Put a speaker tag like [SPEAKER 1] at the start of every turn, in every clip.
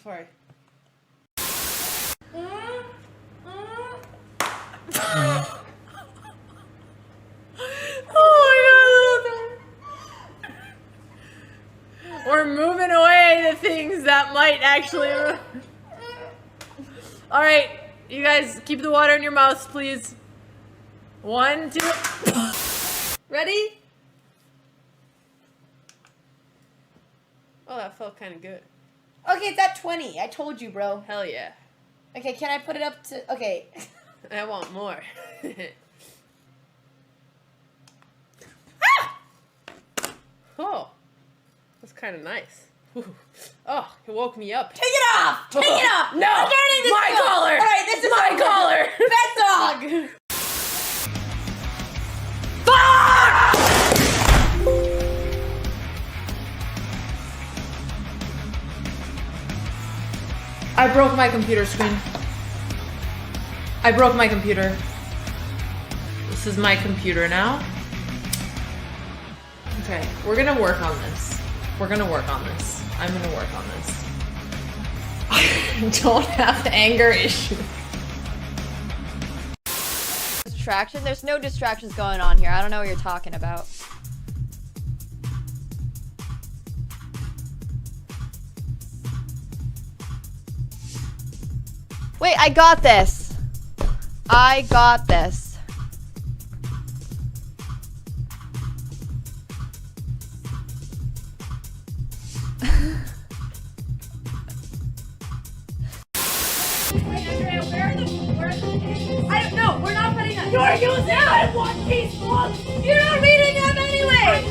[SPEAKER 1] Sorry. Oh my god! We're moving away the things that might actually. All right, you guys, keep the water in your mouths, please. 1, 2. Ready? Oh, that felt kind of good.
[SPEAKER 2] Okay, it's at 20. I told you, bro.
[SPEAKER 1] Hell yeah.
[SPEAKER 2] Okay, can I put it up to... Okay.
[SPEAKER 1] I want more. Oh, that's kind of nice. Oh, it woke me up.
[SPEAKER 2] Take it off! Take it off!
[SPEAKER 1] No!
[SPEAKER 2] I'm turning this
[SPEAKER 1] My
[SPEAKER 2] off.
[SPEAKER 1] collar!
[SPEAKER 2] Alright, this is
[SPEAKER 1] my collar!
[SPEAKER 2] Pet dog!
[SPEAKER 1] Fuck! I broke my computer screen. I broke my computer. This is my computer now. Okay, we're gonna work on this. We're gonna work on this. I'm gonna work on this. I don't have anger issues.
[SPEAKER 3] Distraction? There's no distractions going on here. I don't know what you're talking about. Wait, I got this. I got this.
[SPEAKER 2] I don't know. We're not putting them. You're using my one-piece books. You're not reading them anyway.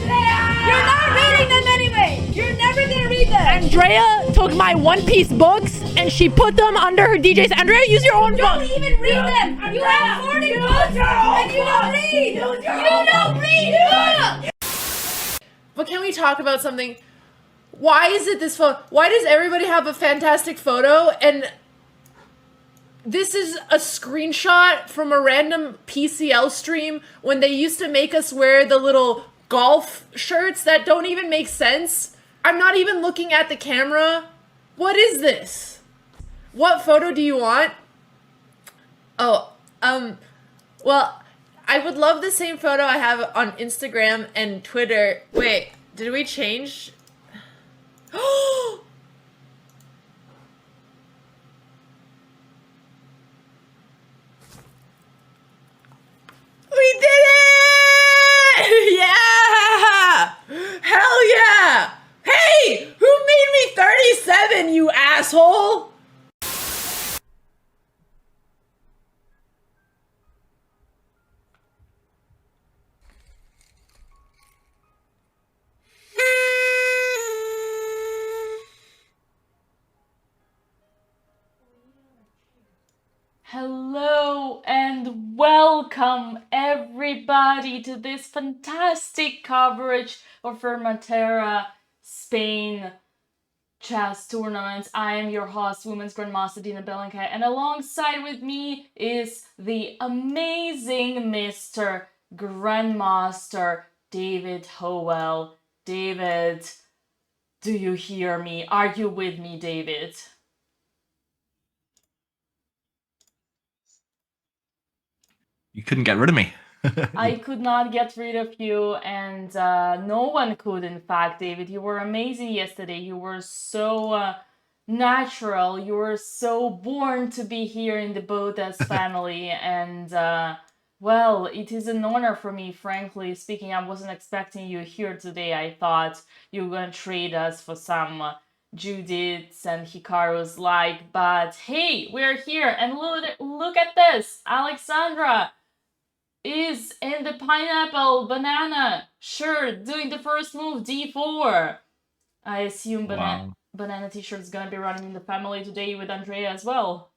[SPEAKER 2] You're not reading them anyway. You're never gonna read them.
[SPEAKER 1] Andrea took my one-piece books and she put them under her DJs. Andrea, use your own
[SPEAKER 2] You don't
[SPEAKER 1] books.
[SPEAKER 2] even read them. You have 40 books and you don't read. You don't read.
[SPEAKER 1] But can we talk about something? Why is it this photo? Why does everybody have a fantastic photo and this is a screenshot from a random PCL stream when they used to make us wear the little golf shirts that don't even make sense? I'm not even looking at the camera. What is this? What photo do you want? Oh, well, I would love the same photo I have on Instagram and Twitter. Wait, did we change? We did it! Yeah! Hell yeah! Hey! Who made me 37, you asshole?
[SPEAKER 4] Hello and welcome everybody to this fantastic coverage of Formentera Spain chess tournaments. I am your host, Women's Grandmaster Dina Belenka, and alongside with me is the amazing Mr. Grandmaster David Howell. David, do you hear me? Are you with me, David?
[SPEAKER 5] You couldn't get rid of me.
[SPEAKER 4] I could not get rid of you, and no one could, in fact, David. You were amazing yesterday. You were so natural. You were so born to be here in the Botez family. And, well, it is an honor for me, frankly speaking. I wasn't expecting you here today. I thought you were going to trade us for some Judiths and Hikaru's like. But, hey, we're here. And look at this. Alexandra is in the pineapple banana shirt doing the first move, d4. I assume banana t-shirt is gonna be running in the family today with Andrea as well.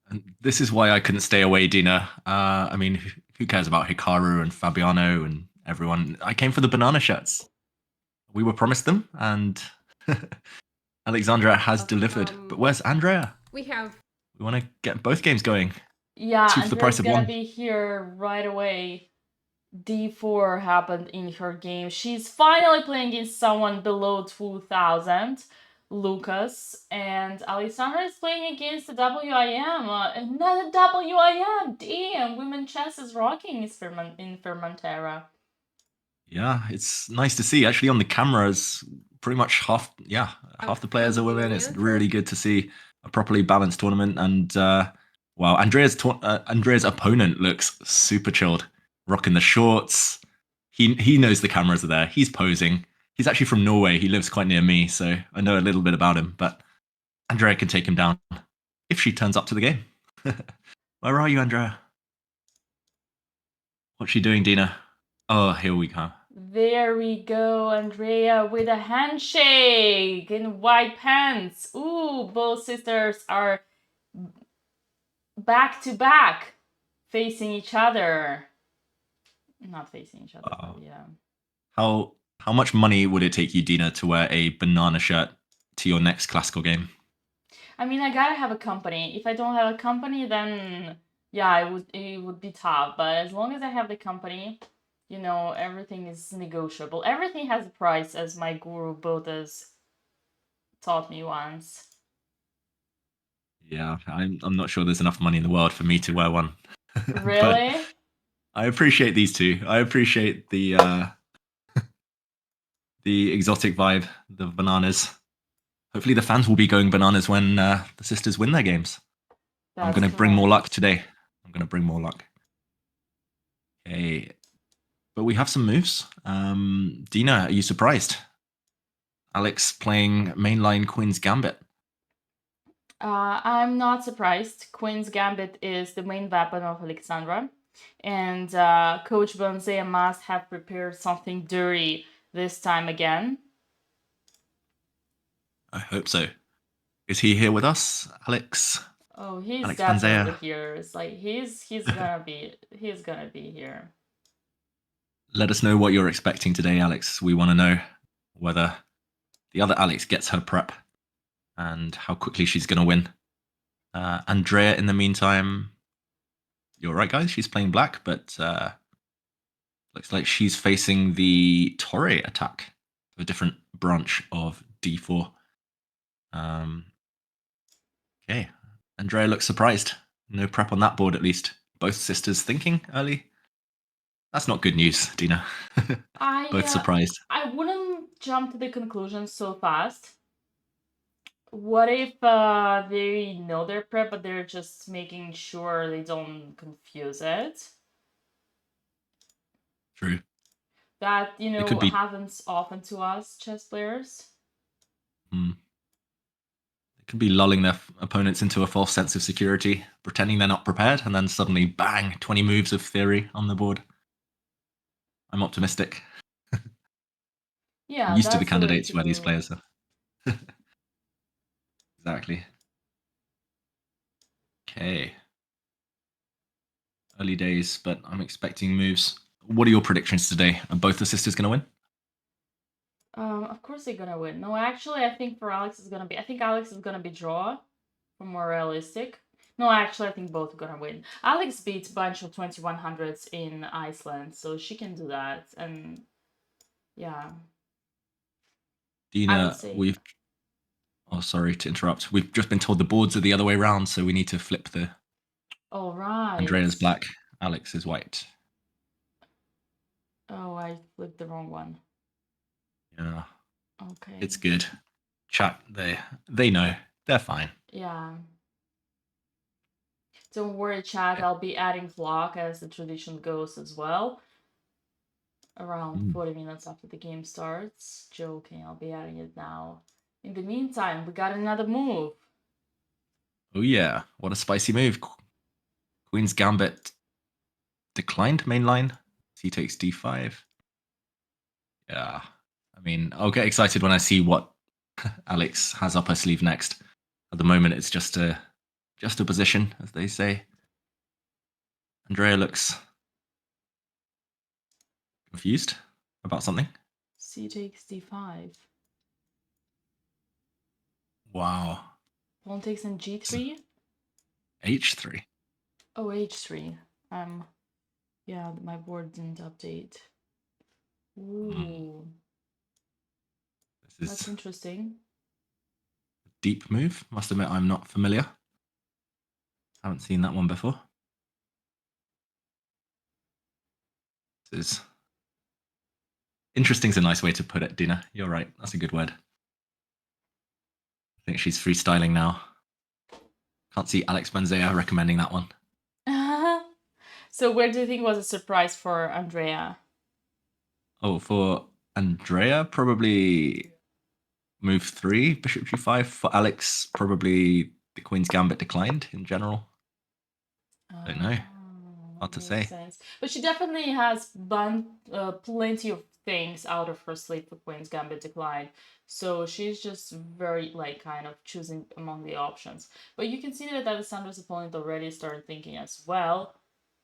[SPEAKER 5] And this is why I couldn't stay away, Dina. I mean, who cares about Hikaru and Fabiano and everyone? I came for the banana shirts. We were promised them, and Alexandra has delivered. But where's Andrea?
[SPEAKER 1] We
[SPEAKER 5] want to get both games going.
[SPEAKER 4] Yeah,
[SPEAKER 5] Two for the price
[SPEAKER 4] Andrea's
[SPEAKER 5] of
[SPEAKER 4] gonna
[SPEAKER 5] one.
[SPEAKER 4] be here right away. d4 happened in her game. She's finally playing against someone below 2000. Lucas, and Alessandra is playing against the WIM. Another WIM! Damn, women chess is rocking in Formentera.
[SPEAKER 5] Yeah, it's nice to see. Actually, on the cameras, pretty much half the players are women. It's really good to see a properly balanced tournament. And wow, Andrea's opponent looks super chilled, rocking the shorts. He knows the cameras are there. He's posing. He's actually from Norway. He lives quite near me, so I know a little bit about him. But Andrea can take him down if she turns up to the game. Where are you, Andrea? What's she doing, Dina? Oh, here we come.
[SPEAKER 4] There we go, Andrea with a handshake in white pants. Ooh, both sisters are back to back, facing each other. Not facing each other,
[SPEAKER 5] Wow.
[SPEAKER 4] but yeah.
[SPEAKER 5] How much money would it take you, Dina, to wear a banana shirt to your next classical game?
[SPEAKER 4] I mean, I gotta have a company. If I don't have a company, then yeah, it would be tough. But as long as I have the company, you know, everything is negotiable. Everything has a price, as my guru Botez taught me once.
[SPEAKER 5] Yeah, I'm not sure there's enough money in the world for me to wear one.
[SPEAKER 4] Really?
[SPEAKER 5] But I appreciate these two. I appreciate the exotic vibe, the bananas. Hopefully the fans will be going bananas when the sisters win their games. I'm going to bring more luck today. I'm going to bring more luck. Okay. But we have some moves. Dina, are you surprised? Alex playing mainline Queen's Gambit.
[SPEAKER 4] I'm not surprised. Queen's Gambit is the main weapon of Alexandra. And Coach Bonzea must have prepared something dirty this time again.
[SPEAKER 5] I hope so. Is he here with us, Alex?
[SPEAKER 4] Oh, he's
[SPEAKER 5] Alex
[SPEAKER 4] definitely
[SPEAKER 5] Bonzea.
[SPEAKER 4] here. It's like he's gonna be here.
[SPEAKER 5] Let us know what you're expecting today, Alex. We want to know whether the other Alex gets her prep and how quickly she's going to win. Andrea, in the meantime, you're right, guys. She's playing black, but looks like she's facing the Torre attack, a different branch of D4. Okay. Andrea looks surprised. No prep on that board, at least. Both sisters thinking early. That's not good news, Dina. Both surprised.
[SPEAKER 4] I wouldn't jump to the conclusion so fast. What if they know their prep, but they're just making sure they don't confuse it?
[SPEAKER 5] True.
[SPEAKER 4] That, you know,
[SPEAKER 5] It could be.
[SPEAKER 4] happens often to us chess players.
[SPEAKER 5] It could be lulling their opponents into a false sense of security, pretending they're not prepared, and then suddenly, bang, 20 moves of theory on the board. I'm optimistic.
[SPEAKER 4] Yeah,
[SPEAKER 5] I'm used to the
[SPEAKER 4] that's the way
[SPEAKER 5] candidates
[SPEAKER 4] to
[SPEAKER 5] where these
[SPEAKER 4] go.
[SPEAKER 5] players are. Exactly. Okay. Early days, but I'm expecting moves. What are your predictions today? Are both the sisters going to win?
[SPEAKER 4] Of course they're gonna win. No, actually, I think Alex is gonna be draw, for more realistic. No, actually, I think both are gonna win. Alex beats a bunch of 2100s in Iceland, so she can do that. And yeah, I would
[SPEAKER 5] Dina,
[SPEAKER 4] say.
[SPEAKER 5] oh, sorry to interrupt. We've just been told the boards are the other way around, so we need to flip the.
[SPEAKER 4] All right.
[SPEAKER 5] Andrea's black, Alex is white.
[SPEAKER 4] Oh, I flipped the wrong one.
[SPEAKER 5] Yeah.
[SPEAKER 4] Okay.
[SPEAKER 5] It's good. Chat, they know. They're fine.
[SPEAKER 4] Yeah. Don't worry, chat. I'll be adding vlog as the tradition goes as well. Around 40 minutes after the game starts. Joking, I'll be adding it now. In the meantime, we got another move.
[SPEAKER 5] Oh yeah, what a spicy move. Queen's Gambit declined mainline. He takes d5. Yeah. I mean, I'll get excited when I see what Alex has up her sleeve next. At the moment, it's just a position, as they say. Andrea looks confused about something.
[SPEAKER 4] C takes d5.
[SPEAKER 5] Wow.
[SPEAKER 4] Pawn takes in g3.
[SPEAKER 5] H3.
[SPEAKER 4] Oh, h3. Yeah, my board didn't update. Ooh.
[SPEAKER 5] This is
[SPEAKER 4] That's interesting.
[SPEAKER 5] deep move. Must admit, I'm not familiar. Haven't seen that one before. This is interesting's a nice way to put it, Dina. You're right. That's a good word. I think she's freestyling now. Can't see Alex Benzea recommending that one.
[SPEAKER 4] So where do you think was a surprise for Andrea?
[SPEAKER 5] Oh, for Andrea, probably move 3, bishop g5. For Alex, probably the Queen's Gambit declined in general. Don't know. Hard to say.
[SPEAKER 4] Sense. But she definitely has done plenty of things out of her sleeve for Queen's Gambit decline. So she's just very, like, kind of choosing among the options. But you can see that Alessandra's opponent already started thinking as well,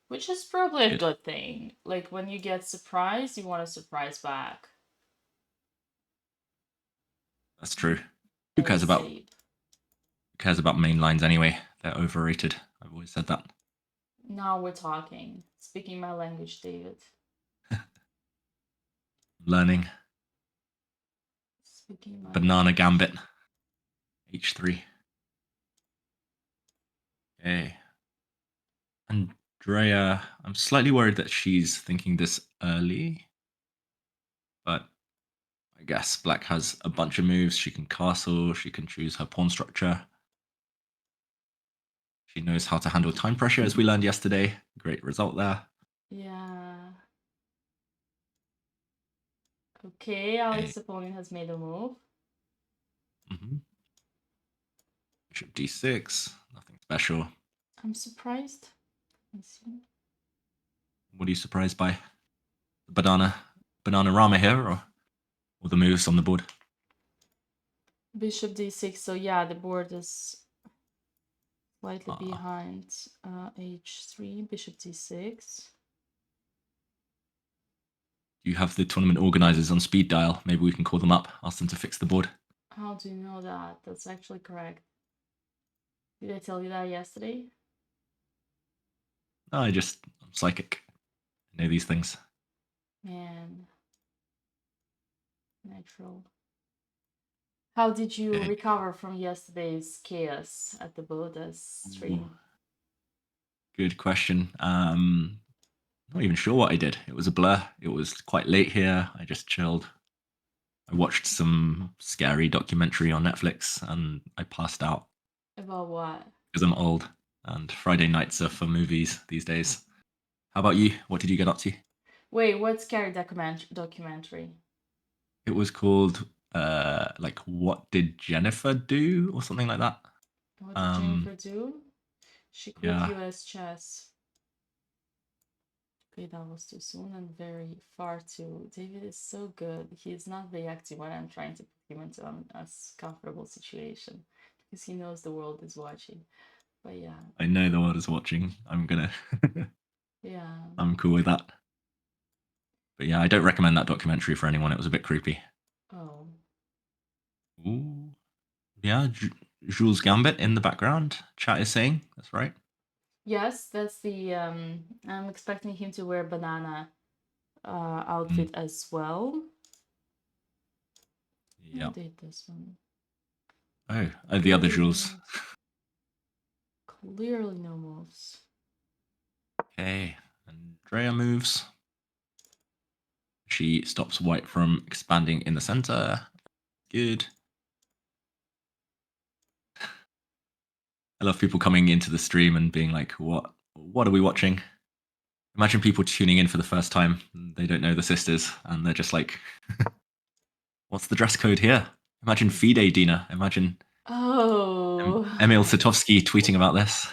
[SPEAKER 4] which is probably a good thing. Like, when you get surprised, you want to surprise back.
[SPEAKER 5] That's true. Who cares about main lines anyway? They're overrated. I've always said that.
[SPEAKER 4] Now we're talking. Speaking my language, David.
[SPEAKER 5] Learning.
[SPEAKER 4] Speaking my
[SPEAKER 5] Banana Gambit. H3. Okay. Andrea, I'm slightly worried that she's thinking this early. But I guess black has a bunch of moves. She can castle. She can choose her pawn structure. She knows how to handle time pressure, as we learned yesterday. Great result there.
[SPEAKER 4] Yeah. Okay, Alex's opponent has made a move.
[SPEAKER 5] Bishop d6. Nothing special.
[SPEAKER 4] I'm surprised. Let's see.
[SPEAKER 5] What are you surprised by? The banana rama here, or the moves on the board?
[SPEAKER 4] Bishop d6. So yeah, the board is slightly behind. H3, bishop d6.
[SPEAKER 5] Do you have the tournament organizers on speed dial? Maybe we can call them up, ask them to fix the board.
[SPEAKER 4] How do you know that? That's actually correct. Did I tell you that yesterday?
[SPEAKER 5] No, I'm psychic. I know these things.
[SPEAKER 4] Man. Natural. How did you recover from yesterday's chaos at the Botez stream?
[SPEAKER 5] Ooh. Good question. Not even sure what I did. It was a blur. It was quite late here. I just chilled. I watched some scary documentary on Netflix and I passed out.
[SPEAKER 4] About what?
[SPEAKER 5] Because I'm old and Friday nights are for movies these days. How about you? What did you get up to?
[SPEAKER 4] Wait, what scary documentary?
[SPEAKER 5] It was called like What Did Jennifer Do or something like that.
[SPEAKER 4] What did Jennifer do? She quit US chess. Okay, that was too soon and very far too. David is so good. He is not reacting when I'm trying to put him into a comfortable situation because he knows the world is watching. But yeah.
[SPEAKER 5] I know the world is watching. I'm gonna.
[SPEAKER 4] Yeah.
[SPEAKER 5] I'm cool with that. But yeah, I don't recommend that documentary for anyone. It was a bit creepy.
[SPEAKER 4] Oh.
[SPEAKER 5] Ooh. Yeah, Jules Gambit in the background. Chat is saying that's right.
[SPEAKER 4] Yes, that's the. I'm expecting him to wear banana outfit as well.
[SPEAKER 5] Yeah.
[SPEAKER 4] Who did this one?
[SPEAKER 5] Oh, the other Jules.
[SPEAKER 4] Clearly no moves.
[SPEAKER 5] Okay, Andrea moves. She stops white from expanding in the center. Good. I love people coming into the stream and being like, what are we watching? Imagine people tuning in for the first time. They don't know the sisters and they're just like, what's the dress code here? Imagine FIDE, Dina. Imagine Emil Satovsky tweeting about this.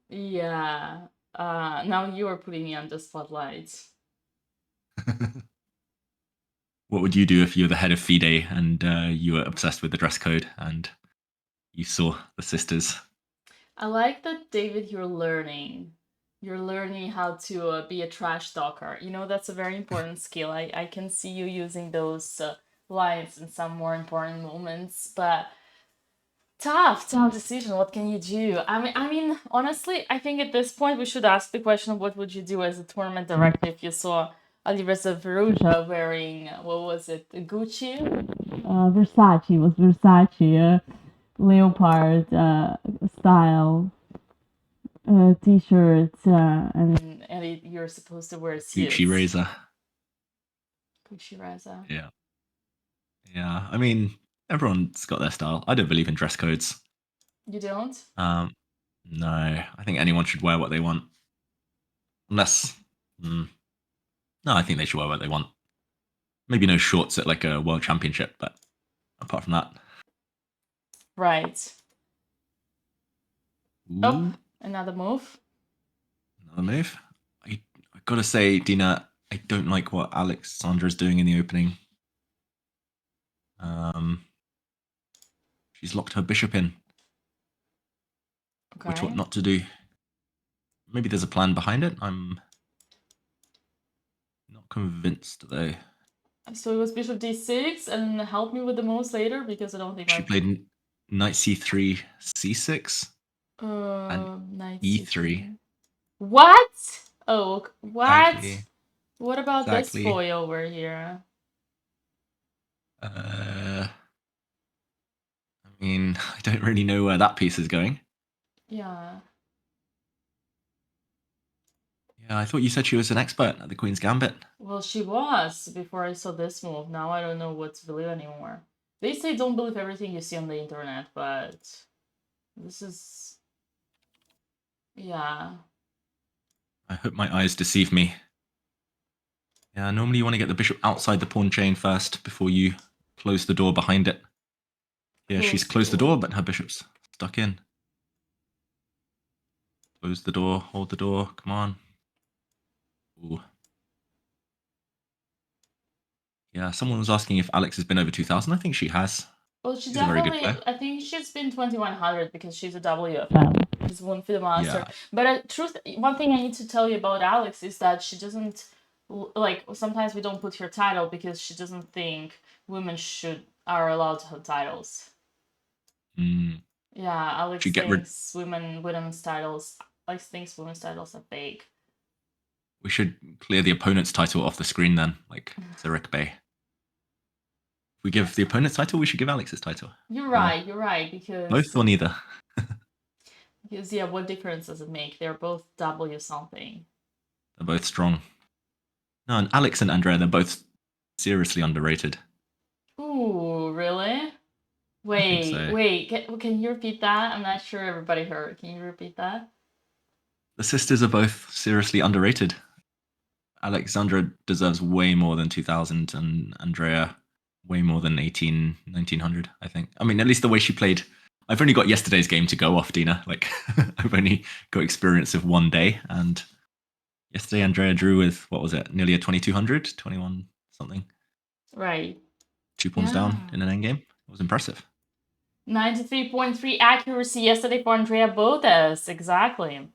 [SPEAKER 4] Yeah. Now you are putting me on the spotlight.
[SPEAKER 5] What would you do if you were the head of FIDE and you were obsessed with the dress code and you saw the sisters?
[SPEAKER 4] I like that, David, you're learning. You're learning how to be a trash talker. You know, that's a very important skill. I can see you using those lines in some more important moments, but tough decision. What can you do? I mean, honestly, I think at this point we should ask the question of what would you do as a tournament director if you saw Alireza Veruja wearing, what was it, Gucci? Versace was Versace, leopard style t-shirts, and you're supposed to wear suits.
[SPEAKER 5] Gucci razor.
[SPEAKER 4] Gucci razor.
[SPEAKER 5] Yeah. Yeah. I mean, everyone's got their style. I don't believe in dress codes.
[SPEAKER 4] You don't?
[SPEAKER 5] No. I think anyone should wear what they want. Unless, no, I think they should wear what they want. Maybe no shorts at like a world championship, but apart from that.
[SPEAKER 4] Right.
[SPEAKER 5] Ooh,
[SPEAKER 4] Oh, another move.
[SPEAKER 5] another move. I gotta say, Dina, I don't like what Alexandra's doing in the opening. She's locked her bishop in.
[SPEAKER 4] Okay.
[SPEAKER 5] Which what not to do. Maybe there's a plan behind it. I'm not convinced though.
[SPEAKER 4] So it was bishop d6, and help me with the moves later, because I don't think
[SPEAKER 5] She played knight c3, c6, and
[SPEAKER 4] knight
[SPEAKER 5] e3.
[SPEAKER 4] What? Oh, what?
[SPEAKER 5] Exactly.
[SPEAKER 4] What about
[SPEAKER 5] Exactly.
[SPEAKER 4] this boy over here?
[SPEAKER 5] I mean, I don't really know where that piece is going.
[SPEAKER 4] Yeah.
[SPEAKER 5] Yeah, I thought you said she was an expert at the Queen's Gambit.
[SPEAKER 4] Well, she was before I saw this move. Now I don't know what to believe anymore. They say don't believe everything you see on the internet, but this is... Yeah.
[SPEAKER 5] I hope my eyes deceive me. Yeah, normally you want to get the bishop outside the pawn chain first before you close the door behind it. Yeah, she's closed the door, but her bishop's stuck in. Close the door, hold the door, come on. Ooh. Yeah, someone was asking if Alex has been over 2,000. I think she has.
[SPEAKER 4] Well, she's
[SPEAKER 5] a very good
[SPEAKER 4] definitely...
[SPEAKER 5] player.
[SPEAKER 4] I think she's been 2,100 because she's a WFM. She's won for the master.
[SPEAKER 5] Yeah.
[SPEAKER 4] But one thing I need to tell you about Alex is that she doesn't... Like, sometimes we don't put her title because she doesn't think women are allowed to have titles.
[SPEAKER 5] Mm.
[SPEAKER 4] Yeah, Alex thinks women's titles... Alex thinks women's titles are fake.
[SPEAKER 5] We should clear the opponent's title off the screen then, like Zurich Bay. If we give the opponent's title, we should give Alex's title.
[SPEAKER 4] You're right, because...
[SPEAKER 5] Both or neither?
[SPEAKER 4] Because, yeah, what difference does it make? They're both W something.
[SPEAKER 5] They're both strong. No, and Alex and Andrea, they're both seriously underrated.
[SPEAKER 4] Ooh, really? Wait,
[SPEAKER 5] so.
[SPEAKER 4] wait, can you repeat that? I'm not sure everybody heard. Can you repeat that?
[SPEAKER 5] The sisters are both seriously underrated. Alexandra deserves way more than 2,000 and Andrea way more than 1900, I think. I mean, at least the way she played. I've only got yesterday's game to go off, Dina. Like, I've only got experience of one day, and yesterday Andrea drew with, what was it, nearly a 2,200, 21 something.
[SPEAKER 4] Right.
[SPEAKER 5] 2 pawns down in an endgame. It was impressive.
[SPEAKER 4] 93.3 accuracy yesterday for Andrea Botez. Exactly.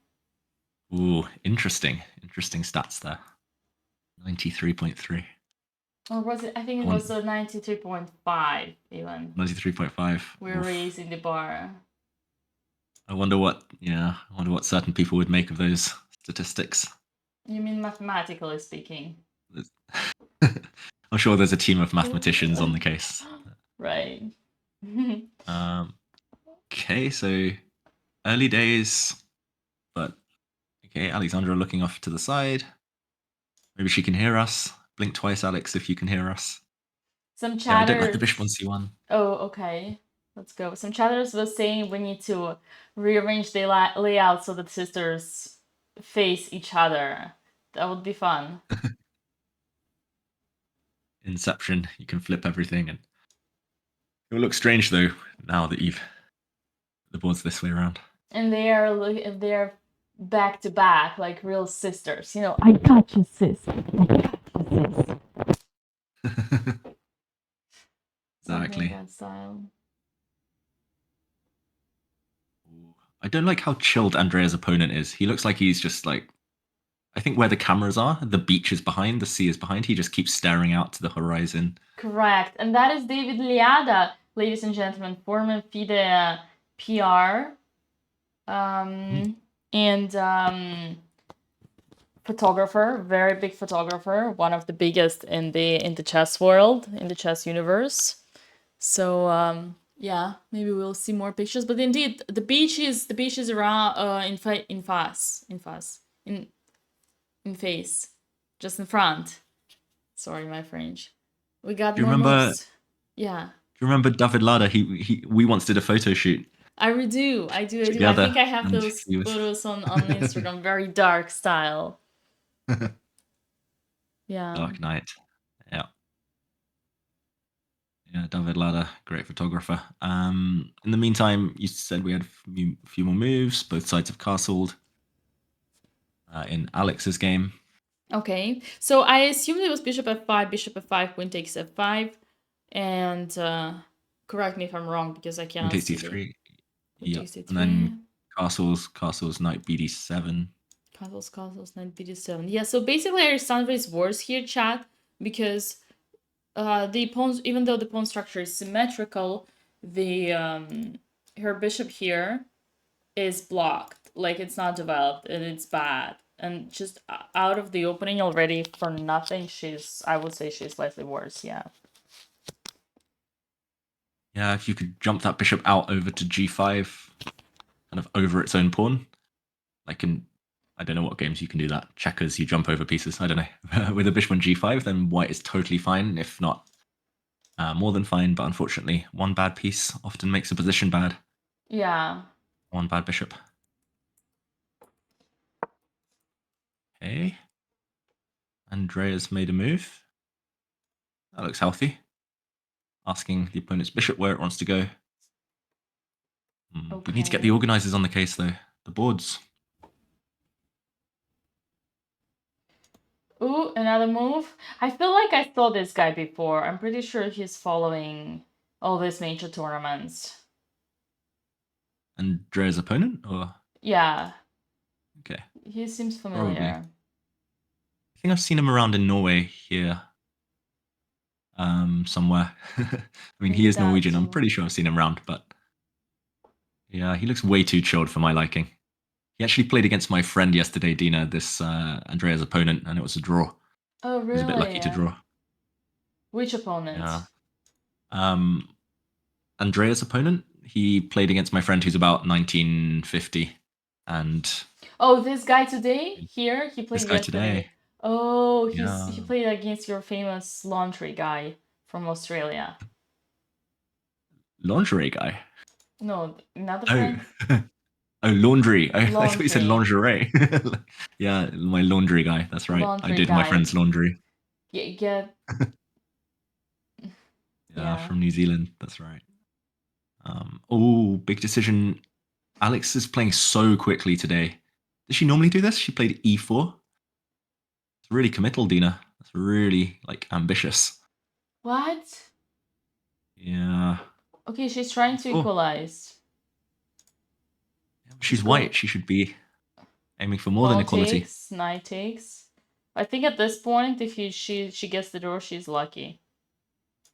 [SPEAKER 5] Ooh, interesting stats there. 93.3.
[SPEAKER 4] Or was it? I think it was a 93.5 even.
[SPEAKER 5] 93.5.
[SPEAKER 4] We're raising the bar.
[SPEAKER 5] I wonder what certain people would make of those statistics.
[SPEAKER 4] You mean mathematically speaking?
[SPEAKER 5] I'm sure there's a team of mathematicians on the case.
[SPEAKER 4] Right.
[SPEAKER 5] Okay, so early days, but okay, Alexandra looking off to the side. Maybe she can hear us. Blink twice, Alex, if you can hear us.
[SPEAKER 4] Some chatters...
[SPEAKER 5] Yeah, I don't like the bishop on c1.
[SPEAKER 4] Oh, okay. Let's go. Some chatters was saying we need to rearrange the layout so that sisters face each other. That would be fun.
[SPEAKER 5] Inception. You can flip everything, and it will look strange though now that the board's this way around.
[SPEAKER 4] And they're back to back like real sisters. You know, I got you, sis. I got you, sis.
[SPEAKER 5] Exactly.
[SPEAKER 4] That style.
[SPEAKER 5] I don't like how chilled Andrea's opponent is. He looks like he's just like, I think where the cameras are, the beach is behind, the sea is behind. He just keeps staring out to the horizon.
[SPEAKER 4] Correct. And that is David Liada, ladies and gentlemen, Formentera PR. And photographer, very big photographer, one of the biggest in the chess world, in the chess universe. So yeah, maybe we'll see more pictures. But indeed, the beach is around in face, just in front. Sorry, my French. We got
[SPEAKER 5] Do you
[SPEAKER 4] more
[SPEAKER 5] remember?
[SPEAKER 4] moves. Yeah,
[SPEAKER 5] Do you remember David Lada? We once did a photo shoot
[SPEAKER 4] I do. I do. I
[SPEAKER 5] together,
[SPEAKER 4] think I have
[SPEAKER 5] and
[SPEAKER 4] those
[SPEAKER 5] he was.
[SPEAKER 4] photos on Instagram. Very dark style. Yeah.
[SPEAKER 5] Dark Knight. Yeah. Yeah, David Lada, great photographer. In the meantime, you said we had a few more moves. Both sides have castled. In Alex's game,
[SPEAKER 4] Okay. So I assumed it was bishop f5, queen takes f5, and correct me if I'm wrong because I
[SPEAKER 5] queen
[SPEAKER 4] cannot
[SPEAKER 5] takes
[SPEAKER 4] see the
[SPEAKER 5] d3.
[SPEAKER 4] queen
[SPEAKER 5] Yep.
[SPEAKER 4] takes d3.
[SPEAKER 5] And then castles, knight bd7.
[SPEAKER 4] Castles, knight bd7. Yeah, so basically Alexandra worse here, chat, because the pawn, even though the pawn structure is symmetrical, the her bishop here is blocked, like it's not developed and it's bad. And just out of the opening already for nothing, I would say she's slightly worse, yeah.
[SPEAKER 5] Yeah, if you could jump that bishop out over to g5, kind of over its own pawn, like I don't know what games you can do that. Checkers, you jump over pieces. I don't know. With a bishop on g5, then white is totally fine, if not more than fine. But unfortunately, one bad piece often makes a position bad.
[SPEAKER 4] Yeah.
[SPEAKER 5] One bad bishop. Okay. Andrea's made a move. That looks healthy. Asking the opponent's bishop where it wants to go. We need to get the organizers on the case, though. The boards.
[SPEAKER 4] Ooh, another move. I feel like I saw this guy before. I'm pretty sure he's following all these major tournaments.
[SPEAKER 5] Andrea's opponent, or?
[SPEAKER 4] Yeah.
[SPEAKER 5] Okay.
[SPEAKER 4] He seems familiar.
[SPEAKER 5] Probably. I think I've seen him around in Norway here. Somewhere. I mean, he is Norwegian. I'm pretty sure I've seen him around, but yeah, he looks way too chilled for my liking. He actually played against my friend yesterday, Dina, this Andrea's opponent, and it was a draw.
[SPEAKER 4] Oh, really?
[SPEAKER 5] He was a bit lucky to draw.
[SPEAKER 4] Which opponent?
[SPEAKER 5] Yeah. Andrea's opponent. He played against my friend who's about 1950, and
[SPEAKER 3] Oh, this guy today here he played
[SPEAKER 5] this guy
[SPEAKER 3] yesterday.
[SPEAKER 5] today.
[SPEAKER 3] Oh,
[SPEAKER 5] Yeah.
[SPEAKER 3] he played against your famous laundry guy from Australia.
[SPEAKER 5] Lingerie guy.
[SPEAKER 3] No, not the friend.
[SPEAKER 5] Oh, laundry. I thought you said
[SPEAKER 3] Laundry.
[SPEAKER 5] lingerie. Yeah, my laundry guy. That's right. I
[SPEAKER 3] Laundry
[SPEAKER 5] did my
[SPEAKER 3] guy.
[SPEAKER 5] friend's laundry.
[SPEAKER 3] Yeah.
[SPEAKER 5] Yeah, from New Zealand. That's right. Oh, big decision. Alex is playing so quickly today. Does she normally do this? She played e4. It's really committal, Dina. That's really ambitious.
[SPEAKER 3] What?
[SPEAKER 5] Yeah.
[SPEAKER 3] Okay, she's trying to equalize.
[SPEAKER 5] She's white. She should be aiming for more than equality.
[SPEAKER 3] Knight takes. I think at this point, if she gets the draw, she's lucky.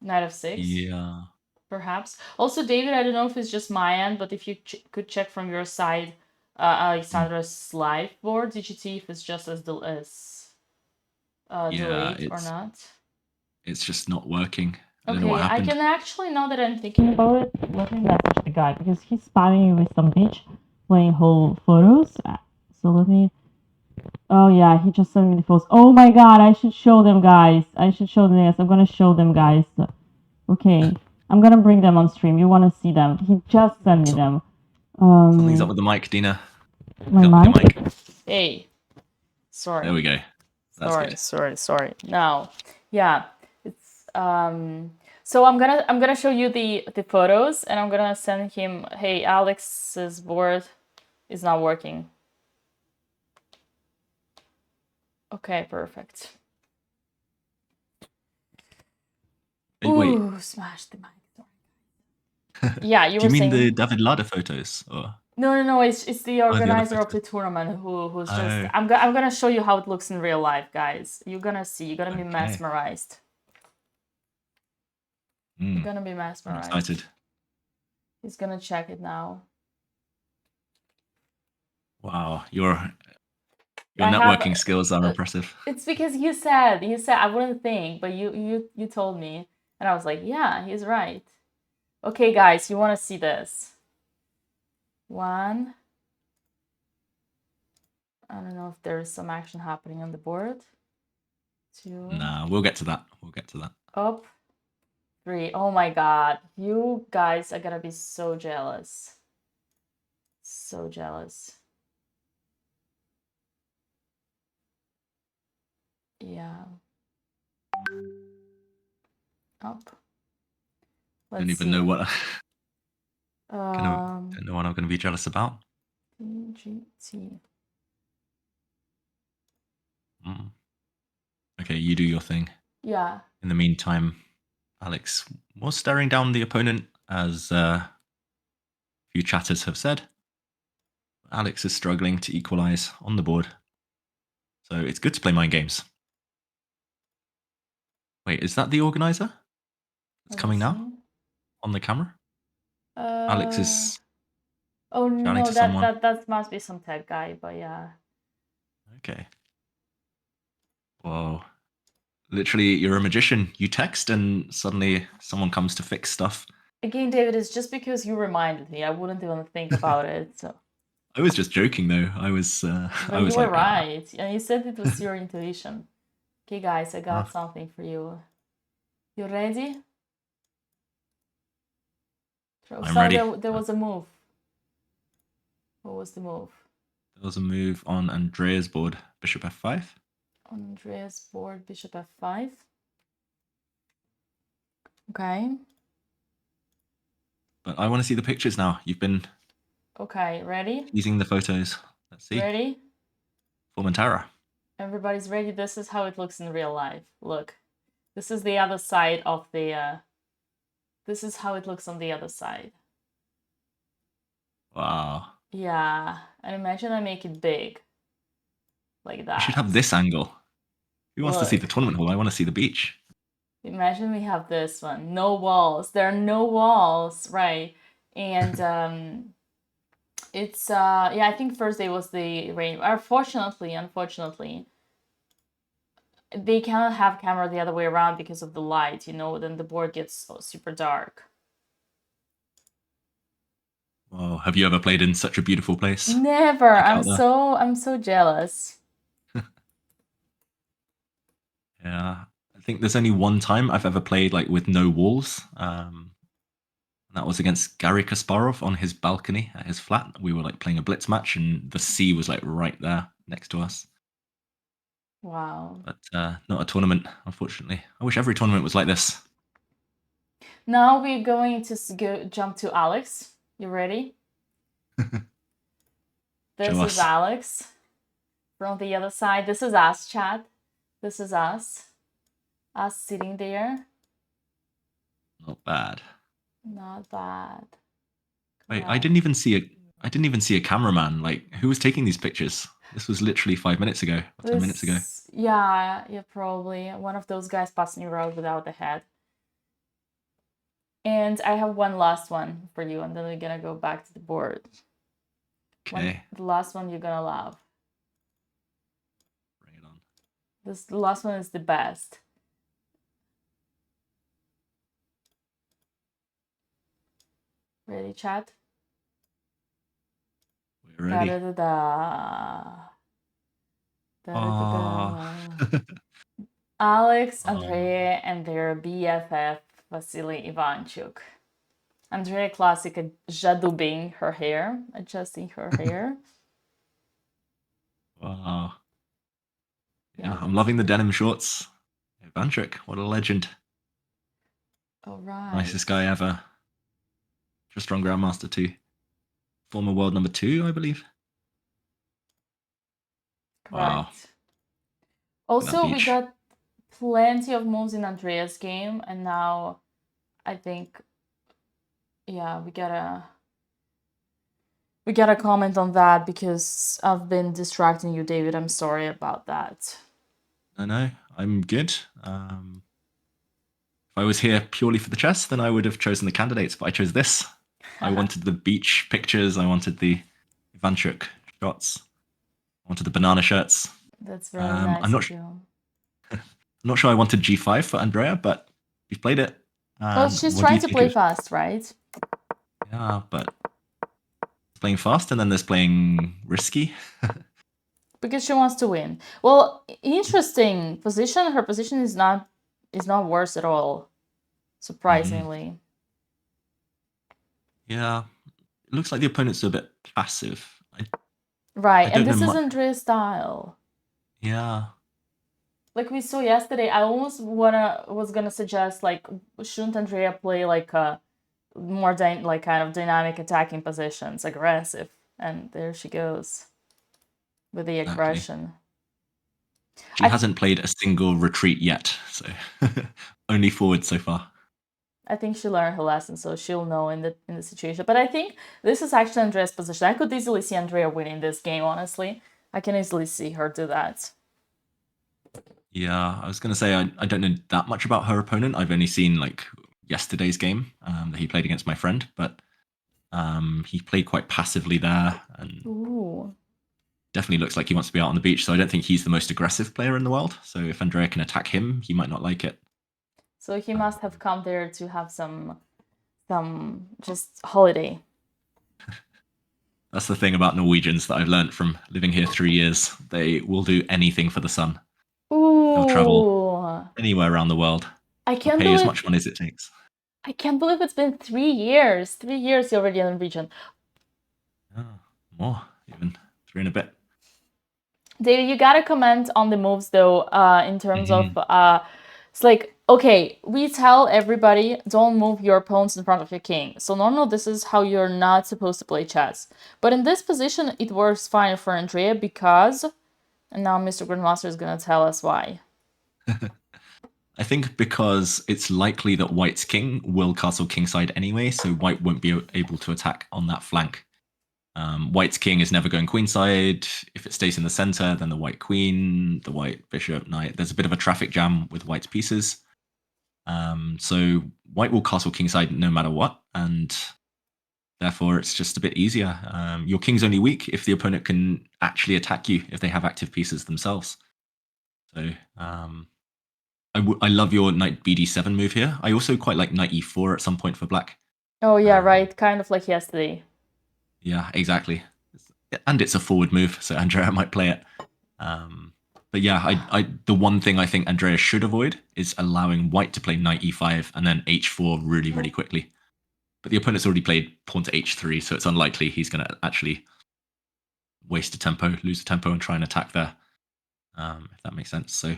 [SPEAKER 3] Knight of 6.
[SPEAKER 5] Yeah.
[SPEAKER 3] Perhaps. Also, David, I don't know if it's just my end, but if you could check from your side, Alexandra's live board, did you see if it's just as delayed or not?
[SPEAKER 5] It's just not working. I don't know what
[SPEAKER 3] Okay, I
[SPEAKER 5] happened.
[SPEAKER 3] can actually, now that I'm thinking about it, let me message the guy because he's spamming me with some bitch playing whole photos. So let me. Oh yeah, he just sent me the photos. Oh my god, I should show them, guys. I should show them this. I'm gonna show them, guys. Okay, I'm gonna bring them on stream. You want to see them? He just sent me them.
[SPEAKER 5] Something's up with the mic, Dina.
[SPEAKER 3] My mic? Hey, sorry.
[SPEAKER 5] There we go. That's
[SPEAKER 3] Sorry. Now, yeah, it's So I'm gonna show you the photos, and I'm gonna send him. Hey, Alex's board is not working. Okay, perfect.
[SPEAKER 5] Hey, wait.
[SPEAKER 3] Ooh, smash the mic. Yeah, you were saying.
[SPEAKER 5] Do you mean the David Lada photos, or?
[SPEAKER 3] No. It's the organizer of the tournament who's just. I'm gonna show you how it looks in real life, guys. You're gonna see. You're gonna be mesmerized. You're gonna be mesmerized.
[SPEAKER 5] I'm excited.
[SPEAKER 3] He's gonna check it now.
[SPEAKER 5] Wow, your networking skills are impressive.
[SPEAKER 3] It's because you said I wouldn't think, but you told me, and I was like, yeah, he's right.
[SPEAKER 4] Okay, guys, you want to see this? 1. I don't know if there's some action happening on the board. 2.
[SPEAKER 5] Nah, we'll get to that. We'll get to that.
[SPEAKER 4] Up. 3. Oh my god. You guys are gonna be so jealous. So jealous. Yeah. Up.
[SPEAKER 5] I don't even know what
[SPEAKER 4] Um,
[SPEAKER 5] don't know what I'm gonna be jealous about.
[SPEAKER 4] GT.
[SPEAKER 5] Mm. Okay, you do your thing.
[SPEAKER 4] Yeah.
[SPEAKER 5] In the meantime, Alex was staring down the opponent, as a few chatters have said. Alex is struggling to equalize on the board. So it's good to play mind games. Wait, is that the organizer? It's coming now on the camera? Alex is
[SPEAKER 4] Oh
[SPEAKER 5] shouting
[SPEAKER 4] no,
[SPEAKER 5] to someone.
[SPEAKER 4] that must be some tech guy, but yeah.
[SPEAKER 5] Okay. Whoa. Literally, you're a magician. You text and suddenly someone comes to fix stuff.
[SPEAKER 4] Again, David, it's just because you reminded me. I wouldn't even think about it. So.
[SPEAKER 5] I was just joking, though. I was
[SPEAKER 4] But
[SPEAKER 5] I
[SPEAKER 4] you
[SPEAKER 5] was
[SPEAKER 4] were
[SPEAKER 5] like,
[SPEAKER 4] right, and you said it was your intuition. Okay, guys, I got
[SPEAKER 5] Ah.
[SPEAKER 4] something for you. You ready?
[SPEAKER 5] I'm ready.
[SPEAKER 4] There was a move. What was the move?
[SPEAKER 5] There was a move on Andrea's board, bishop f5.
[SPEAKER 4] On Andrea's board, bishop f5. Okay.
[SPEAKER 5] But I want to see the pictures now. You've been
[SPEAKER 4] Okay, ready?
[SPEAKER 5] teasing the photos. Let's see.
[SPEAKER 4] Ready?
[SPEAKER 5] Formentera.
[SPEAKER 4] Everybody's ready. This is how it looks in real life. Look. This is the other side of the... this is how it looks on the other side.
[SPEAKER 5] Wow.
[SPEAKER 4] Yeah. And imagine I make it big. Like that.
[SPEAKER 5] We should have this angle. Who wants to see the
[SPEAKER 4] Look.
[SPEAKER 5] tournament hall? I want to see the beach.
[SPEAKER 4] Imagine we have this one. No walls. There are no walls, right? And it's yeah, I think first day was the rain. Unfortunately, they cannot have camera the other way around because of the light, you know, then the board gets super dark.
[SPEAKER 5] Oh, have you ever played in such a beautiful place?
[SPEAKER 4] Never.
[SPEAKER 5] Like
[SPEAKER 4] I'm so jealous.
[SPEAKER 5] Yeah. I think there's only one time I've ever played like with no walls. And that was against Garry Kasparov on his balcony at his flat. We were like playing a blitz match and the sea was like right there next to us.
[SPEAKER 4] Wow.
[SPEAKER 5] But not a tournament, unfortunately. I wish every tournament was like this.
[SPEAKER 4] Now we're going to jump to Alex. You ready? This is Alex from the other side. This is us, chat. This is us. Us sitting there.
[SPEAKER 5] Not bad.
[SPEAKER 4] Not bad.
[SPEAKER 5] Wait, I didn't even see a cameraman. Like, who was taking these pictures? This was literally 5 minutes ago, or 10 minutes ago.
[SPEAKER 4] Yeah, probably. One of those guys passing you around without the head. And I have one last one for you, and then we're gonna go back to the board.
[SPEAKER 5] Okay.
[SPEAKER 4] The last one you're gonna love.
[SPEAKER 5] Bring it on.
[SPEAKER 4] The last one is the best. Ready, chat?
[SPEAKER 5] We're ready.
[SPEAKER 4] Alex, Andrea, and their BFF, Vasily Ivanchuk. Andrea Classic adjusting her hair.
[SPEAKER 5] Wow. Yeah, I'm loving the denim shorts. Ivanchuk, what a legend.
[SPEAKER 4] All right.
[SPEAKER 5] Nicest guy ever. Just strong Grandmaster too. Former world number 2, I believe.
[SPEAKER 4] Correct.
[SPEAKER 5] Wow.
[SPEAKER 4] Also, we got plenty of moves in Andrea's game, and now I think, yeah, we gotta comment on that because I've been distracting you, David. I'm sorry about that.
[SPEAKER 5] No, I'm good. If I was here purely for the chess, then I would have chosen the candidates, but I chose this. I wanted the beach pictures. I wanted the Ivanchuk shots. I wanted the banana shirts.
[SPEAKER 4] That's very nice of you.
[SPEAKER 5] I'm not sure I wanted G5 for Andrea, but you've played it.
[SPEAKER 4] Well,
[SPEAKER 5] And
[SPEAKER 4] she's
[SPEAKER 5] what do
[SPEAKER 4] trying
[SPEAKER 5] you
[SPEAKER 4] to
[SPEAKER 5] think
[SPEAKER 4] play
[SPEAKER 5] of?
[SPEAKER 4] fast, right?
[SPEAKER 5] Yeah, but there's playing fast, and then there's playing risky.
[SPEAKER 4] Because she wants to win. Well, interesting position. Her position is not worse at all, surprisingly.
[SPEAKER 5] Yeah, it looks like the opponent's a bit passive.
[SPEAKER 4] Right,
[SPEAKER 5] I
[SPEAKER 4] and
[SPEAKER 5] don't know
[SPEAKER 4] this is
[SPEAKER 5] much.
[SPEAKER 4] Andrea's style.
[SPEAKER 5] Yeah,
[SPEAKER 4] Like we saw yesterday, I almost was gonna suggest like shouldn't Andrea play like a more like kind of dynamic attacking positions, aggressive, and there she goes with the
[SPEAKER 5] exactly.
[SPEAKER 4] aggression.
[SPEAKER 5] She hasn't played a single retreat yet, so only forward so far.
[SPEAKER 4] I think she learned her lesson, so she'll know in the situation. But I think this is actually Andrea's position. I could easily see Andrea winning this game, honestly. I can easily see her do that.
[SPEAKER 5] Yeah, I was going to say I don't know that much about her opponent. I've only seen like yesterday's game that he played against my friend, but he played quite passively there and
[SPEAKER 4] Ooh.
[SPEAKER 5] definitely looks like he wants to be out on the beach. So I don't think he's the most aggressive player in the world. So if Andrea can attack him, he might not like it.
[SPEAKER 4] So he must have come there to have some just holiday.
[SPEAKER 5] That's the thing about Norwegians that I've learned from living here 3 years. They will do anything for the sun. They'll travel
[SPEAKER 4] Ooh.
[SPEAKER 5] anywhere around the world.
[SPEAKER 4] I
[SPEAKER 5] They'll
[SPEAKER 4] can't
[SPEAKER 5] pay as
[SPEAKER 4] believe
[SPEAKER 5] much money as it takes.
[SPEAKER 4] I can't believe it's been 3 years. 3 years already in the region.
[SPEAKER 5] Oh, more, even 3 and a bit.
[SPEAKER 4] David, you gotta comment on the moves though, in terms of it's like, okay, we tell everybody don't move your pawns in front of your king. So normally this is how you're not supposed to play chess. But in this position it works fine for Andrea because, and now Mr. Grandmaster is gonna tell us why.
[SPEAKER 5] I think because it's likely that White's king will castle kingside anyway, so White won't be able to attack on that flank. White's king is never going queenside. If it stays in the center, then the white queen, the white bishop, knight. There's a bit of a traffic jam with White's pieces. So White will castle kingside no matter what, and therefore it's just a bit easier. Your king's only weak if the opponent can actually attack you, if they have active pieces themselves. So I love your knight bd7 move here. I also quite like knight e4 at some point for black.
[SPEAKER 4] Oh yeah, right, kind of like yesterday.
[SPEAKER 5] Yeah, exactly. And it's a forward move, so Andrea might play it. But yeah, the one thing I think Andrea should avoid is allowing White to play knight e5 and then h4 really, really quickly. But the opponent's already played pawn to h3, so it's unlikely he's going to actually waste a tempo, lose a tempo, and try and attack there, if that makes sense. So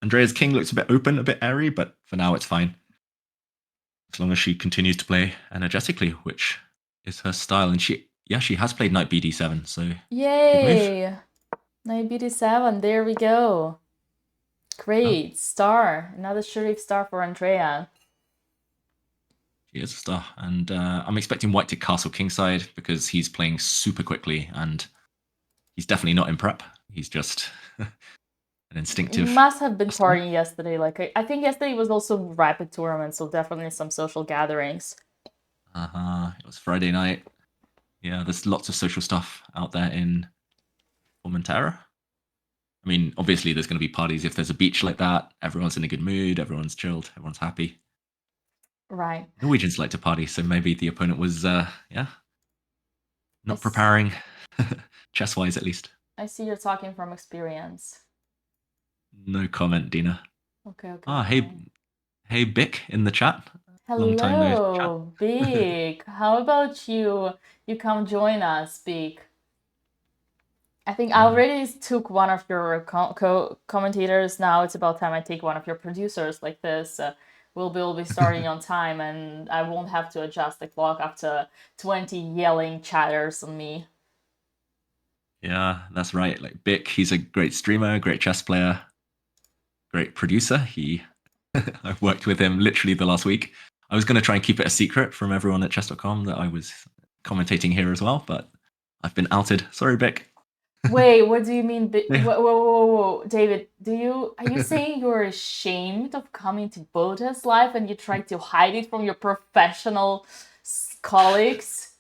[SPEAKER 5] Andrea's king looks a bit open, a bit airy, but for now it's fine. As long as she continues to play energetically, which is her style. And she has played knight bd7, so
[SPEAKER 4] yay! Knight bd7, there we go. Great, star. Another Sheriff star for Andrea.
[SPEAKER 5] She is a star. And I'm expecting White to castle kingside because he's playing super quickly and he's definitely not in prep. He's just an instinctive.
[SPEAKER 4] He must have been partying yesterday. Like I think yesterday was also rapid tournament, so definitely some social gatherings.
[SPEAKER 5] It was Friday night. Yeah, there's lots of social stuff out there in Formentera. I mean, obviously there's going to be parties if there's a beach like that. Everyone's in a good mood. Everyone's chilled. Everyone's happy.
[SPEAKER 4] Right.
[SPEAKER 5] Norwegians like to party, so maybe the opponent was, not preparing, chess-wise at least.
[SPEAKER 4] I see you're talking from experience.
[SPEAKER 5] No comment, Dina.
[SPEAKER 4] Okay. Okay.
[SPEAKER 5] Hey, Bick in the chat.
[SPEAKER 4] Hello,
[SPEAKER 5] Long time no chat.
[SPEAKER 4] Big. How about you? You come join us, Big. I think I already took one of your commentators. Now it's about time I take one of your producers like this. We'll be starting on time, and I won't have to adjust the clock after 20 yelling chatters on me.
[SPEAKER 5] Yeah, that's right. Like Bick, he's a great streamer, great chess player, great producer. I've worked with him literally the last week. I was going to try and keep it a secret from everyone at chess.com that I was commentating here as well, but I've been outed. Sorry, Bick.
[SPEAKER 4] Wait, what do you mean?
[SPEAKER 5] Yeah.
[SPEAKER 4] Whoa, David, are you saying you're ashamed of coming to BotezLive and you try to hide it from your professional colleagues?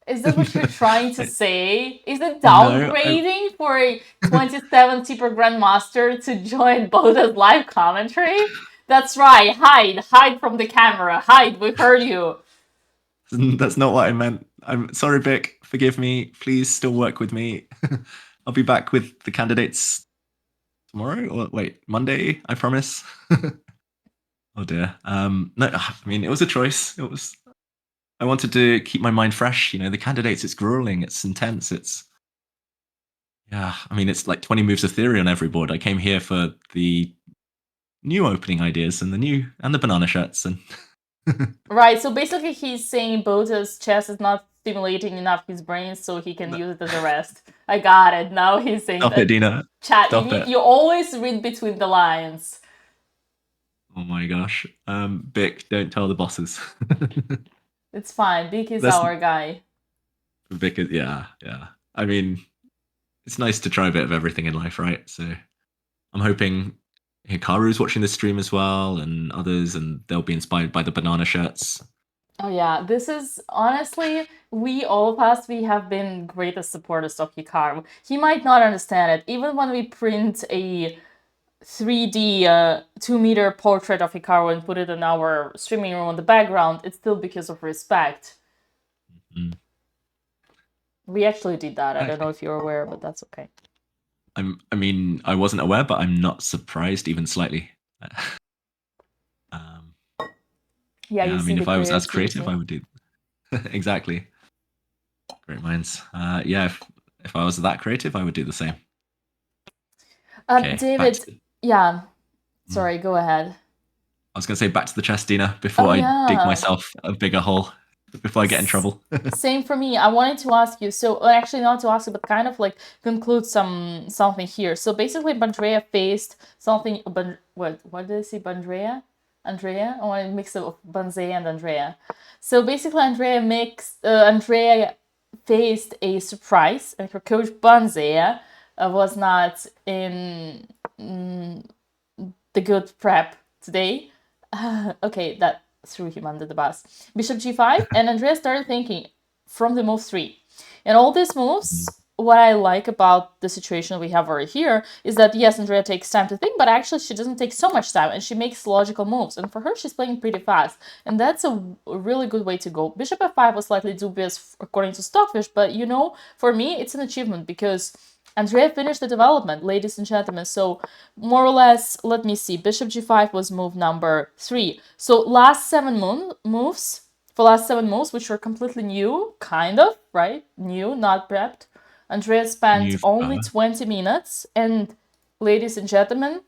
[SPEAKER 4] Is that what you're trying to say? Is it downgrading for a 27 Super Grandmaster to join BotezLive commentary? That's right. Hide from the camera. Hide. We heard you.
[SPEAKER 5] That's not what I meant. I'm sorry, Vic. Forgive me. Please still work with me. I'll be back with the candidates tomorrow. Or wait, Monday. I promise. Oh dear. No, I mean it was a choice. It was. I wanted to keep my mind fresh. You know, the candidates. It's grueling. It's intense. It's. Yeah, I mean, it's like 20 moves of theory on every board. I came here for the new opening ideas and the banana shirts and
[SPEAKER 4] Right, so basically he's saying Bota's chess is not stimulating enough his brain so he can use it as a rest. I got it. Now he's saying
[SPEAKER 5] stop
[SPEAKER 4] that.
[SPEAKER 5] it, Dina.
[SPEAKER 4] Chat,
[SPEAKER 5] Stop it.
[SPEAKER 4] you always read between the lines.
[SPEAKER 5] Oh my gosh. Vic, don't tell the bosses.
[SPEAKER 4] It's fine. Vic is
[SPEAKER 5] That's-
[SPEAKER 4] our guy.
[SPEAKER 5] Vic is, yeah. I mean, it's nice to try a bit of everything in life, right? So I'm hoping Hikaru's watching this stream as well and others, and they'll be inspired by the banana shirts.
[SPEAKER 4] Oh yeah, this is honestly, all of us, we have been greatest supporters of Hikaru. He might not understand it. Even when we print a 3D 2-meter portrait of Hikaru and put it in our streaming room on the background, it's still because of respect.
[SPEAKER 5] Mm.
[SPEAKER 4] We actually did that. I don't
[SPEAKER 5] Okay.
[SPEAKER 4] know if you're aware, but that's okay.
[SPEAKER 5] I mean, I wasn't aware, but I'm not surprised even slightly.
[SPEAKER 4] Yeah, you
[SPEAKER 5] I
[SPEAKER 4] see
[SPEAKER 5] mean,
[SPEAKER 4] the
[SPEAKER 5] if I was as
[SPEAKER 4] creativity.
[SPEAKER 5] creative, I would do exactly. Great minds. Yeah, if I was that creative, I would do the same. Okay,
[SPEAKER 4] David, yeah. Sorry, go ahead.
[SPEAKER 5] I was going to say back to the chest, Dina, before I dig
[SPEAKER 4] yeah.
[SPEAKER 5] myself a bigger hole, before I get in trouble.
[SPEAKER 4] Same for me. I wanted to ask you, so actually not to ask you, but kind of like conclude something here. So basically, Bandrea faced something. What did I say? Bandrea? Andrea? I want to mix up Banzea and Andrea. So basically, Andrea faced a surprise, and her coach Banzea was not in the good prep today. Okay, that threw him under the bus. Bishop g5, and Andrea started thinking from the move 3. And all these moves, what I like about the situation we have over here is that, yes, Andrea takes time to think, but actually she doesn't take so much time, and she makes logical moves. And for her, she's playing pretty fast. And that's a really good way to go. Bishop f5 was slightly dubious according to Stockfish, but, you know, for me, it's an achievement because Andrea finished the development, ladies and gentlemen. So more or less, let me see. Bishop g5 was move number 3. So last 7 moves, which were completely new, kind of, right? New, not prepped. Andrea spent only 20 minutes. And ladies and gentlemen,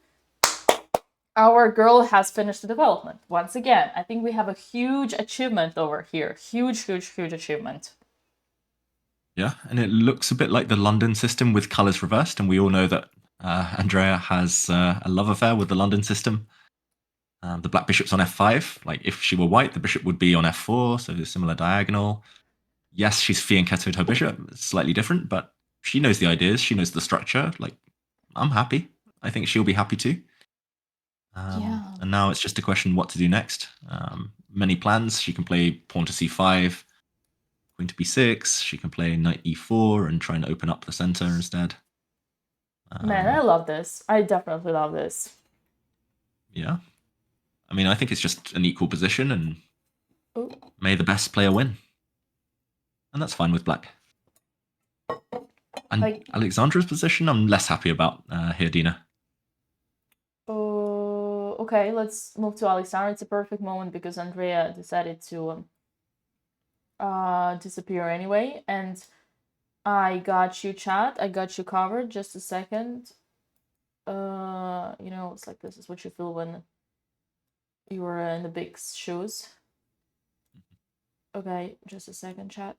[SPEAKER 4] our girl has finished the development. Once again, I think we have a huge achievement over here. Huge, huge, huge achievement.
[SPEAKER 5] Yeah, and it looks a bit like the London system with colours reversed, and we all know that Andrea has a love affair with the London system. The black bishop's on f5. Like, if she were white, the bishop would be on f4, so a similar diagonal. Yes, she's fianchettoed her bishop. It's slightly different, but she knows the ideas. She knows the structure. Like, I'm happy. I think she'll be happy too. And now it's just a question what to do next. Many plans. She can play pawn to c5, queen to b6. She can play knight e4 and try and open up the center instead.
[SPEAKER 4] Man, I love this. I definitely love this.
[SPEAKER 5] Yeah. I mean, I think it's just an equal position, and may the best player win. And that's fine with black. And like, Alexandra's position, I'm less happy about here, Dina.
[SPEAKER 4] Okay, let's move to Alexandra. It's a perfect moment because Andrea decided to disappear anyway. And I got you, chat. I got you covered. Just a second. You know, it's like this is what you feel when you were in the big shoes. Okay, just a second, chat.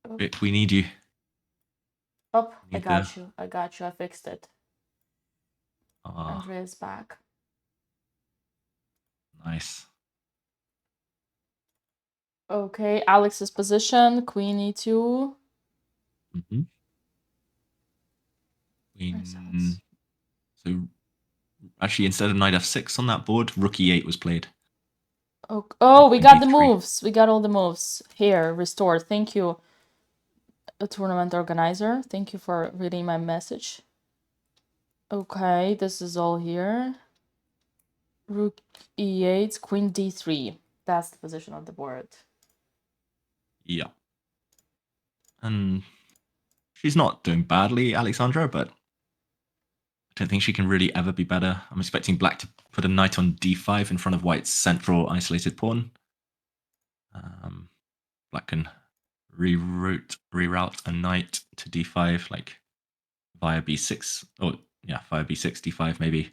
[SPEAKER 5] Oh. We need you.
[SPEAKER 4] Oh, I got you. I fixed it. Andrea's back.
[SPEAKER 5] Nice.
[SPEAKER 4] Okay, Alex's position, queen e2.
[SPEAKER 5] Mm-hmm. Queen. So, actually, instead of knight f6 on that board, rook e8 was played.
[SPEAKER 4] Oh, we got the moves. We got all the moves. Here, restored. Thank you, a tournament organizer. Thank you for reading my message. Okay, this is all here. Rook e8, queen d3. That's the position of the board.
[SPEAKER 5] Yeah. And she's not doing badly, Alexandra, but I don't think she can really ever be better. I'm expecting black to put a knight on d5 in front of white's central isolated pawn. Black can reroute a knight to d5, like via b6. Oh, yeah, via b6, d5 maybe.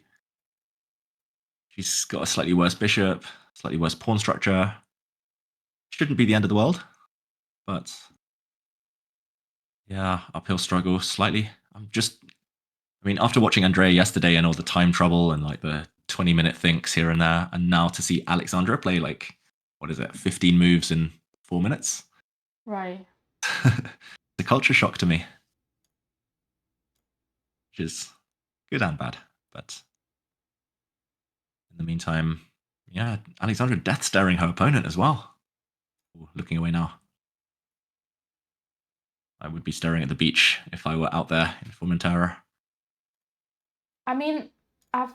[SPEAKER 5] She's got a slightly worse bishop, slightly worse pawn structure. Shouldn't be the end of the world, but yeah, uphill struggle slightly. After watching Andrea yesterday and all the time trouble and like the 20-minute thinks here and there, and now to see Alexandra play like, 15 moves in 4 minutes?
[SPEAKER 4] Right.
[SPEAKER 5] It's a culture shock to me, which is good and bad. But in the meantime, yeah, Alexandra death staring her opponent as well. Ooh, looking away now. I would be staring at the beach if I were out there in Formentera.
[SPEAKER 4] I mean,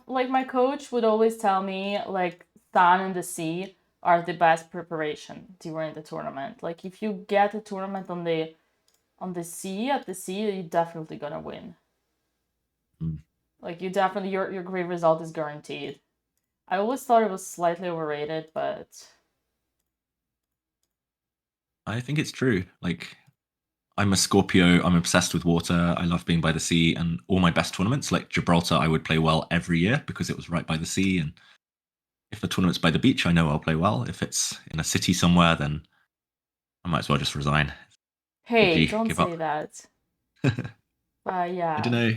[SPEAKER 4] like my coach would always tell me, like, sun and the sea are the best preparation during the tournament. Like, if you get a tournament on the sea, at the sea, you're definitely gonna win. Like, you definitely, your great result is guaranteed. I always thought it was slightly overrated, but
[SPEAKER 5] I think it's true. Like, I'm a Scorpio. I'm obsessed with water. I love being by the sea, and all my best tournaments, like Gibraltar, I would play well every year because it was right by the sea. And if the tournament's by the beach, I know I'll play well. If it's in a city somewhere, then I might as well just resign.
[SPEAKER 4] hey,
[SPEAKER 5] GG,
[SPEAKER 4] don't
[SPEAKER 5] give
[SPEAKER 4] say
[SPEAKER 5] up.
[SPEAKER 4] that. But
[SPEAKER 5] I
[SPEAKER 4] yeah,
[SPEAKER 5] don't know.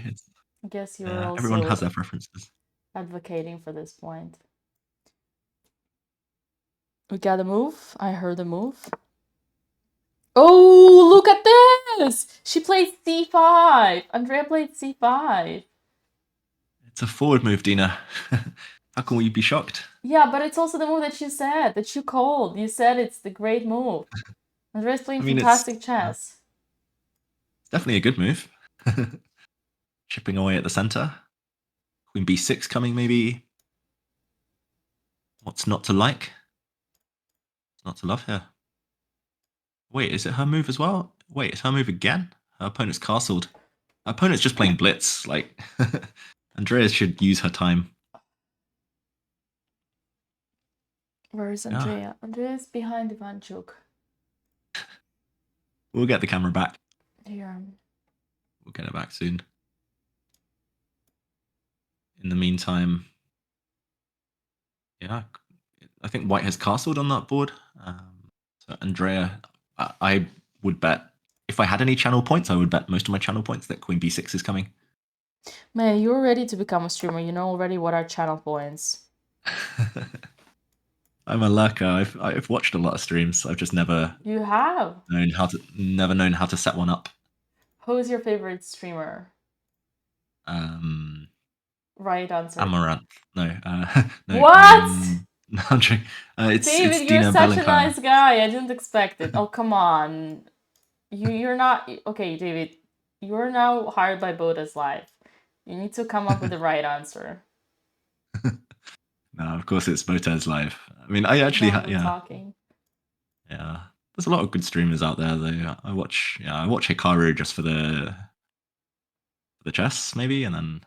[SPEAKER 4] I guess you're
[SPEAKER 5] Everyone has
[SPEAKER 4] also
[SPEAKER 5] their preferences.
[SPEAKER 4] advocating for this point. We got a move. I heard a move. Oh, look at this! She played c5. Andrea played c5.
[SPEAKER 5] It's a forward move, Dina. How can we be shocked?
[SPEAKER 4] Yeah, but it's also the move that you said, that you called. You said it's the great move. Andrea's playing fantastic chess.
[SPEAKER 5] It's definitely a good move. Chipping away at the center. Queen b6 coming, maybe. What's not to like? What's not to love here? Wait, is it her move as well? Wait, it's her move again? Her opponent's castled. Her opponent's just playing blitz. Like, Andrea should use her time.
[SPEAKER 4] Where is Andrea? Andrea's behind Ivanchuk.
[SPEAKER 5] We'll get the camera back.
[SPEAKER 4] Here.
[SPEAKER 5] We'll get it back soon. In the meantime, yeah, I think white has castled on that board. So Andrea, I would bet, if I had any channel points, I would bet most of my channel points that queen b6 is coming.
[SPEAKER 4] Man, you're ready to become a streamer. You know already what are channel points.
[SPEAKER 5] I'm a lurker. I've watched a lot of streams. I've just never
[SPEAKER 4] You have
[SPEAKER 5] known how to set one up.
[SPEAKER 4] Who's your favorite streamer? Right answer.
[SPEAKER 5] Amaranth. No. No.
[SPEAKER 4] What?
[SPEAKER 5] No, I'm joking. It's
[SPEAKER 4] David,
[SPEAKER 5] Dina
[SPEAKER 4] you're such
[SPEAKER 5] Belenkaya.
[SPEAKER 4] a nice guy. I didn't expect it. Oh, come on. You're not okay, David. You're now hired by BotezLive. You need to come up with the right answer.
[SPEAKER 5] No, of course it's BotezLive. I mean, I actually
[SPEAKER 4] talking.
[SPEAKER 5] Yeah, there's a lot of good streamers out there. Though I watch Hikaru just for the chess, maybe, and then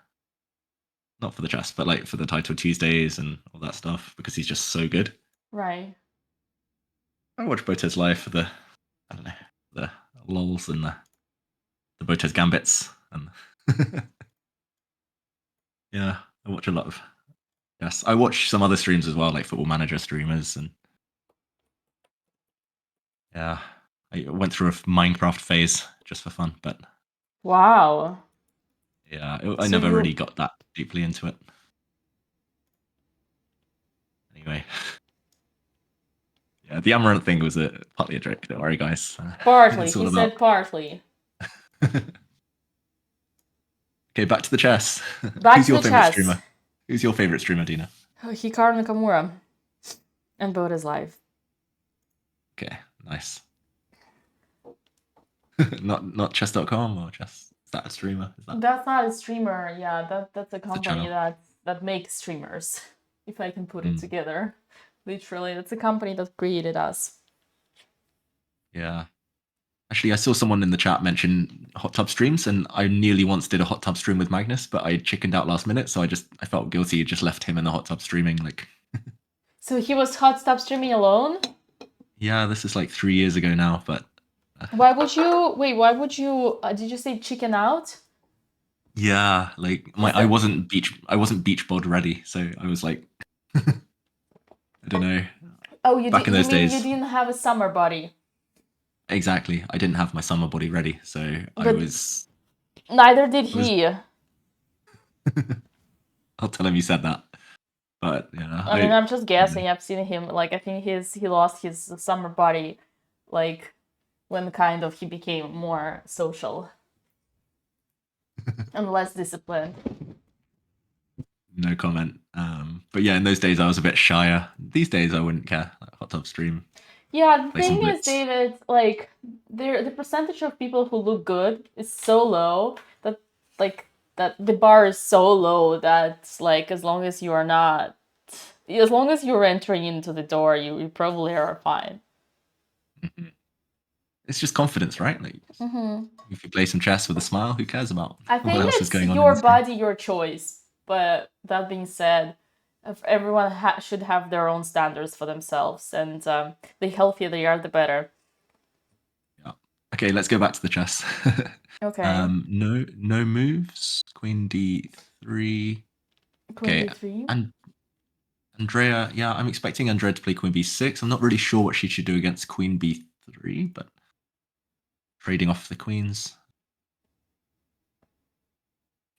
[SPEAKER 5] not for the chess, but like for the Title Tuesdays and all that stuff because he's just so good.
[SPEAKER 4] Right.
[SPEAKER 5] I watch BotezLive for the lols and the Botez gambits and yeah, I watch a lot of. Yes, I watch some other streams as well, like Football Manager streamers, and yeah, I went through a Minecraft phase just for fun, but
[SPEAKER 4] wow.
[SPEAKER 5] Yeah, I never really got that deeply into it. Anyway, yeah, the Amaranth thing was partly a joke. Don't worry, guys.
[SPEAKER 4] Partly, he said partly.
[SPEAKER 5] Okay, back to the chess.
[SPEAKER 4] Who's
[SPEAKER 5] your favorite streamer? Who's your favorite streamer, Dina?
[SPEAKER 4] Hikaru Nakamura and BotezLive.
[SPEAKER 5] Okay, nice. not chess.com or chess. Is that a streamer?
[SPEAKER 4] That's not a streamer. Yeah, that's a company that makes streamers. if I can put it together. Literally, that's a company that created us.
[SPEAKER 5] Yeah. Actually, I saw someone in the chat mention hot tub streams, and I nearly once did a hot tub stream with Magnus, but I chickened out last minute, so I felt guilty. Just left him in the hot tub streaming. Like,
[SPEAKER 4] So he was hot tub streaming alone?
[SPEAKER 5] yeah, this is like 3 years ago now, but
[SPEAKER 4] Why would you did you say chicken out?
[SPEAKER 5] yeah, like I wasn't beach bod ready, so I was like, I don't know.
[SPEAKER 4] Oh, you
[SPEAKER 5] Back in those days.
[SPEAKER 4] you didn't have a summer body.
[SPEAKER 5] Exactly, I didn't have my summer body ready, so I
[SPEAKER 4] But-
[SPEAKER 5] was.
[SPEAKER 4] Neither did he.
[SPEAKER 5] I'll tell him you said that, but yeah.
[SPEAKER 4] I mean, I'm just guessing. I've seen him, like, I think he lost his summer body, like, when kind of he became more social and less disciplined.
[SPEAKER 5] No comment. But yeah, in those days I was a bit shyer. These days I wouldn't care. Like, hot tub stream.
[SPEAKER 4] Yeah, the
[SPEAKER 5] Play some
[SPEAKER 4] thing is,
[SPEAKER 5] blitz.
[SPEAKER 4] David, like, the percentage of people who look good is so low that, like, that the bar is so low that, like, as long as you're entering into the door, you probably are fine.
[SPEAKER 5] It's just confidence, right? Like, if you play some chess with a smile, who cares about
[SPEAKER 4] I
[SPEAKER 5] what
[SPEAKER 4] think
[SPEAKER 5] else is
[SPEAKER 4] it's
[SPEAKER 5] going on?
[SPEAKER 4] your
[SPEAKER 5] in this game?
[SPEAKER 4] body, your choice. But that being said, if everyone should have their own standards for themselves, and the healthier they are, the better.
[SPEAKER 5] Yeah. Okay, let's go back to the chess.
[SPEAKER 4] Okay.
[SPEAKER 5] No moves. Queen D3.
[SPEAKER 4] Queen
[SPEAKER 5] Okay,
[SPEAKER 4] D3.
[SPEAKER 5] and Andrea, yeah, I'm expecting Andrea to play Queen B6. I'm not really sure what she should do against Queen B3, but trading off the queens.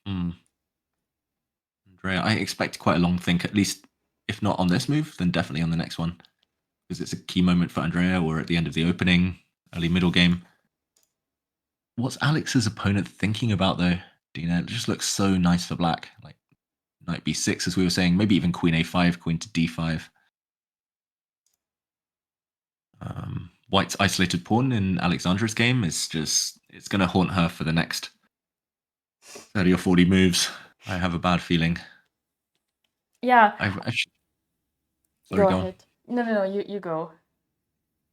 [SPEAKER 5] Andrea, I expect quite a long think, at least if not on this move, then definitely on the next one. Because it's a key moment for Andrea, or at the end of the opening, early middle game. What's Alex's opponent thinking about though, Dina? It just looks so nice for black. Like knight B6, as we were saying, maybe even Queen A5, Queen to D5. White's isolated pawn in Alexandra's game is just, it's going to haunt her for the next 30 or 40 moves. I have a bad feeling.
[SPEAKER 4] Yeah.
[SPEAKER 5] Sorry,
[SPEAKER 4] Go
[SPEAKER 5] on.
[SPEAKER 4] ahead. No, you go.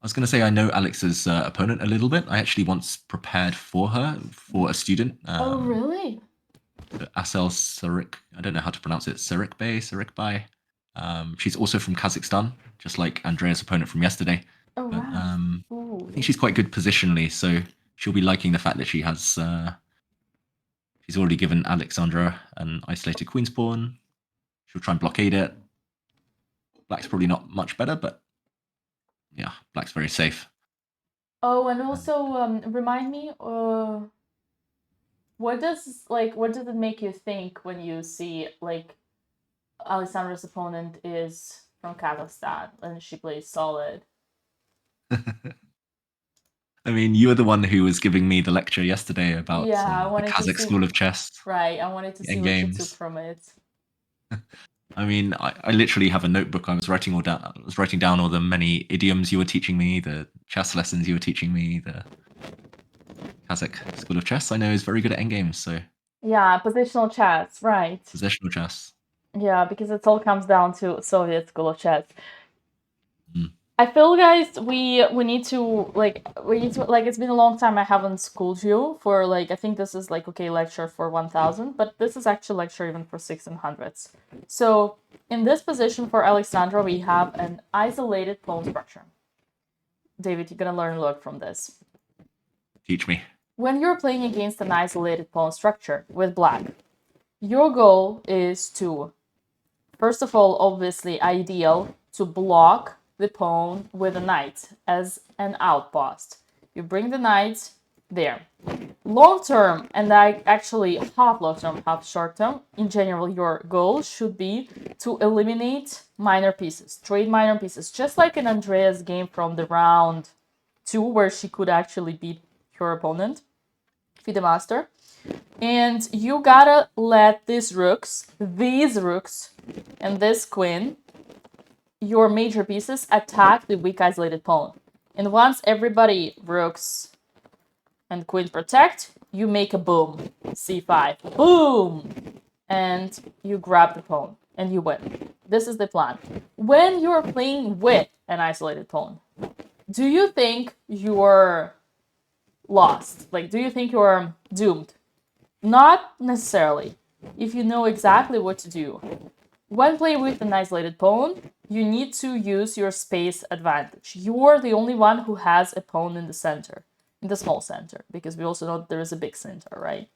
[SPEAKER 5] I was going to say, I know Alex's opponent a little bit. I actually once prepared for her, for a student.
[SPEAKER 4] Oh, really?
[SPEAKER 5] Asel Sarik, I don't know how to pronounce it, Sarikbay. She's also from Kazakhstan, just like Andrea's opponent from yesterday.
[SPEAKER 4] Oh,
[SPEAKER 5] But,
[SPEAKER 4] wow.
[SPEAKER 5] I think she's quite good positionally, so she'll be liking the fact that she has. She's already given Alexandra an isolated queen's pawn. She'll try and blockade it. Black's probably not much better, but yeah, black's very safe.
[SPEAKER 4] Oh, and also remind me, what does it make you think when you see like Alexandra's opponent is from Kazakhstan and she plays solid?
[SPEAKER 5] I mean, you were the one who was giving me the lecture yesterday about
[SPEAKER 4] Yeah, I
[SPEAKER 5] the
[SPEAKER 4] wanted to
[SPEAKER 5] Kazakh
[SPEAKER 4] see-
[SPEAKER 5] school of chess.
[SPEAKER 4] Right, I wanted to see
[SPEAKER 5] And
[SPEAKER 4] what you
[SPEAKER 5] games.
[SPEAKER 4] took from it.
[SPEAKER 5] I mean, I literally have a notebook. I was writing down all the many idioms you were teaching me, the chess lessons you were teaching me. The Kazakh school of chess, I know, is very good at endgames. So
[SPEAKER 4] Yeah, positional chess, right.
[SPEAKER 5] positional chess.
[SPEAKER 4] Yeah, because it all comes down to Soviet school of chess.
[SPEAKER 5] Mm.
[SPEAKER 4] I feel, guys, we need to it's been a long time I haven't schooled you for I think this is okay, lecture for 1000, but this is actually lecture even for 1600s. So in this position for Alexandra, we have an isolated pawn structure. David, you're gonna learn a lot from this.
[SPEAKER 5] Teach me.
[SPEAKER 4] When you're playing against an isolated pawn structure with black, your goal is to, first of all, obviously ideal to block the pawn with a knight as an outpost. You bring the knight there. Long term, and actually half long term, half short term, in general, your goal should be to eliminate minor pieces, trade minor pieces, just like in Andrea's game from the round 2, where she could actually beat her opponent, FIDE Master. And you gotta let these rooks, and this queen, your major pieces, attack the weak isolated pawn. And once everybody rooks and queen protect, you make a boom, c5, boom, and you grab the pawn and you win. This is the plan. When you're playing with an isolated pawn, do you think you're lost? Like, do you think you're doomed? Not necessarily, if you know exactly what to do. When playing with an isolated pawn, you need to use your space advantage. You're the only one who has a pawn in the center, in the small center, because we also know there is a big center, right?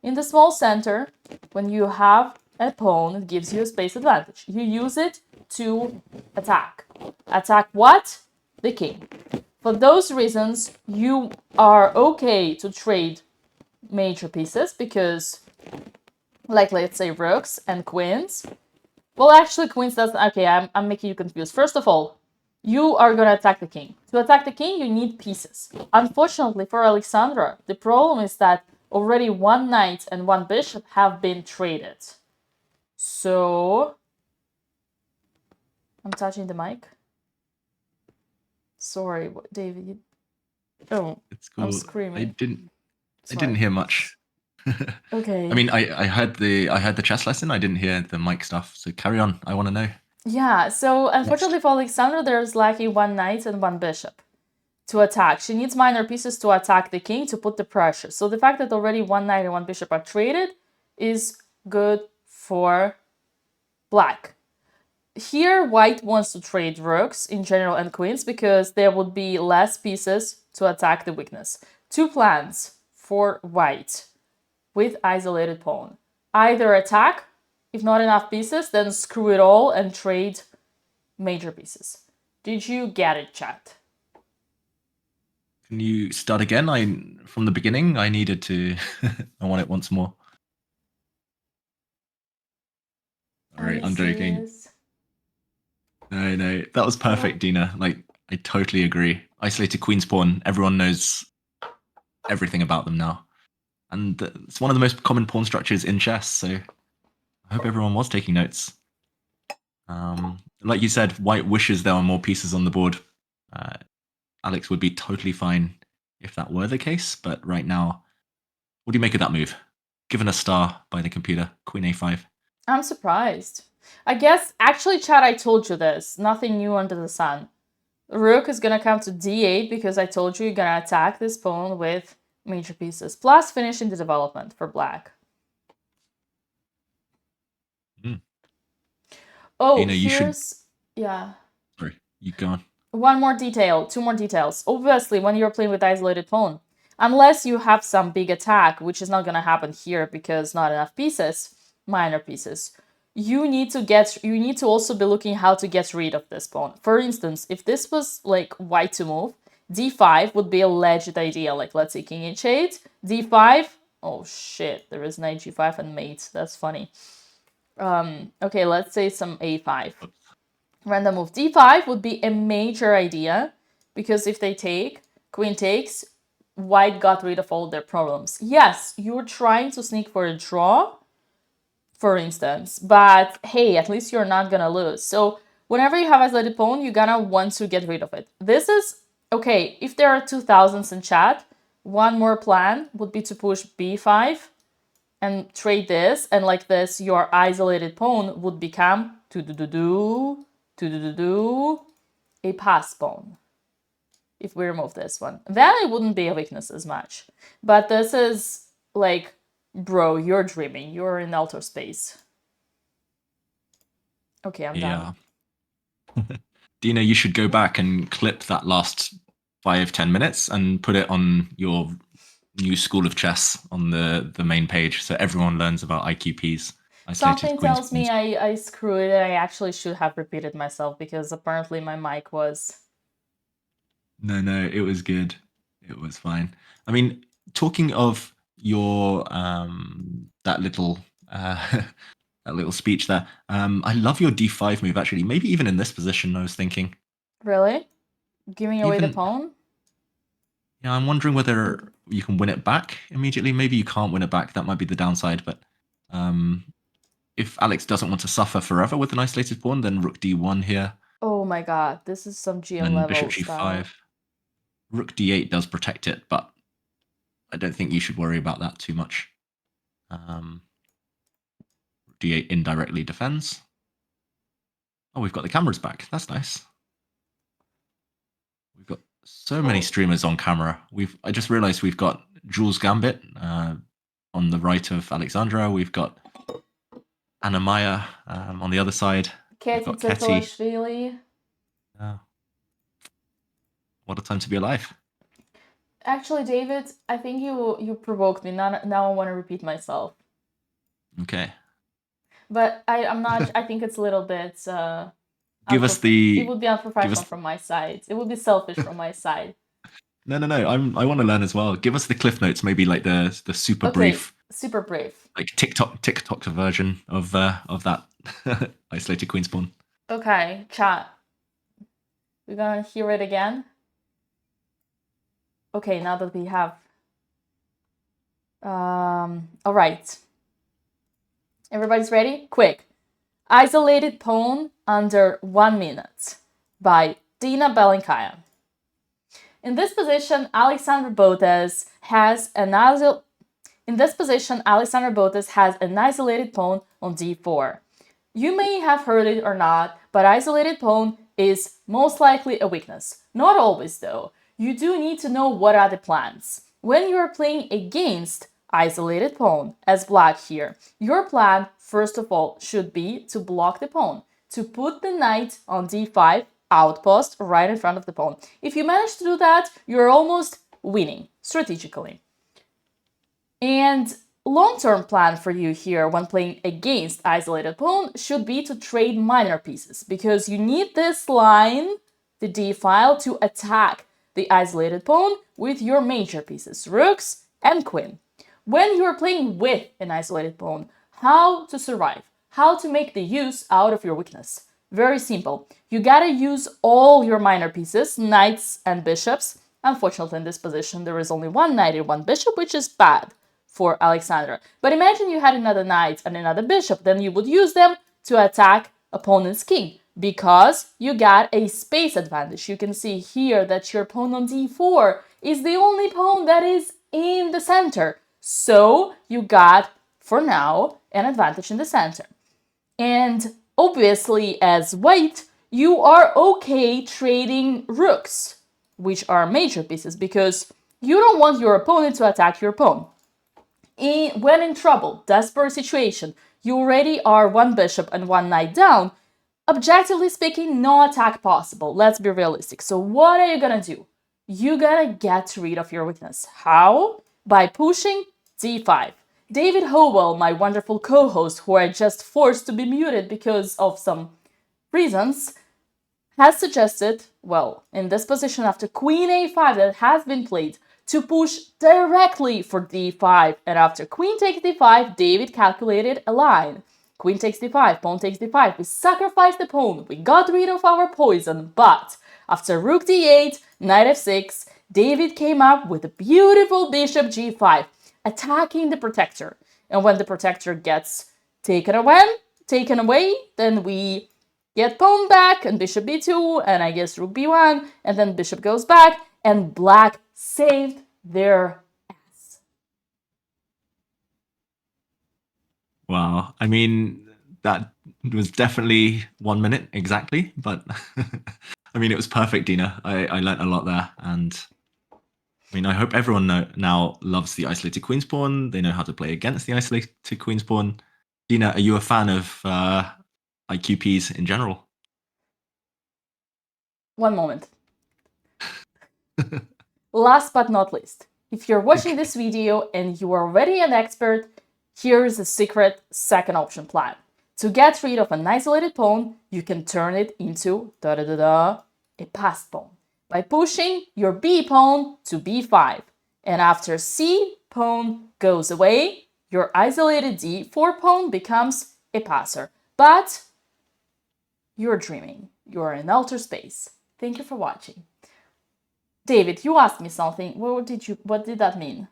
[SPEAKER 4] In the small center, when you have a pawn, it gives you a space advantage. You use it to attack. Attack what? The king. For those reasons, you are okay to trade major pieces because, like, let's say rooks and queens. Well, actually, queens doesn't. Okay, I'm making you confused. First of all, you are gonna attack the king. To attack the king, you need pieces. Unfortunately for Alexandra, the problem is that already one knight and one bishop have been traded. So, I'm touching the mic. Sorry, David. Oh,
[SPEAKER 5] It's cool.
[SPEAKER 4] I'm screaming.
[SPEAKER 5] I didn't hear much.
[SPEAKER 4] Okay.
[SPEAKER 5] I mean, I heard the chess lesson. I didn't hear the mic stuff. So carry on. I want to know.
[SPEAKER 4] Yeah. So unfortunately for Alexandra, there's lacking one knight and one bishop to attack. She needs minor pieces to attack the king to put the pressure. So the fact that already one knight and one bishop are traded is good for black. Here, white wants to trade rooks in general and queens because there would be less pieces to attack the weakness. Two plans for white with isolated pawn. Either attack, if not enough pieces, then screw it all and trade major pieces. Did you get it, chat?
[SPEAKER 5] Can you start again? From the beginning, I needed to. I want it once more. All right, I'm joking. No, that was perfect, Dina. Like, I totally agree. Isolated queen's pawn. Everyone knows everything about them now, and it's one of the most common pawn structures in chess. So, I hope everyone was taking notes. Like you said, white wishes there were more pieces on the board. Alex would be totally fine if that were the case, but right now, what do you make of that move? Given a star by the computer, Queen A5.
[SPEAKER 4] I'm surprised. I guess, actually, chat, I told you this. Nothing new under the sun. Rook is gonna come to d8 because I told you you're gonna attack this pawn with major pieces, plus finishing the development for black.
[SPEAKER 5] Mm.
[SPEAKER 4] Oh,
[SPEAKER 5] Dina, you should...
[SPEAKER 4] Yeah.
[SPEAKER 5] Sorry, you go on.
[SPEAKER 4] One more detail, two more details. Obviously, when you're playing with isolated pawn, unless you have some big attack, which is not gonna happen here because not enough pieces, minor pieces, you need to also be looking how to get rid of this pawn. For instance, if this was like white to move, d5 would be a legit idea. Like, let's say king h8, d5. Oh shit, there is knight g5 and mate. That's funny. Okay, let's say some a5. Random move d5 would be a major idea because if they take, queen takes, white got rid of all their problems. Yes, you're trying to sneak for a draw, for instance, but hey, at least you're not gonna lose. So whenever you have isolated pawn, you're gonna want to get rid of it. This is, okay, if there are 2000s in chat, one more plan would be to push b5 and trade this, and like this, your isolated pawn would become a pass pawn. If we remove this one, then it wouldn't be a weakness as much. But this is like, bro, you're dreaming. You're in outer space. Okay, I'm done.
[SPEAKER 5] Dina, you should go back and clip that last 5-10 minutes and put it on your new school of chess on the main page so everyone learns about IQPs.
[SPEAKER 4] Something tells me I screwed it. I actually should have repeated myself because apparently my mic was...
[SPEAKER 5] No, it was good. It was fine. I mean, talking of your that little speech there, I love your d5 move actually. Maybe even in this position, I was thinking.
[SPEAKER 4] Really? Giving away the pawn?
[SPEAKER 5] Yeah, I'm wondering whether you can win it back immediately. Maybe you can't win it back. That might be the downside. But if Alex doesn't want to suffer forever with an isolated pawn, then rook d1 here.
[SPEAKER 4] Oh my god, this is some GM
[SPEAKER 5] and
[SPEAKER 4] level
[SPEAKER 5] bishop g5.
[SPEAKER 4] style.
[SPEAKER 5] Rook d8 does protect it, but I don't think you should worry about that too much. Rook d8 indirectly defends. Oh, we've got the cameras back. That's nice. We've got so many streamers on camera. I just realized we've got Jules Gambit on the right of Alexandra. We've got Anna Maya on the other side. We've
[SPEAKER 4] Katie
[SPEAKER 5] got Ketty.
[SPEAKER 4] Titulashvili.
[SPEAKER 5] What a time to be alive.
[SPEAKER 4] Actually, David, I think you provoked me. Now I want to repeat myself.
[SPEAKER 5] Okay.
[SPEAKER 4] But I'm not. I think it's a little bit.
[SPEAKER 5] Give us the.
[SPEAKER 4] It would be unprofessional from my side. It would be selfish from my side.
[SPEAKER 5] No. I want to learn as well. Give us the cliff notes, maybe like the super brief.
[SPEAKER 4] Super brief.
[SPEAKER 5] Like TikTok version of that isolated queen spawn.
[SPEAKER 4] Okay, chat. We're gonna hear it again. Okay, now that we have. All right. Everybody's ready? Quick. Isolated Pawn under 1 minute by Dina Belinkaya. In this position, Alexander Botez has an isolated pawn on d4. You may have heard it or not, but isolated pawn is most likely a weakness. Not always though. You do need to know what are the plans. When you are playing against isolated pawn, as black here, your plan, first of all, should be to block the pawn, to put the knight on d5, outpost, right in front of the pawn. If you manage to do that, you're almost winning, strategically. And long-term plan for you here when playing against isolated pawn should be to trade minor pieces, because you need this line, the d-file, to attack the isolated pawn with your major pieces, rooks and queen. When you're playing with an isolated pawn, how to survive, how to make the use out of your weakness. Very simple. You gotta use all your minor pieces, knights and bishops. Unfortunately, in this position, there is only one knight and one bishop, which is bad for Alexandra. But imagine you had another knight and another bishop, then you would use them to attack opponent's king, because you got a space advantage. You can see here that your pawn on d4 is the only pawn that is in the center. So you got, for now, an advantage in the center. And obviously, as white, you are okay trading rooks, which are major pieces, because you don't want your opponent to attack your pawn. When in trouble, desperate situation, you already are one bishop and one knight down. Objectively speaking, no attack possible. Let's be realistic. So what are you gonna do? You gotta get rid of your weakness. How? By pushing d5. David Howell, my wonderful co-host, who I just forced to be muted because of some reasons, has suggested, well, in this position after queen a5 that has been played, to push directly for d5. And after queen takes d5, David calculated a line. Queen takes d5, pawn takes d5. We sacrificed the pawn, we got rid of our poison, but after rook d8, knight f6, David came up with a beautiful bishop g5, attacking the protector. And when the protector gets taken away, then we get pawn back and bishop b2, and I guess rook b1, and then bishop goes back, and black saved their ass.
[SPEAKER 5] Wow. I mean, that was definitely 1 minute exactly, but I mean, it was perfect, Dina. I learnt a lot there, and I mean, I hope everyone now loves the isolated queen's pawn. They know how to play against the isolated queen's pawn. Dina, are you a fan of IQPs in general?
[SPEAKER 4] One moment. Last but not least, if you're watching this video and you are already an expert, here's a secret second option plan. To get rid of an isolated pawn, you can turn it into a passed pawn by pushing your b pawn to b5. And after c pawn goes away, your isolated d4 pawn becomes a passer. But you're dreaming. You're in outer space. Thank you for watching. David, you asked me something. What did that mean?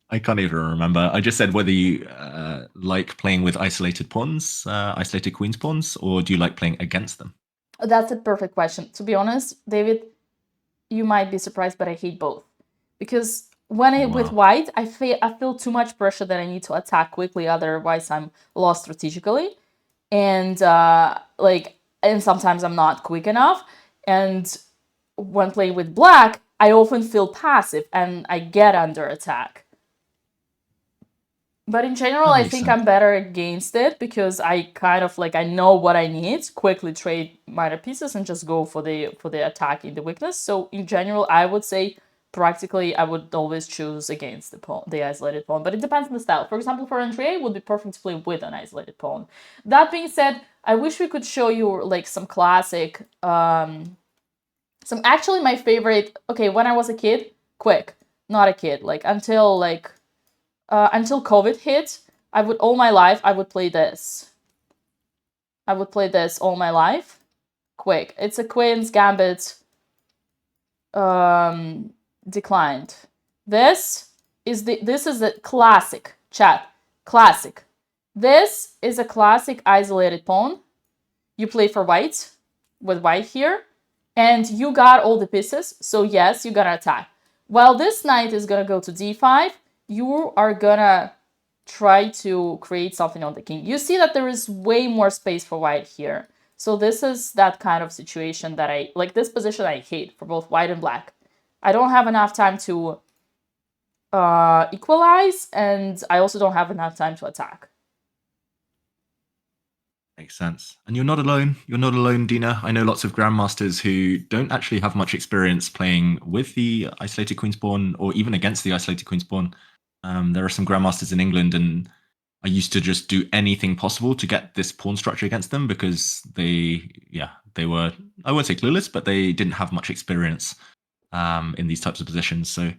[SPEAKER 5] I can't even remember. I just said whether you like playing with isolated pawns, isolated queen's pawns, or do you like playing against them?
[SPEAKER 4] That's a perfect question. To be honest, David, you might be surprised, but I hate both. Because when with white, I feel too much pressure that I need to attack quickly, otherwise I'm lost strategically. And and sometimes I'm not quick enough. And when playing with black, I often feel passive and I get under attack. But in general,
[SPEAKER 5] That
[SPEAKER 4] I
[SPEAKER 5] makes
[SPEAKER 4] think
[SPEAKER 5] sense.
[SPEAKER 4] I'm better against it because I kind of like I know what I need, quickly trade minor pieces and just go for the attack in the weakness. So in general, I would say practically I would always choose against the pawn, the isolated pawn. But it depends on the style. For example, for Andrea, it would be perfect to play with an isolated pawn. That being said, I wish we could show you like some classic, some actually my favorite. Okay, when I was a kid, not a kid, like until COVID hit, all my life I would play this. I would play this all my life. Quick. It's a Queen's Gambit declined. This is the classic, chat. Classic. This is a classic isolated pawn. You play for white, with white here, and you got all the pieces, so yes, you're gonna attack. While this knight is gonna go to d5, you are gonna try to create something on the king. You see that there is way more space for white here. So this is that kind of situation that I, like this position I hate for both white and black. I don't have enough time to equalize, and I also don't have enough time to attack.
[SPEAKER 5] Makes sense. And you're not alone. You're not alone, Dina. I know lots of grandmasters who don't actually have much experience playing with the isolated queen's pawn or even against the isolated queen's pawn. There are some grandmasters in England, and I used to just do anything possible to get this pawn structure against them because they were, I won't say clueless, but they didn't have much experience in these types of positions. So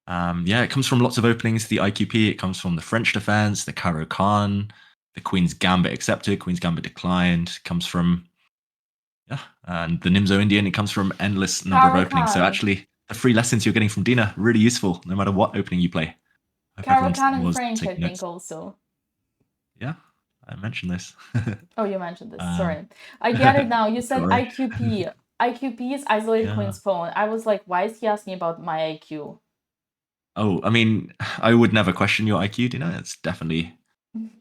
[SPEAKER 5] it comes from lots of openings. The IQP, it comes from the French defense, the Caro Can, the Queen's Gambit accepted, Queen's Gambit declined. Comes from and the Nimzo Indian. It comes from endless number of openings. So actually, the free lessons you're getting from Dina really useful, no matter what opening you play.
[SPEAKER 4] Caro Can in French, I think, also.
[SPEAKER 5] Yeah, I mentioned this.
[SPEAKER 4] Oh, you mentioned this. Sorry, I get it now. You said IQP. IQP is isolated queen's pawn. I was like, why is he asking about my IQ?
[SPEAKER 5] Oh, I mean, I would never question your IQ, Dina. It's definitely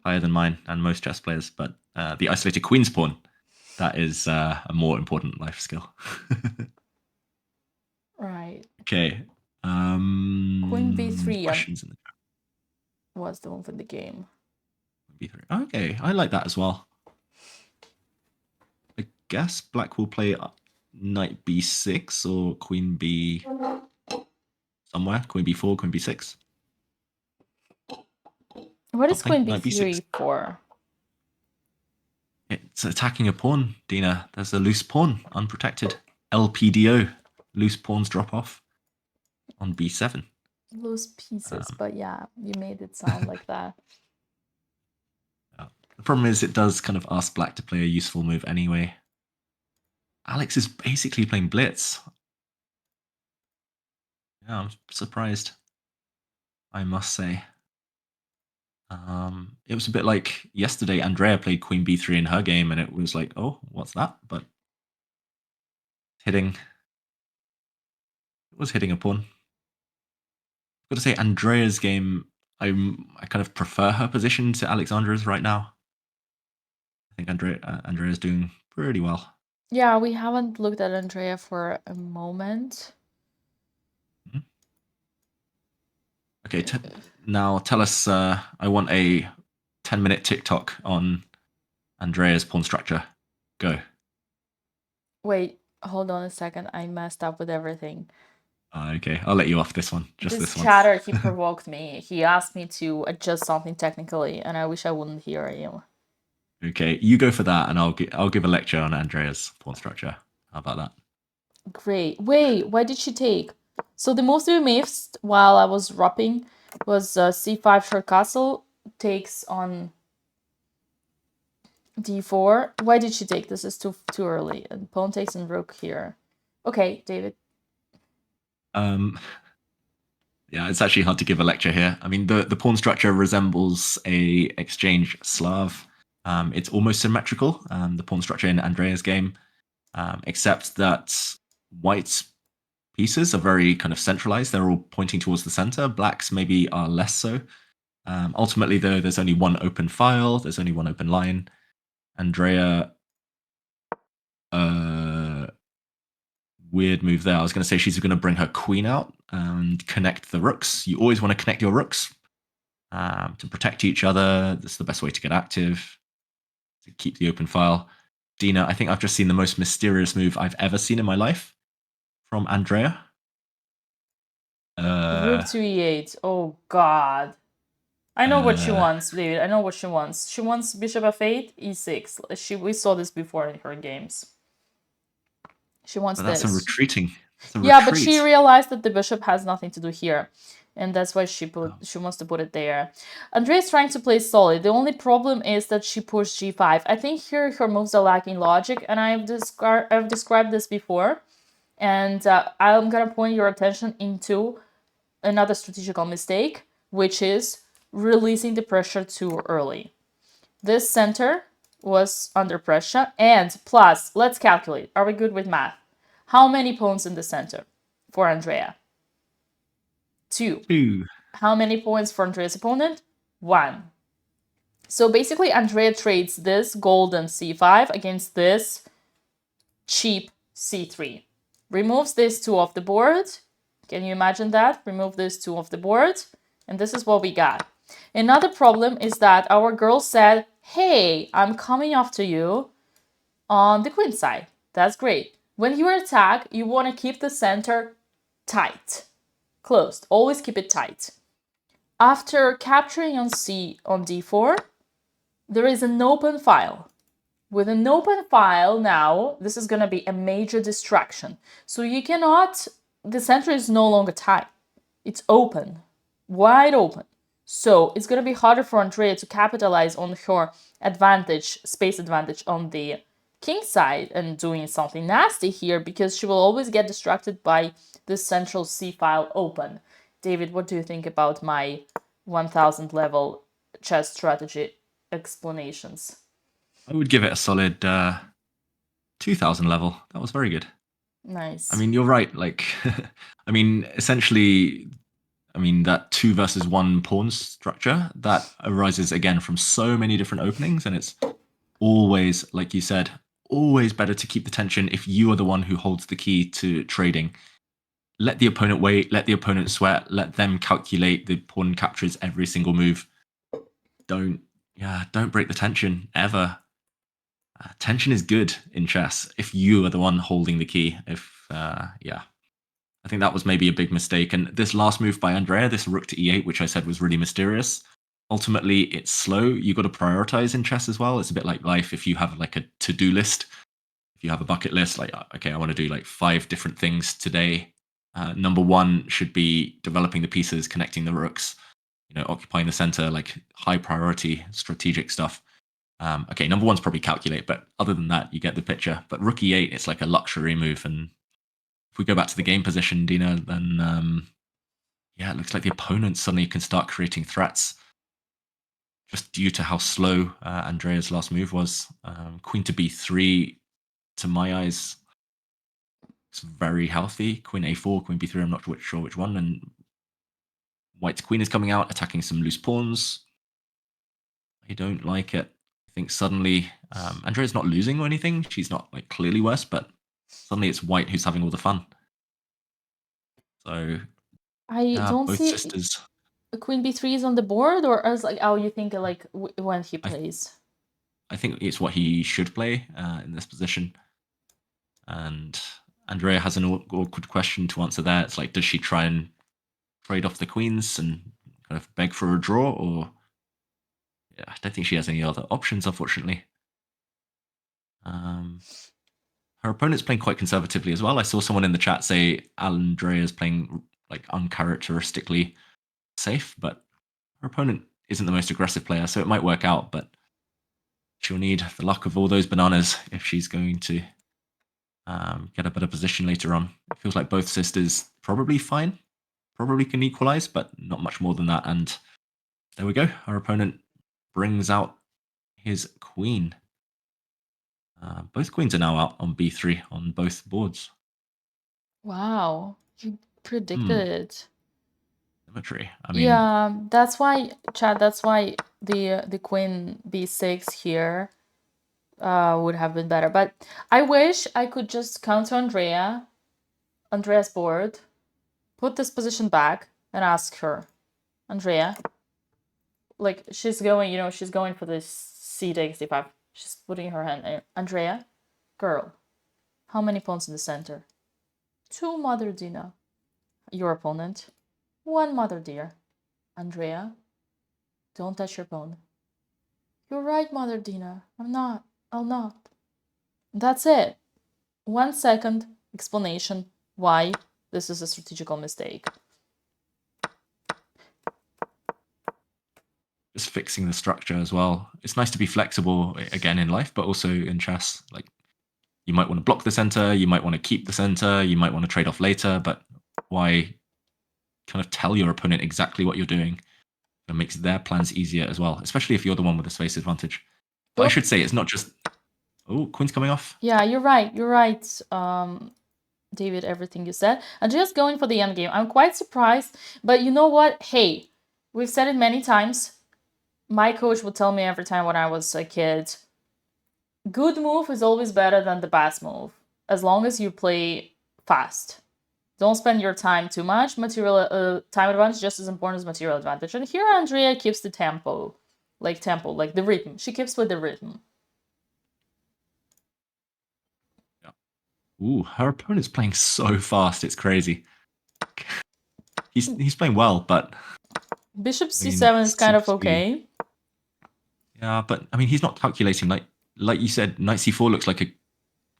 [SPEAKER 5] higher than mine and most chess players. But the isolated queen's pawn, that is a more important life skill.
[SPEAKER 4] Right.
[SPEAKER 5] Okay.
[SPEAKER 4] Queen b3
[SPEAKER 5] questions in the chat.
[SPEAKER 4] Was the one for the game.
[SPEAKER 5] B3. Okay, I like that as well. I guess black will play knight b6 or queen b somewhere. Queen b4, queen b6.
[SPEAKER 4] What is queen b3 for?
[SPEAKER 5] It's attacking a pawn, Dina. There's a loose pawn, unprotected. LPDO, loose pawns drop off on b7.
[SPEAKER 4] Loose pieces, but yeah, you made it sound like that.
[SPEAKER 5] The problem is it does kind of ask black to play a useful move anyway. Alex is basically playing blitz. Yeah, I'm surprised, I must say. It was a bit like yesterday, Andrea played queen b3 in her game, and it was like, oh, what's that? But it was hitting a pawn. I've got to say, Andrea's game, I kind of prefer her position to Alexandra's right now. I think Andrea's doing pretty well.
[SPEAKER 4] Yeah, we haven't looked at Andrea for a moment.
[SPEAKER 5] Okay, now tell us, I want a 10-minute TikTok on Andrea's pawn structure. Go.
[SPEAKER 4] Wait, hold on a second. I messed up with everything.
[SPEAKER 5] Okay, I'll let you off this one. Just this one.
[SPEAKER 4] Chatter, he provoked me. He asked me to adjust something technically, and I wish I wouldn't hear you.
[SPEAKER 5] Okay, you go for that, and I'll give a lecture on Andrea's pawn structure. How about that?
[SPEAKER 4] Great. Wait, why did she take? So the most we missed while I was wrapping was c5 short castle takes on d4. Why did she take? This is too early. And pawn takes and rook here. Okay, David.
[SPEAKER 5] Yeah, it's actually hard to give a lecture here. I mean, the pawn structure resembles a exchange Slav. It's almost symmetrical, the pawn structure in Andrea's game, except that white's pieces are very kind of centralized. They're all pointing towards the center. Black's maybe are less so. Ultimately, though, there's only one open file. There's only one open line. Andrea weird move there. I was going to say she's going to bring her queen out and connect the rooks. You always want to connect your rooks to protect each other. That's the best way to get active, to keep the open file. Dina, I think I've just seen the most mysterious move I've ever seen in my life from Andrea.
[SPEAKER 4] Rook to e8. Oh, God. I know what she wants, David. I know what she wants. She wants bishop f8, e6. We saw this before in her games. She wants
[SPEAKER 5] But that's
[SPEAKER 4] this.
[SPEAKER 5] a retreating.
[SPEAKER 4] Yeah, but she realized that the bishop has nothing to do here. And that's why she wants to put it there. Andrea is trying to play solid. The only problem is that she pushed g5. I think here her moves are lacking logic, and I've described this before. And I'm going to point your attention into another strategical mistake, which is releasing the pressure too early. This center was under pressure, and plus, let's calculate. Are we good with math? How many pawns in the center for Andrea? 2. How many points for Andrea's opponent? 1. So basically, Andrea trades this golden c5 against this cheap c3. Removes this 2 off the board. Can you imagine that? Remove this 2 off the board. And this is what we got. Another problem is that our girl said, hey, I'm coming after you on the queen side. That's great. When you attack, you want to keep the center tight. Closed. Always keep it tight. After capturing on d4, there is an open file. With an open file now, this is going to be a major distraction. So you cannot, the center is no longer tight. It's open, wide open. So it's going to be harder for Andrea to capitalize on her advantage, space advantage on the king side and doing something nasty here, because she will always get distracted by the central c file open. David, what do you think about my 1000 level chess strategy explanations?
[SPEAKER 5] I would give it a solid 2000 level. That was very good.
[SPEAKER 4] Nice.
[SPEAKER 5] I mean, you're right. Like, I mean, essentially, that 2 versus 1 pawn structure, that arises again from so many different openings, and it's always, like you said, always better to keep the tension if you are the one who holds the key to trading. Let the opponent wait, let the opponent sweat, let them calculate the pawn captures every single move. Don't break the tension ever. Tension is good in chess if you are the one holding the key. I think that was maybe a big mistake. And this last move by Andrea, this rook to e8, which I said was really mysterious, ultimately it's slow. You got to prioritize in chess as well. It's a bit like life. If you have like a to-do list, if you have a bucket list, like, okay, I want to do like 5 different things today. Number 1 should be developing the pieces, connecting the rooks, occupying the center, like high priority strategic stuff. Okay, number 1's probably calculate, but other than that, you get the picture. But rook e8, it's like a luxury move. And if we go back to the game position, Dina, then it looks like the opponent suddenly can start creating threats just due to how slow Andrea's last move was. Queen to b3, to my eyes, it's very healthy. Queen a4, queen b3, I'm not sure which one. And white's queen is coming out, attacking some loose pawns. I don't like it. I think suddenly Andrea's not losing or anything. She's not like clearly worse, but suddenly it's white who's having all the fun. So
[SPEAKER 4] I don't
[SPEAKER 5] both
[SPEAKER 4] see
[SPEAKER 5] sisters.
[SPEAKER 4] Queen b3 is on the board, or I was like, oh, you think like when he plays?
[SPEAKER 5] I think it's what he should play in this position. And Andrea has an awkward question to answer there. It's like, does she try and trade off the queens and kind of beg for a draw, or I don't think she has any other options, unfortunately. Her opponent's playing quite conservatively as well. I saw someone in the chat say Andrea's playing like uncharacteristically safe, but her opponent isn't the most aggressive player, so it might work out, but she'll need the luck of all those bananas if she's going to get a better position later on. It feels like both sisters probably fine, probably can equalize, but not much more than that. And there we go. Our opponent brings out his queen. Both queens are now out on b3 on both boards.
[SPEAKER 4] Wow, you predicted it.
[SPEAKER 5] Symmetry. I mean,
[SPEAKER 4] yeah, that's why, Chad. That's why the queen b6 here would have been better. But I wish I could just counter Andrea's board, put this position back, and ask her, Andrea, like she's going, she's going for this c takes d5. She's putting her hand in. Andrea, girl, how many pawns in the center? 2, Mother Dina. Your opponent. 1, Mother Dear. Andrea, don't touch your pawn. You're right, Mother Dina. I'll not. That's it. 1 second explanation why this is a strategical mistake.
[SPEAKER 5] Just fixing the structure as well. It's nice to be flexible again in life, but also in chess. Like, you might want to block the center, you might want to keep the center, you might want to trade off later, but why kind of tell your opponent exactly what you're doing? It makes their plans easier as well, especially if you're the one with the space advantage. But I should say it's not just... Oh, queen's coming off.
[SPEAKER 4] Yeah, you're right. You're right, David, everything you said. I'm just going for the endgame. I'm quite surprised, but you know what? Hey, we've said it many times. My coach would tell me every time when I was a kid, good move is always better than the best move, as long as you play fast. Don't spend your time too much. Material time advantage just as important as material advantage. And here Andrea keeps the tempo, like the rhythm. She keeps with the rhythm.
[SPEAKER 5] Yeah. Ooh, her opponent's playing so fast. It's crazy. He's playing well, but
[SPEAKER 4] Bishop c7 is kind of okay.
[SPEAKER 5] Yeah, but I mean, he's not calculating. Like you said, knight c4 looks like a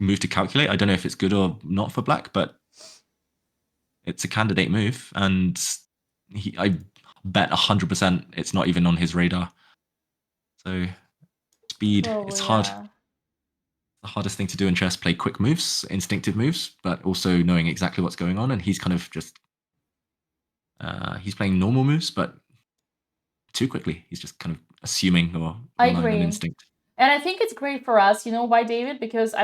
[SPEAKER 5] move to calculate. I don't know if it's good or not for black, but it's a candidate move, and I bet 100% it's not even on his radar. So speed, it's hard. The hardest thing to do in chess, play quick moves, instinctive moves, but also knowing exactly what's going on. And he's kind of just he's playing normal moves, but too quickly. He's just kind of assuming or relying on instinct.
[SPEAKER 4] And I think it's great for us, you know why, David? Because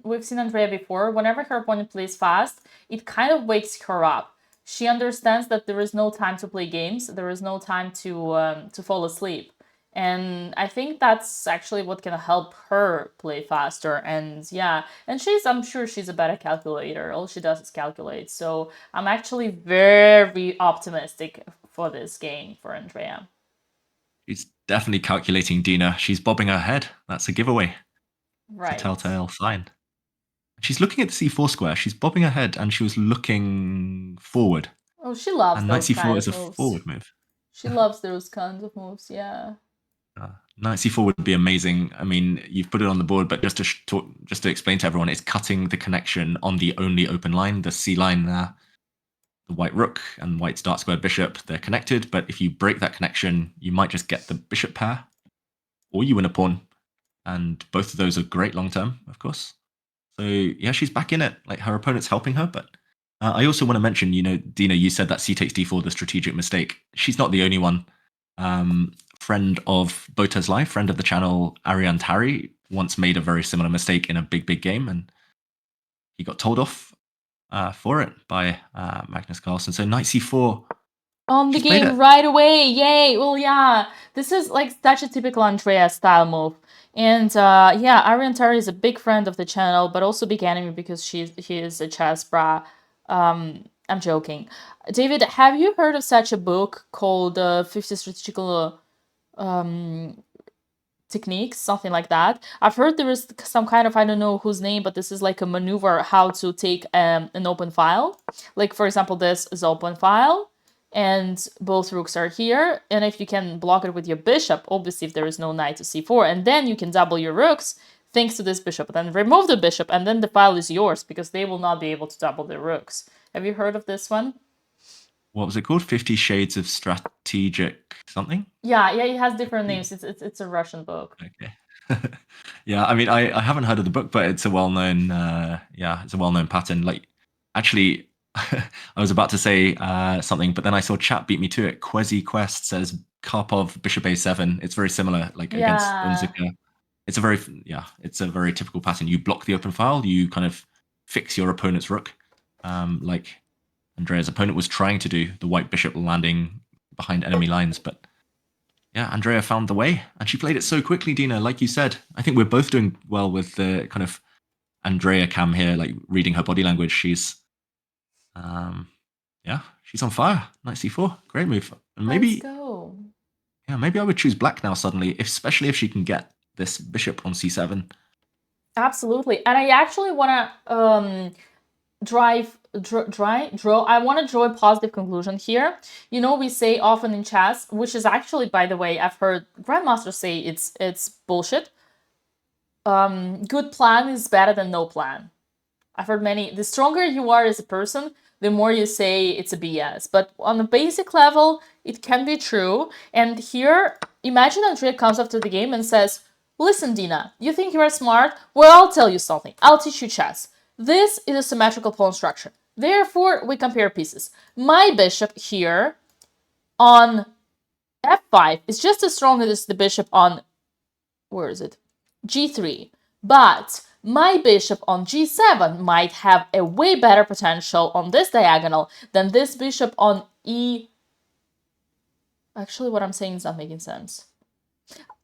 [SPEAKER 4] we've seen Andrea before. Whenever her opponent plays fast, it kind of wakes her up. She understands that there is no time to play games. There is no time to fall asleep. And I think that's actually what can help her play faster. And yeah, and I'm sure she's a better calculator. All she does is calculate. So I'm actually very optimistic for this game for Andrea.
[SPEAKER 5] She's definitely calculating Dina. She's bobbing her head. That's a giveaway.
[SPEAKER 4] Right.
[SPEAKER 5] It's a telltale sign. She's looking at the c4 square. She's bobbing her head, and she was looking forward.
[SPEAKER 4] Oh, she loves
[SPEAKER 5] and
[SPEAKER 4] those
[SPEAKER 5] knight c4
[SPEAKER 4] kind
[SPEAKER 5] is
[SPEAKER 4] of
[SPEAKER 5] a
[SPEAKER 4] moves.
[SPEAKER 5] forward move.
[SPEAKER 4] She loves those kinds of moves, yeah.
[SPEAKER 5] Knight c4 would be amazing. I mean, you've put it on the board, but just to explain to everyone, it's cutting the connection on the only open line, the c line there. The white rook and white's dark squared bishop, they're connected, but if you break that connection, you might just get the bishop pair, or you win a pawn, and both of those are great long term, of course. So yeah, she's back in it. Like, her opponent's helping her, but I also want to mention, Dina, you said that c takes d4, the strategic mistake. She's not the only one. Friend of BotezLive, friend of the channel, Ariane Tari, once made a very similar mistake in a big game, and he got told off for it by Magnus Carlsen. So knight c4
[SPEAKER 4] on the game right away. Yay! Well, yeah, this is like such a typical Andrea style move. And yeah, Ariane Tari is a big friend of the channel, but also big enemy because he is a chess bra. I'm joking. David, have you heard of such a book called 50 Strategical Techniques, something like that? I've heard there is some kind of, I don't know whose name, but this is like a maneuver how to take an open file. Like, for example, this is open file and both rooks are here, and if you can block it with your bishop, obviously if there is no knight to c4, and then you can double your rooks thanks to this bishop, then remove the bishop, and then the file is yours because they will not be able to double their rooks. Have you heard of this one?
[SPEAKER 5] What was it called? 50 Shades of Strategic something?
[SPEAKER 4] Yeah, it has different names. It's a Russian book.
[SPEAKER 5] Okay. Yeah, I mean, I haven't heard of the book, but it's a well-known, it's a well-known pattern. Like, actually, I was about to say something, but then I saw chat beat me to it. Quasi Quest says Karpov, bishop a7. It's very similar, like against Unzuka. It's a very typical pattern. You block the open file, you kind of fix your opponent's rook, like Andrea's opponent was trying to do, the white bishop landing behind enemy lines. But yeah, Andrea found the way, and she played it so quickly, Dina. Like you said, I think we're both doing well with the kind of Andrea cam here, like reading her body language. She's, yeah, she's on fire. Knight c4, great move. And
[SPEAKER 4] Let's
[SPEAKER 5] maybe,
[SPEAKER 4] go.
[SPEAKER 5] yeah, maybe I would choose black now suddenly, especially if she can get this bishop on c7.
[SPEAKER 4] Absolutely. And I actually want to I want to draw a positive conclusion here. You know, we say often in chess, which is actually, by the way, I've heard grandmasters say it's bullshit. Good plan is better than no plan. I've heard many. The stronger you are as a person, the more you say it's a BS. But on a basic level, it can be true. And here, imagine Andrea comes after the game and says, listen, Dina, you think you are smart? Well, I'll tell you something. I'll teach you chess. This is a symmetrical pawn structure. Therefore, we compare pieces. My bishop here on f5 is just as strong as the bishop on, where is it? g3. But my bishop on g7 might have a way better potential on this diagonal than this bishop on e... Actually, what I'm saying is not making sense.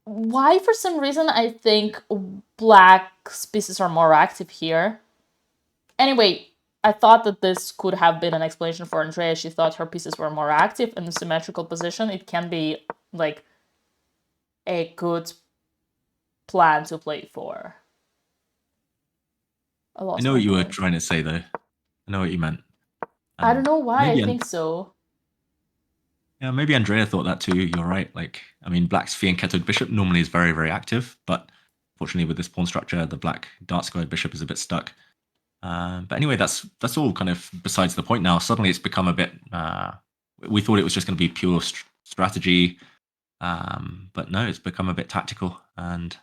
[SPEAKER 4] Why, for some reason, I think black's pieces are more active here. Anyway, I thought that this could have been an explanation for Andrea. She thought her pieces were more active in the symmetrical position. It can be, like, a good plan to play for.
[SPEAKER 5] I know what you were trying to say, though. I know what you meant.
[SPEAKER 4] I don't know why I think so.
[SPEAKER 5] Yeah, maybe Andrea thought that too. You're right. Like, I mean, black's fianchettoed bishop normally is very, very active, but fortunately with this pawn structure, the black dart squared bishop is a bit stuck. But anyway, that's all kind of besides the point now. Suddenly it's become a bit... we thought it was just going to be pure strategy, but no, it's become a bit tactical. And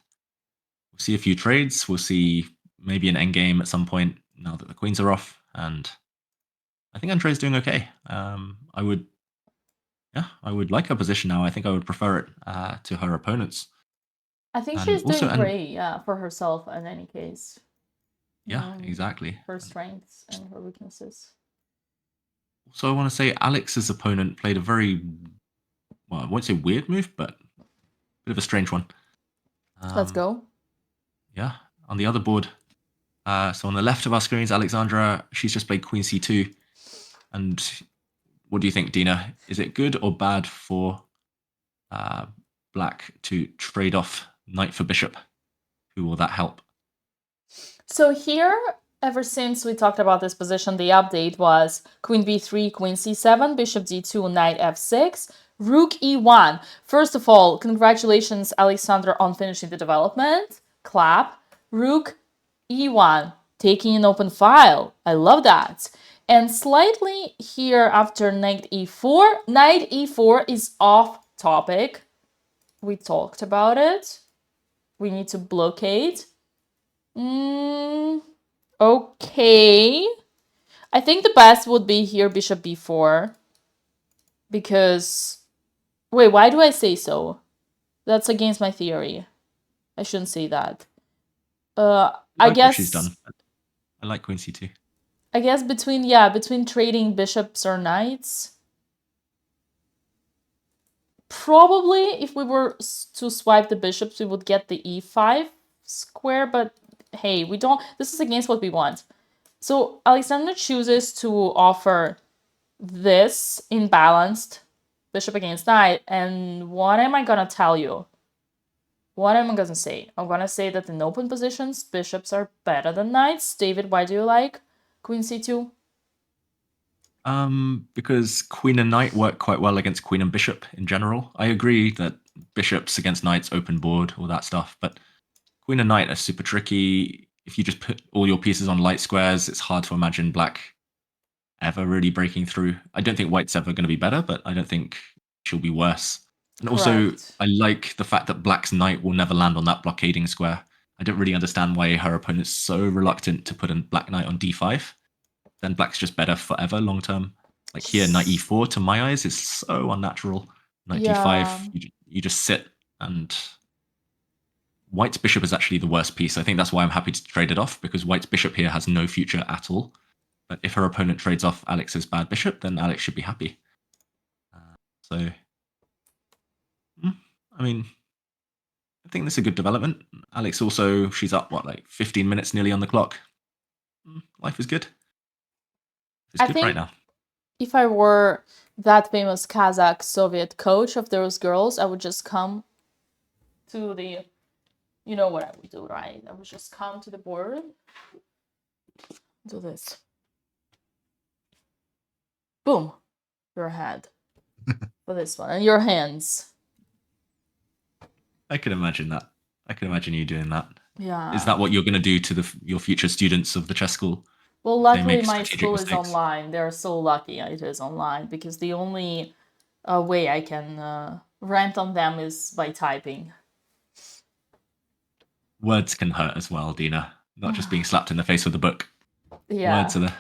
[SPEAKER 5] we'll see a few trades. We'll see maybe an endgame at some point now that the queens are off. And I think Andrea's doing okay. I would like her position now. I think I would prefer it to her opponents.
[SPEAKER 4] I think
[SPEAKER 5] And
[SPEAKER 4] she's
[SPEAKER 5] also-
[SPEAKER 4] doing great, yeah, for herself in any case.
[SPEAKER 5] Yeah, exactly.
[SPEAKER 4] Her strengths and her weaknesses.
[SPEAKER 5] So I want to say Alex's opponent played a very, well, I won't say weird move, but a bit of a strange one.
[SPEAKER 4] Let's go.
[SPEAKER 5] Yeah, on the other board. So on the left of our screens, Alexandra, she's just played Queen C2. And what do you think, Dina? Is it good or bad for black to trade off knight for bishop? Who will that help?
[SPEAKER 4] So here, ever since we talked about this position, the update was queen b3, queen c7, bishop d2, knight f6, rook e1. First of all, congratulations, Alexandra, on finishing the development. Clap. Rook e1, taking an open file. I love that. And slightly here after knight e4. Knight e4 is off topic. We talked about it. We need to blockade. Okay. I think the best would be here bishop b4. Because... Wait, why do I say so? That's against my theory. I shouldn't say that. I guess...
[SPEAKER 5] what she's done. I like queen c2.
[SPEAKER 4] I guess between trading bishops or knights. Probably if we were to swipe the bishops, we would get the e5 square, but hey, we don't, this is against what we want. So Alexandra chooses to offer this imbalanced bishop against knight, and what am I gonna tell you? What am I gonna say? I'm gonna say that in open positions, bishops are better than knights. David, why do you like queen c2?
[SPEAKER 5] Because queen and knight work quite well against queen and bishop in general. I agree that bishops against knights, open board, all that stuff, but queen and knight are super tricky. If you just put all your pieces on light squares, it's hard to imagine black ever really breaking through. I don't think white's ever going to be better, but I don't think she'll be worse. And also,
[SPEAKER 4] Correct.
[SPEAKER 5] I like the fact that black's knight will never land on that blockading square. I don't really understand why her opponent's so reluctant to put a black knight on d5. Then black's just better forever long term. Like here, knight e4 to my eyes is so unnatural. Knight d5, you just sit, and white's bishop is actually the worst piece. I think that's why I'm happy to trade it off, because white's bishop here has no future at all. But if her opponent trades off Alex's bad bishop, then Alex should be happy. I mean, I think that's a good development. Alex also, she's up, what, like 15 minutes nearly on the clock. Life is good. It's
[SPEAKER 4] I
[SPEAKER 5] good
[SPEAKER 4] think
[SPEAKER 5] right now.
[SPEAKER 4] if I were that famous Kazakh Soviet coach of those girls, I would just come to the, you know what I would do, right? I would just come to the board, do this. Boom, your head for this one, and your hands.
[SPEAKER 5] I can imagine that. I can imagine you doing that.
[SPEAKER 4] Yeah.
[SPEAKER 5] Is that what you're going to do to your future students of the chess school?
[SPEAKER 4] Well,
[SPEAKER 5] If they
[SPEAKER 4] luckily
[SPEAKER 5] make
[SPEAKER 4] my
[SPEAKER 5] strategic
[SPEAKER 4] school is
[SPEAKER 5] mistakes?
[SPEAKER 4] online. They're so lucky it is online because the only way I can rant on them is by typing.
[SPEAKER 5] Words can hurt as well, Dina. Not just being slapped in the face with a book.
[SPEAKER 4] Yeah.
[SPEAKER 5] Words are the...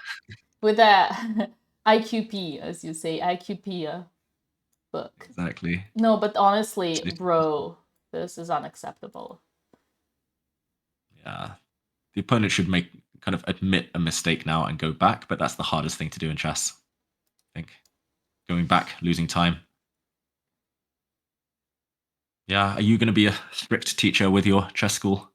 [SPEAKER 4] With a IQP, as you say, IQP book.
[SPEAKER 5] Exactly.
[SPEAKER 4] No, but honestly, bro, this is unacceptable.
[SPEAKER 5] Yeah. The opponent should kind of admit a mistake now and go back, but that's the hardest thing to do in chess. I think. Going back, losing time. Yeah, are you going to be a strict teacher with your chess school?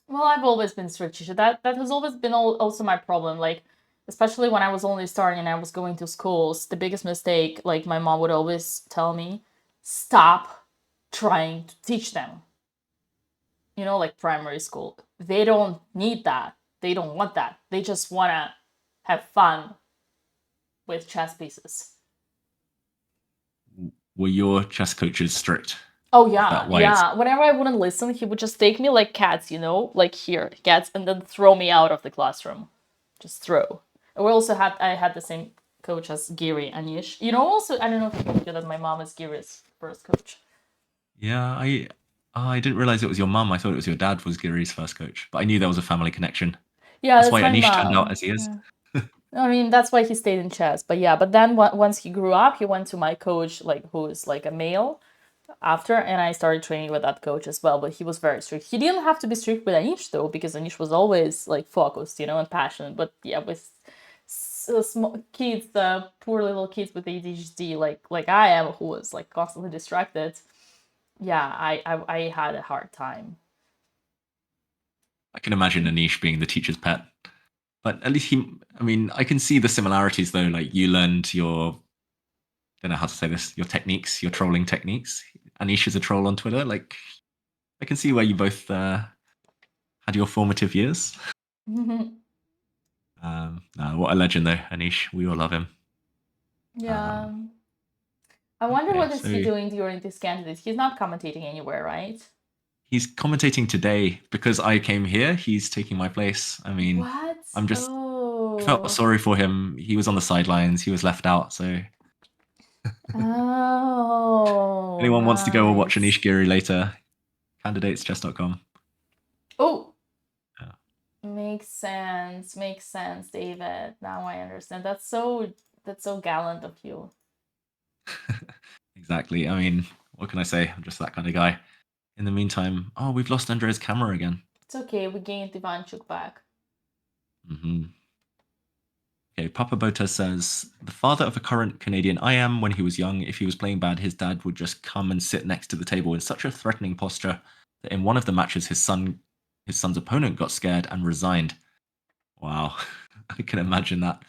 [SPEAKER 4] Well, I've always been strict teacher. That has always been also my problem. Like, especially when I was only starting and I was going to schools, the biggest mistake, like my mom would always tell me, stop trying to teach them. You know, like primary school. They don't need that. They don't want that. They just want to have fun with chess pieces.
[SPEAKER 5] Were your chess coaches strict?
[SPEAKER 4] Oh yeah, yeah. Whenever I wouldn't listen, he would just take me like cats, you know, like here, cats, and then throw me out of the classroom. Just throw. I had the same coach as Giri Anish. You know, also I don't know if you told you that my mom is Giri's first coach.
[SPEAKER 5] Yeah, I didn't realize it was your mum. I thought it was your dad was Giri's first coach, but I knew there was a family connection.
[SPEAKER 4] Yeah,
[SPEAKER 5] that's why
[SPEAKER 4] my
[SPEAKER 5] Anish
[SPEAKER 4] mom.
[SPEAKER 5] turned out as he is.
[SPEAKER 4] Yeah. I mean, that's why he stayed in chess. But yeah, but then once he grew up, he went to my coach, like who is like a male. After, and I started training with that coach as well, but he was very strict. He didn't have to be strict with Anish though, because Anish was always like focused, you know, and passionate. But yeah, with small kids, poor little kids with ADHD, like I am, who was like constantly distracted. Yeah, I had a hard time.
[SPEAKER 5] I can imagine Anish being the teacher's pet, but at least I can see the similarities though. Like you learned I don't know how to say this, your techniques, your trolling techniques. Anish is a troll on Twitter. Like, I can see where you both had your formative years. What a legend, though, Anish. We all love him.
[SPEAKER 4] Yeah. I wonder what is he doing during this candidate. He's not commentating anywhere, right?
[SPEAKER 5] He's commentating today because I came here. He's taking my place. I mean,
[SPEAKER 4] what?
[SPEAKER 5] I felt sorry for him. He was on the sidelines. He was left out, so...
[SPEAKER 4] Oh,
[SPEAKER 5] anyone wants to go or watch Anish Giri later, candidateschess.com.
[SPEAKER 4] Oh, yeah. Makes sense, David. Now I understand. That's so gallant of you.
[SPEAKER 5] Exactly. I mean, what can I say? I'm just that kind of guy. In the meantime, we've lost Andrea's camera again.
[SPEAKER 4] It's okay. We gained Ivanchuk back.
[SPEAKER 5] Okay, Papa Botez says, the father of a current Canadian IM, when he was young, if he was playing bad, his dad would just come and sit next to the table in such a threatening posture that in one of the matches, his son's opponent got scared and resigned. Wow, I can imagine that.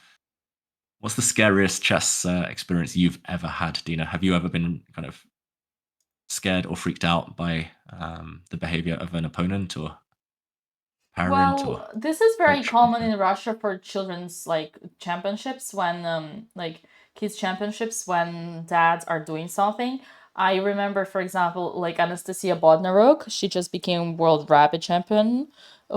[SPEAKER 5] What's the scariest chess experience you've ever had, Dina? Have you ever been kind of scared or freaked out by the behavior of an opponent or parent?
[SPEAKER 4] Well, this is very common in Russia for children's like championships when like kids championships when dads are doing something. I remember, for example, like Anastasia Bodnaruk, she just became world rapid champion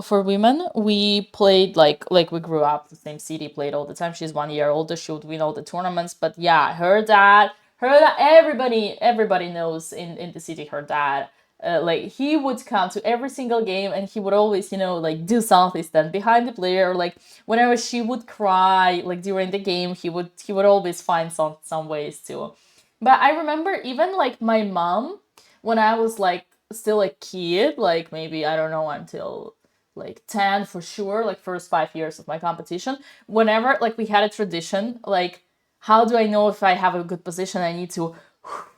[SPEAKER 4] for women. We played like we grew up the same city, played all the time. She's 1 year older, she would win all the tournaments. But yeah, her dad, everybody knows in the city her dad. Like he would come to every single game and he would always, you know, like do something, stand behind the player, or like whenever she would cry, like during the game, he would always find some ways to. But I remember even like my mom, when I was like still a kid, like maybe, I don't know, until like 10 for sure, like first 5 years of my competition, whenever like we had a tradition, like how do I know if I have a good position? I need to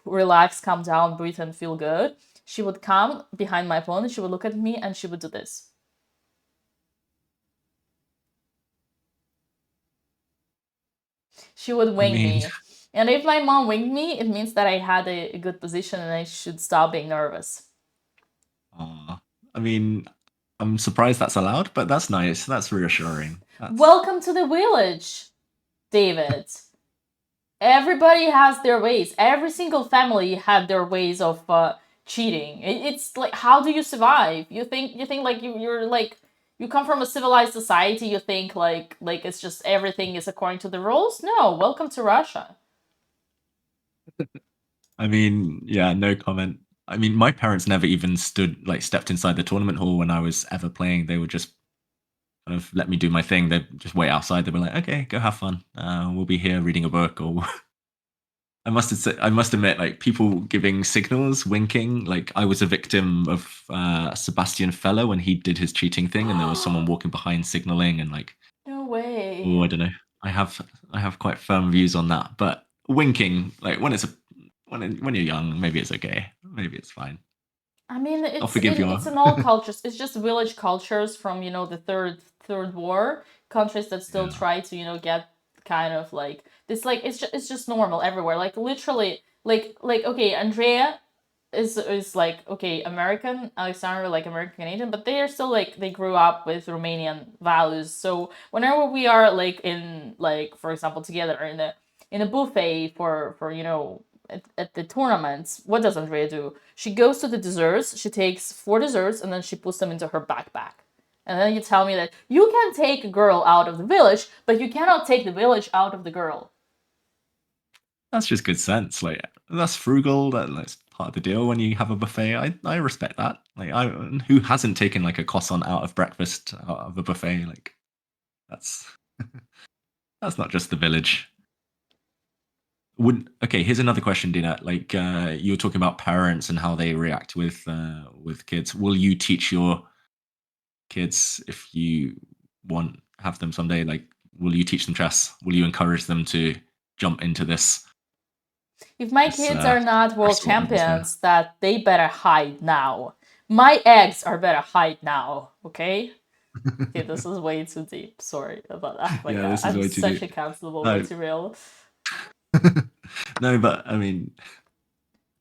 [SPEAKER 4] relax, calm down, breathe, and feel good, she would come behind my pawn and she would look at me and she would do this. She would wing me. And if my mom winged me, it means that I had a good position and I should stop being nervous.
[SPEAKER 5] I mean, I'm surprised that's allowed, but that's nice. That's reassuring.
[SPEAKER 4] Welcome to the village, David. Everybody has their ways. Every single family had their ways of cheating. It's like, how do you survive? You think like you're like, you come from a civilized society. You think like it's just everything is according to the rules. No, welcome to Russia.
[SPEAKER 5] I mean, yeah, no comment. I mean, my parents never even stepped inside the tournament hall when I was ever playing. They would just kind of let me do my thing. They'd just wait outside. They'd be like, okay, go have fun. We'll be here reading a book. Or I must admit, like, people giving signals, winking. Like, I was a victim of Sebastian Feller when he did his cheating thing, and there was someone walking behind signaling, and like,
[SPEAKER 4] no way.
[SPEAKER 5] Oh, I don't know. I have quite firm views on that, but winking, like when you're young, maybe it's okay. Maybe it's fine.
[SPEAKER 4] I mean,
[SPEAKER 5] I'll forgive you.
[SPEAKER 4] It's in all cultures. It's just village cultures from the third war countries that still try to get kind of like this. Like it's just normal everywhere. Like literally, like okay, Andrea is like, okay, American, Alexander like American Canadian, but they are still like, they grew up with Romanian values. So whenever we are like in, like, for example, together in a buffet for at the tournaments, what does Andrea do? She goes to the desserts, she takes 4 desserts, and then she puts them into her backpack. And then you tell me that you can take a girl out of the village, but you cannot take the village out of the girl.
[SPEAKER 5] That's just good sense. Like, that's frugal. That's part of the deal when you have a buffet. I respect that. Like, who hasn't taken like a croissant out of breakfast out of a buffet? Like, that's that's not just the village. Okay, here's another question, Dina. Like, you were talking about parents and how they react with kids. Will you teach your kids, if you have them someday? Like, will you teach them chess? Will you encourage them to jump into this?
[SPEAKER 4] If my kids are not world champions, that they better hide now. My eggs are better hide now, okay? Okay, this is way too deep. Sorry about that. Like,
[SPEAKER 5] yeah, this is way too
[SPEAKER 4] such
[SPEAKER 5] deep.
[SPEAKER 4] a cancelable material.
[SPEAKER 5] No, but I mean,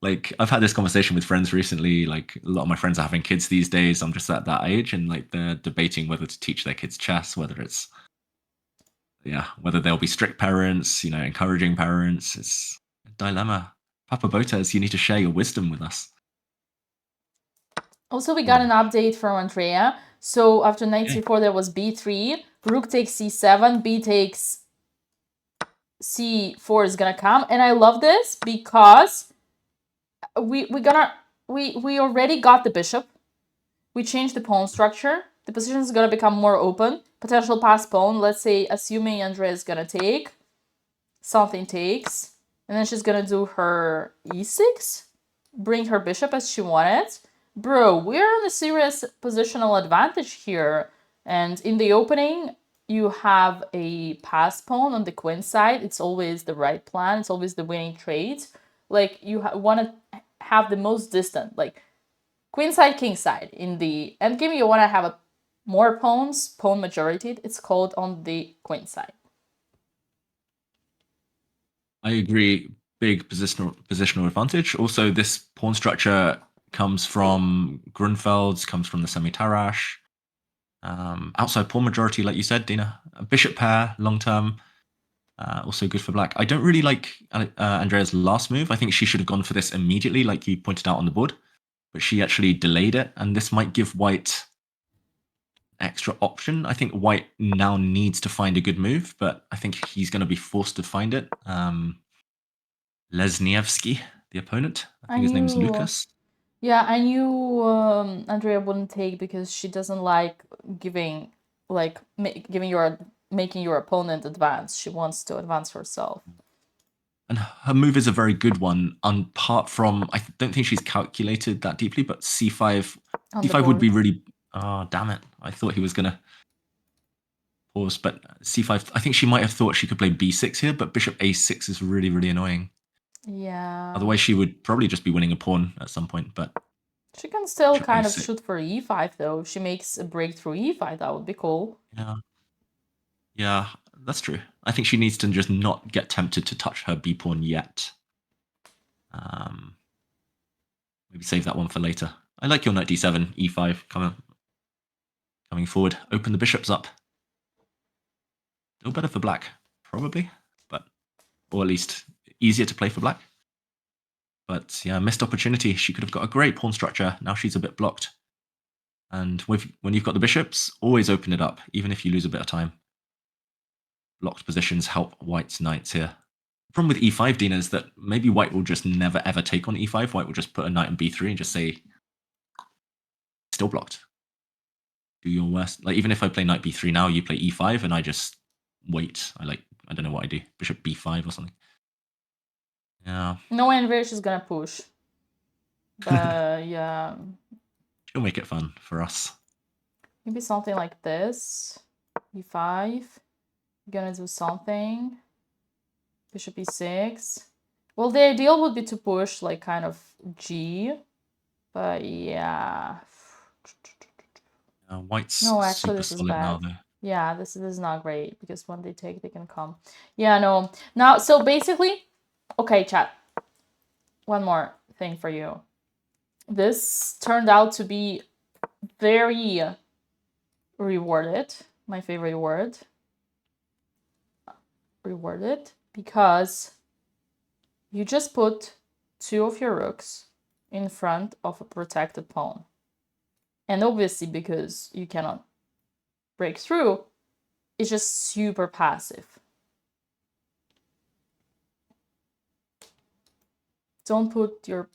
[SPEAKER 5] like, I've had this conversation with friends recently. Like, a lot of my friends are having kids these days. I'm just at that age, and like, they're debating whether to teach their kids chess, whether they'll be strict parents, encouraging parents. It's a dilemma. Papa Botez, you need to share your wisdom with us.
[SPEAKER 4] Also, we got an update from Andrea. So after knight c4, there was b3, rook takes c7, b takes c4 is gonna come, and I love this because we already got the bishop. We changed the pawn structure. The position is gonna become more open. Potential pass pawn. Let's say, assuming Andrea is gonna take, something takes, and then she's gonna do her e6, bring her bishop as she wanted. Bro, we're on a serious positional advantage here. And in the opening, you have a pass pawn on the queen side. It's always the right plan. It's always the winning trade. Like, you want to have the most distant, like, queen side, king side. In the endgame, you want to have more pawns, pawn majority, it's called, on the queen side.
[SPEAKER 5] I agree. Big positional advantage. Also, this pawn structure comes from Grunfeld's, comes from the semi-Tarrasch. Outside pawn majority, like you said, Dina. A bishop pair, long term. Also good for black. I don't really like Andrea's last move. I think she should have gone for this immediately, like you pointed out on the board. But she actually delayed it, and this might give white extra option. I think white now needs to find a good move, but I think he's going to be forced to find it. Lesniewski, the opponent. I think his name's Lucas.
[SPEAKER 4] Yeah, I knew Andrea wouldn't take because she doesn't like making your opponent advance. She wants to advance herself.
[SPEAKER 5] And her move is a very good one. Apart from, I don't think she's calculated that deeply, but c5, d5 would be really. Oh, damn it! I thought he was gonna pause, but c5. I think she might have thought she could play b6 here, but bishop a6 is really, really annoying.
[SPEAKER 4] Yeah.
[SPEAKER 5] Otherwise, she would probably just be winning a pawn at some point. But
[SPEAKER 4] She can still
[SPEAKER 5] bishop
[SPEAKER 4] kind of
[SPEAKER 5] A6.
[SPEAKER 4] shoot for e5 though. If she makes a breakthrough e5, that would be cool.
[SPEAKER 5] Yeah, yeah, that's true. I think she needs to just not get tempted to touch her b pawn yet. Maybe save that one for later. I like your knight d7, e5 coming forward. Open the bishops up. Still better for black, probably, but or at least easier to play for black. But yeah, missed opportunity. She could have got a great pawn structure. Now she's a bit blocked. And when you've got the bishops, always open it up, even if you lose a bit of time. Blocked positions help white's knights here. The problem with e5, Dina, is that maybe white will just never ever take on e5. White will just put a knight on b3 and just say, still blocked. Do your worst. Like, even if I play knight b3 now, you play e5, and I just wait. I don't know what I do. Bishop b5 or something. Yeah.
[SPEAKER 4] No, Andrea, she's gonna push. But yeah.
[SPEAKER 5] She'll make it fun for us.
[SPEAKER 4] Maybe something like this. e5. Gonna do something. Bishop e6. Well, the ideal would be to push like kind of g. But yeah.
[SPEAKER 5] White's
[SPEAKER 4] No, actually,
[SPEAKER 5] super
[SPEAKER 4] this is
[SPEAKER 5] solid now,
[SPEAKER 4] bad.
[SPEAKER 5] though.
[SPEAKER 4] Yeah, this is not great because when they take, they can come. Yeah, no. Now, so basically, okay, chat. One more thing for you. This turned out to be very rewarded. My favorite word. Rewarded because you just put two of your rooks in front of a protected pawn. And obviously, because you cannot break through, it's just super passive. Don't put your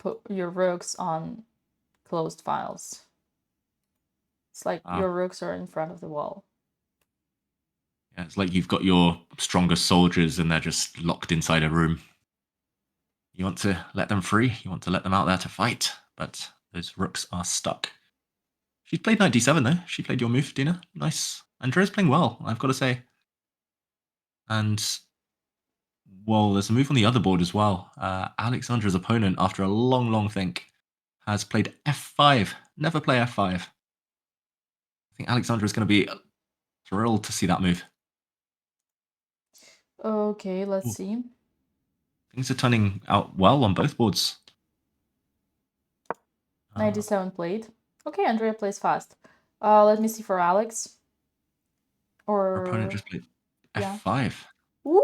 [SPEAKER 4] rooks on closed files. It's like your rooks are in front of the wall.
[SPEAKER 5] Yeah, it's like you've got your strongest soldiers and they're just locked inside a room. You want to let them free. You want to let them out there to fight, but those rooks are stuck. She's played knight d7 though. She played your move, Dina. Nice. Andrea's playing well, I've got to say. And well, there's a move on the other board as well. Alexandra's opponent, after a long, long think, has played f5. Never play f5. I think Alexandra's going to be thrilled to see that move.
[SPEAKER 4] Okay, let's see.
[SPEAKER 5] Things are turning out well on both boards.
[SPEAKER 4] 97 played. Okay, Andrea plays fast. Let me see for Alex.
[SPEAKER 5] Her opponent just played f5.
[SPEAKER 4] Ooh!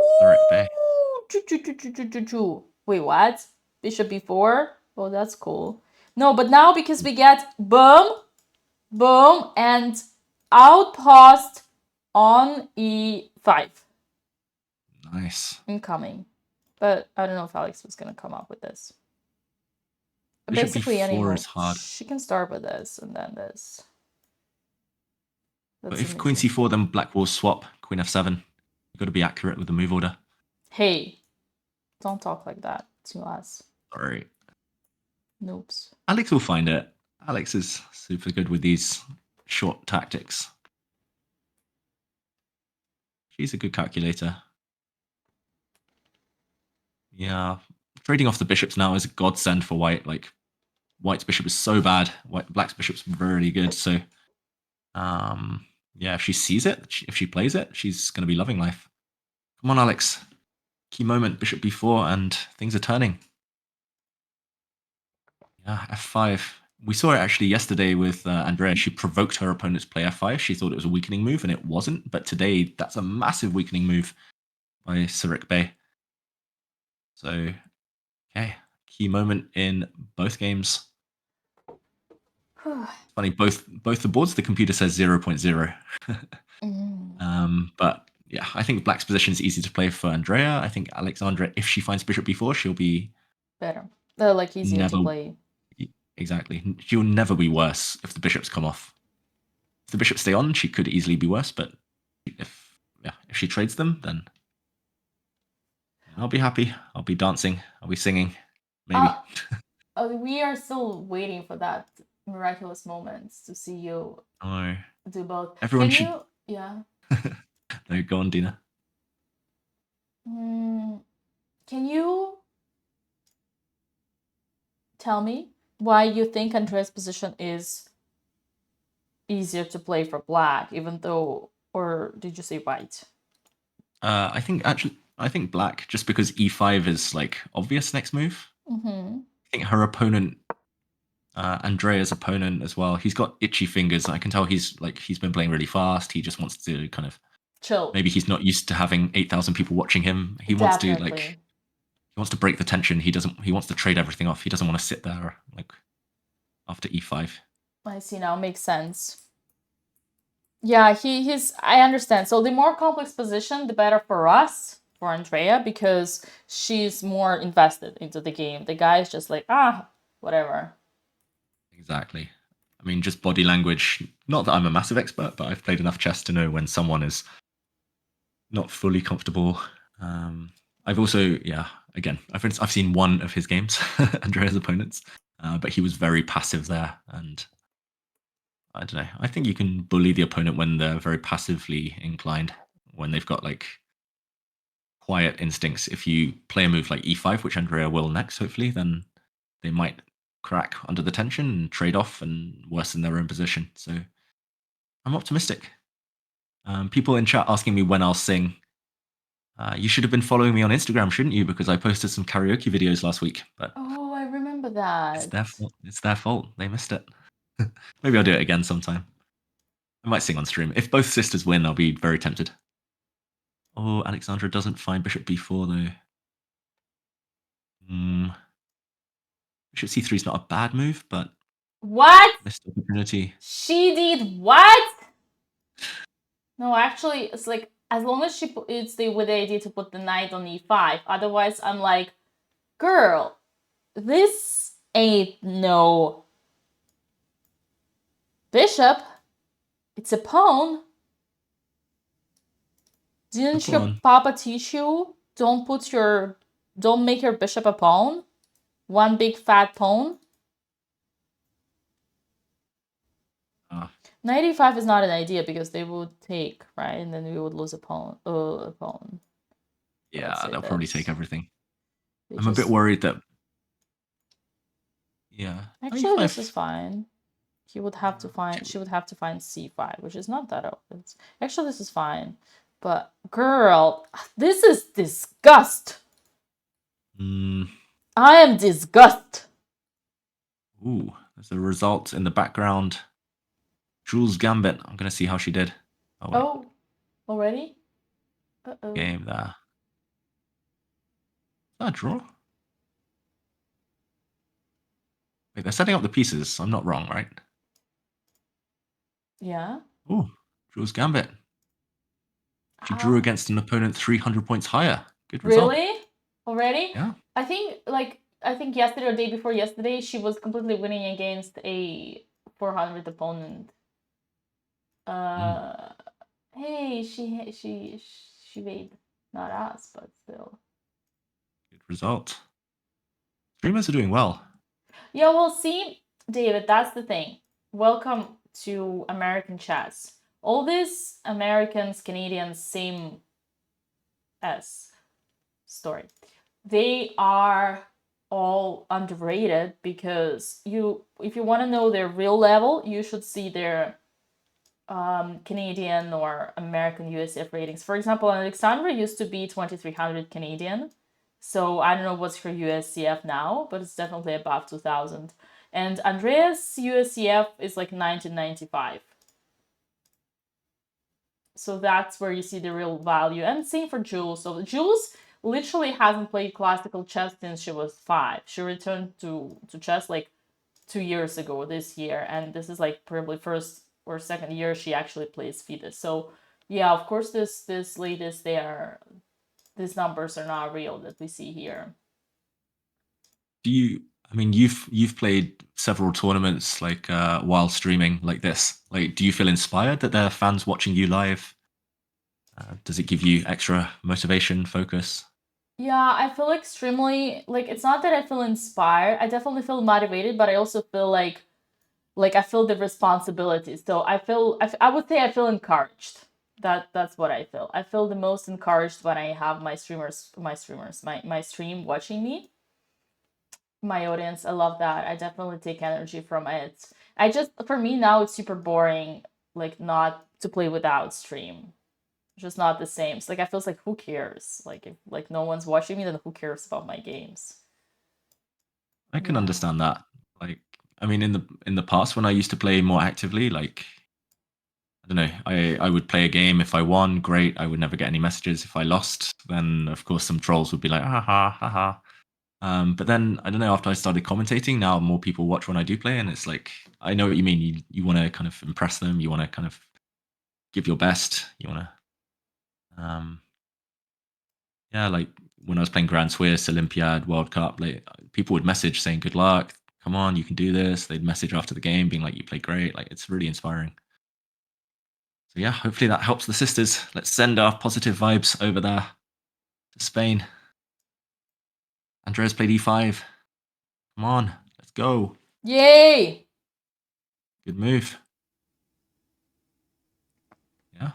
[SPEAKER 4] Wait, what? Bishop b4? Oh, that's cool. No, but now because we get boom, boom, and outpost on e5.
[SPEAKER 5] Nice.
[SPEAKER 4] Incoming. But I don't know if Alex was going to come up with this.
[SPEAKER 5] Bishop
[SPEAKER 4] Basically,
[SPEAKER 5] b4
[SPEAKER 4] any move.
[SPEAKER 5] is hard.
[SPEAKER 4] She can start with this and then this.
[SPEAKER 5] But if queen c4, then black will swap. Queen f7. You've got to be accurate with the move order.
[SPEAKER 4] Hey, don't talk like that to us.
[SPEAKER 5] Sorry.
[SPEAKER 4] Noobs.
[SPEAKER 5] Alex will find it. Alex is super good with these short tactics. She's a good calculator. Yeah. Trading off the bishops now is a godsend for white. Like, white's bishop is so bad. Black's bishop's really good. So, yeah, if she sees it, if she plays it, she's going to be loving life. Come on, Alex. Key moment, bishop b4, and things are turning. Yeah, f5. We saw it actually yesterday with Andrea. She provoked her opponent to play f5. She thought it was a weakening move, and it wasn't. But today, that's a massive weakening move by Surik Bey. So, okay, key moment in both games. Funny, both the boards, the computer says 0.0. But yeah, I think black's position is easy to play for Andrea. I think Alexandra, if she finds bishop b4, she'll be
[SPEAKER 4] better. Like easier to play.
[SPEAKER 5] Exactly. She'll never be worse if the bishops come off. If the bishops stay on, she could easily be worse, but if she trades them, then I'll be happy. I'll be dancing. I'll be singing. Maybe.
[SPEAKER 4] We are still waiting for that miraculous moment to see you do both.
[SPEAKER 5] Everyone should.
[SPEAKER 4] Yeah.
[SPEAKER 5] No, go on, Dina.
[SPEAKER 4] Can you tell me why you think Andrea's position is easier to play for black, even though, or did you say white?
[SPEAKER 5] I think black, just because e5 is like obvious next move.
[SPEAKER 4] Mm-hmm.
[SPEAKER 5] I think her opponent, Andrea's opponent as well, he's got itchy fingers. I can tell he's been playing really fast. He just wants to kind of
[SPEAKER 4] Chill.
[SPEAKER 5] maybe he's not used to having 8,000 people watching him. He wants to
[SPEAKER 4] Definitely.
[SPEAKER 5] he wants to break the tension. He wants to trade everything off. He doesn't want to sit there like after e5.
[SPEAKER 4] I see now, makes sense. Yeah, he's I understand. So the more complex position, the better for us, for Andrea, because she's more invested into the game. The guy is just like, whatever.
[SPEAKER 5] Exactly. I mean, just body language. Not that I'm a massive expert, but I've played enough chess to know when someone is not fully comfortable. I've also, again, I've seen one of his games, Andrea's opponents, but he was very passive there, and I don't know. I think you can bully the opponent when they're very passively inclined, when they've got like quiet instincts. If you play a move like e5, which Andrea will next, hopefully, then they might crack under the tension and trade off and worsen their own position. So I'm optimistic. People in chat asking me when I'll sing. You should have been following me on Instagram, shouldn't you? Because I posted some karaoke videos last week. But
[SPEAKER 4] Oh, I remember that.
[SPEAKER 5] it's their fault. It's their fault. They missed it. Maybe I'll do it again sometime. I might sing on stream. If both sisters win, I'll be very tempted. Oh, Alexandra doesn't find bishop b4 though. Bishop c3 is not a bad move, but
[SPEAKER 4] What?
[SPEAKER 5] missed opportunity.
[SPEAKER 4] She did what? No, actually, it's like as long as it's with the idea to put the knight on e5. Otherwise, I'm like, girl, this ain't no bishop. It's a pawn. Didn't your papa teach you? Don't make your bishop a pawn. One big fat pawn. 95 is not an idea because they would take, right? And then we would lose a pawn.
[SPEAKER 5] Yeah, they'll probably take everything. I'm
[SPEAKER 4] just
[SPEAKER 5] a bit worried that. Yeah.
[SPEAKER 4] Actually, this is fine. She would have to find c5, which is not that open. Actually, this is fine. But girl, this is disgust. I am disgust.
[SPEAKER 5] Ooh, there's a result in the background. Jules Gambit. I'm gonna see how she did.
[SPEAKER 4] Oh, already? Uh-oh.
[SPEAKER 5] Game there. Is that a draw? Wait, they're setting up the pieces. I'm not wrong, right?
[SPEAKER 4] Yeah.
[SPEAKER 5] Ooh, Jules Gambit. She drew against an opponent 300 points higher. Good result.
[SPEAKER 4] Really? Already?
[SPEAKER 5] Yeah.
[SPEAKER 4] I think yesterday or day before yesterday, she was completely winning against a 400 opponent. Hey, she made not us, but still.
[SPEAKER 5] Good result. Streamers are doing well.
[SPEAKER 4] Yeah, well, see, David, that's the thing. Welcome to American chess. All these Americans, Canadians, same as story. They are all underrated because if you want to know their real level, you should see their Canadian or American USF ratings. For example, Alexandra used to be 2300 Canadian. So I don't know what's her USCF now, but it's definitely above 2000. And Andrea's USCF is like 1995. So that's where you see the real value. And same for Jules. So Jules literally hasn't played classical chess since she was 5. She returned to chess like 2 years ago this year. And this is like probably first or second year she actually plays FIDE. So yeah, of course this latest these numbers are not real that we see here.
[SPEAKER 5] You've played several tournaments like while streaming like this. Like, do you feel inspired that there are fans watching you live? Does it give you extra motivation, focus?
[SPEAKER 4] Yeah, I feel extremely it's not that I feel inspired. I definitely feel motivated, but I also feel like I feel the responsibility. So I would say I feel encouraged. That's what I feel. I feel the most encouraged when I have my stream watching me. my audience. I love that. I definitely take energy from it. For me now, it's super boring, like not to play without stream. It's just not the same. It's like I feels like who cares? Like if like no one's watching me, then who cares about my games?
[SPEAKER 5] I can
[SPEAKER 4] Yeah.
[SPEAKER 5] understand that. Like, I mean, in the past when I used to play more actively, like I don't know, I would play a game. If I won, great. I would never get any messages. If I lost, then of course some trolls would be like, ha ha ha ha. But then I don't know. After I started commentating, now more people watch when I do play, and it's like I know what you mean. You want to kind of impress them. You want to kind of give your best. You want to, yeah, like when I was playing Grand Swiss, Olympiad, World Cup, like people would message saying good luck, come on, you can do this. They'd message after the game being like, you played great. Like it's really inspiring. So yeah, hopefully that helps the sisters. Let's send our positive vibes over there to Spain. Andrea's played e5. Come on, let's go.
[SPEAKER 4] Yay!
[SPEAKER 5] Good move. Yeah,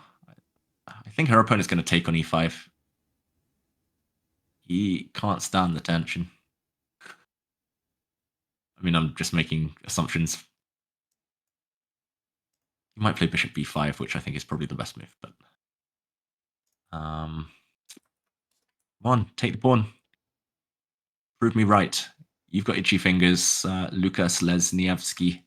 [SPEAKER 5] I think her opponent's going to take on e5. He can't stand the tension. I mean, I'm just making assumptions. He might play bishop b5, which I think is probably the best move. But come on, take the pawn. Prove me right. You've got itchy fingers, Lukas Lesniewski.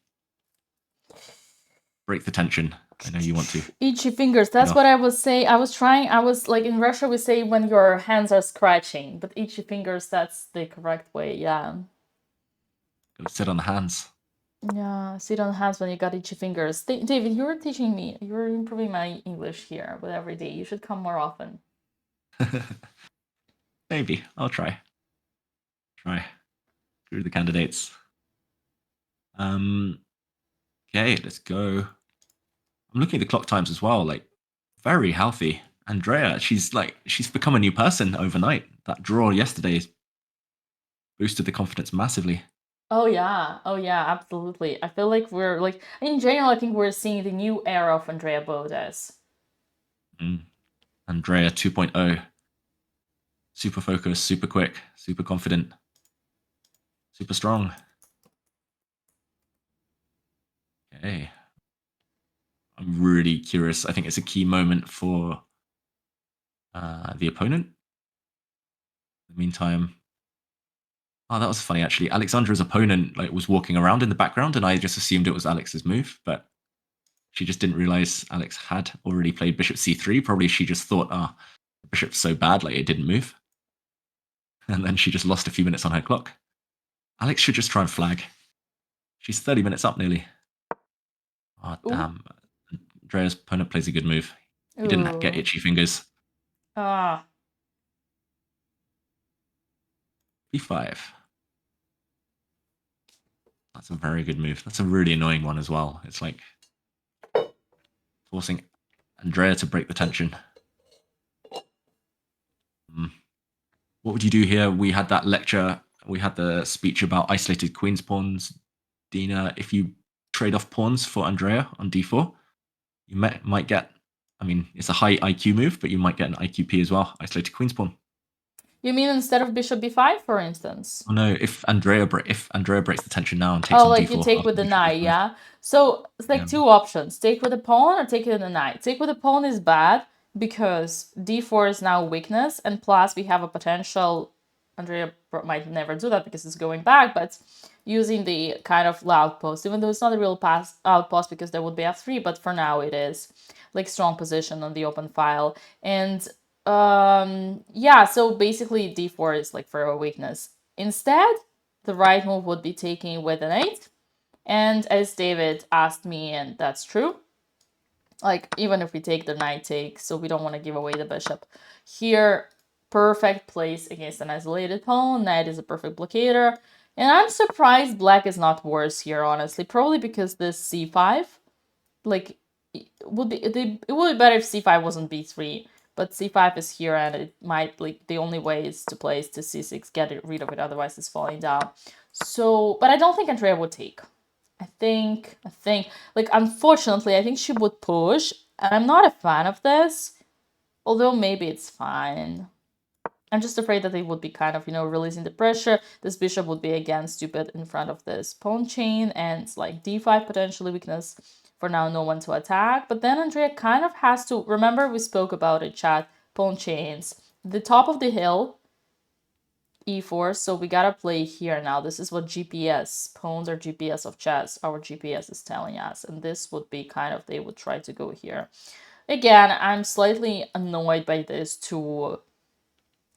[SPEAKER 5] Break the tension. I know you want to.
[SPEAKER 4] Itchy fingers. That's what I was saying. I was like in Russia we say when your hands are scratching, but itchy fingers, that's the correct way. Yeah.
[SPEAKER 5] Gotta sit on the hands.
[SPEAKER 4] Yeah, sit on hands when you got itchy fingers. David, you're teaching me. You're improving my English here with every day. You should come more often.
[SPEAKER 5] Maybe. I'll try. Through the candidates. Okay, let's go. I'm looking at the clock times as well. Like, very healthy. Andrea, she's become a new person overnight. That draw yesterday boosted the confidence massively.
[SPEAKER 4] Oh yeah, absolutely. I feel like we're like in general. I think we're seeing the new era of Andrea Botez.
[SPEAKER 5] Andrea 2.0. Super focused, super quick, super confident, super strong. Okay. I'm really curious. I think it's a key moment for the opponent. In the meantime, oh, that was funny actually. Alexandra's opponent was walking around in the background, and I just assumed it was Alex's move, but she just didn't realize Alex had already played bishop c3. Probably she just thought, the bishop's so bad, it didn't move. And then she just lost a few minutes on her clock. Alex should just try and flag. She's 30 minutes up nearly. Oh, damn. Andrea's opponent plays a good move. He didn't get itchy fingers.
[SPEAKER 4] Ah.
[SPEAKER 5] b5. That's a very good move. That's a really annoying one as well. It's like forcing Andrea to break the tension. What would you do here? We had that lecture. We had the speech about isolated queen's pawns. Dina, if you trade off pawns for Andrea on d4, you might get, I mean, it's a high IQ move, but you might get an IQP as well, isolated queen's pawn.
[SPEAKER 4] You mean instead of bishop b5, for instance?
[SPEAKER 5] Oh no, if Andrea breaks the tension now and takes on
[SPEAKER 4] like
[SPEAKER 5] d4.
[SPEAKER 4] you take with the knight, yeah? So it's like two options. Take with the pawn or take it in the knight. Take with the pawn is bad because d4 is now weakness, and plus we have a potential, Andrea might never do that because it's going back, but using the kind of outpost, even though it's not a real outpost because there would be f3, but for now it is like strong position on the open file. And yeah, so basically d4 is like for a weakness. Instead, the right move would be taking with an 8. And as David asked me, and that's true, like even if we take the knight take, so we don't want to give away the bishop. Here, perfect place against an isolated pawn. Knight is a perfect blockader. And I'm surprised black is not worse here, honestly. Probably because this c5, like, it would be better if c5 wasn't b3. But c5 is here, and it might, like, the only way is to play is to c6, get rid of it, otherwise it's falling down. So, but I don't think Andrea would take. I think, like, unfortunately, I think she would push, and I'm not a fan of this, although maybe it's fine. I'm just afraid that they would be kind of, releasing the pressure. This bishop would be again stupid in front of this pawn chain, and like d5 potentially weakness. For now, no one to attack. But then Andrea kind of has to, remember we spoke about it, chat, pawn chains. The top of the hill, e4, so we gotta play here now. This is what GPS, pawns are GPS of chess, our GPS is telling us. And this would be kind of, they would try to go here. Again, I'm slightly annoyed by this two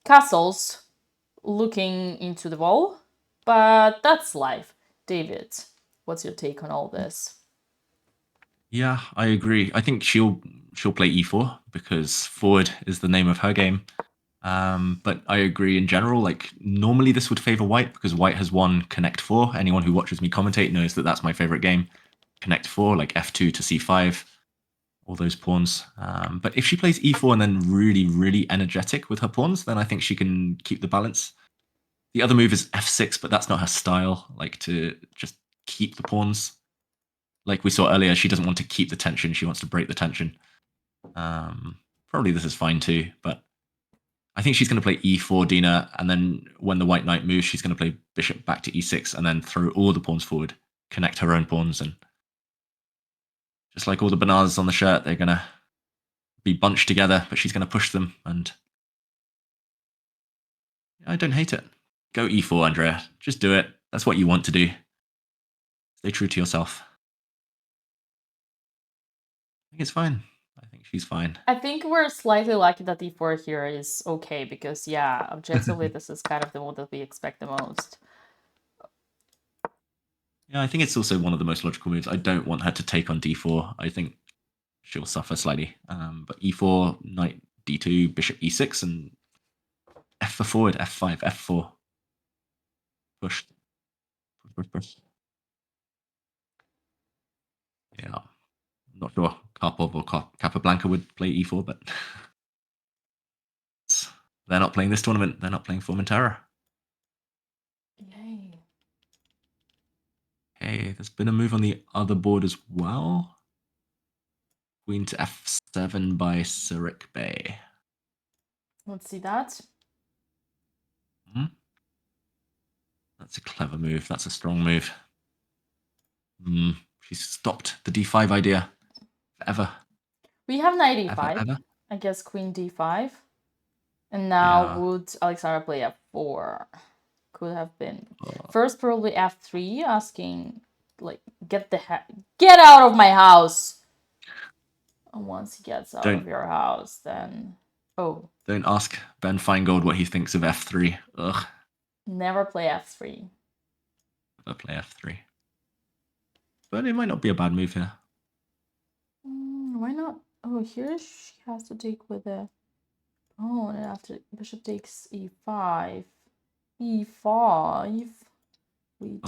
[SPEAKER 4] castles looking into the wall, but that's life. David, what's your take on all this?
[SPEAKER 5] Yeah, I agree. I think she'll play e4 because forward is the name of her game. But I agree in general. Like normally this would favor white because white has won Connect 4. Anyone who watches me commentate knows that that's my favorite game. Connect 4, like f2 to c5, all those pawns. But if she plays e4 and then really, really energetic with her pawns, then I think she can keep the balance. The other move is f6, but that's not her style. Like to just keep the pawns. Like we saw earlier, she doesn't want to keep the tension. She wants to break the tension. Probably this is fine too, but I think she's going to play e4, Dina, and then when the white knight moves, she's going to play bishop back to e6 and then throw all the pawns forward, connect her own pawns, and just like all the bananas on the shirt, they're going to be bunched together, but she's going to push them, and I don't hate it. Go e4, Andrea. Just do it. That's what you want to do. Stay true to yourself. I think it's fine. I think she's fine.
[SPEAKER 4] I think we're slightly lucky that d4 here is okay because, yeah, objectively, this is kind of the move that we expect the most.
[SPEAKER 5] Yeah, I think it's also one of the most logical moves. I don't want her to take on d4. I think she'll suffer slightly. But e4, knight d2, bishop e6, and f for forward, f5, f4. Push. Push. Yeah. I'm not sure Karpov or Capablanca would play e4, but they're not playing this tournament. They're not playing Formentera.
[SPEAKER 4] Yay.
[SPEAKER 5] Hey, there's been a move on the other board as well. Queen to f7 by Surik Bey.
[SPEAKER 4] Let's see that.
[SPEAKER 5] That's a clever move. That's a strong move. She's stopped the d5 idea forever.
[SPEAKER 4] We have knight e5.
[SPEAKER 5] Ever.
[SPEAKER 4] I guess queen d5. And now
[SPEAKER 5] Yeah.
[SPEAKER 4] would Alexandra play f4? Could have been. First, probably f3, asking, like, get out of my house! And once he gets out of your house, then... Oh.
[SPEAKER 5] Don't ask Ben Feingold what he thinks of f3. Ugh.
[SPEAKER 4] Never play f3.
[SPEAKER 5] Never play f3. But it might not be a bad move here.
[SPEAKER 4] Why not? Oh, here she has to take with a... Oh, and after bishop takes e5. e5. We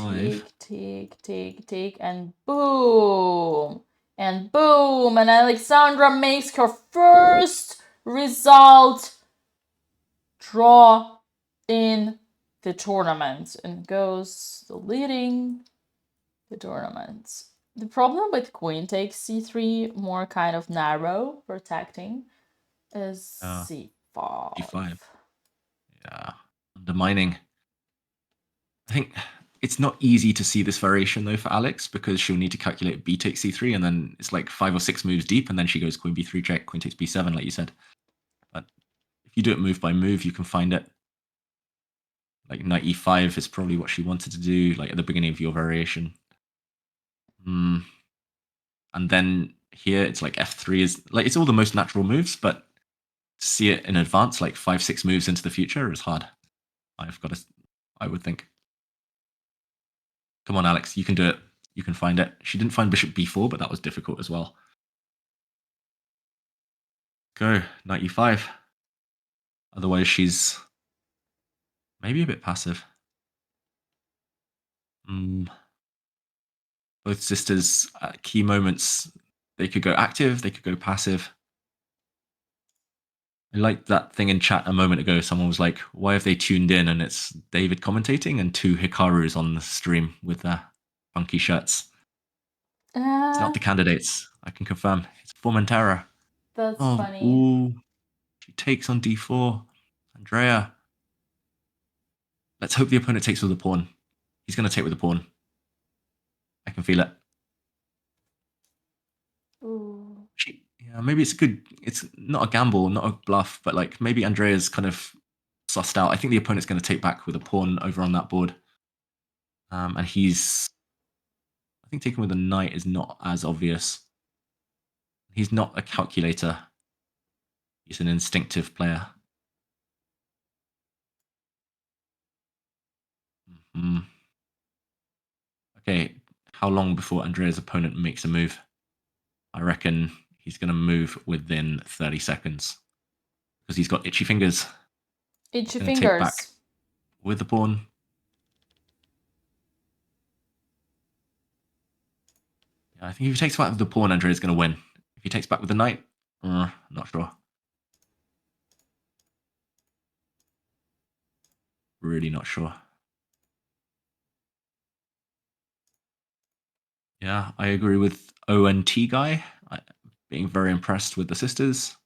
[SPEAKER 4] take, and boom! And boom! And Alexandra makes her first result draw in the tournament and goes leading the tournament. The problem with queen takes c3, more kind of narrow, protecting, is c5.
[SPEAKER 5] d5. Yeah, undermining. I think it's not easy to see this variation though for Alex because she'll need to calculate b takes c3 and then it's like 5 or 6 moves deep and then she goes queen b3 check, queen takes b7 like you said. But if you do it move by move, you can find it. Like knight e5 is probably what she wanted to do like at the beginning of your variation. And then here it's like f3 is like it's all the most natural moves, but to see it in advance like 5-6 moves into the future is hard. I would think. Come on, Alex, you can do it. You can find it. She didn't find bishop b4, but that was difficult as well. Go, knight e5. Otherwise, she's maybe a bit passive. Both sisters at key moments, they could go active, they could go passive. I liked that thing in chat a moment ago. Someone was like, why have they tuned in? And it's David commentating and 2 Hikarus on the stream with their funky shirts. It's not the candidates. I can confirm. It's Formentera.
[SPEAKER 4] That's funny.
[SPEAKER 5] Ooh, she takes on d4. Andrea. Let's hope the opponent takes with the pawn. He's going to take with the pawn. I can feel it.
[SPEAKER 4] Ooh.
[SPEAKER 5] Yeah, maybe it's good. It's not a gamble, not a bluff, but like maybe Andrea's kind of sussed out. I think the opponent's going to take back with a pawn over on that board. And he's, I think taking with a knight is not as obvious. He's not a calculator. He's an instinctive player. Okay, how long before Andrea's opponent makes a move? I reckon he's going to move within 30 seconds because he's got itchy fingers.
[SPEAKER 4] Itchy
[SPEAKER 5] Gonna take back
[SPEAKER 4] fingers.
[SPEAKER 5] with the pawn. Yeah, I think if he takes back with the pawn, Andrea's going to win. If he takes back with the knight, not sure. Really not sure. Yeah, I agree with ONT guy. Being very impressed with the sisters.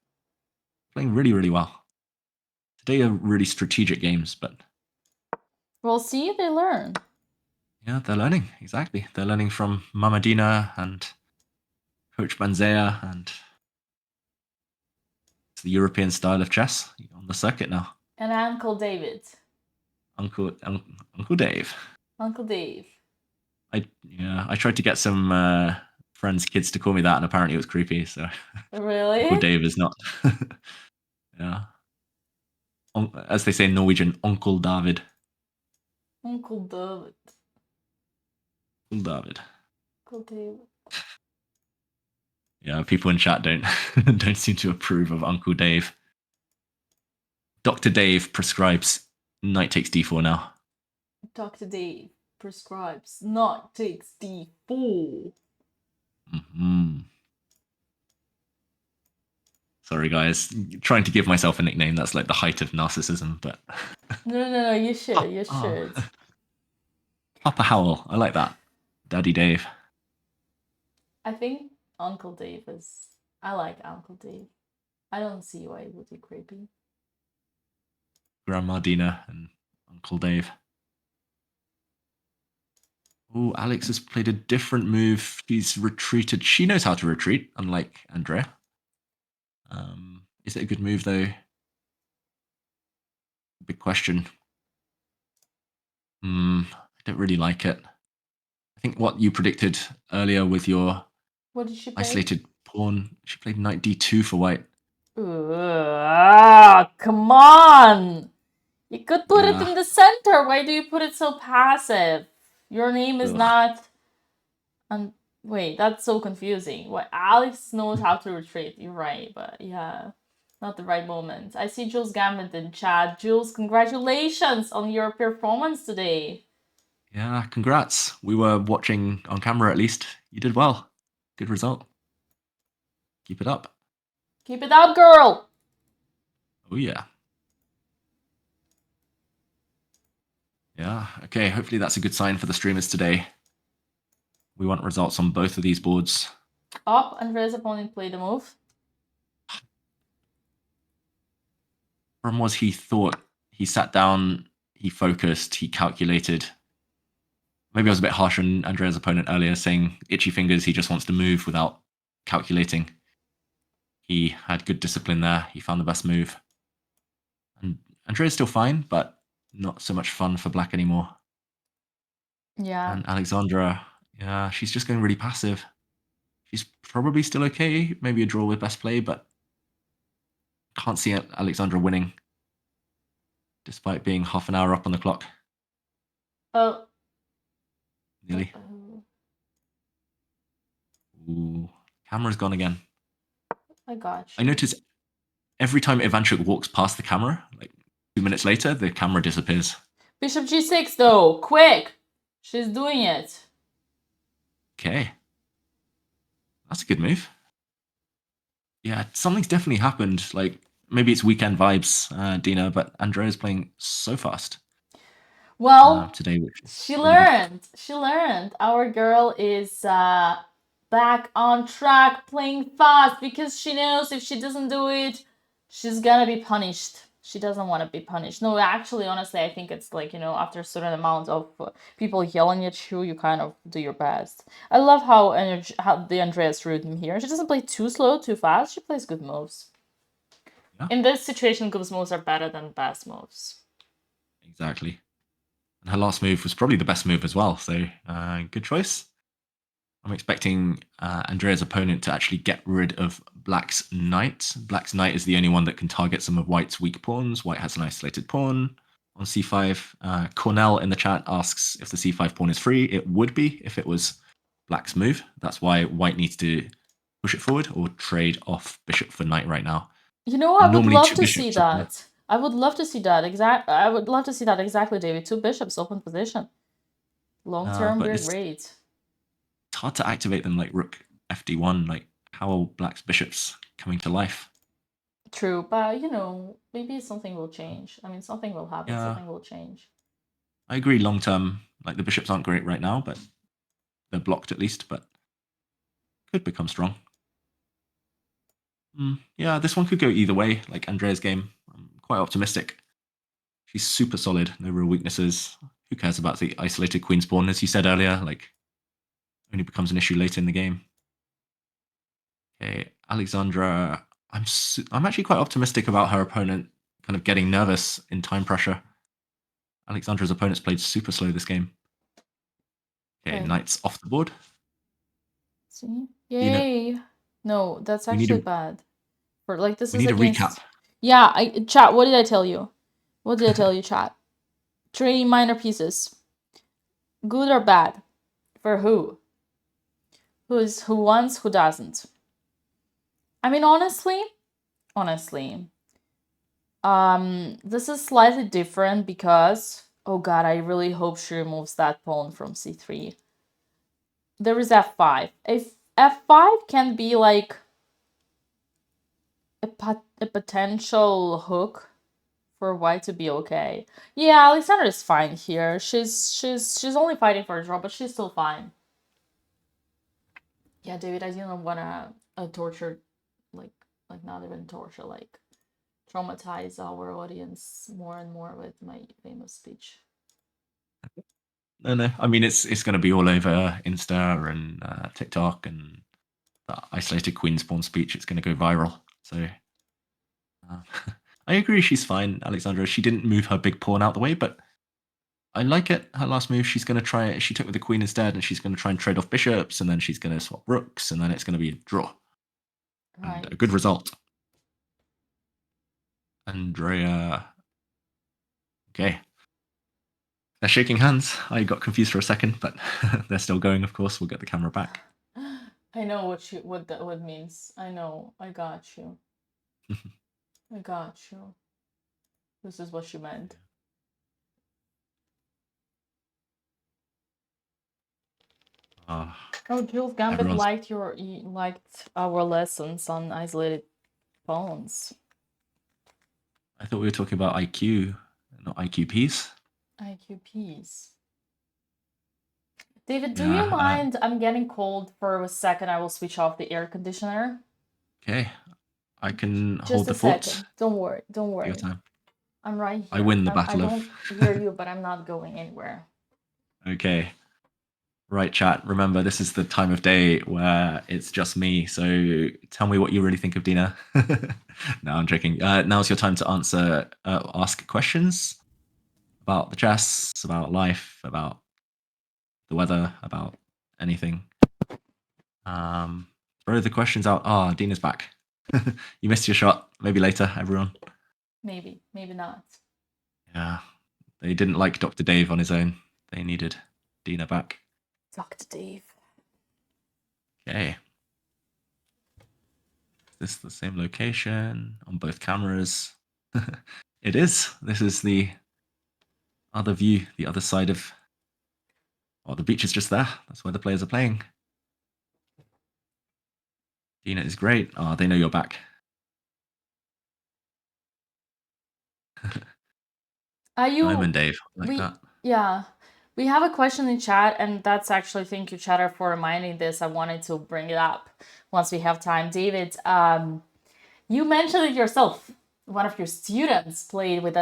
[SPEAKER 5] Playing really, really well. Today are really strategic games, but...
[SPEAKER 4] We'll see, they learn.
[SPEAKER 5] Yeah, they're learning, exactly. They're learning from Mama Dina and Coach Banzea, and it's the European style of chess on the circuit now.
[SPEAKER 4] And Uncle David.
[SPEAKER 5] Uncle Dave.
[SPEAKER 4] Uncle Dave.
[SPEAKER 5] I tried to get some friends' kids to call me that, and apparently it was creepy. So
[SPEAKER 4] Really?
[SPEAKER 5] Uncle Dave is not. Yeah, as they say in Norwegian, Uncle David.
[SPEAKER 4] Uncle David.
[SPEAKER 5] Uncle David.
[SPEAKER 4] Uncle David.
[SPEAKER 5] Yeah, people in chat don't seem to approve of Uncle Dave. Dr. Dave prescribes knight takes d4 now.
[SPEAKER 4] Dr. Dave prescribes knight takes d4.
[SPEAKER 5] Sorry, guys. Trying to give myself a nickname that's like the height of narcissism, but...
[SPEAKER 4] No, you should, you should.
[SPEAKER 5] Papa Howell, I like that. Daddy Dave.
[SPEAKER 4] I think Uncle Dave is... I like Uncle Dave. I don't see why it would be creepy.
[SPEAKER 5] Grandma Dina and Uncle Dave. Oh, Alex has played a different move. She's retreated. She knows how to retreat, unlike Andrea. Is it a good move, though? Big question. I don't really like it. I think what you predicted earlier with your
[SPEAKER 4] What did she play?
[SPEAKER 5] isolated pawn, she played knight d2 for white.
[SPEAKER 4] Come on! You could put it in the center. Why do you put it so passive? Your name is not... Wait, that's so confusing. What, Alex knows how to retreat. You're right, but yeah, not the right moment. I see Jules Gambit in chat. Jules, congratulations on your performance today.
[SPEAKER 5] Yeah, congrats. We were watching on camera at least. You did well. Good result. Keep it up.
[SPEAKER 4] Keep it up, girl!
[SPEAKER 5] Oh, yeah. Yeah, okay. Hopefully that's a good sign for the streamers today. We want results on both of these boards.
[SPEAKER 4] Up, Andrea's opponent played the move.
[SPEAKER 5] Problem was he thought, he sat down, he focused, he calculated. Maybe I was a bit harsh on Andrea's opponent earlier, saying itchy fingers, he just wants to move without calculating. He had good discipline there. He found the best move. And Andrea's still fine, but not so much fun for black anymore.
[SPEAKER 4] Yeah.
[SPEAKER 5] And Alexandra, yeah, she's just going really passive. She's probably still okay. Maybe a draw with best play, but can't see Alexandra winning, despite being half an hour up on the clock.
[SPEAKER 4] Oh.
[SPEAKER 5] Nearly. Ooh, camera's gone again.
[SPEAKER 4] I got you.
[SPEAKER 5] I notice every time Ivanchuk walks past the camera, like 2 minutes later, the camera disappears.
[SPEAKER 4] Bishop g6 though, quick! She's doing it.
[SPEAKER 5] Okay. That's a good move. Yeah, something's definitely happened. Like, maybe it's weekend vibes, Dina, but Andrea's playing so fast.
[SPEAKER 4] Well,
[SPEAKER 5] today,
[SPEAKER 4] she learned. She learned. Our girl is back on track, playing fast, because she knows if she doesn't do it, she's gonna be punished. She doesn't want to be punished. No, actually, honestly, I think it's like, after a certain amount of people yelling at you, you kind of do your best. I love how the Andreas rhythm here. She doesn't play too slow, too fast. She plays good moves.
[SPEAKER 5] Yeah.
[SPEAKER 4] In this situation, good moves are better than best moves.
[SPEAKER 5] Exactly. And her last move was probably the best move as well. So good choice. I'm expecting Andrea's opponent to actually get rid of Black's knight. Black's knight is the only one that can target some of White's weak pawns. White has an isolated pawn on c5. Cornell in the chat asks if the c5 pawn is free. It would be if it was Black's move. That's why White needs to push it forward or trade off bishop for knight right now.
[SPEAKER 4] I would love to see
[SPEAKER 5] bishops are-
[SPEAKER 4] that. I would love to see that. I would love to see that exactly, David. 2 bishops, open position. Long term,
[SPEAKER 5] but
[SPEAKER 4] we're
[SPEAKER 5] it's
[SPEAKER 4] great.
[SPEAKER 5] It's hard to activate them like rook fd1. Like, how are Black's bishops coming to life?
[SPEAKER 4] True, but maybe something will change. I mean, something will happen.
[SPEAKER 5] Yeah.
[SPEAKER 4] Something will change.
[SPEAKER 5] I agree. Long term, like the bishops aren't great right now, but they're blocked at least. But could become strong. Yeah, this one could go either way. Like Andrea's game, I'm quite optimistic. She's super solid. No real weaknesses. Who cares about the isolated queen's pawn? As you said earlier, like only becomes an issue later in the game. Okay, Alexandra. I'm actually quite optimistic about her opponent kind of getting nervous in time pressure. Alexandra's opponent's played super slow this game. Okay, knight's off the board.
[SPEAKER 4] See? Yay! No, that's
[SPEAKER 5] We need
[SPEAKER 4] actually
[SPEAKER 5] a-
[SPEAKER 4] bad. For like this
[SPEAKER 5] We
[SPEAKER 4] is
[SPEAKER 5] need a
[SPEAKER 4] against.
[SPEAKER 5] recap.
[SPEAKER 4] Yeah, chat. What did I tell you? What did I tell you, chat? 3 minor pieces. Good or bad? For who? Who wants? Who doesn't? I mean, honestly, this is slightly different because, oh god, I really hope she removes that pawn from c3. There is f5. If f5 can be like a potential hook for White to be okay. Yeah, Alexandra is fine here. She's only fighting for a draw, but she's still fine. Yeah, David, I didn't want to torture, like not even torture, like traumatize our audience more and more with my famous speech.
[SPEAKER 5] No. I mean, it's going to be all over Insta and TikTok, and the isolated queen's pawn speech. It's going to go viral. So I agree, she's fine, Alexandra. She didn't move her big pawn out the way, but I like it. Her last move, she's going to try it. She took with the queen instead, and she's going to try and trade off bishops, and then she's going to swap rooks, and then it's going to be a draw.
[SPEAKER 4] Right.
[SPEAKER 5] And a good result. Andrea. Okay. They're shaking hands. I got confused for a second, but they're still going, of course. We'll get the camera back.
[SPEAKER 4] I know what that means. I know. I got you. I got you. This is what she meant. Oh, Jules Gambit liked our lessons on isolated pawns.
[SPEAKER 5] I thought we were talking about IQ, not IQPs.
[SPEAKER 4] IQPs. David, do you mind? I'm getting cold for a second. I will switch off the air conditioner.
[SPEAKER 5] Okay. I can
[SPEAKER 4] Just
[SPEAKER 5] hold the fort.
[SPEAKER 4] Second. Don't worry. Don't worry.
[SPEAKER 5] Your time.
[SPEAKER 4] I'm right here.
[SPEAKER 5] I win the battle
[SPEAKER 4] I don't hear you, but I'm not going anywhere. Okay.
[SPEAKER 5] Right, chat. Remember, this is the time of day where it's just me. So tell me what you really think of Dina. No, I'm joking. Now's your time to ask questions about the chess, about life, about the weather, about anything. Throw the questions out. Oh, Dina's back. You missed your shot. Maybe later, everyone.
[SPEAKER 4] Maybe not.
[SPEAKER 5] Yeah, they didn't like Dr. Dave on his own. They needed Dina back.
[SPEAKER 4] Dr. Dave.
[SPEAKER 5] Okay. Is this the same location on both cameras? It is. This is the other view, the other side of... Oh, the beach is just there. That's where the players are playing. Dina is great. Oh, they know you're back.
[SPEAKER 4] Are you...
[SPEAKER 5] Simon Dave, like that.
[SPEAKER 4] Yeah. We have a question in chat, and that's actually, thank you, chatter, for reminding this. I wanted to bring it up once we have time. David, you mentioned it yourself. one of your students played with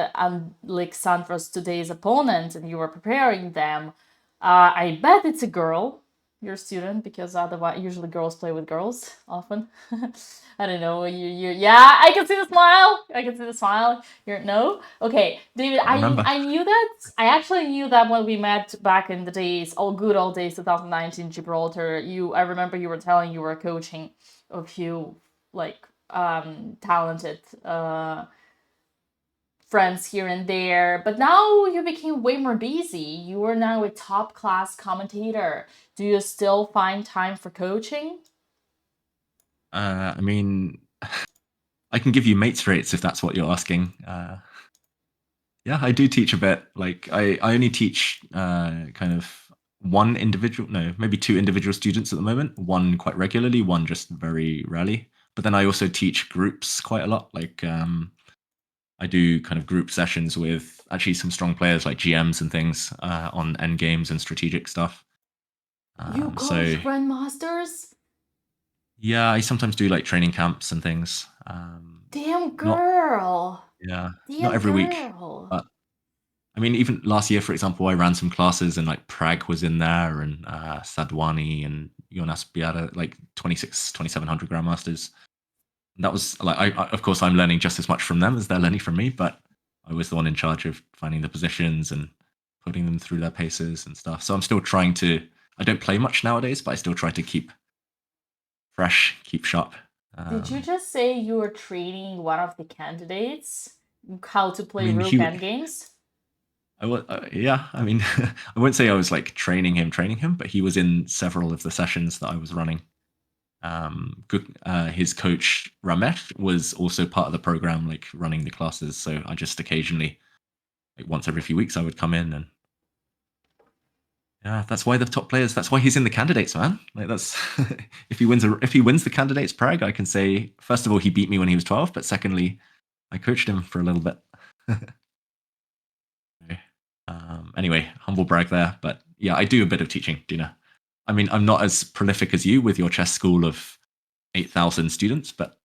[SPEAKER 4] like Sandra's today's opponent, and you were preparing them. I bet it's a girl, your student, because otherwise, usually girls play with girls often. I don't know. Yeah, I can see the smile. I can see the smile. You're no. Okay, David.
[SPEAKER 5] I remember.
[SPEAKER 4] I knew that. I actually knew that when we met back in the days, all good old days, 2019 Gibraltar. I remember you were telling you were coaching a few like talented friends here and there, but now you became way more busy. You are now a top class commentator. Do you still find time for coaching?
[SPEAKER 5] I mean, I can give you mates rates if that's what you're asking. Yeah, I do teach a bit. Like I only teach kind of maybe two individual students at the moment. One quite regularly, one just very rarely. But then I also teach groups quite a lot. Like I do kind of group sessions with actually some strong players like GMs and things on end games and strategic stuff.
[SPEAKER 4] You coach
[SPEAKER 5] So
[SPEAKER 4] grandmasters?
[SPEAKER 5] yeah, I sometimes do like training camps and things.
[SPEAKER 4] Damn
[SPEAKER 5] Not
[SPEAKER 4] girl.
[SPEAKER 5] yeah,
[SPEAKER 4] Damn
[SPEAKER 5] not every week.
[SPEAKER 4] girl.
[SPEAKER 5] But I mean, even last year, for example, I ran some classes and like Prague was in there and Sadwani and Jonas Biada, like 2700 grandmasters. And that was like, of course, I'm learning just as much from them as they're learning from me, but I was the one in charge of finding the positions and putting them through their paces and stuff. So I'm still trying to, I don't play much nowadays, but I still try to keep fresh, keep sharp.
[SPEAKER 4] Did you just say you were training one of the candidates how to play
[SPEAKER 5] mean,
[SPEAKER 4] Rook
[SPEAKER 5] he-
[SPEAKER 4] endgames?
[SPEAKER 5] Yeah, I mean, I won't say I was like training him, but he was in several of the sessions that I was running. His coach Ramesh was also part of the program, like running the classes. So I just occasionally, like once every few weeks, I would come in and yeah, that's why the top players. That's why he's in the candidates, man. Like that's if he wins the candidates Prague, I can say first of all he beat me when he was 12, but secondly, I coached him for a little bit. Anyway, humble brag there, but yeah, I do a bit of teaching, Dina. I mean, I'm not as prolific as you with your chess school of 8,000 students, but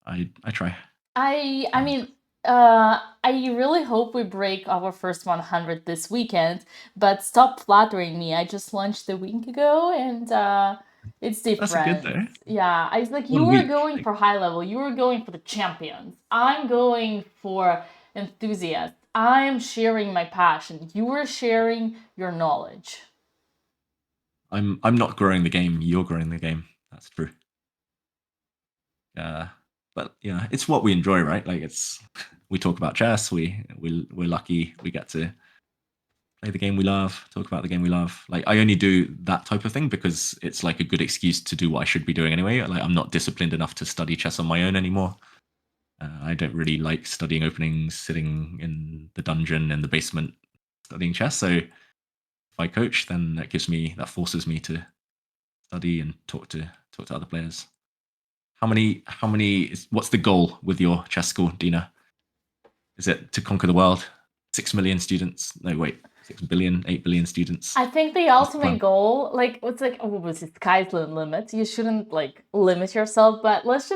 [SPEAKER 5] I try.
[SPEAKER 4] I mean, I really hope we break our first 100 this weekend, but stop flattering me. I just launched a week ago and it's
[SPEAKER 5] That's a good
[SPEAKER 4] different.
[SPEAKER 5] though.
[SPEAKER 4] Yeah, it's like you
[SPEAKER 5] 1
[SPEAKER 4] were
[SPEAKER 5] week.
[SPEAKER 4] going for high level, you were going for the champions. I'm going for enthusiasts. I'm sharing my passion. You were sharing your knowledge.
[SPEAKER 5] I'm not growing the game. You're growing the game. That's true. But yeah, it's what we enjoy, right? Like it's we talk about chess. We're lucky we get to play the game we love, talk about the game we love. Like I only do that type of thing because it's like a good excuse to do what I should be doing anyway. Like I'm not disciplined enough to study chess on my own anymore. I don't really like studying openings, sitting in the dungeon in the basement studying chess. So if I coach, then that forces me to study and talk to other players. What's the goal with your chess school, Dina? Is it to conquer the world? 6 million students? No, wait, 6 billion, 8 billion students.
[SPEAKER 4] I think the ultimate goal, like, it's like, oh, it's the sky's the limit. You shouldn't like limit yourself, but let's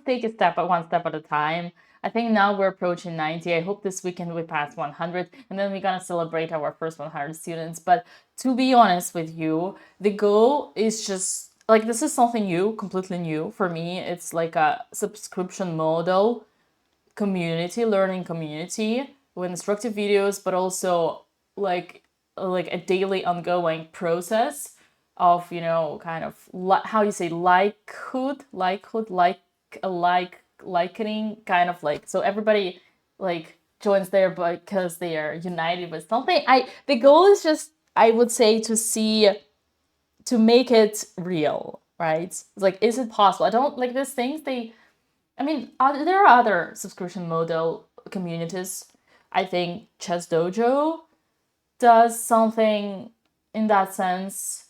[SPEAKER 4] take a step at one step at a time. I think now we're approaching 90. I hope this weekend we pass 100, and then we're gonna celebrate our first 100 students. But to be honest with you, the goal is just like this is something new, completely new for me. It's like a subscription model community, learning community with instructive videos, but also like a daily ongoing process of kind of how you say likening kind of like so everybody like joins there because they are united with something. The goal is just I would say to make it real, right? It's like is it possible? I don't like these things there are other subscription model communities. I think Chess Dojo does something in that sense.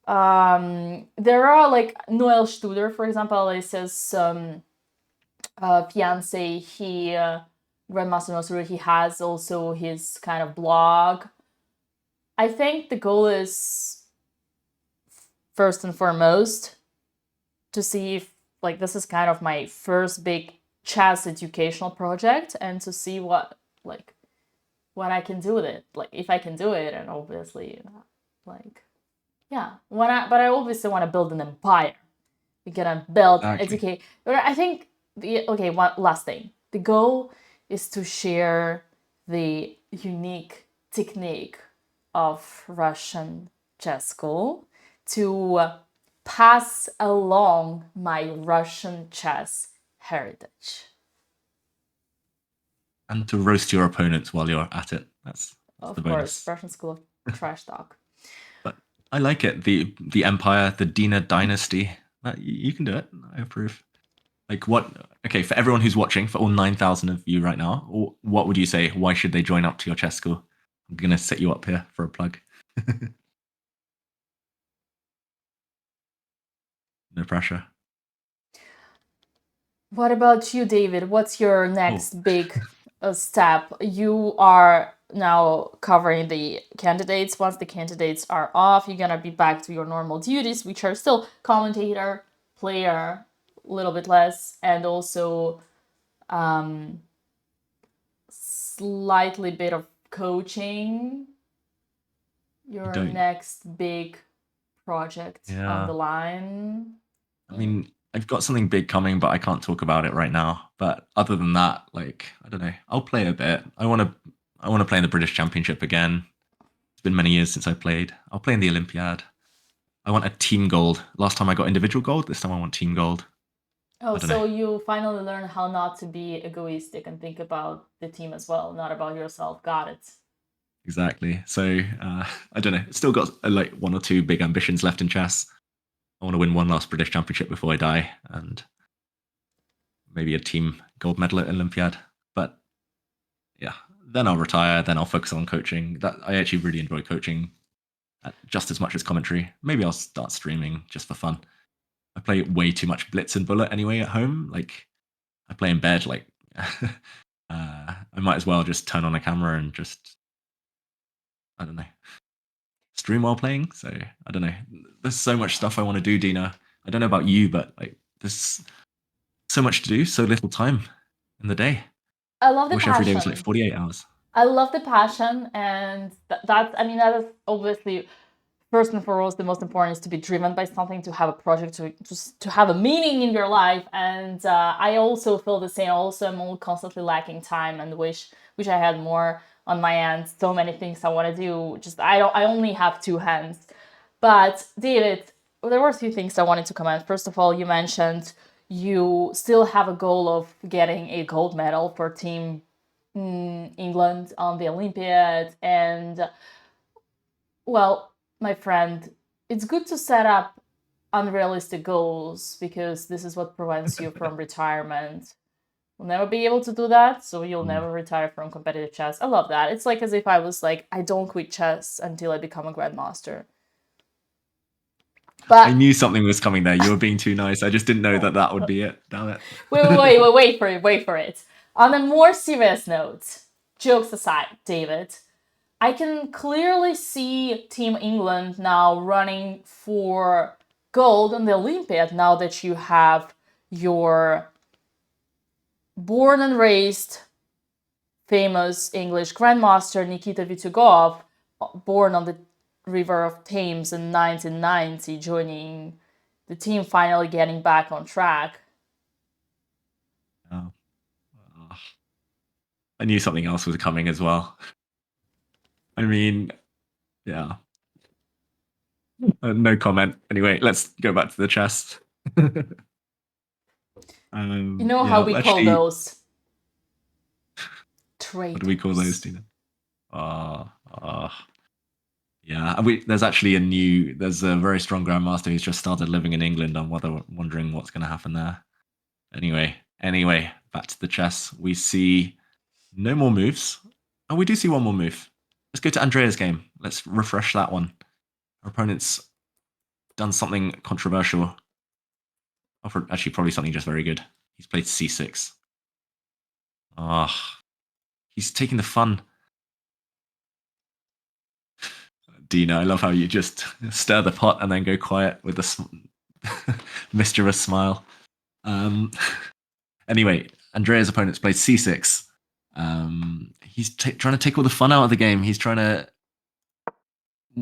[SPEAKER 4] There are like Noel Studer, for example, Alicia's fiance. Grandmaster Nosuru, he has also his kind of blog. I think the goal is first and foremost to see if like this is kind of my first big chess educational project and to see what I can do with it. Like if I can do it, and obviously, like, yeah. But I obviously want to build an empire. We're gonna build, educate. I think one last thing. The goal is to share the unique technique of Russian chess school, to pass along my Russian chess heritage.
[SPEAKER 5] And to roast your opponents while you're at it. That's
[SPEAKER 4] Of
[SPEAKER 5] the
[SPEAKER 4] course,
[SPEAKER 5] bonus.
[SPEAKER 4] Russian school of trash talk.
[SPEAKER 5] But I like it. The empire, the Dina dynasty. You can do it. I approve. Like what? Okay, for everyone who's watching, for all 9,000 of you right now, what would you say? Why should they join up to your chess school? I'm gonna set you up here for a plug. No pressure.
[SPEAKER 4] What about you, David? What's your next big step? You are now covering the candidates. Once the candidates are off, you're gonna be back to your normal duties, which are still commentator, player, a little bit less, and also slightly bit of coaching. Your next big project on the line.
[SPEAKER 5] I mean, I've got something big coming, but I can't talk about it right now. But other than that, like, I don't know, I'll play a bit. I want to play in the British Championship again. It's been many years since I played. I'll play in the Olympiad. I want a team gold. Last time I got individual gold. This time I want team gold.
[SPEAKER 4] Oh, so you finally learn how not to be egoistic and think about the team as well, not about yourself. Got it.
[SPEAKER 5] Exactly. So I don't know. Still got like 1 or 2 big ambitions left in chess. I want to win one last British Championship before I die, and maybe a team gold medal at Olympiad. But yeah, then I'll retire. Then I'll focus on coaching. That I actually really enjoy coaching, just as much as commentary. Maybe I'll start streaming just for fun. I play way too much Blitz and Bullet anyway at home. Like I play in bed. Like I might as well just turn on a camera and just, I don't know, stream while playing. So I don't know. There's so much stuff I want to do, Dina. I don't know about you, but like there's so much to do, so little time in the day.
[SPEAKER 4] I love the
[SPEAKER 5] wish
[SPEAKER 4] passion.
[SPEAKER 5] Every day was like 48 hours.
[SPEAKER 4] I love the passion, and that is obviously first and foremost the most important, is to be driven by something, to have a project, to have a meaning in your life. And I also feel the same. Also, I'm constantly lacking time and wish I had more on my end. So many things I want to do. Just I only have 2 hands. But David, there were a few things I wanted to comment. First of all, you mentioned you still have a goal of getting a gold medal for Team England on the Olympiad. And well, my friend, it's good to set up unrealistic goals, because this is what prevents you from retirement. You'll never be able to do that, so you'll never retire from competitive chess. I love that. It's like as if I was like, I don't quit chess until I become a grandmaster. But
[SPEAKER 5] I knew something was coming there. You were being too nice. I just didn't know that would be it. Damn it.
[SPEAKER 4] Wait for it. On a more serious note, jokes aside, David, I can clearly see Team England now running for gold on the Olympiad, now that you have your born and raised famous English grandmaster Nikita Vitugov, born on the River of Thames in 1990, joining the team, finally getting back on track.
[SPEAKER 5] Oh. I knew something else was coming as well. I mean, yeah. No comment. Anyway, let's go back to the chess.
[SPEAKER 4] You know how we call those? Traitors.
[SPEAKER 5] What do we call those, Tina? Yeah, there's actually there's a very strong grandmaster who's just started living in England. I'm wondering what's going to happen there. Anyway, back to the chess. We see no more moves. Oh, we do see one more move. Let's go to Andrea's game. Let's refresh that one. Our opponent's done something controversial. Actually, probably something just very good. He's played c6. He's taking the fun. Dina, I love how you just stir the pot and then go quiet with a mischievous smile. Anyway, Andrea's opponent's played c6. He's trying to take all the fun out of the game. He's trying to...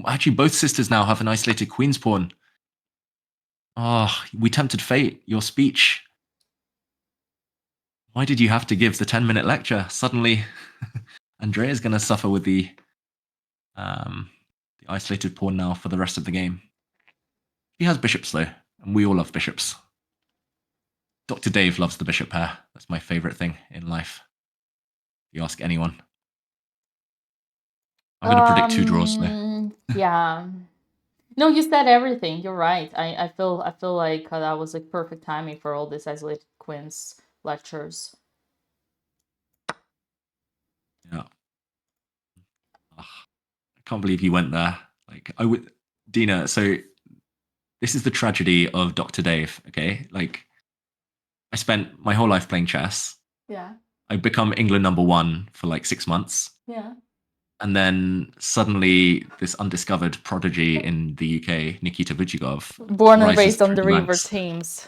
[SPEAKER 5] Actually, both sisters now have an isolated queen's pawn. Oh, we tempted fate. Your speech. Why did you have to give the 10-minute lecture? Suddenly, Andrea's going to suffer with the isolated pawn now for the rest of the game. He has bishops, though, and we all love bishops. Dr. Dave loves the bishop pair. That's my favorite thing in life. If you ask anyone. I'm going to predict 2 draws, though.
[SPEAKER 4] Yeah. No, you said everything. You're right. I feel like that was like perfect timing for all these isolated queens lectures.
[SPEAKER 5] Yeah. I can't believe you went there. Like, I would, Dina. So this is the tragedy of Dr. Dave. Okay, like I spent my whole life playing chess.
[SPEAKER 4] Yeah.
[SPEAKER 5] I become England #1 for like 6 months.
[SPEAKER 4] Yeah.
[SPEAKER 5] And then suddenly, this undiscovered prodigy in the UK, Nikita Vujigov,
[SPEAKER 4] Born and
[SPEAKER 5] rises
[SPEAKER 4] raised on
[SPEAKER 5] through
[SPEAKER 4] the river
[SPEAKER 5] ranks.
[SPEAKER 4] Thames.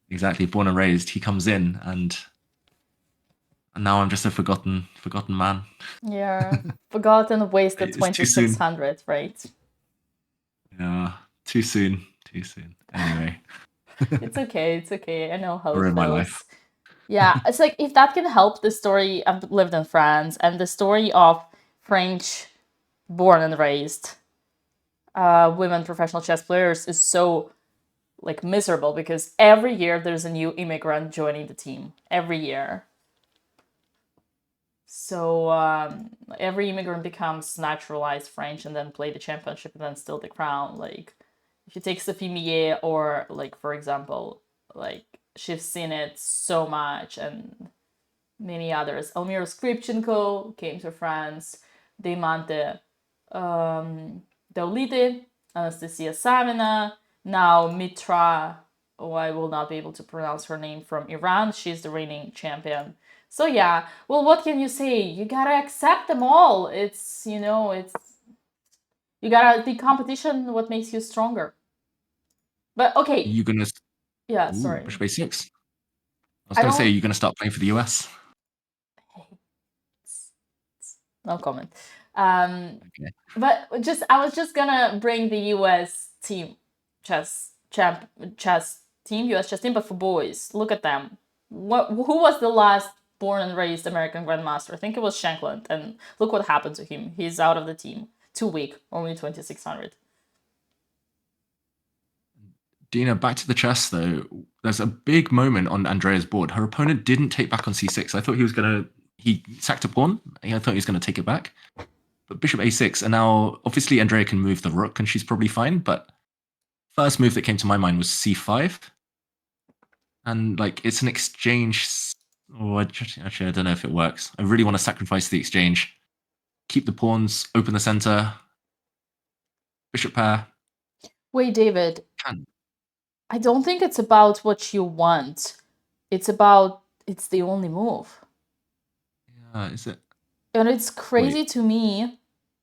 [SPEAKER 5] Exactly, born and raised. He comes in, and now I'm just a forgotten man.
[SPEAKER 4] Yeah. Forgotten, wasted
[SPEAKER 5] It's too soon.
[SPEAKER 4] 2600, right?
[SPEAKER 5] Yeah, too soon. Too soon. Anyway.
[SPEAKER 4] It's okay. I know how
[SPEAKER 5] Or
[SPEAKER 4] it
[SPEAKER 5] in my
[SPEAKER 4] feels.
[SPEAKER 5] life.
[SPEAKER 4] Yeah, it's like if that can help the story. I've lived in France, and the story of French born and raised women professional chess players is so like miserable because every year there's a new immigrant joining the team. Every year. So every immigrant becomes naturalized French and then play the championship and then steal the crown. Like if you take Sophie Millet or like for example, like she's seen it so much and many others. Elmira Skripchenko came to France. Deimante Daulite, Anastasia Savina, now Mitra, I will not be able to pronounce her name, from Iran. She's the reigning champion. So yeah, well, what can you say? You gotta accept them all. It's, you gotta be competition what makes you stronger. But okay.
[SPEAKER 5] You're gonna...
[SPEAKER 4] Yeah, sorry.
[SPEAKER 5] Bishop A6. I was gonna say, you're gonna start playing for the US.
[SPEAKER 4] No comment.
[SPEAKER 5] Okay.
[SPEAKER 4] But I was just gonna bring the US team US chess team, but for boys. Look at them. Who was the last born and raised American grandmaster? I think it was Shankland, and look what happened to him. He's out of the team. Too weak. Only 2600.
[SPEAKER 5] Dina, back to the chess though. There's a big moment on Andrea's board. Her opponent didn't take back on c6. I thought he sacked a pawn. I thought he was gonna take it back. But bishop a6, and now obviously Andrea can move the rook, and she's probably fine. But first move that came to my mind was c5, and like it's an exchange. Oh, actually, I don't know if it works. I really want to sacrifice the exchange, keep the pawns, open the center, bishop pair.
[SPEAKER 4] Wait, David. I don't think it's about what you want. It's the only move.
[SPEAKER 5] Yeah, is it?
[SPEAKER 4] And it's crazy to me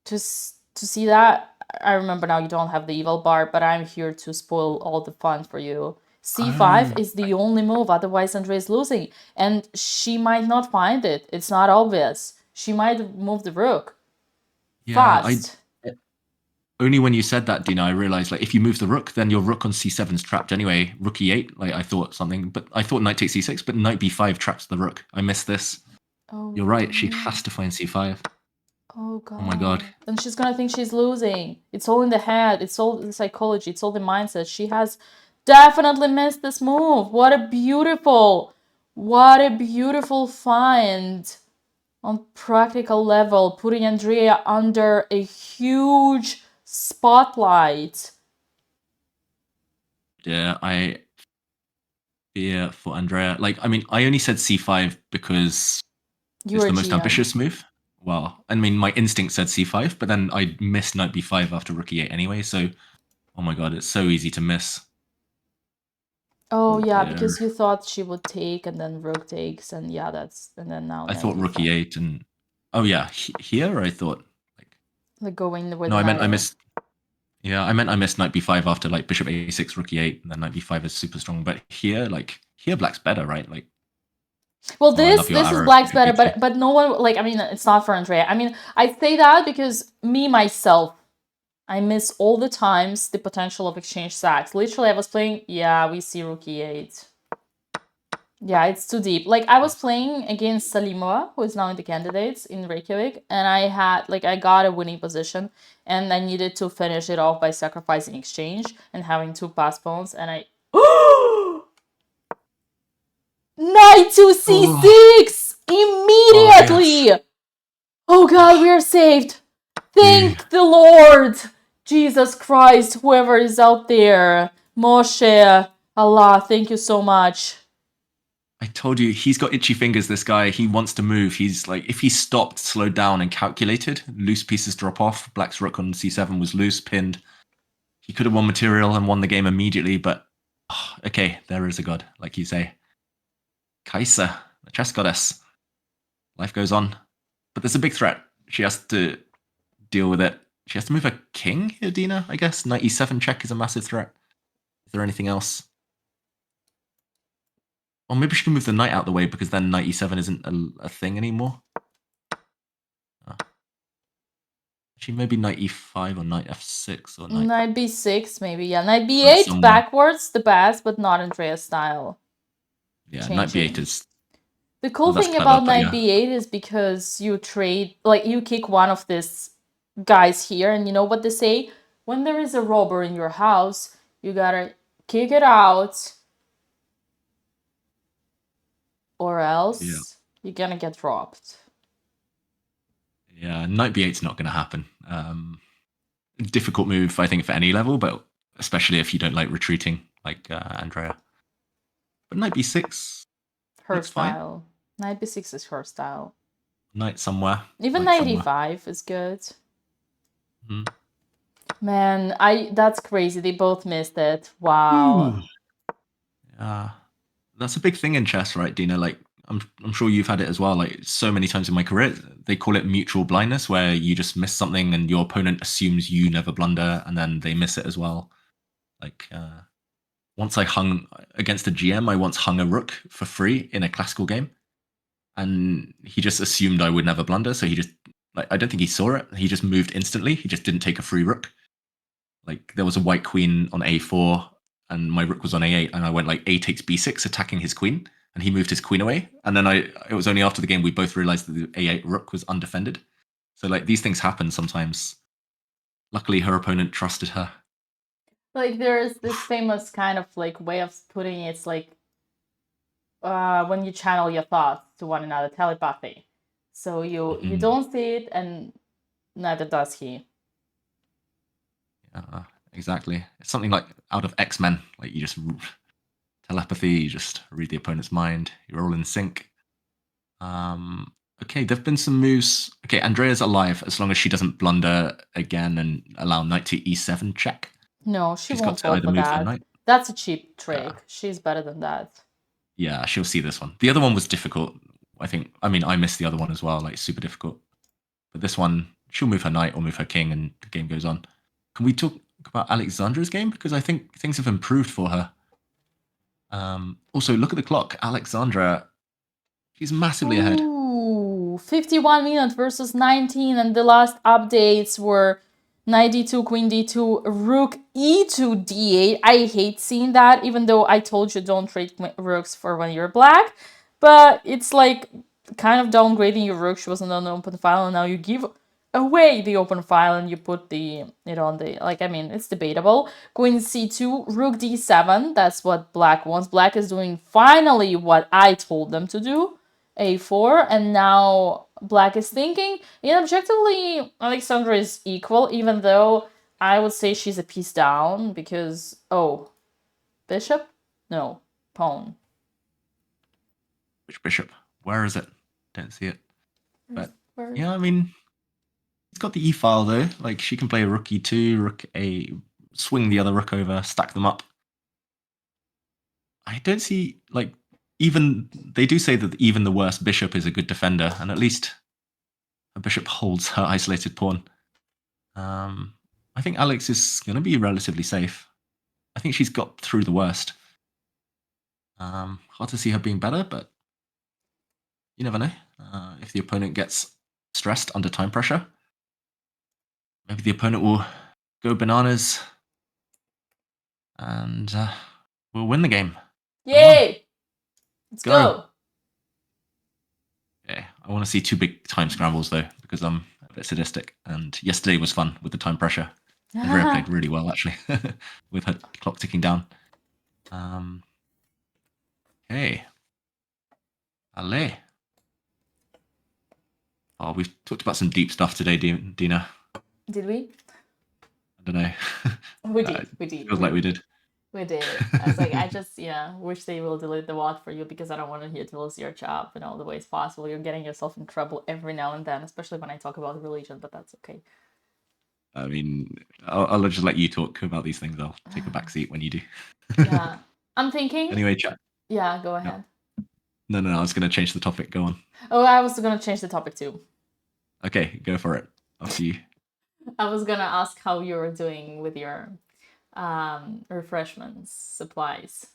[SPEAKER 4] to see that. I remember now you don't have the evil bar, but I'm here to spoil all the fun for you. c5 is the only move, otherwise Andrea's losing. And she might not find it. It's not obvious. She might move the rook.
[SPEAKER 5] Yeah,
[SPEAKER 4] fast.
[SPEAKER 5] Only when you said that, Dina, I realized like if you move the rook, then your rook on c7 is trapped anyway. Rook e8, like I thought something, but I thought knight takes c6, but knight b5 traps the rook. I missed this.
[SPEAKER 4] Oh,
[SPEAKER 5] you're right. She has to find c5.
[SPEAKER 4] Oh god.
[SPEAKER 5] Oh my god.
[SPEAKER 4] Then she's gonna think she's losing. It's all in the head. It's all the psychology. It's all the mindset. She has definitely missed this move. What a beautiful find on practical level, putting Andrea under a huge spotlight.
[SPEAKER 5] Yeah, I fear for Andrea. Like, I mean, I only said c5 because it's the most ambitious move. Well, I mean, my instinct said c5, but then I missed knight b5 after rook e8 anyway, so oh my god, it's so easy to miss.
[SPEAKER 4] Oh yeah, because you thought she would take and then rook takes, and yeah, and then now
[SPEAKER 5] I thought rook e8 and oh yeah, here I thought
[SPEAKER 4] like going with
[SPEAKER 5] no, I missed. Yeah, I missed knight b5 after like bishop a6, rook e8, and then knight b5 is super strong. But here black's better, right? Like
[SPEAKER 4] Well,
[SPEAKER 5] Oh, I love
[SPEAKER 4] this
[SPEAKER 5] your
[SPEAKER 4] this is
[SPEAKER 5] arrow.
[SPEAKER 4] black's
[SPEAKER 5] Good
[SPEAKER 4] better,
[SPEAKER 5] PG.
[SPEAKER 4] but no one like. I mean, it's not for Andrea. I mean, I say that because me myself, I miss all the times the potential of exchange sacks. Literally, I was playing. Yeah, we see rook e8. Yeah, it's too deep. Like I was playing against Salimova, who is now in the candidates in Reykjavik, and I had like I got a winning position, and I needed to finish it off by sacrificing exchange and having 2 pass pawns, and I knight to c6
[SPEAKER 5] Oh, yes.
[SPEAKER 4] immediately. Oh God, we are saved. Thank the Lord, Jesus Christ, whoever is out there, Moshe, Allah, thank you so much.
[SPEAKER 5] I told you, he's got itchy fingers, this guy. He wants to move. He's like, if he stopped, slowed down, and calculated, loose pieces drop off. Black's rook on c7 was loose, pinned. He could have won material and won the game immediately, but okay, there is a god, like you say. Kaiser, the chess goddess. Life goes on. But there's a big threat. She has to deal with it. She has to move a king here, Dina, I guess. Knight e7 check is a massive threat. Is there anything else? Or maybe she can move the knight out the way because then knight e7 isn't a thing anymore. She maybe knight e5 or knight f6 or
[SPEAKER 4] Knight b6, maybe. Yeah, knight
[SPEAKER 5] Put it
[SPEAKER 4] b8
[SPEAKER 5] somewhere.
[SPEAKER 4] backwards, the best, but not Andrea's style.
[SPEAKER 5] Yeah, knight
[SPEAKER 4] Changing.
[SPEAKER 5] b8 is.
[SPEAKER 4] The cool
[SPEAKER 5] Well, that's
[SPEAKER 4] thing
[SPEAKER 5] clever,
[SPEAKER 4] about
[SPEAKER 5] but
[SPEAKER 4] knight
[SPEAKER 5] yeah.
[SPEAKER 4] b8 is because you trade, like you kick one of these guys here, and you know what they say? When there is a robber in your house, you gotta kick it out, or else
[SPEAKER 5] Yeah.
[SPEAKER 4] you're gonna get dropped.
[SPEAKER 5] Yeah, knight b8 is not going to happen. Difficult move, I think, for any level, but especially if you don't like retreating, like Andrea. But knight b6,
[SPEAKER 4] Her
[SPEAKER 5] looks fine.
[SPEAKER 4] style. Knight b6 is her style.
[SPEAKER 5] Knight somewhere.
[SPEAKER 4] Even
[SPEAKER 5] knight
[SPEAKER 4] knight
[SPEAKER 5] somewhere.
[SPEAKER 4] e5 is good.
[SPEAKER 5] Mhm.
[SPEAKER 4] Man, that's crazy. They both missed it. Wow.
[SPEAKER 5] Yeah, that's a big thing in chess, right, Dina? Like, I'm sure you've had it as well. Like, so many times in my career, they call it mutual blindness, where you just miss something and your opponent assumes you never blunder, and then they miss it as well. Like, once I hung against a GM, I once hung a rook for free in a classical game, and he just assumed I would never blunder. So he just, like, I don't think he saw it. He just moved instantly. He just didn't take a free rook. Like, there was a white queen on a4, and my rook was on a8, and I went like a takes b6, attacking his queen, and he moved his queen away. And then it was only after the game we both realized that the a8 rook was undefended. So like these things happen sometimes. Luckily, her opponent trusted her.
[SPEAKER 4] Like there's this famous kind of like way of putting it, it's like when you channel your thoughts to one another, telepathy. So you don't see it, and neither does he.
[SPEAKER 5] Exactly. It's something like out of X-Men. Like you just telepathy, you just read the opponent's mind. You're all in sync. Okay, there've been some moves. Okay, Andrea's alive as long as she doesn't blunder again and allow knight to e7 check.
[SPEAKER 4] No, she
[SPEAKER 5] She's got
[SPEAKER 4] won't
[SPEAKER 5] to
[SPEAKER 4] fall
[SPEAKER 5] either
[SPEAKER 4] for
[SPEAKER 5] move her
[SPEAKER 4] that.
[SPEAKER 5] knight.
[SPEAKER 4] That's a cheap trick. She's better than that.
[SPEAKER 5] Yeah, she'll see this one. The other one was difficult. I think. I mean, I missed the other one as well. Like super difficult. But this one, she'll move her knight or move her king, and the game goes on. Can we talk about Alexandra's game, because I think things have improved for her. Also, look at the clock. Alexandra, she's massively ahead.
[SPEAKER 4] Ooh, 51 minutes versus 19, and the last updates were knight d2, queen d2, rook e2, d8. I hate seeing that, even though I told you don't trade rooks for when you're black. But it's like kind of downgrading your rook. She wasn't on the open file, and now you give away the open file and you put it on the, like, I mean, it's debatable. Queen c2, rook d7, that's what black wants. Black is doing finally what I told them to do, a4, and now black is thinking. Yeah, objectively, Alexandra is equal, even though I would say she's a piece down because, oh, bishop? No, pawn.
[SPEAKER 5] Which bishop? Where is it? Don't see it. But
[SPEAKER 4] Where?
[SPEAKER 5] yeah, I mean, it's got the e file though. Like she can play a rook e2, rook a, swing the other rook over, stack them up. I don't see, like, even they do say that even the worst bishop is a good defender, and at least a bishop holds her isolated pawn. I think Alex is going to be relatively safe. I think she's got through the worst. Hard to see her being better, but You never know. If the opponent gets stressed under time pressure, maybe the opponent will go bananas and we'll win the game.
[SPEAKER 4] Yay! Let's
[SPEAKER 5] Go.
[SPEAKER 4] go.
[SPEAKER 5] Yeah, I want to see 2 big time scrambles though, because I'm a bit sadistic. And yesterday was fun with the time pressure. Andrea played really well actually, with her clock ticking down. Okay. Ale. Oh, we've talked about some deep stuff today, Dina.
[SPEAKER 4] Did we?
[SPEAKER 5] I don't know.
[SPEAKER 4] We did. We did.
[SPEAKER 5] Feels like we did.
[SPEAKER 4] We did. I was like, I just, wish they will delete the bot for you because I don't want you to lose your job in all the ways possible. You're getting yourself in trouble every now and then, especially when I talk about religion, but that's okay.
[SPEAKER 5] I mean, I'll just let you talk about these things. I'll take a back seat when you do.
[SPEAKER 4] Yeah. I'm thinking.
[SPEAKER 5] Anyway, chat.
[SPEAKER 4] Yeah, go ahead.
[SPEAKER 5] No, I was going to change the topic. Go on.
[SPEAKER 4] Oh, I was going to change the topic too.
[SPEAKER 5] Okay, go for it. After you.
[SPEAKER 4] I was going to ask how you were doing with your refreshments, supplies.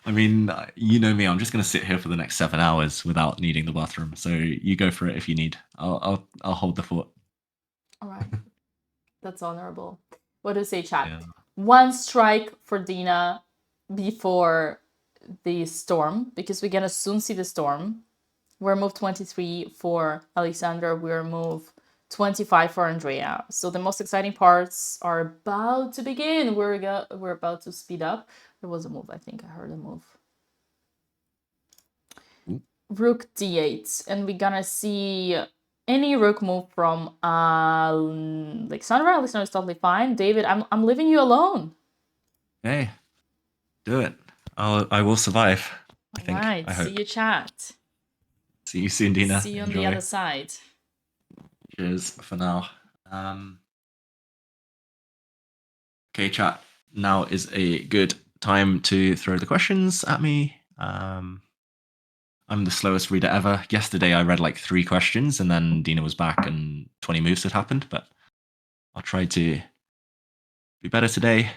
[SPEAKER 5] I mean, you know me. I'm just going to sit here for the next 7 hours without needing the bathroom. So you go for it if you need. I'll hold the fort.
[SPEAKER 4] All right. That's honorable. What do you say, chat?
[SPEAKER 5] Yeah.
[SPEAKER 4] 1 strike for Dina before the storm, because we're going to soon see the storm. We're move 23 for Alexandra. We're move 25 for Andrea. So the most exciting parts are about to begin. We're about to speed up. There was a move. I think I heard a move.
[SPEAKER 5] Ooh.
[SPEAKER 4] Rook d8, and we're gonna see any rook move from Alexandra. Alexandra is totally fine. David, I'm leaving you alone.
[SPEAKER 5] Hey, do it. I will survive. I think.
[SPEAKER 4] Right.
[SPEAKER 5] I hope.
[SPEAKER 4] See you, chat.
[SPEAKER 5] See you soon, Dina.
[SPEAKER 4] See you on
[SPEAKER 5] Enjoy.
[SPEAKER 4] the other side.
[SPEAKER 5] Cheers for now. Okay, chat. Now is a good time to throw the questions at me. I'm the slowest reader ever. Yesterday I read like 3 questions and then Dina was back and 20 moves had happened, but I'll try to be better today.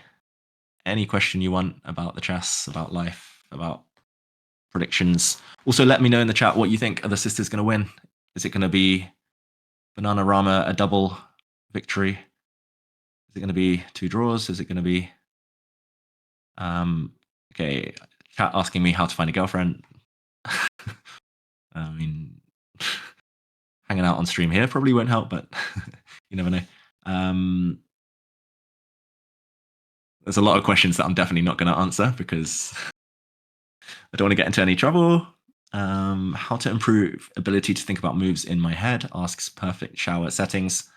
[SPEAKER 5] Any question you want about the chess, about life, about predictions. Also, let me know in the chat what you think. Are the sisters going to win? Is it going to be Banana Rama a double victory? Is it going to be 2 draws? Is it going to be okay, chat asking me how to find a girlfriend. I mean, hanging out on stream here probably won't help, but you never know. There's a lot of questions that I'm definitely not going to answer because I don't want to get into any trouble. How to improve ability to think about moves in my head, asks perfect shower settings.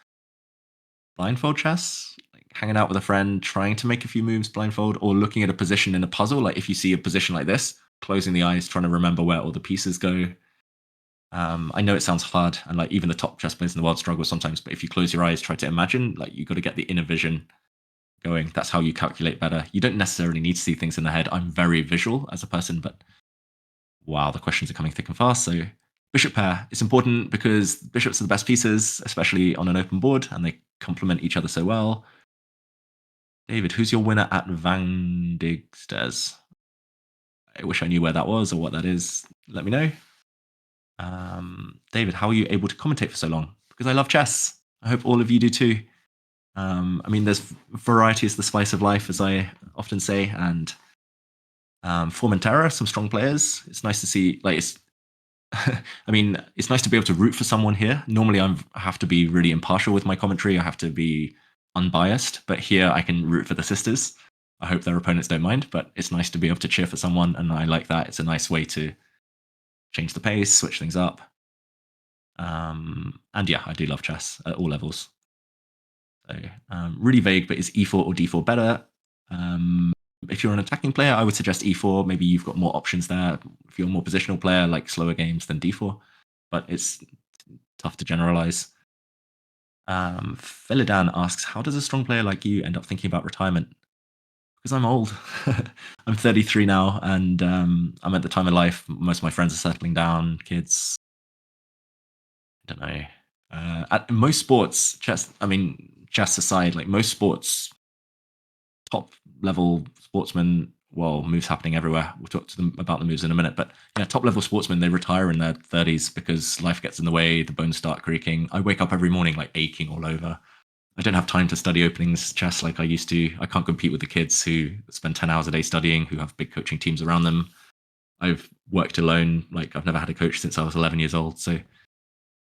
[SPEAKER 5] Blindfold chess, like hanging out with a friend, trying to make a few moves blindfold, or looking at a position in a puzzle. Like if you see a position like this, closing the eyes, trying to remember where all the pieces go. I know it sounds hard, and like even the top chess players in the world struggle sometimes, but if you close your eyes, try to imagine, like you got to get the inner vision going. That's how you calculate better. You don't necessarily need to see things in the head. I'm very visual as a person, but wow, the questions are coming thick and fast. So bishop pair, it's important because bishops are the best pieces, especially on an open board, and they complement each other so well. David, who's your winner at Van Digsters? I wish I knew where that was or what that is. Let me know. David, how are you able to commentate for so long? Because I love chess. I hope all of you do too. I mean, there's variety is the spice of life, as I often say, and Formentera, some strong players. It's nice to see, like, it's, I mean, it's nice to be able to root for someone here. Normally, I have to be really impartial with my commentary. I have to be unbiased, but here I can root for the sisters. I hope their opponents don't mind, but it's nice to be able to cheer for someone, and I like that. It's a nice way to change the pace, switch things up. And yeah, I do love chess at all levels. So really vague, but is e4 or d4 better? If you're an attacking player, I would suggest e4. Maybe you've got more options there. If you're a more positional player, like slower games, then d4. But it's tough to generalize. Philidan asks, how does a strong player like you end up thinking about retirement? Because I'm old. I'm 33 now, and I'm at the time of life. Most of my friends are settling down, kids. I don't know. At most sports, chess aside, like most sports, top level sportsmen well, moves happening everywhere. We'll talk to them about the moves in a minute. But yeah, top level sportsmen, they retire in their 30s because life gets in the way, the bones start creaking. I wake up every morning like aching all over. I don't have time to study openings chess like I used to. I can't compete with the kids who spend 10 hours a day studying, who have big coaching teams around them. I've worked alone. Like I've never had a coach since I was 11 years old. So it's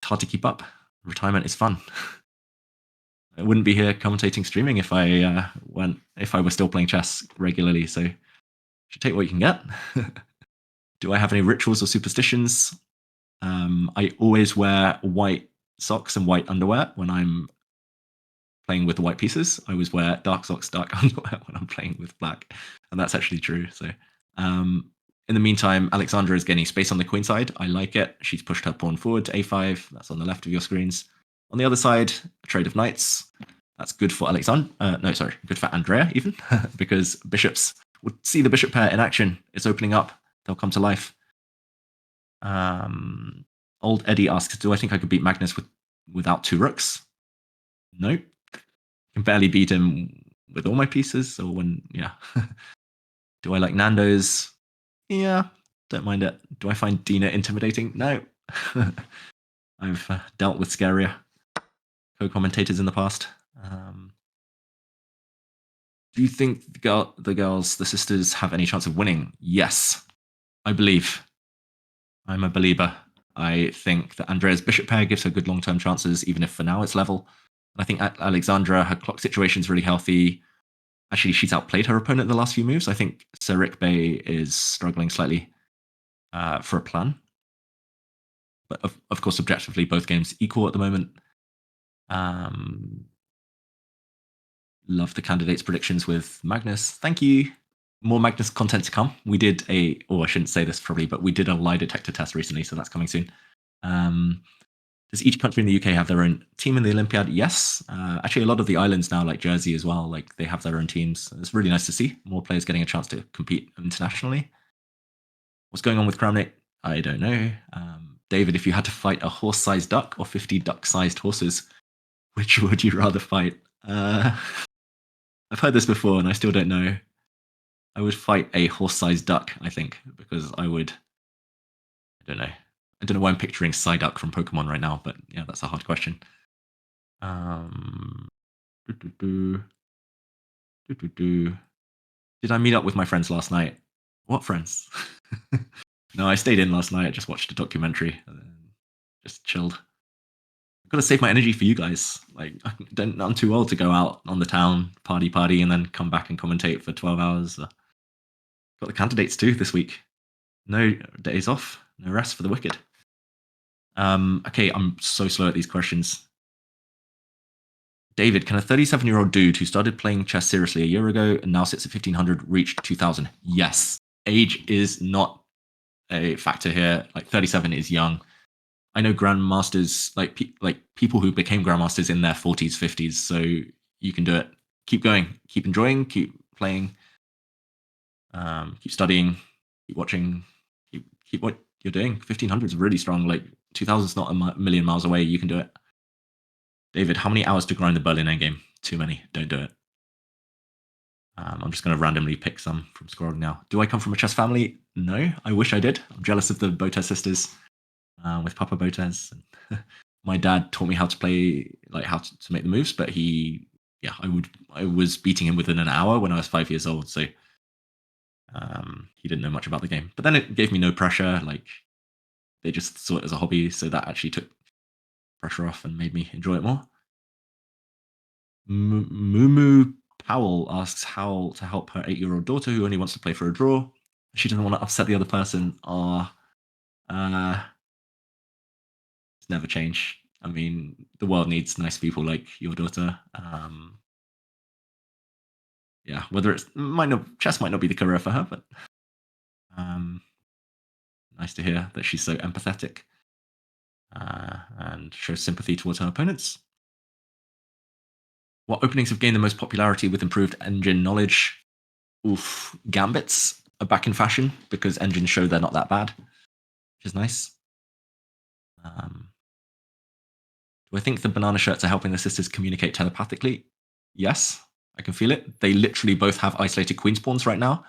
[SPEAKER 5] hard to keep up. Retirement is fun. I wouldn't be here commentating streaming if I were still playing chess regularly. So you should take what you can get. Do I have any rituals or superstitions? I always wear white socks and white underwear when I'm playing with the white pieces. I always wear dark socks, dark underwear when I'm playing with black, and that's actually true. So, in the meantime, Alexandra is gaining space on the queen side. I like it. She's pushed her pawn forward to a5. That's on the left of your screens. On the other side, a trade of knights. That's good for good for Andrea even, because bishops would see the bishop pair in action. It's opening up. They'll come to life. Old Eddie asks, do I think I could beat Magnus without 2 rooks? Nope. Can barely beat him with all my pieces, or yeah. Do I like Nando's? Yeah, don't mind it. Do I find Dina intimidating? No. I've dealt with scarier co-commentators in the past. Do you think the sisters have any chance of winning? Yes, I believe. I'm a believer. I think that Andrea's bishop pair gives her good long-term chances, even if for now it's level. And I think Alexandra, her clock situation is really healthy. Actually, she's outplayed her opponent in the last few moves. I think Sarik Bey is struggling slightly for a plan. But of course, objectively, both games equal at the moment. Love the candidates' predictions with Magnus. Thank you. More Magnus content to come. We did I shouldn't say this probably, but we did a lie detector test recently, so that's coming soon. Does each country in the UK have their own team in the Olympiad? Yes. Actually, a lot of the islands now, like Jersey as well, like they have their own teams. It's really nice to see more players getting a chance to compete internationally. What's going on with Crownmate? I don't know. David, if you had to fight a horse-sized duck or 50 duck-sized horses, which would you rather fight? I've heard this before and I still don't know. I would fight a horse-sized duck, I think, because I don't know. I don't know why I'm picturing Psyduck from Pokemon right now, but yeah, that's a hard question. Did I meet up with my friends last night? What friends? No, I stayed in last night. I just watched a documentary and then just chilled. I've got to save my energy for you guys. Like, I'm too old to go out on the town, party, and then come back and commentate for 12 hours. Got the candidates too this week. No days off, no rest for the wicked. Okay, I'm so slow at these questions. David, can a 37-year-old dude who started playing chess seriously a year ago and now sits at 1500 reach 2000? Yes. Age is not a factor here. Like 37 is young. I know grandmasters, like people who became grandmasters in their 40s, 50s. So you can do it. Keep going. Keep enjoying. Keep playing. Keep studying. Keep watching. Keep what you're doing. 1500 is really strong. Like 2000 is not a million miles away. You can do it. David, how many hours to grind the Berlin endgame? Too many. Don't do it. I'm just going to randomly pick some from scrolling now. Do I come from a chess family? No, I wish I did. I'm jealous of the Botez sisters with Papa Botez. My dad taught me how to play, like how to make the moves, but I was beating him within an hour when I was 5 years old. So he didn't know much about the game. But then it gave me no pressure. Like they just saw it as a hobby. So that actually took pressure off and made me enjoy it more. Mumu Powell asks how to help her 8-year-old daughter who only wants to play for a draw. She doesn't want to upset the other person. It's never change. I mean, the world needs nice people like your daughter. Yeah, whether chess might not be the career for her, but nice to hear that she's so empathetic and shows sympathy towards her opponents. What openings have gained the most popularity with improved engine knowledge? Gambits are back in fashion because engines show they're not that bad, which is nice. Do I think the banana shirts are helping the sisters communicate telepathically? Yes, I can feel it. They literally both have isolated queen spawns right now.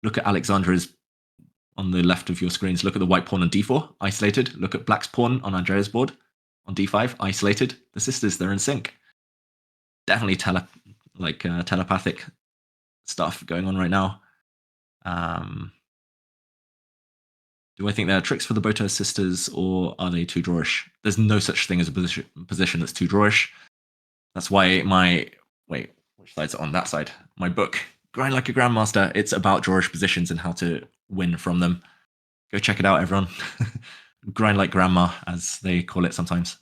[SPEAKER 5] Look at Alexandra's on the left of your screens. Look at the white pawn on d4, isolated. Look at black's pawn on Andrea's board on d5, isolated. The sisters, they're in sync. Definitely telepathic stuff going on right now. Do I think there are tricks for the Botez sisters, or are they too drawish? There's no such thing as a position that's too drawish. That's why which side's it on? That side. My book, Grind Like a Grandmaster, it's about drawish positions and how to win from them. Go check it out, everyone. Grind like grandma, as they call it sometimes.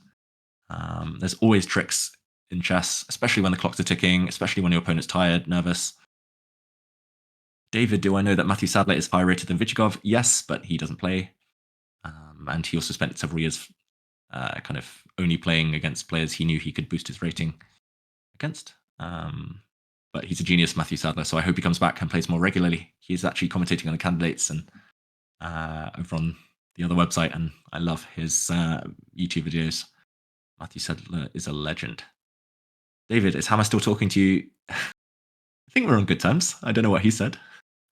[SPEAKER 5] There's always tricks in chess, especially when the clocks are ticking, especially when your opponent's tired, nervous. David, do I know that Matthew Sadler is higher rated than Vichigov? Yes, but he doesn't play. And he also spent several years kind of only playing against players he knew he could boost his rating against. But he's a genius, Matthew Sadler, so I hope he comes back and plays more regularly. He's actually commentating on the candidates and over on the other website, and I love his YouTube videos. Matthew Sadler is a legend. David, is Hammer still talking to you? I think we're on good terms. I don't know what he said.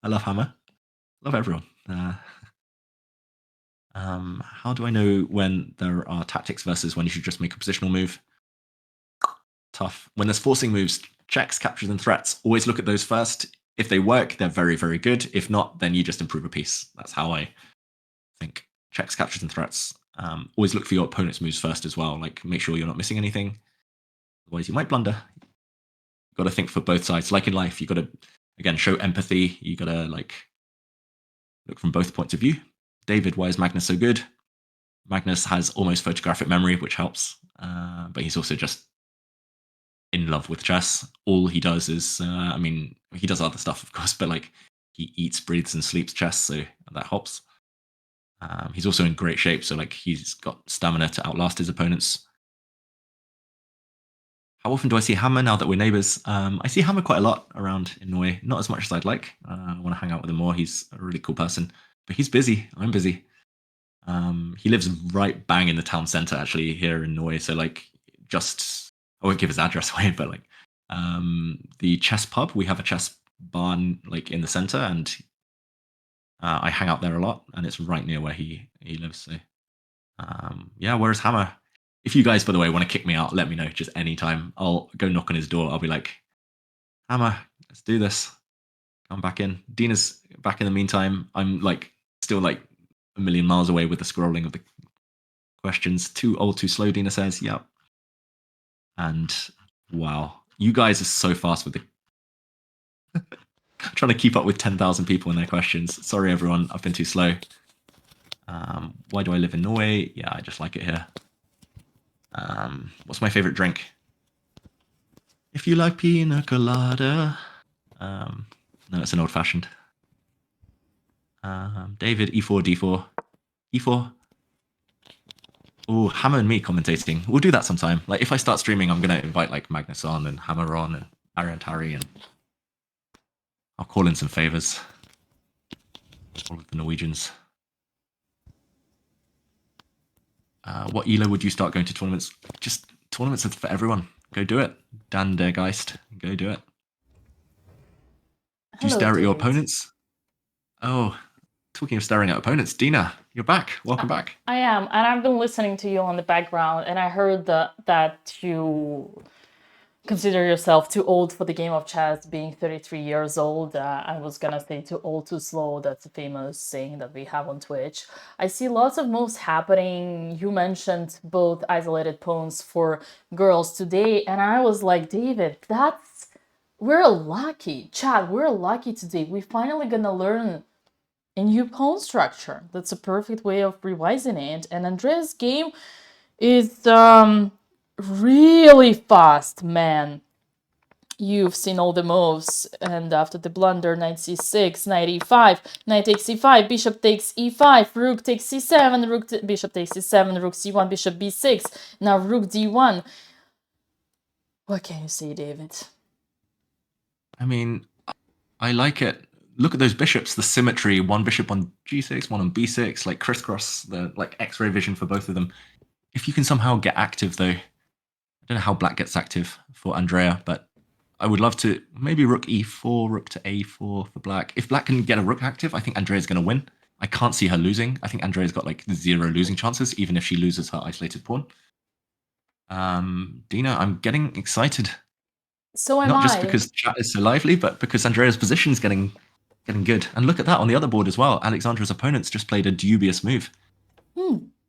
[SPEAKER 5] I love Hammer. Love everyone. How do I know when there are tactics versus when you should just make a positional move? Tough. When there's forcing moves, checks, captures, and threats, always look at those first. If they work, they're very, very good. If not, then you just improve a piece. That's how I think. Checks, captures, and threats. Always look for your opponent's moves first as well. Like, make sure you're not missing anything. Otherwise, you might blunder. You've got to think for both sides. Like in life, you've got to, again, show empathy. You've got to, like, look from both points of view. David, why is Magnus so good? Magnus has almost photographic memory, which helps. But he's also just in love with chess. All he does is, I mean, he does other stuff, of course, but like he eats, breathes, and sleeps chess, so that helps. He's also in great shape, so like he's got stamina to outlast his opponents. How often do I see Hammer now that we're neighbors? I see Hammer quite a lot around in Norway. Not as much as I'd like. I want to hang out with him more. He's a really cool person, but he's busy. I'm busy. He lives right bang in the town center, actually, here in Norway. So like, just I won't give his address away, but like, the chess pub. We have a chess barn like in the center, and I hang out there a lot, and it's right near where he lives. So yeah, where's Hammer? If you guys, by the way, want to kick me out, let me know. Just anytime. I'll go knock on his door. I'll be like, Hammer, let's do this. Come back in. Dina's back in the meantime. I'm like still like a million miles away with the scrolling of the questions. Too old, too slow, Dina says. Yep. And wow, you guys are so fast with the trying to keep up with 10,000 people and their questions. Sorry, everyone. I've been too slow. Why do I live in Norway? Yeah, I just like it here. What's my favorite drink? If you like pina colada. No, it's an old fashioned. David, E4, D4. E4. Oh, Hammer and me commentating. We'll do that sometime. Like, if I start streaming, I'm going to invite, like, Magnus on and Hammer on and Arian Tari, and I'll call in some favors. All of the Norwegians. What ELO would you start going to tournaments? Just tournaments for everyone. Go do it. Dan der Geist. Go do it. Do you stare at your opponents? Oh, talking of staring at opponents, Dina, you're back. Welcome back.
[SPEAKER 4] I am, and I've been listening to you on the background, and I heard that you consider yourself too old for the game of chess, being 33 years old. I was gonna say too old, too slow. That's a famous saying that we have on Twitch. I see lots of moves happening. You mentioned both isolated pawns for girls today, and I was like, David, we're lucky. Chad, we're lucky today. We're finally gonna learn a new pawn structure. That's a perfect way of revising it. And Andrea's game is really fast, man. You've seen all the moves, and after the blunder, knight c6, knight e5, knight takes e5, bishop takes e5, rook takes c7, bishop takes c7, rook c1, bishop b6, now rook d1. What can you say, David?
[SPEAKER 5] I mean, I like it. Look at those bishops, the symmetry, one bishop on g6, one on b6, like crisscross, the like x-ray vision for both of them. If you can somehow get active, though, I don't know how black gets active for Andrea, but I would love to maybe rook e4, rook to a4 for black. If black can get a rook active, I think Andrea's going to win. I can't see her losing. I think Andrea's got like 0 losing chances, even if she loses her isolated pawn. Dina, I'm getting excited.
[SPEAKER 4] So am
[SPEAKER 5] Not just
[SPEAKER 4] I.
[SPEAKER 5] because chat is so lively, but because Andrea's position is getting good. And look at that on the other board as well. Alexandra's opponents just played a dubious move.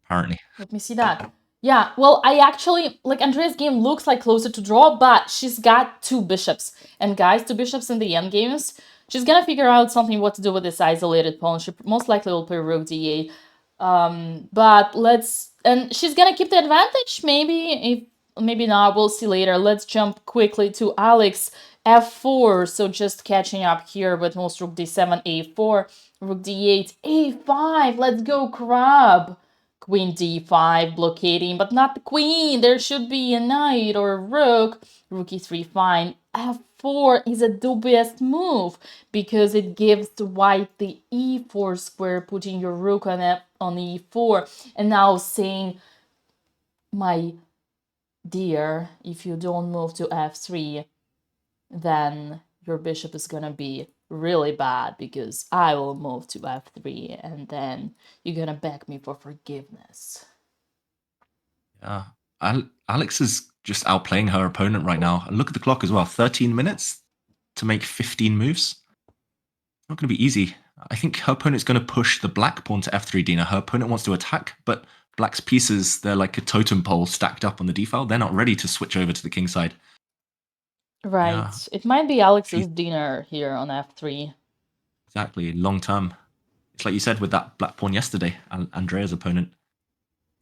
[SPEAKER 5] Apparently.
[SPEAKER 4] Let me see that. Yeah, well, I actually, like, Andrea's game looks like closer to draw, but she's got 2 bishops. And guys, 2 bishops in the end games, she's gonna figure out something what to do with this isolated pawn. She most likely will play rook d8. But and she's gonna keep the advantage, maybe not, we'll see later. Let's jump quickly to Alex, f4, so just catching up here with most rook d7, a4, rook d8, a5, let's go crab. Queen d5 blockading, but not the queen. There should be a knight or a rook. Rook e3 fine. f4 is a dubious move because it gives the white the e4 square, putting your rook on e4, and now saying, my dear, if you don't move to f3, then your bishop is gonna be really bad because I will move to f3 and then you're gonna beg me for forgiveness.
[SPEAKER 5] Yeah. Alex is just outplaying her opponent right now. And look at the clock as well. 13 minutes to make 15 moves. It's not going to be easy. I think her opponent's going to push the black pawn to f3, Dina. Her opponent wants to attack, but black's pieces, they're like a totem pole stacked up on the d file. They're not ready to switch over to the king side.
[SPEAKER 4] Right.
[SPEAKER 5] Yeah.
[SPEAKER 4] It might be Alex's dinner here on f3.
[SPEAKER 5] Exactly. Long term. It's like you said with that black pawn yesterday, Andrea's opponent.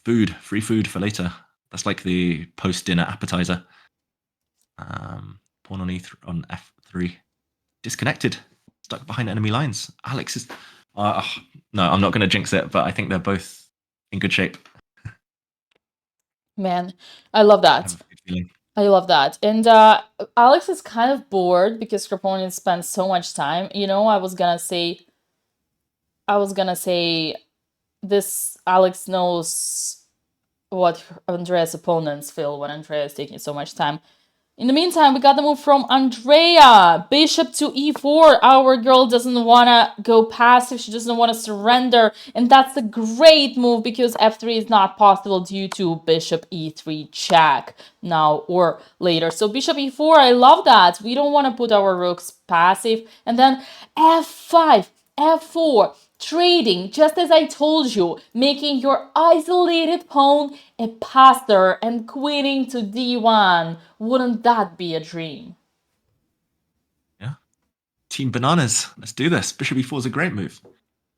[SPEAKER 5] Food, free food for later. That's like the post-dinner appetizer. Pawn on e3, on f3. Disconnected. Stuck behind enemy lines. Alex is... no, I'm not going to jinx it, but I think they're both in good shape.
[SPEAKER 4] Man, I love
[SPEAKER 5] I
[SPEAKER 4] that.
[SPEAKER 5] have a good feeling.
[SPEAKER 4] I love that. And Alex is kind of bored because her opponent spends so much time. You know, I was gonna say this Alex knows what Andrea's opponents feel when Andrea is taking so much time. In the meantime, we got the move from Andrea. Bishop to e4. Our girl doesn't want to go passive. She doesn't want to surrender. And that's a great move because f3 is not possible due to bishop e3 check now or later. So bishop e4, I love that. We don't want to put our rooks passive. And then f5, f4. Trading, just as I told you, making your isolated pawn a passer and queening to d1. Wouldn't that be a dream?
[SPEAKER 5] Yeah. Team Bananas. Let's do this. Bishop e4 is a great move.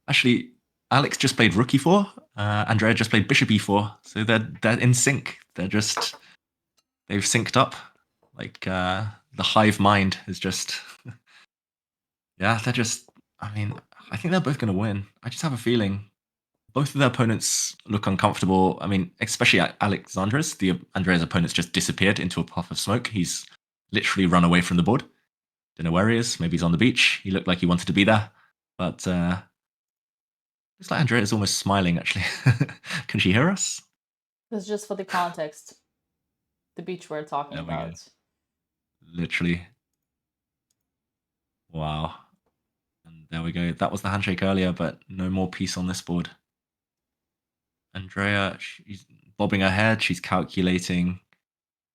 [SPEAKER 5] Actually, Alex just played rook e4. Andrea just played bishop e4. So they're in sync. They've synced up. Like the hive mind is just... yeah, they're just... I mean... I think they're both going to win. I just have a feeling both of their opponents look uncomfortable. I mean, especially Alexandra's. Andrea's opponent's just disappeared into a puff of smoke. He's literally run away from the board. Don't know where he is. Maybe he's on the beach. He looked like he wanted to be there. But looks like Andrea's almost smiling, actually. Can she hear us?
[SPEAKER 4] That's just for the context. The beach we're talking about.
[SPEAKER 5] Go. Literally. Wow. And there we go. That was the handshake earlier, but no more peace on this board. Andrea, she's bobbing her head. She's calculating.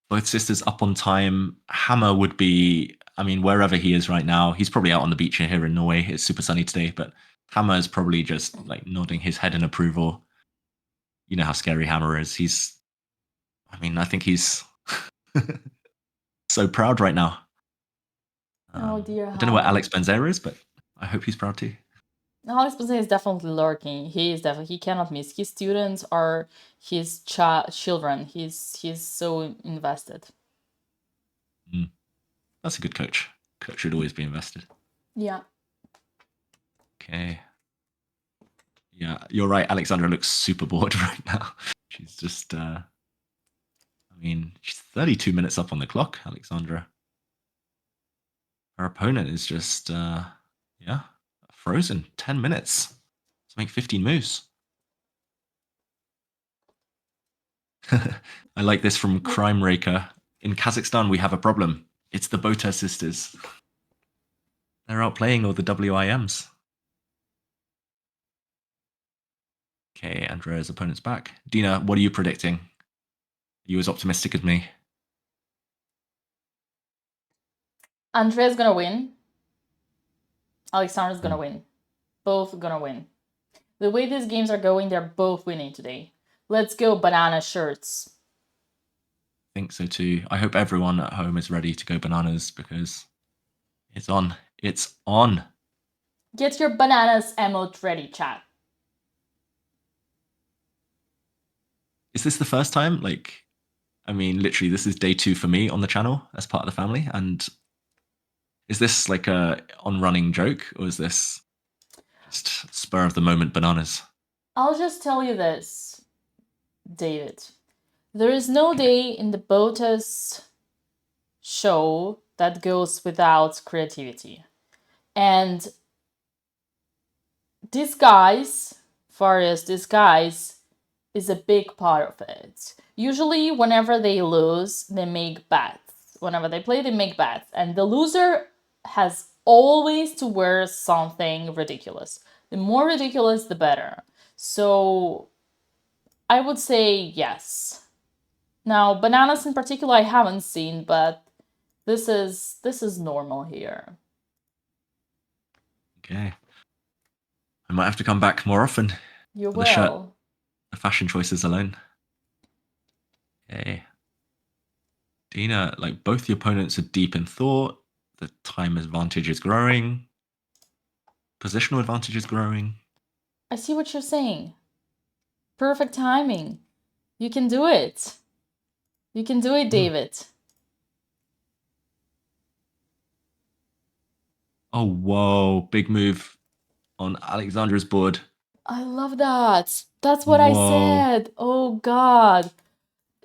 [SPEAKER 5] Both sisters up on time. Hammer would be, I mean, wherever he is right now. He's probably out on the beach here in Norway. It's super sunny today, but Hammer is probably just like nodding his head in approval. You know how scary Hammer is. I think he's so proud right now.
[SPEAKER 4] Oh dear.
[SPEAKER 5] I don't know where Alex Benzera is, but I hope he's proud too.
[SPEAKER 4] Alex Benzera is definitely lurking. He cannot miss. His students are his children. He's so invested.
[SPEAKER 5] That's a good coach. Coach should always be invested.
[SPEAKER 4] Yeah.
[SPEAKER 5] Okay. Yeah, you're right. Alexandra looks super bored right now. She's just, she's 32 minutes up on the clock, Alexandra. Her opponent is just, frozen. 10 minutes to make 15 moves. I like this from Crime Raker. In Kazakhstan, we have a problem. It's the Botez sisters. They're outplaying all the WIMs. Okay, Andrea's opponent's back. Dina, what are you predicting? Are you as optimistic as me?
[SPEAKER 4] Andrea's gonna win. Alexander's gonna win. Both gonna win. The way these games are going, they're both winning today. Let's go, banana shirts.
[SPEAKER 5] I think so too. I hope everyone at home is ready to go bananas because it's on. It's on.
[SPEAKER 4] Get your bananas emote ready, chat.
[SPEAKER 5] Is this the first time? Like, I mean, literally, this is day 2 for me on the channel as part of the family. And is this like a on-running joke, or is this just spur of the moment bananas?
[SPEAKER 4] I'll just tell you this, David. There is no day in the Botez show that goes without creativity. And disguise, Farias, disguise is a big part of it. Usually, whenever they lose, they make bets. Whenever they play, they make bets. And the loser has always to wear something ridiculous. The more ridiculous, the better. So I would say yes. Now, bananas in particular, I haven't seen, but this is normal here.
[SPEAKER 5] Okay. I might have to come back more often.
[SPEAKER 4] You
[SPEAKER 5] for the shirt.
[SPEAKER 4] will.
[SPEAKER 5] The fashion choices alone. Okay. Dina, like both the opponents are deep in thought. The time advantage is growing. Positional advantage is growing.
[SPEAKER 4] I see what you're saying. Perfect timing. You can do it. You can do it, David.
[SPEAKER 5] Oh, whoa. Big move on Alexandra's board.
[SPEAKER 4] I love that. That's what I
[SPEAKER 5] Whoa.
[SPEAKER 4] said. Oh, God.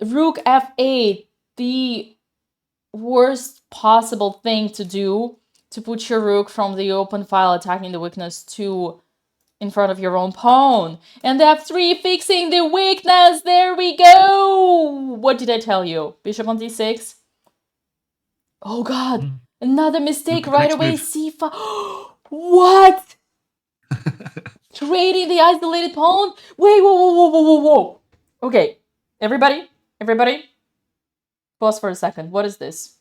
[SPEAKER 4] Rook f8. The worst possible thing to do to put your rook from the open file attacking the weakness to in front of your own pawn. And f3 fixing the weakness. There we go. What did I tell you? Bishop on d6. Oh, God. Another mistake
[SPEAKER 5] Look at the
[SPEAKER 4] right
[SPEAKER 5] next
[SPEAKER 4] away.
[SPEAKER 5] move.
[SPEAKER 4] c5. What? Trading the isolated pawn? Wait, whoa. Okay, everybody, pause for a second. What is this?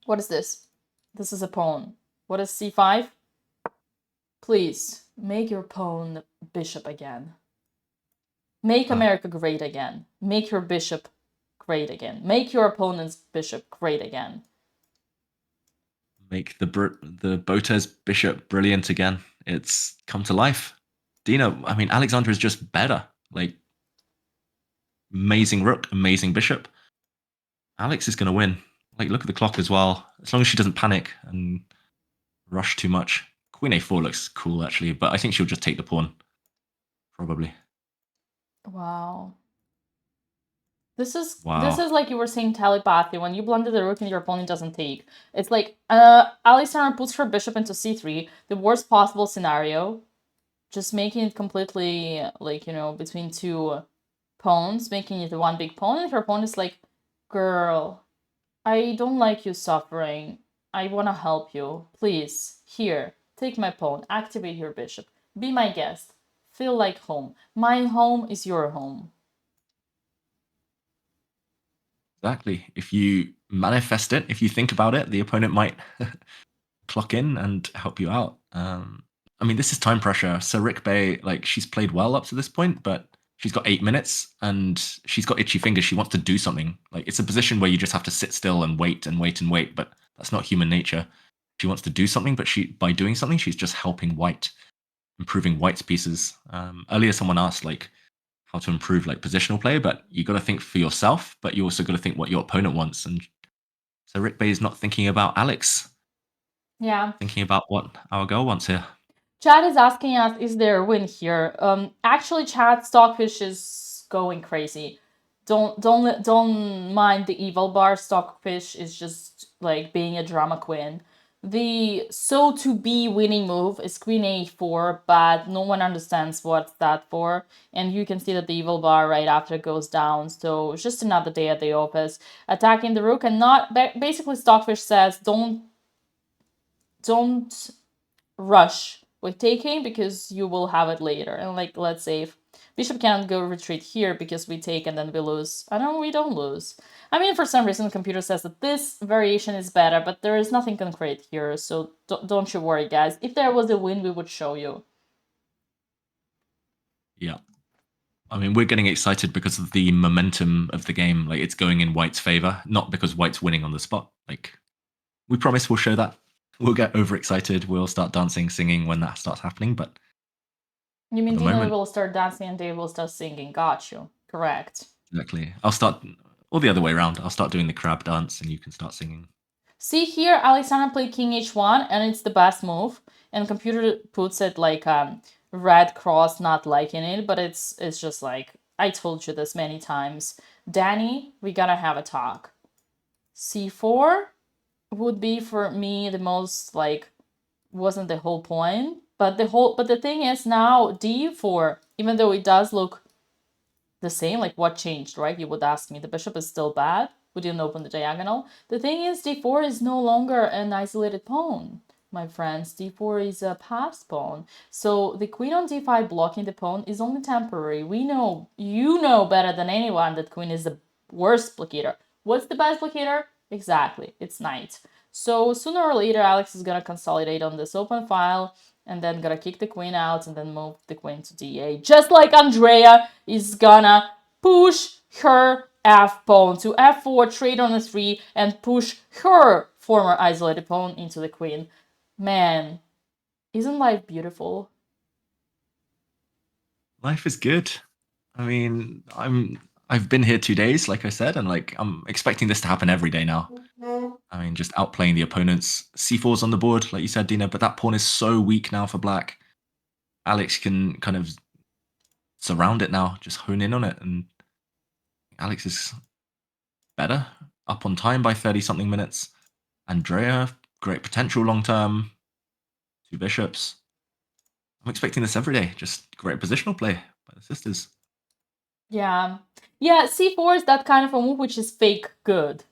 [SPEAKER 4] What is this? This is a pawn. What is c5? Please, make your pawn bishop again. Make America great again. Make your bishop great again. Make your opponent's bishop great again.
[SPEAKER 5] Make the Botez bishop brilliant again. It's come to life. Dina, I mean, Alexandra is just better. Like, amazing rook, amazing bishop. Alex is going to win. Like, look at the clock as well. As long as she doesn't panic and rush too much. Queen a4 looks cool, actually, but I think she'll just take the pawn. Probably.
[SPEAKER 4] Wow. This is
[SPEAKER 5] Wow.
[SPEAKER 4] like you were saying telepathy. When you blunder the rook and your opponent doesn't take. It's like Alexandra puts her bishop into c3, the worst possible scenario. Just making it completely, like, you know, between two pawns, making it one big pawn, and her opponent is like, girl, I don't like you suffering. I want to help you. Please, here, take my pawn, activate your bishop, be my guest, feel like home. My home is your home.
[SPEAKER 5] Exactly. If you manifest it, if you think about it, the opponent might clock in and help you out. I mean, this is time pressure. So Rick Bay, like, she's played well up to this point, but she's got 8 minutes and she's got itchy fingers. She wants to do something. Like, it's a position where you just have to sit still and wait and wait and wait, but that's not human nature. She wants to do something, but by doing something, she's just helping white, improving white's pieces. Earlier, someone asked, like, how to improve, like, positional play, but you got to think for yourself, but you also got to think what your opponent wants. And so Rick Bay is not thinking about Alex.
[SPEAKER 4] Yeah.
[SPEAKER 5] Thinking about what our girl wants here.
[SPEAKER 4] Chad is asking us, is there a win here? Actually, Chad, Stockfish is going crazy. Don't mind the evil bar. Stockfish is just like being a drama queen. The so-to-be winning move is queen a4, but no one understands what's that for. And you can see that the evil bar right after goes down. So it's just another day at the office. Attacking the rook and not... Basically, Stockfish says, don't rush with taking because you will have it later. And like, let's say if bishop can't go retreat here because we take and then we lose. I know we don't lose. I mean, for some reason, the computer says that this variation is better, but there is nothing concrete here, so don't you worry, guys. If there was a win, we would show you.
[SPEAKER 5] Yeah. I mean, we're getting excited because of the momentum of the game. Like, it's going in White's favor, not because White's winning on the spot. Like, we promise we'll show that. We'll get overexcited. We'll start dancing, singing when that starts happening, but...
[SPEAKER 4] You mean Dina will start dancing and Dave will start singing? Got you. Correct.
[SPEAKER 5] Exactly. I'll start... Or the other way around. I'll start doing the crab dance and you can start singing.
[SPEAKER 4] See here, Alexander played king h1 and it's the best move. And computer puts it like red cross not liking it, but it's just like, I told you this many times. Danny, we gotta have a talk. c4 would be for me the most like, wasn't the whole point. But the thing is now d4, even though it does look the same, like what changed, right? You would ask me. The bishop is still bad. We didn't open the diagonal. The thing is, d4 is no longer an isolated pawn, my friends. d4 is a passed pawn. So the queen on d5 blocking the pawn is only temporary. We know, you know better than anyone that queen is the worst blockator. What's the best blockator? Exactly, it's knight. So sooner or later, Alex is gonna consolidate on this open file and then gonna kick the queen out and then move the queen to d8. Just like Andrea is gonna push her f pawn to f4, trade on the 3, and push her former isolated pawn into the queen. Man, isn't life beautiful?
[SPEAKER 5] Life is good. I mean, I've been here 2 days, like I said, and like I'm expecting this to happen every day now. I mean, just outplaying the opponents. c4's on the board, like you said, Dina, but that pawn is so weak now for black. Alex can kind of surround it now, just hone in on it, and Alex is better, up on time by 30-something minutes. Andrea, great potential long-term. 2 bishops. I'm expecting this every day. Just great positional play by the sisters.
[SPEAKER 4] Yeah. Yeah, c4 is that kind of a move which is fake good.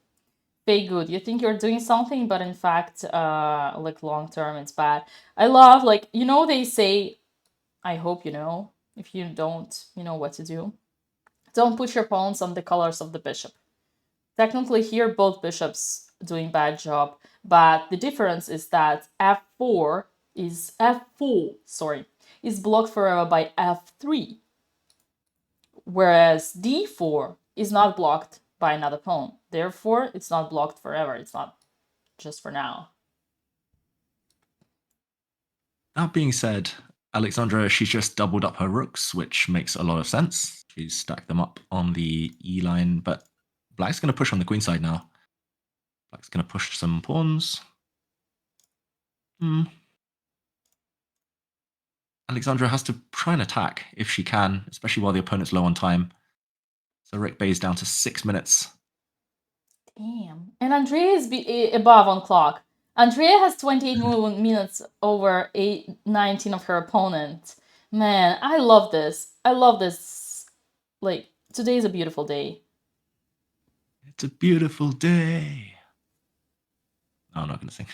[SPEAKER 4] Fake good. You think you're doing something, but in fact, like long-term, it's bad. I love, like, you know, they say, I hope you know, if you don't, you know what to do. Don't put your pawns on the colors of the bishop. Technically here, both bishops doing bad job, but the difference is that f4 is blocked forever by f3, whereas d4 is not blocked by another pawn. Therefore, it's not blocked forever. It's not just for now.
[SPEAKER 5] That being said, Alexandra, she's just doubled up her rooks, which makes a lot of sense. She's stacked them up on the E line, but black's going to push on the queen side now. Black's going to push some pawns. Alexandra has to try and attack if she can, especially while the opponent's low on time. So Rick Bay's down to 6 minutes.
[SPEAKER 4] Damn. And Andrea is above on clock. Andrea has 28 minutes over 19 of her opponent. Man, I love this. I love this. Like, today is a beautiful day.
[SPEAKER 5] It's a beautiful day. No, I'm not going to sing.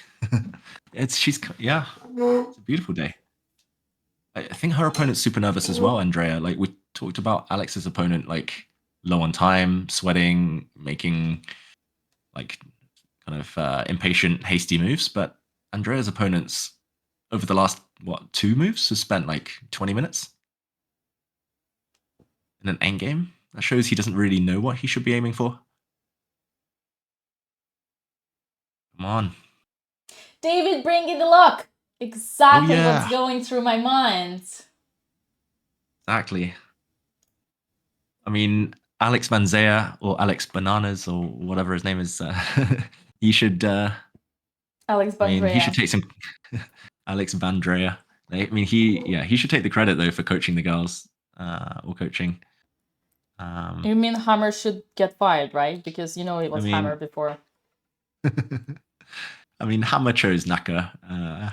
[SPEAKER 5] It's a beautiful day. I think her opponent's super nervous as well, Andrea. Like, we talked about Alex's opponent, like, low on time, sweating, making, like, kind of impatient, hasty moves. But Andrea's opponents, over the last, 2 moves, has spent, like, 20 minutes in an endgame. That shows he doesn't really know what he should be aiming for. Come on.
[SPEAKER 4] David, bring in the luck. Exactly what's going through my mind.
[SPEAKER 5] Exactly. I mean, Alex Manzea or Alex Bananas or whatever his name is, he should.
[SPEAKER 4] Alex Bandrea.
[SPEAKER 5] I mean, he should take some. Alex Bandrea. I mean, he should take the credit though for coaching the girls or coaching.
[SPEAKER 4] You mean Hammer should get fired, right? Because you know it was Hammer before.
[SPEAKER 5] I mean, Hammer chose Naka.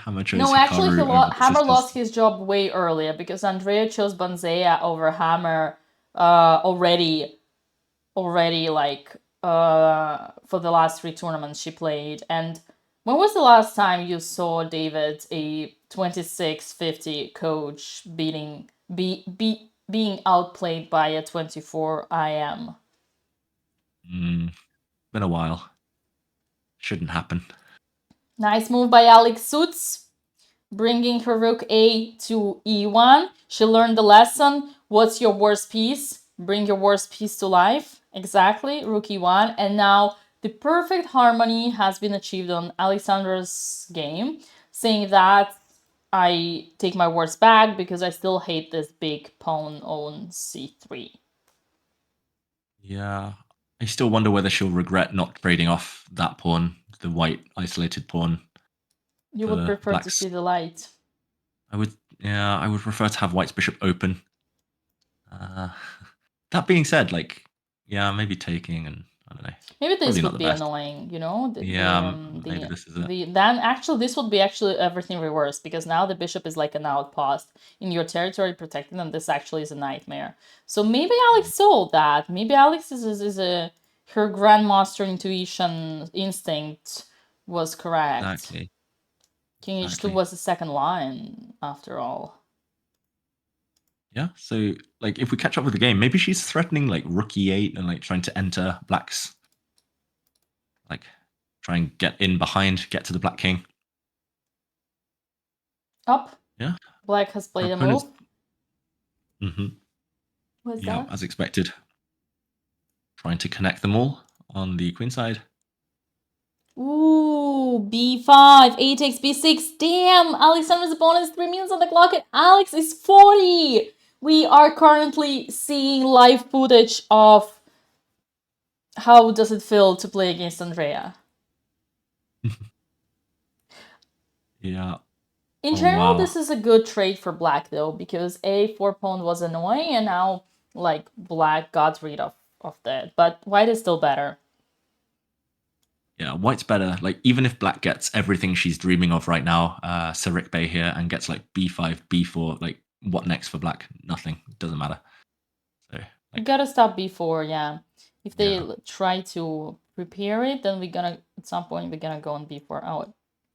[SPEAKER 5] Hammer chose
[SPEAKER 4] No, actually,
[SPEAKER 5] Hikaru over the
[SPEAKER 4] Hammer
[SPEAKER 5] sisters.
[SPEAKER 4] lost his job way earlier because Andrea chose Banzea over Hammer already like for the last 3 tournaments she played. And when was the last time you saw David, a 26-50 coach, being outplayed by a 24 IM?
[SPEAKER 5] Been a while. Shouldn't happen.
[SPEAKER 4] Nice move by Alex Suits, bringing her rook A to E1. She learned the lesson. What's your worst piece? Bring your worst piece to life. Exactly, rook E1. And now the perfect harmony has been achieved on Alexandra's game, saying that I take my words back because I still hate this big pawn on C3.
[SPEAKER 5] Yeah. I still wonder whether she'll regret not trading off that pawn, the white isolated pawn.
[SPEAKER 4] You
[SPEAKER 5] for
[SPEAKER 4] would prefer to
[SPEAKER 5] blacks.
[SPEAKER 4] see the light.
[SPEAKER 5] I would prefer to have white's bishop open. That being said, like, yeah, maybe taking, and I don't know.
[SPEAKER 4] Maybe this
[SPEAKER 5] Probably not
[SPEAKER 4] would
[SPEAKER 5] the
[SPEAKER 4] be
[SPEAKER 5] best.
[SPEAKER 4] annoying, you know?
[SPEAKER 5] Maybe this is it.
[SPEAKER 4] Then actually this would be actually everything reversed, because now the bishop is like an outpost in your territory protecting them. This actually is a nightmare. So maybe Alex saw that. Maybe Alex is her grandmaster intuition instinct was correct.
[SPEAKER 5] Exactly.
[SPEAKER 4] King H2 was the second line after all.
[SPEAKER 5] Yeah, so like if we catch up with the game, maybe she's threatening like rook e8 and like trying to enter black's, like try and get in behind, get to the black king.
[SPEAKER 4] Up.
[SPEAKER 5] Yeah.
[SPEAKER 4] Black has played a move. What's
[SPEAKER 5] Yeah,
[SPEAKER 4] that?
[SPEAKER 5] as expected. Trying to connect them all on the queen side.
[SPEAKER 4] Ooh, b5, a takes b6. Damn, Alexandra's opponent is 3 minutes on the clock and Alex is 40. We are currently seeing live footage of how does it feel to play against Andrea.
[SPEAKER 5] Yeah.
[SPEAKER 4] In general, this is a good trade for black though, because a4 pawn was annoying and now like black got rid of that. But white is still better.
[SPEAKER 5] Yeah, white's better. Like, even if black gets everything she's dreaming of right now, Sarik Bey here, and gets like b5, b4, like, what next for black? Nothing. Doesn't matter. So, like,
[SPEAKER 4] you gotta stop b4, yeah. If they try to prepare it, then at some point, we're gonna go on b4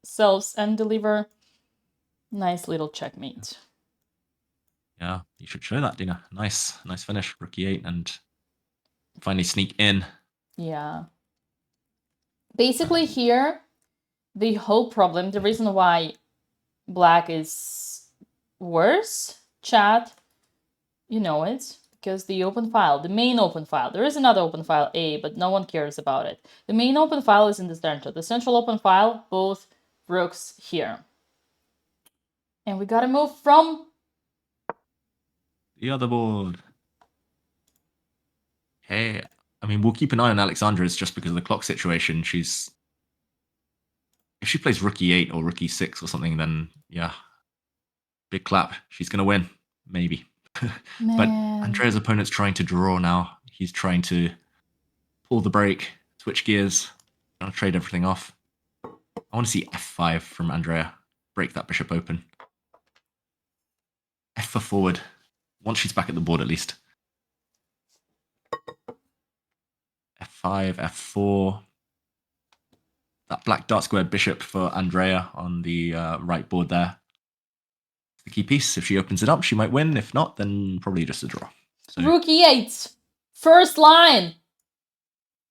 [SPEAKER 4] ourselves and deliver nice little checkmate.
[SPEAKER 5] Yeah, you should show that, Dina. Nice finish. Rook e8 and finally sneak in.
[SPEAKER 4] Yeah. Basically here, the whole problem, the reason why black is worse, chat, you know it, because the open file, the main open file, there is another open file A, but no one cares about it. The main open file is in the center. The central open file, both rooks here. And we gotta move from
[SPEAKER 5] the other board. Hey, I mean, we'll keep an eye on Alexandra's just because of the clock situation. If she plays rook e8 or rook e6 or something, then yeah, big clap. She's gonna win, maybe. But Andrea's opponent's trying to draw now. He's trying to pull the brake, switch gears, trying to trade everything off. I want to see f5 from Andrea. Break that bishop open. F for forward. Once she's back at the board, at least. F5, F4. That black dark squared bishop for Andrea on the right board there. The key piece. If she opens it up, she might win. If not, then probably just a draw.
[SPEAKER 4] So, rook e8. First line.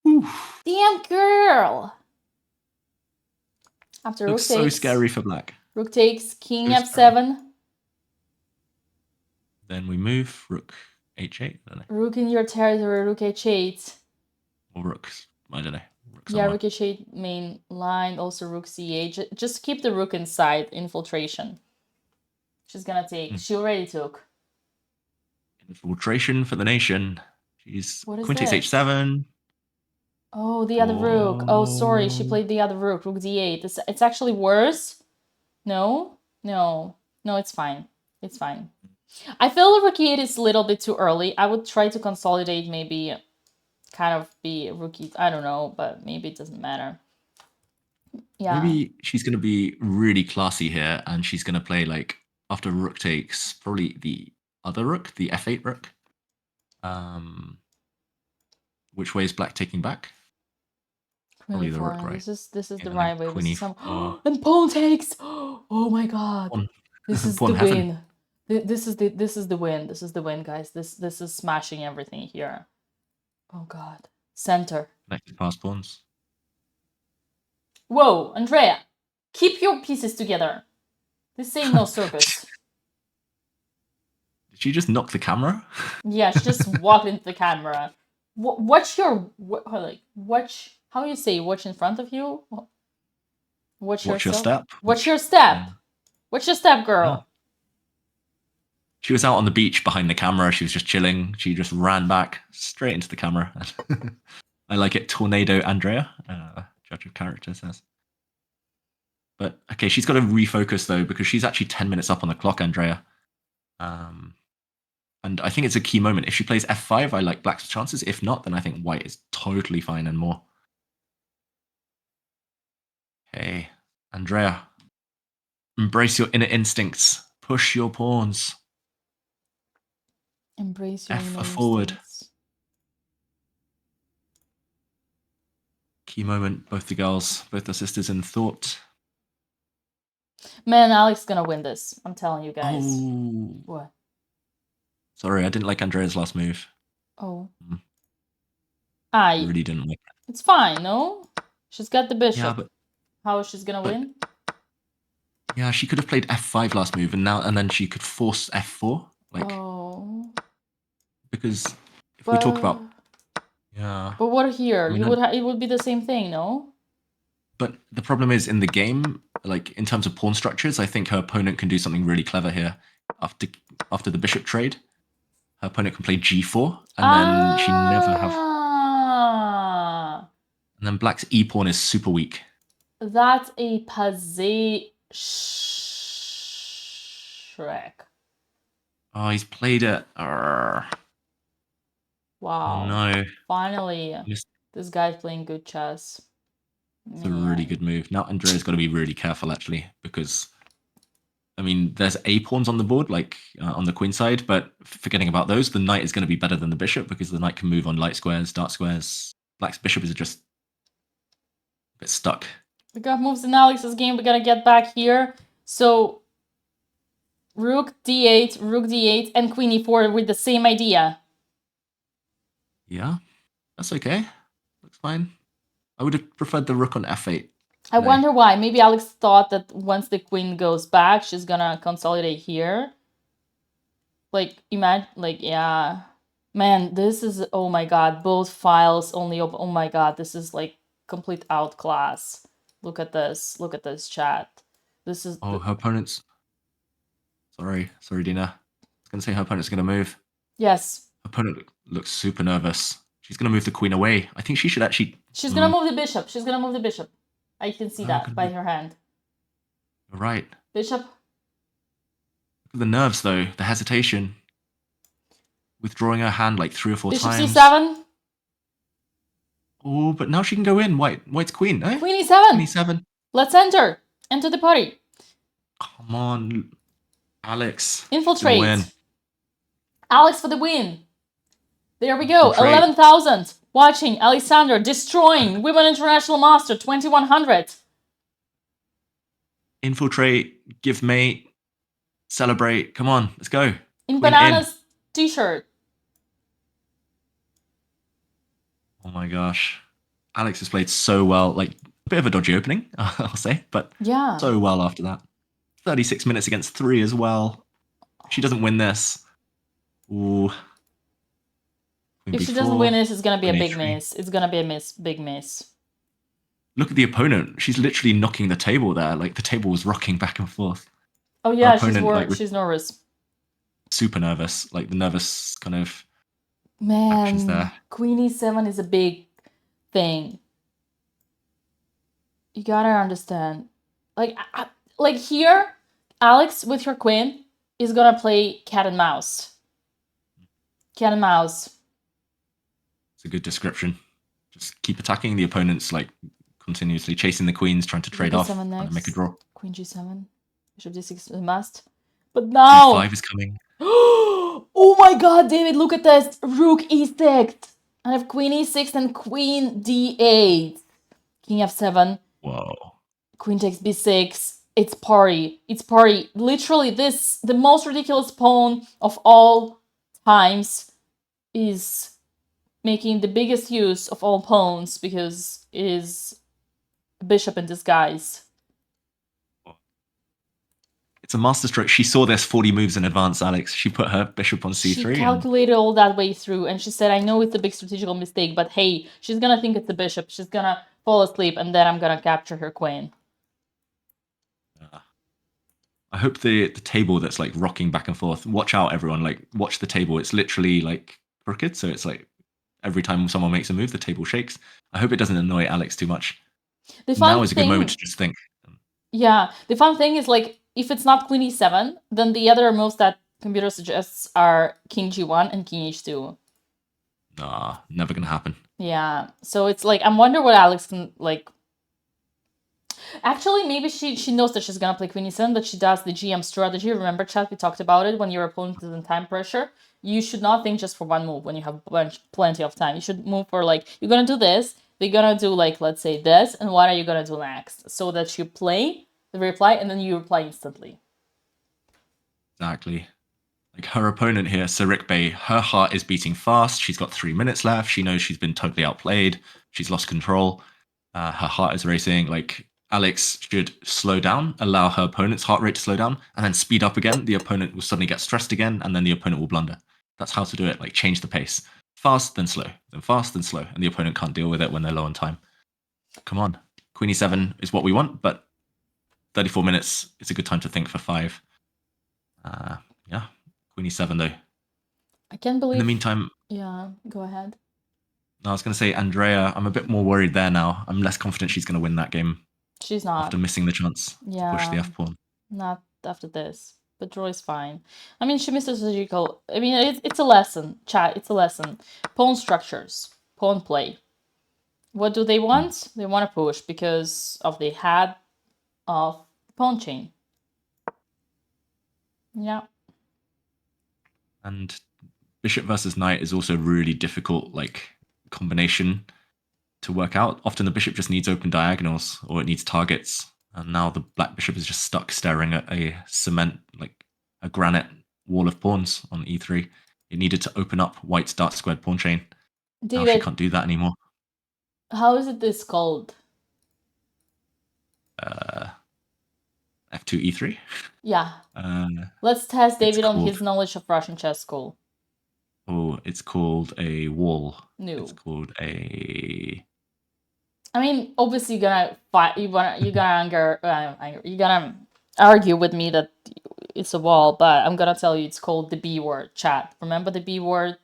[SPEAKER 4] Oof. Damn girl. After
[SPEAKER 5] looks
[SPEAKER 4] rook takes,
[SPEAKER 5] so scary for black.
[SPEAKER 4] Rook takes, king f7.
[SPEAKER 5] Then we move rook h8.
[SPEAKER 4] Rook in your territory, rook h8.
[SPEAKER 5] Or rook, I don't know.
[SPEAKER 4] Yeah, rook h8 main line, also rook c8. Just keep the rook inside, infiltration. She's gonna take. She already took.
[SPEAKER 5] Infiltration for the nation. She's queen takes h7.
[SPEAKER 4] Oh, the other rook. Oh, sorry, she played the other rook, rook d8. It's actually worse. No, it's fine. It's fine. I feel the rook e8 is a little bit too early. I would try to consolidate, maybe kind of be rook e8. I don't know, but maybe it doesn't matter. Yeah.
[SPEAKER 5] Maybe she's going to be really classy here, and she's going to play like after rook takes probably the other rook, the f8 rook. Which way is black taking back? Probably the rook,
[SPEAKER 4] 24.
[SPEAKER 5] right?
[SPEAKER 4] This is
[SPEAKER 5] Yeah,
[SPEAKER 4] the
[SPEAKER 5] then
[SPEAKER 4] right way.
[SPEAKER 5] queen
[SPEAKER 4] This is some
[SPEAKER 5] e4.
[SPEAKER 4] and pawn takes. Oh my god.
[SPEAKER 5] Pawn,
[SPEAKER 4] This is
[SPEAKER 5] pawn
[SPEAKER 4] the
[SPEAKER 5] heaven.
[SPEAKER 4] win. This is the win. This is the win, guys. This is smashing everything here. Oh god. Center.
[SPEAKER 5] Connected past pawns.
[SPEAKER 4] Whoa, Andrea. Keep your pieces together. This ain't no circus.
[SPEAKER 5] Did she just knock the camera?
[SPEAKER 4] Yeah, she just walked into the camera. Watch your watch. How you say watch in front of you? Watch
[SPEAKER 5] Watch your
[SPEAKER 4] yourself.
[SPEAKER 5] step.
[SPEAKER 4] Watch your step.
[SPEAKER 5] Yeah.
[SPEAKER 4] Watch your step, girl.
[SPEAKER 5] Yeah. She was out on the beach behind the camera. She was just chilling. She just ran back straight into the camera. I like it. Tornado Andrea, judge of character says. But okay, she's got to refocus though, because she's actually 10 minutes up on the clock, Andrea. And I think it's a key moment. If she plays f5, I like black's chances. If not, then I think white is totally fine and more. Okay, Andrea, embrace your inner instincts. Push your pawns.
[SPEAKER 4] Embrace your
[SPEAKER 5] F
[SPEAKER 4] inner
[SPEAKER 5] forward.
[SPEAKER 4] instincts.
[SPEAKER 5] Key moment. Both the girls, both the sisters in thought.
[SPEAKER 4] Man, Alex is gonna win this. I'm telling you guys.
[SPEAKER 5] Oh.
[SPEAKER 4] What?
[SPEAKER 5] Sorry, I didn't like Andrea's last move.
[SPEAKER 4] Oh.
[SPEAKER 5] I really didn't like it.
[SPEAKER 4] It's fine, no? She's got the bishop.
[SPEAKER 5] Yeah, but
[SPEAKER 4] how is she gonna win?
[SPEAKER 5] Yeah, she could have played f5 last move, and then she could force f4. Like, because if we talk about, yeah.
[SPEAKER 4] But what here?
[SPEAKER 5] I mean,
[SPEAKER 4] it would be the same thing, no?
[SPEAKER 5] But the problem is in the game, like in terms of pawn structures, I think her opponent can do something really clever here. After the bishop trade, her opponent can play g4, and then she never have. And then black's e pawn is super weak.
[SPEAKER 4] That's a position. Shrek.
[SPEAKER 5] Oh, he's played it.
[SPEAKER 4] Wow.
[SPEAKER 5] Oh, no.
[SPEAKER 4] Finally, this guy's playing good chess.
[SPEAKER 5] It's a really good move. Now Andrea's got to be really careful, actually, because, I mean, there's a pawns on the board, like on the queen side, but forgetting about those, the knight is going to be better than the bishop because the knight can move on light squares, dark squares. Black's bishop is just a bit stuck.
[SPEAKER 4] We got moves in Alex's game. We got to get back here. So, rook d8, and queen e4 with the same idea.
[SPEAKER 5] Yeah, that's okay. Looks fine. I would have preferred the rook on f8. Today.
[SPEAKER 4] I wonder why. Maybe Alex thought that once the queen goes back, she's gonna consolidate here. Like, imagine, like, yeah. Man, this is, oh my god, both files only open. Oh my god, this is like complete outclass. Look at this. Look at this chat. This is.
[SPEAKER 5] Oh, her opponent's. Sorry, Dina. I was going to say her opponent's going to move.
[SPEAKER 4] Yes.
[SPEAKER 5] Her opponent looks super nervous. She's going to move the queen away. I think she should actually.
[SPEAKER 4] She's going to move the bishop. She's going to move the bishop. I can see that by her hand.
[SPEAKER 5] You're right.
[SPEAKER 4] Bishop.
[SPEAKER 5] Look at the nerves, though. The hesitation. Withdrawing her hand like 3 or 4 times.
[SPEAKER 4] Bishop c7.
[SPEAKER 5] Oh, but now she can go in. White's queen, eh?
[SPEAKER 4] Queen e7.
[SPEAKER 5] Queen e7.
[SPEAKER 4] Let's enter. Enter the party.
[SPEAKER 5] Come on, Alex.
[SPEAKER 4] Infiltrate.
[SPEAKER 5] Win.
[SPEAKER 4] Alex for the win. There we go.
[SPEAKER 5] Infiltrate.
[SPEAKER 4] 11,000 watching. Alexander destroying Women International Master 2100.
[SPEAKER 5] Infiltrate. Give mate. Celebrate. Come on, let's go.
[SPEAKER 4] In
[SPEAKER 5] Queen
[SPEAKER 4] Bananas t-shirt.
[SPEAKER 5] Oh my gosh. Alex has played so well. Like, a bit of a dodgy opening, I'll say, but
[SPEAKER 4] yeah,
[SPEAKER 5] so well after that. 36 minutes against 3 as well. If she doesn't win this. Ooh.
[SPEAKER 4] If she doesn't win this, it's going to be a big miss. It's going to be a big miss.
[SPEAKER 5] Look at the opponent. She's literally knocking the table there. Like, the table was rocking back and forth.
[SPEAKER 4] Oh yeah,
[SPEAKER 5] opponent,
[SPEAKER 4] she's worried.
[SPEAKER 5] like,
[SPEAKER 4] She's nervous.
[SPEAKER 5] Super nervous. Like, the nervous kind of
[SPEAKER 4] Man,
[SPEAKER 5] actions there.
[SPEAKER 4] Queen e7 is a big thing. You gotta understand. Like here, Alex with her queen is gonna play cat and mouse. Cat and mouse.
[SPEAKER 5] It's a good description. Just keep attacking the opponent's like continuously chasing the queens, trying to trade off,
[SPEAKER 4] B7
[SPEAKER 5] trying to make a
[SPEAKER 4] next.
[SPEAKER 5] draw.
[SPEAKER 4] Queen G7. Bishop D6 a must. But now.
[SPEAKER 5] E5 is coming.
[SPEAKER 4] Oh my god, David, look at this. Rook E6. I have Queen E6 and Queen D8. King F7.
[SPEAKER 5] Whoa.
[SPEAKER 4] Queen takes B6. It's party. It's party. Literally, this, the most ridiculous pawn of all times, is making the biggest use of all pawns because it is a bishop in disguise.
[SPEAKER 5] It's a masterstroke. She saw this 40 moves in advance, Alex. She put her bishop on c3.
[SPEAKER 4] She calculated all that way through, and she said, I know it's a big strategical mistake, but hey, she's gonna think it's a bishop. She's gonna fall asleep, and then I'm gonna capture her queen.
[SPEAKER 5] I hope the table that's like rocking back and forth. Watch out, everyone! Like, watch the table. It's literally like crooked, so it's like every time someone makes a move, the table shakes. I hope it doesn't annoy Alex too much. Now is a good moment to just think.
[SPEAKER 4] Yeah, the fun thing is, like, if it's not Queen E7, then the other moves that computer suggests are King G1 and King H2.
[SPEAKER 5] Nah, never gonna happen.
[SPEAKER 4] Yeah, so it's like, I wonder what Alex can, like... Actually, maybe she knows that she's gonna play Queen E7, but she does the GM strategy. Remember, chat, we talked about it when your opponent is in time pressure. You should not think just for one move when you have plenty of time. You should move for, like, you're gonna do this, they're gonna do, like, let's say this, and what are you gonna do next? So that you play the reply, and then you reply instantly.
[SPEAKER 5] Exactly. Like, her opponent here, Sarik Bey, her heart is beating fast. She's got 3 minutes left. She knows she's been totally outplayed. She's lost control. Her heart is racing. Like, Alex should slow down, allow her opponent's heart rate to slow down, and then speed up again. The opponent will suddenly get stressed again, and then the opponent will blunder. That's how to do it. Like, change the pace. Fast, then slow. Then fast, then slow. And the opponent can't deal with it when they're low on time. Come on. Queen E7 is what we want, but 34 minutes is a good time to think for 5. Yeah, Queen E7 though.
[SPEAKER 4] I can't believe...
[SPEAKER 5] In the meantime...
[SPEAKER 4] Yeah, go ahead.
[SPEAKER 5] I was going to say, Andrea, I'm a bit more worried there now. I'm less confident she's going to win that game.
[SPEAKER 4] She's not.
[SPEAKER 5] After missing the chance to push the f-pawn.
[SPEAKER 4] Not after this. But draw is fine. I mean, she missed a strategical... I mean, it's a lesson. Chat, it's a lesson. Pawn structures. Pawn play. What do they want? They want to push because of the head of the pawn chain. Yeah.
[SPEAKER 5] And bishop versus knight is also really difficult, like, combination to work out. Often the bishop just needs open diagonals, or it needs targets. And now the black bishop is just stuck staring at a cement, like a granite wall of pawns on e3. It needed to open up white's dark squared pawn chain.
[SPEAKER 4] David,
[SPEAKER 5] now she can't do that anymore.
[SPEAKER 4] How is this called?
[SPEAKER 5] F2 e3?
[SPEAKER 4] Yeah. Let's test David on
[SPEAKER 5] called...
[SPEAKER 4] his knowledge of Russian chess school.
[SPEAKER 5] Oh, it's called a wall.
[SPEAKER 4] No.
[SPEAKER 5] It's called a...
[SPEAKER 4] I mean, obviously you're gonna fight. You're gonna argue with me that it's a wall, but I'm gonna tell you it's called the B word. Chat. Remember the B word?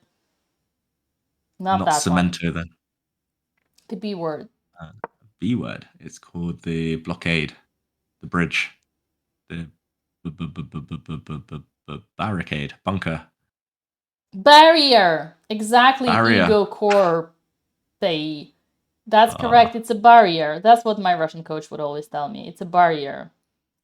[SPEAKER 4] Not that
[SPEAKER 5] Cemento
[SPEAKER 4] one.
[SPEAKER 5] then.
[SPEAKER 4] The B word.
[SPEAKER 5] B word. It's called the blockade, the bridge, the barricade, bunker.
[SPEAKER 4] Barrier. Exactly.
[SPEAKER 5] Barrier.
[SPEAKER 4] Ego core. That's correct. It's a barrier. That's what my Russian coach would always tell me. It's a barrier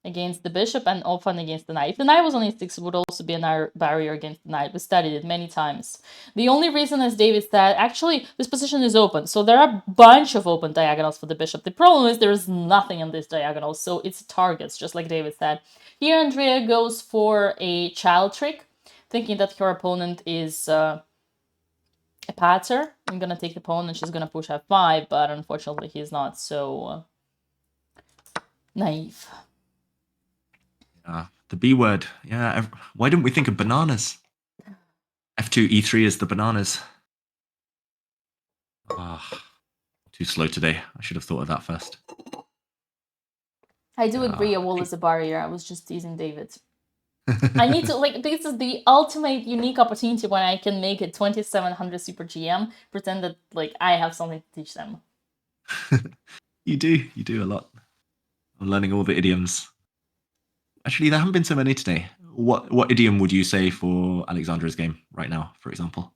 [SPEAKER 4] against the bishop and often against the knight. If the knight was on e6, it would also be a barrier against the knight. We studied it many times. The only reason, as David said, actually, this position is open. So there are a bunch of open diagonals for the bishop. The problem is there is nothing on this diagonal, so it's targets, just like David said. Here, Andrea goes for a child trick, thinking that her opponent is... a patter. I'm gonna take the pawn and she's gonna push f5, but unfortunately he's not so naive.
[SPEAKER 5] The B word. Yeah, why didn't we think of bananas? F2 e3 is the bananas. Too slow today. I should have thought of that first.
[SPEAKER 4] I do agree a wall is a barrier. I was just teasing David. I need to, like, this is the ultimate unique opportunity when I can make a 2700 Super GM, pretend that, like, I have something to teach them.
[SPEAKER 5] You do a lot. I'm learning all the idioms. Actually, there haven't been so many today. What idiom would you say for Alexandra's game right now, for example?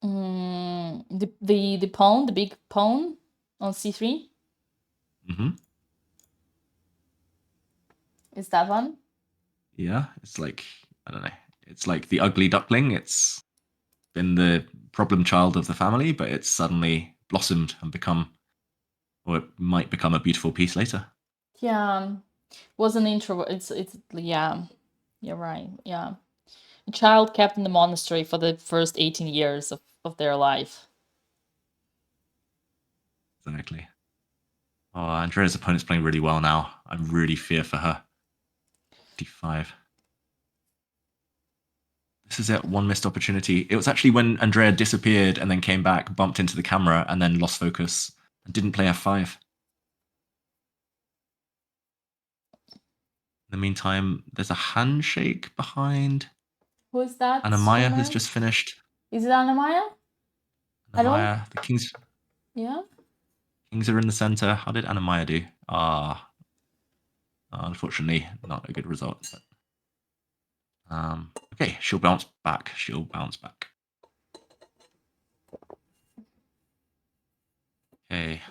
[SPEAKER 4] The pawn, the big pawn on c3.
[SPEAKER 5] Hmm.
[SPEAKER 4] Is that one?
[SPEAKER 5] Yeah, it's like, I don't know. It's like the ugly duckling. It's been the problem child of the family, but it's suddenly blossomed and become, or it might become a beautiful piece later.
[SPEAKER 4] Yeah. Was an introvert. It's yeah. You're right. Yeah. A child kept in the monastery for the first 18 years of their life.
[SPEAKER 5] Exactly. Oh, Andrea's opponent's playing really well now. I really fear for her. D5. This is it. One missed opportunity. It was actually when Andrea disappeared and then came back, bumped into the camera, and then lost focus and didn't play F5. In the meantime, there's a handshake behind.
[SPEAKER 4] Who is that?
[SPEAKER 5] Anamaya has
[SPEAKER 4] swimmer?
[SPEAKER 5] just finished.
[SPEAKER 4] Is it Anamaya? I don't.
[SPEAKER 5] Anamaya, the kings
[SPEAKER 4] Yeah.
[SPEAKER 5] are in the center. How did Anamaya do? Unfortunately, not a good result. But, okay, she'll bounce back. Okay,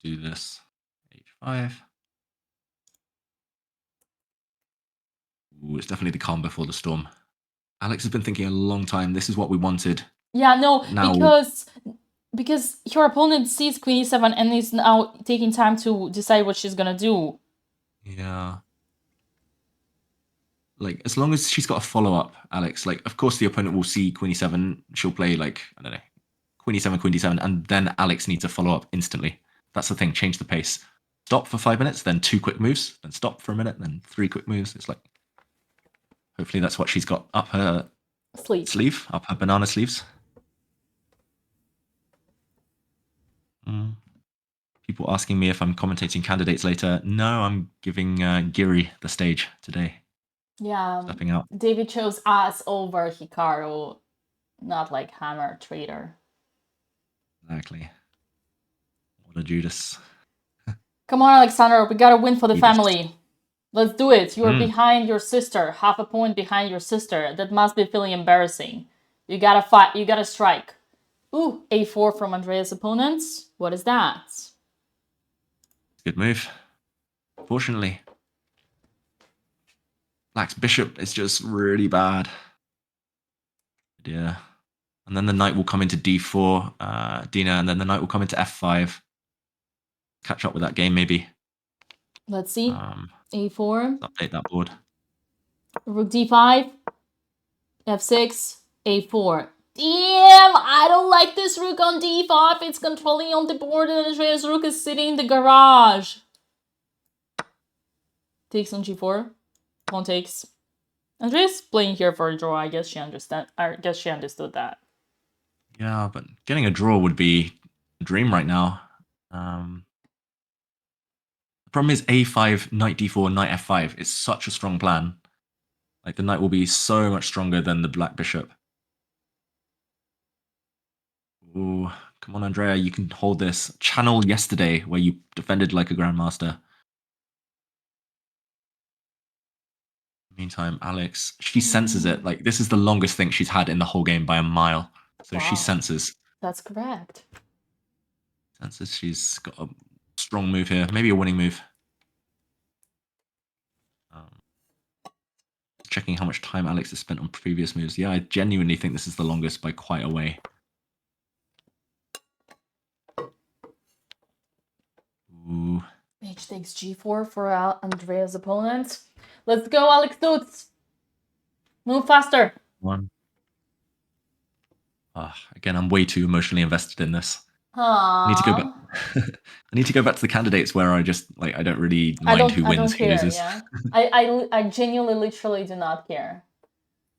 [SPEAKER 5] do this. H5. Ooh, it's definitely the calm before the storm. Alex has been thinking a long time. This is what we wanted.
[SPEAKER 4] Yeah. No.
[SPEAKER 5] Now,
[SPEAKER 4] Because your opponent sees Queen E7 and is now taking time to decide what she's gonna do.
[SPEAKER 5] yeah. Like, as long as she's got a follow-up, Alex, like, of course the opponent will see Queen E7. She'll play, like, I don't know, Queen E7, Queen D7, and then Alex needs a follow-up instantly. That's the thing. Change the pace. Stop for 5 minutes, then 2 quick moves, then stop for a minute, then 3 quick moves. It's like, hopefully that's what she's got up her sleeve, up her banana sleeves. People asking me if I'm commentating candidates later. No, I'm giving Giri the stage today.
[SPEAKER 4] Yeah.
[SPEAKER 5] Stepping out.
[SPEAKER 4] David chose us over Hikaru, not like Hammer Trader.
[SPEAKER 5] Exactly. What a Judas.
[SPEAKER 4] Come on, Alexander, we gotta win for the
[SPEAKER 5] Judas.
[SPEAKER 4] family. Let's do it. You are behind your sister, half a point behind your sister. That must be feeling embarrassing. You gotta fight, you gotta strike. Ooh, A4 from Andrea's opponents. What is that?
[SPEAKER 5] Good move. Fortunately. Black's bishop is just really bad. Yeah. And then the knight will come into D4, Dina, and then the knight will come into F5. Catch up with that game, maybe.
[SPEAKER 4] Let's see. A4.
[SPEAKER 5] Update that board.
[SPEAKER 4] Rook D5. F6. A4. Damn, I don't like this rook on D5. It's controlling on the board and Andrea's rook is sitting in the garage. Takes on G4. Pawn takes. Andrea's playing here for a draw. I guess she understood that.
[SPEAKER 5] Yeah, but getting a draw would be a dream right now. The problem is A5, knight D4, knight F5 is such a strong plan. Like, the knight will be so much stronger than the black bishop. Ooh, come on, Andrea, you can hold this. Channel yesterday where you defended like a grandmaster. Meantime, Alex, she senses it. Like, this is the longest thing she's had in the whole game by a mile. So she senses.
[SPEAKER 4] That's correct.
[SPEAKER 5] Senses she's got a strong move here. Maybe a winning move. Checking how much time Alex has spent on previous moves. Yeah, I genuinely think this is the longest by quite a way. Ooh.
[SPEAKER 4] H takes G4 for Andrea's opponent. Let's go, Alex Dutz. Move faster.
[SPEAKER 5] One. Again, I'm way too emotionally invested in this.
[SPEAKER 4] Aww.
[SPEAKER 5] I need to go back. I need to go back to the candidates where I just like I don't really mind who wins, who loses.
[SPEAKER 4] Yeah. I genuinely, literally do not care.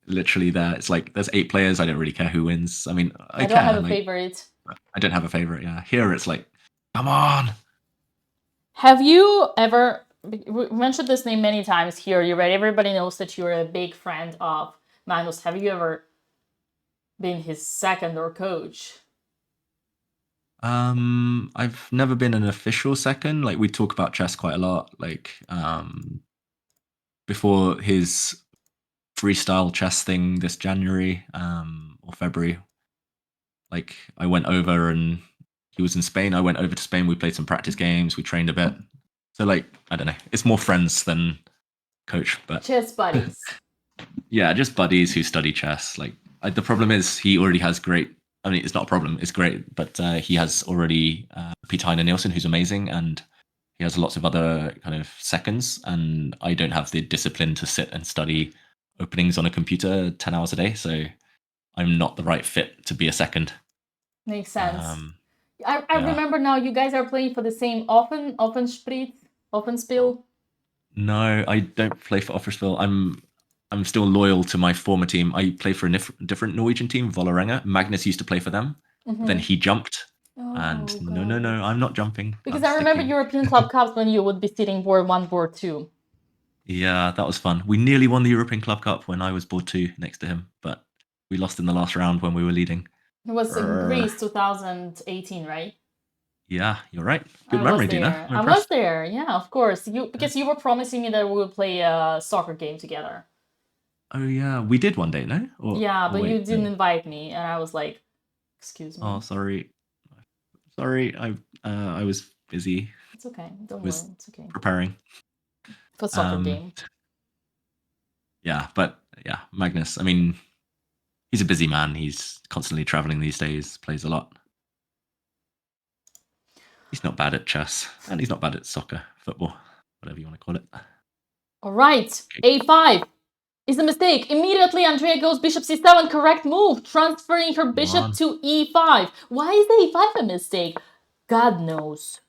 [SPEAKER 5] Literally, it's like there's 8 players. I don't really care who wins. I mean, I
[SPEAKER 4] don't have a favorite.
[SPEAKER 5] I don't have a favorite. Yeah, here it's like, come on.
[SPEAKER 4] Have you ever? We mentioned this name many times here. You right? Everybody knows that you're a big friend of Magnus. Have you ever been his second or coach?
[SPEAKER 5] I've never been an official second. Like, we talk about chess quite a lot. Like, before his freestyle chess thing this January, or February, like, I went over and he was in Spain. I went over to Spain. We played some practice games. We trained a bit. So like, I don't know. It's more friends than coach, but
[SPEAKER 4] Chess buddies.
[SPEAKER 5] yeah, just buddies who study chess. Like the problem is he already has great. I mean, it's not a problem. It's great, but he has already Peter Heine Nielsen, who's amazing, and he has lots of other kind of seconds. And I don't have the discipline to sit and study openings on a computer 10 hours a day. So I'm not the right fit to be a second.
[SPEAKER 4] Makes sense. I
[SPEAKER 5] yeah.
[SPEAKER 4] remember now you guys are playing for the same Offenspiel.
[SPEAKER 5] No, I don't play for Offersville. I'm still loyal to my former team. I play for a different Norwegian team, Vålerenga. Magnus used to play for them. Then he jumped. And no, I'm not jumping.
[SPEAKER 4] Because
[SPEAKER 5] I'm
[SPEAKER 4] I remember
[SPEAKER 5] sticking.
[SPEAKER 4] European Club Cups when you would be sitting board 1, board 2.
[SPEAKER 5] Yeah, that was fun. We nearly won the European Club Cup when I was board 2 next to him, but we lost in the last round when we were leading.
[SPEAKER 4] It was in Greece 2018, right?
[SPEAKER 5] Yeah, you're right. Good memory, Dina.
[SPEAKER 4] I was there, yeah, of course. Because you were promising me that we would play a soccer game together.
[SPEAKER 5] Oh yeah, we did one day, no?
[SPEAKER 4] But you didn't invite me, and I was like, "Excuse me."
[SPEAKER 5] Oh, sorry. I was busy.
[SPEAKER 4] It's okay. Don't worry. It's okay.
[SPEAKER 5] Preparing
[SPEAKER 4] for soccer game.
[SPEAKER 5] Yeah, but yeah, Magnus. I mean, he's a busy man. He's constantly traveling these days. Plays a lot. He's not bad at chess, and he's not bad at soccer, football, whatever you want to call it.
[SPEAKER 4] All right, A5 is a mistake. Immediately, Andrea goes bishop c7. Correct move, transferring her bishop to e5. Why is a5 a mistake? God knows.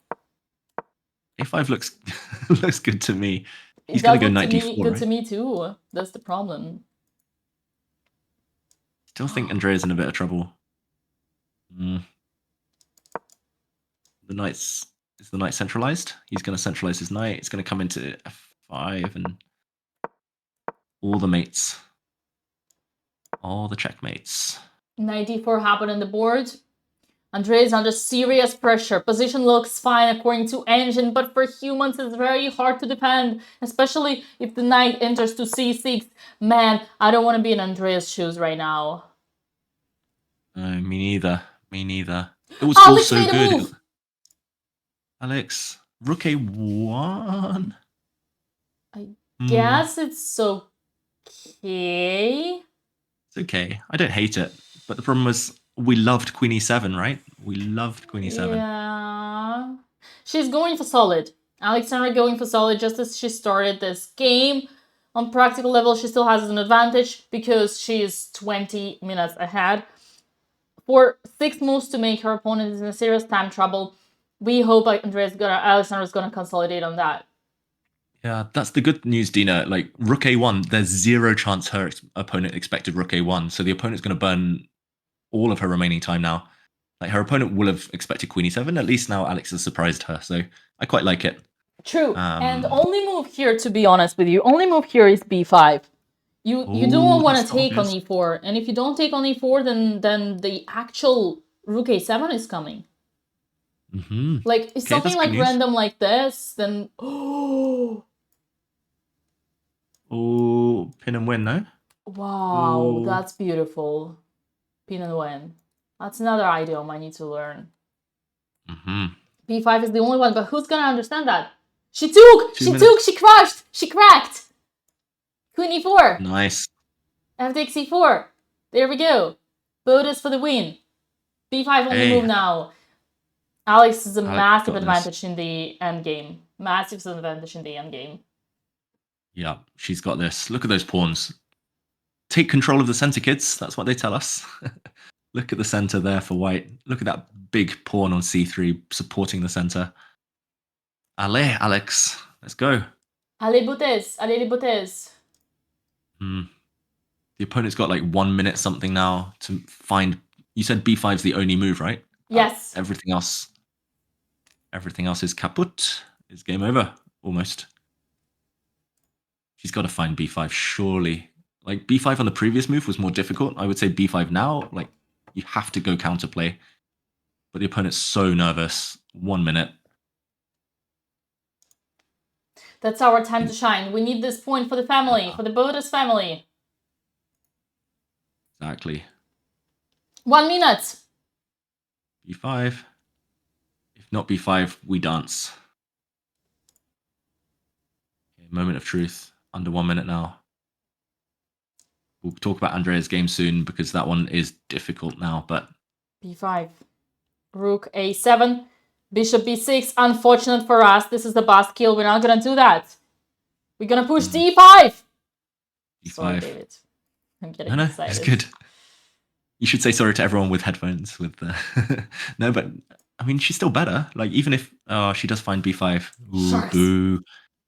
[SPEAKER 5] A5 looks good to me. He's gonna go knight d4.
[SPEAKER 4] Good to me too. That's the problem.
[SPEAKER 5] Still think Andrea's in a bit of trouble. Is the knight centralized? He's going to centralize his knight. It's going to come into f5 and all the mates. All the checkmates.
[SPEAKER 4] Knight d4 happened on the board. Andrea is under serious pressure. Position looks fine according to engine, but for humans it's very hard to defend, especially if the knight enters to c6. Man, I don't want to be in Andrea's shoes right now.
[SPEAKER 5] Me neither. It was all so good. Alex, rook a1.
[SPEAKER 4] I guess it's okay.
[SPEAKER 5] It's okay. I don't hate it. But the problem was we loved queen e7, right? We loved queen e7.
[SPEAKER 4] Yeah. She's going for solid. Alexandra going for solid just as she started this game. On practical level, she still has an advantage because she is 20 minutes ahead. For 6 moves to make, her opponent is in a serious time trouble. We hope Alexandra's gonna consolidate on that.
[SPEAKER 5] Yeah, that's the good news, Dina. Like rook a1, there's zero chance her opponent expected rook a1, so the opponent's going to burn all of her remaining time now. Like her opponent will have expected queen e7. At least now Alex has surprised her, so I quite like it.
[SPEAKER 4] True, and only move here, to be honest with you, only move here is b5. You don't want to take on e4, and if you don't take on e4, then the actual rook a7 is coming. Like if something like random like this, then
[SPEAKER 5] pin and win, no?
[SPEAKER 4] Wow, that's beautiful. Pin and win. That's another idiom I need to learn. b5 is the only one, but who's gonna understand that? She crushed, she cracked. Queen e4.
[SPEAKER 5] Nice.
[SPEAKER 4] F takes e4. There we go. Botez for the win. b5 only move now. Alex is a massive advantage in the endgame. Massive advantage in the endgame.
[SPEAKER 5] Yeah, she's got this. Look at those pawns. Take control of the center, kids. That's what they tell us. Look at the center there for white. Look at that big pawn on c3 supporting the center. Allez, Alex. Let's go.
[SPEAKER 4] Allez, Botez. Allez, les Botez.
[SPEAKER 5] The opponent's got like 1 minute something now to find. You said b5 is the only move, right?
[SPEAKER 4] Yes.
[SPEAKER 5] Everything else is kaput. Is game over almost. She's got to find b5 surely. Like b5 on the previous move was more difficult. I would say b5 now, like you have to go counterplay. But the opponent's so nervous. 1 minute.
[SPEAKER 4] That's our time to shine. We need this point for the family, for the Botez family.
[SPEAKER 5] Exactly.
[SPEAKER 4] 1 minute.
[SPEAKER 5] b5. not b5, we dance. Okay, moment of truth. Under 1 minute now. We'll talk about Andrea's game soon because that one is difficult now, but
[SPEAKER 4] b5. Rook a7. Bishop b6. Unfortunate for us. This is the boss kill. We're not gonna do that. We're gonna push d5. Sorry,
[SPEAKER 5] d5.
[SPEAKER 4] David. I'm getting
[SPEAKER 5] No,
[SPEAKER 4] excited.
[SPEAKER 5] it's good. You should say sorry to everyone with headphones. With no, but I mean, she's still better. Like even if she does find b5. Ooh,
[SPEAKER 4] Sharks.
[SPEAKER 5] boo.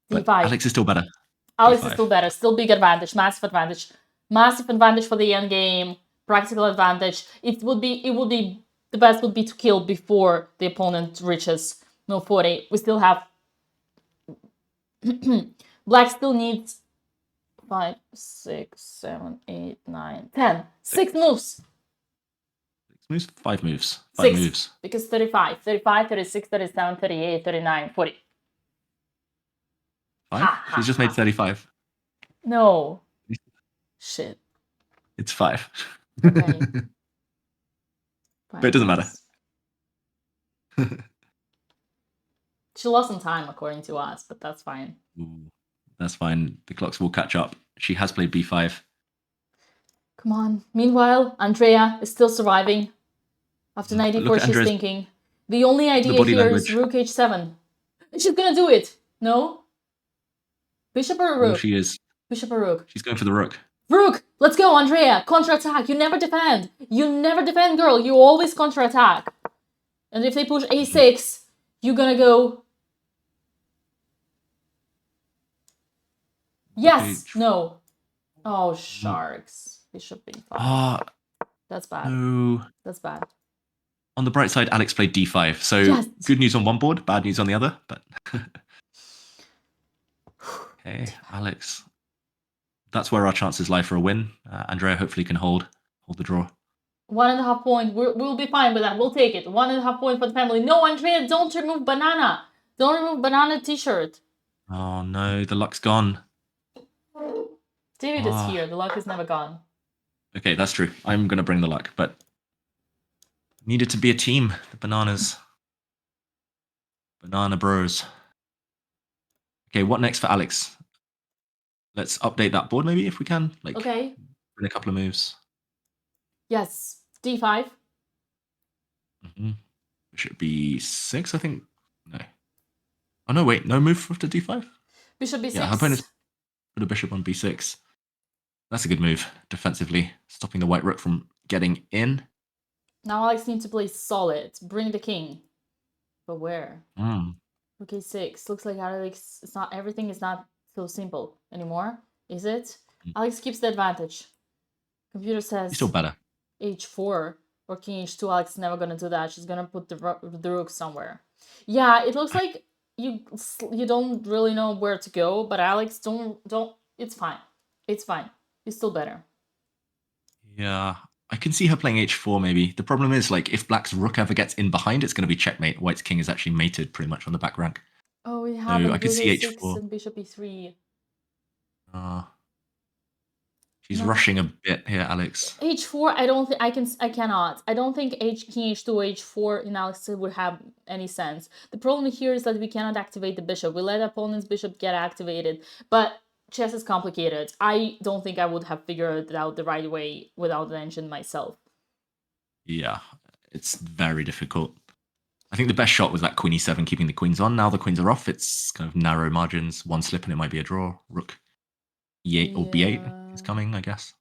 [SPEAKER 5] But
[SPEAKER 4] d5.
[SPEAKER 5] Alex is still better.
[SPEAKER 4] Alex
[SPEAKER 5] d5.
[SPEAKER 4] is still better. Still big advantage. Massive advantage. Massive advantage for the end game. Practical advantage. It would be the best would be to kill before the opponent reaches no 40. We still have Black still needs 5, 6, 7, 8, 9, 10. 6 moves.
[SPEAKER 5] 6 moves? 5 moves. 5
[SPEAKER 4] 6.
[SPEAKER 5] moves.
[SPEAKER 4] Because 35, 36, 37, 38, 39, 40.
[SPEAKER 5] 5? She's just made 35.
[SPEAKER 4] No. Shit.
[SPEAKER 5] It's 5.
[SPEAKER 4] Okay.
[SPEAKER 5] But it doesn't matter.
[SPEAKER 4] She lost some time according to us, but that's fine.
[SPEAKER 5] Ooh, that's fine. The clocks will catch up. She has played b5.
[SPEAKER 4] Come on. Meanwhile, Andrea is still surviving. After 94, she's
[SPEAKER 5] Andrea's,
[SPEAKER 4] thinking. The only idea
[SPEAKER 5] body
[SPEAKER 4] here
[SPEAKER 5] language.
[SPEAKER 4] is rook h7. She's gonna do it. No? Bishop or rook?
[SPEAKER 5] Oh, she is.
[SPEAKER 4] Bishop or rook?
[SPEAKER 5] She's going for the rook.
[SPEAKER 4] Rook! Let's go, Andrea! Counter-attack! You never defend! You never defend, girl! You always counter-attack! And if they push a6, you're gonna go... Yes! No! Oh, sharks. Bishop b5.
[SPEAKER 5] Ah,
[SPEAKER 4] That's bad.
[SPEAKER 5] no.
[SPEAKER 4] That's bad.
[SPEAKER 5] On the bright side, Alex played d5. So
[SPEAKER 4] Yes.
[SPEAKER 5] good news on one board, bad news on the other. But okay, Alex. That's where our chances lie for a win. Andrea hopefully can hold the draw.
[SPEAKER 4] 1.5 point. We'll be fine with that. We'll take it. 1.5 point for the family. No, Andrea, don't remove banana. Don't remove banana t-shirt.
[SPEAKER 5] Oh no, the luck's gone.
[SPEAKER 4] David is here. The luck is never gone.
[SPEAKER 5] Okay, that's true. I'm going to bring the luck, but needed to be a team. The bananas. Banana bros. Okay, what next for Alex? Let's update that board maybe if we can. Like,
[SPEAKER 4] Okay.
[SPEAKER 5] in a couple of moves.
[SPEAKER 4] Yes. d5.
[SPEAKER 5] Bishop b6, I think. No. Oh no, wait. No move after d5?
[SPEAKER 4] Bishop b6.
[SPEAKER 5] Yeah, her opponent's put a bishop on b6. That's a good move defensively, stopping the white rook from getting in.
[SPEAKER 4] Now Alex needs to play solid. Bring the king. But where? Rook a6. Looks like Alex, everything is not so simple anymore, is it? Alex keeps the advantage. Computer says
[SPEAKER 5] He's still better.
[SPEAKER 4] h4 or king h2. Alex is never gonna do that. She's gonna put the rook somewhere. Yeah, it looks like you don't really know where to go, but Alex, don't. It's fine. It's fine. You're still better.
[SPEAKER 5] Yeah, I can see her playing h4 maybe. The problem is, like, if black's rook ever gets in behind, it's going to be checkmate. White's king is actually mated pretty much on the back rank.
[SPEAKER 4] Oh, we have
[SPEAKER 5] I can see
[SPEAKER 4] h6
[SPEAKER 5] h4.
[SPEAKER 4] and bishop e3.
[SPEAKER 5] She's rushing a bit here, Alex.
[SPEAKER 4] h4, I don't think I cannot. I don't think king h2 h4 in Alex would have any sense. The problem here is that we cannot activate the bishop. We let opponent's bishop get activated, but chess is complicated. I don't think I would have figured it out the right way without the engine myself.
[SPEAKER 5] Yeah, it's very difficult. I think the best shot was that queen e7, keeping the queens on. Now the queens are off. It's kind of narrow margins. One slip and it might be a draw. Rook e8 or b8 is coming, I guess.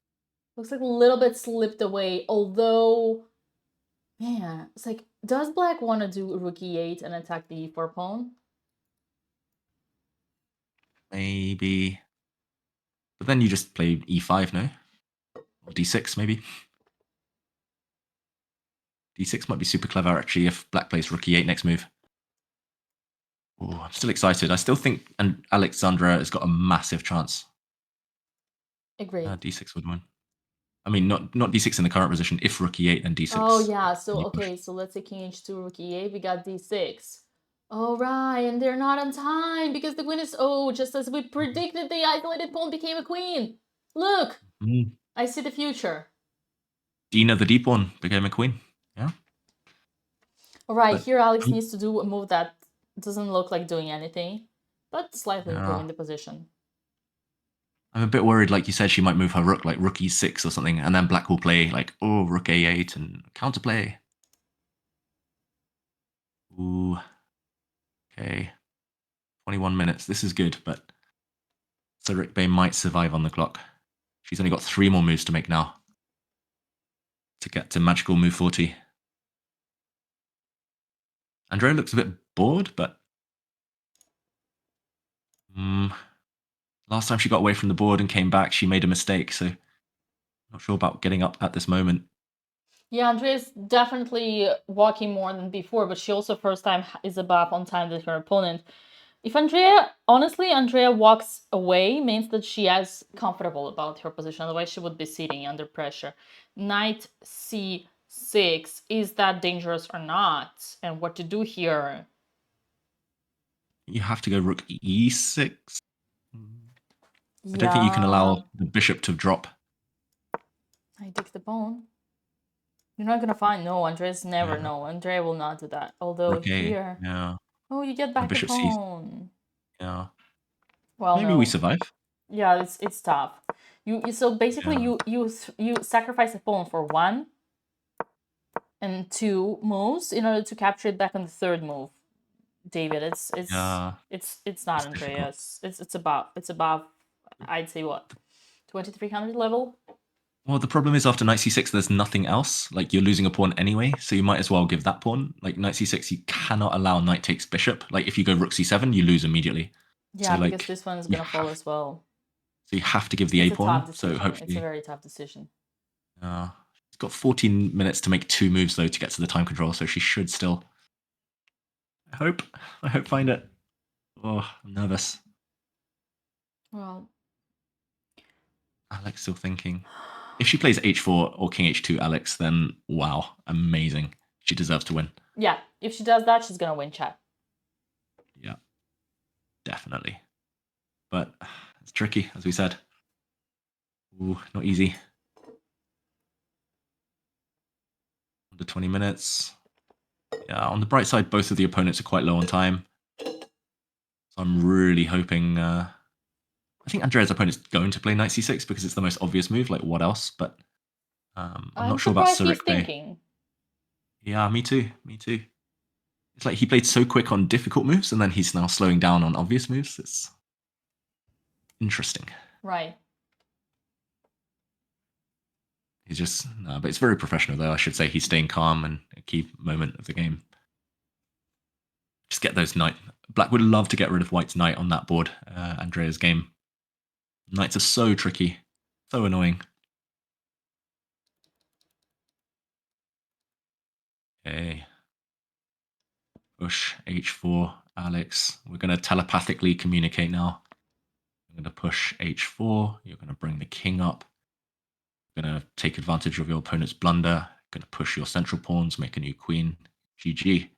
[SPEAKER 4] Looks like a little bit slipped away, although, man, it's like, does black want to do rook e8 and attack the e4 pawn?
[SPEAKER 5] Maybe. But then you just play e5, no? Or d6, maybe. d6 might be super clever, actually, if black plays rook e8 next move. Oh, I'm still excited. I still think Alexandra has got a massive chance.
[SPEAKER 4] Agreed.
[SPEAKER 5] d6 would win. I mean, not d6 in the current position. If rook e8, then d6.
[SPEAKER 4] Oh, yeah. So, okay. So let's say king h2, rook e8. We got d6. All right. And they're not on time because the queen is... Oh, just as we predicted, the isolated pawn became a queen. Look. I see the future.
[SPEAKER 5] Dina, the deep one, became a queen. Yeah.
[SPEAKER 4] Right,
[SPEAKER 5] But
[SPEAKER 4] here Alex
[SPEAKER 5] I'm-
[SPEAKER 4] needs to do a move that doesn't look like doing anything, but slightly
[SPEAKER 5] Yeah.
[SPEAKER 4] improving the position.
[SPEAKER 5] I'm a bit worried, like you said, she might move her rook like rook e6 or something, and then black will play like, oh, rook a8 and counterplay. Ooh. Okay. 21 minutes. This is good, but Rick Bay might survive on the clock. She's only got 3 more moves to make now to get to magical move 40. Andrea looks a bit bored, but last time she got away from the board and came back, she made a mistake, so not sure about getting up at this moment.
[SPEAKER 4] Yeah, Andrea's definitely walking more than before, but she also first time is above on time than her opponent. If honestly, Andrea walks away means that she is comfortable about her position, otherwise she would be sitting under pressure. Knight c6, is that dangerous or not? And what to do here?
[SPEAKER 5] You have to go rook e6. I don't think you can allow the bishop to drop.
[SPEAKER 4] I take the pawn. You're not gonna find no. Andrea's never
[SPEAKER 5] Yeah.
[SPEAKER 4] no. Andrea will not do that. Although
[SPEAKER 5] Rook A.
[SPEAKER 4] here,
[SPEAKER 5] Yeah.
[SPEAKER 4] oh, you get back the
[SPEAKER 5] bishop c.
[SPEAKER 4] pawn.
[SPEAKER 5] Yeah.
[SPEAKER 4] Well,
[SPEAKER 5] Maybe
[SPEAKER 4] no.
[SPEAKER 5] we survive.
[SPEAKER 4] Yeah, it's tough. So basically
[SPEAKER 5] Yeah.
[SPEAKER 4] you sacrifice a pawn for 1 and 2 moves in order to capture it back on the 3rd move. David, it's
[SPEAKER 5] Yeah.
[SPEAKER 4] not
[SPEAKER 5] It's
[SPEAKER 4] Andreas. It's above I'd say what, 2300 level.
[SPEAKER 5] Well, the problem is after knight c6, there's nothing else. Like, you're losing a pawn anyway, so you might as well give that pawn. Like, knight c6, you cannot allow knight takes bishop. Like, if you go rook c7, you lose immediately.
[SPEAKER 4] Yeah,
[SPEAKER 5] so, like,
[SPEAKER 4] because this one is gonna fall as well.
[SPEAKER 5] So you have to give the
[SPEAKER 4] It's
[SPEAKER 5] a
[SPEAKER 4] a tough
[SPEAKER 5] pawn.
[SPEAKER 4] decision.
[SPEAKER 5] So hopefully,
[SPEAKER 4] It's a very tough decision.
[SPEAKER 5] She's got 14 minutes to make 2 moves though to get to the time control, so she should still. I hope find it. Oh, I'm nervous.
[SPEAKER 4] Well,
[SPEAKER 5] Alex still thinking. If she plays h4 or king h2, Alex, then wow, amazing. She deserves to win.
[SPEAKER 4] yeah, if she does that, she's gonna win, chat.
[SPEAKER 5] Yeah, definitely. But it's tricky, as we said. Ooh, not easy. Under 20 minutes. Yeah, on the bright side, both of the opponents are quite low on time. So I'm really hoping. I think Andrea's opponent's going to play knight c6 because it's the most obvious move. Like, what else? But I'm not sure about
[SPEAKER 4] surprised he's
[SPEAKER 5] Rick Bay.
[SPEAKER 4] thinking.
[SPEAKER 5] Yeah, me too. Me too. It's like he played so quick on difficult moves, and then he's now slowing down on obvious moves. It's interesting.
[SPEAKER 4] Right.
[SPEAKER 5] He's just, no, but it's very professional though. I should say he's staying calm and a key moment of the game. Just get those knight. Black would love to get rid of white's knight on that board. Andrea's game. Knights are so tricky, so annoying. Okay. Push h4, Alex. We're going to telepathically communicate now. I'm going to push h4. You're going to bring the king up. You're going to take advantage of your opponent's blunder. Going to push your central pawns, make a new queen. GG.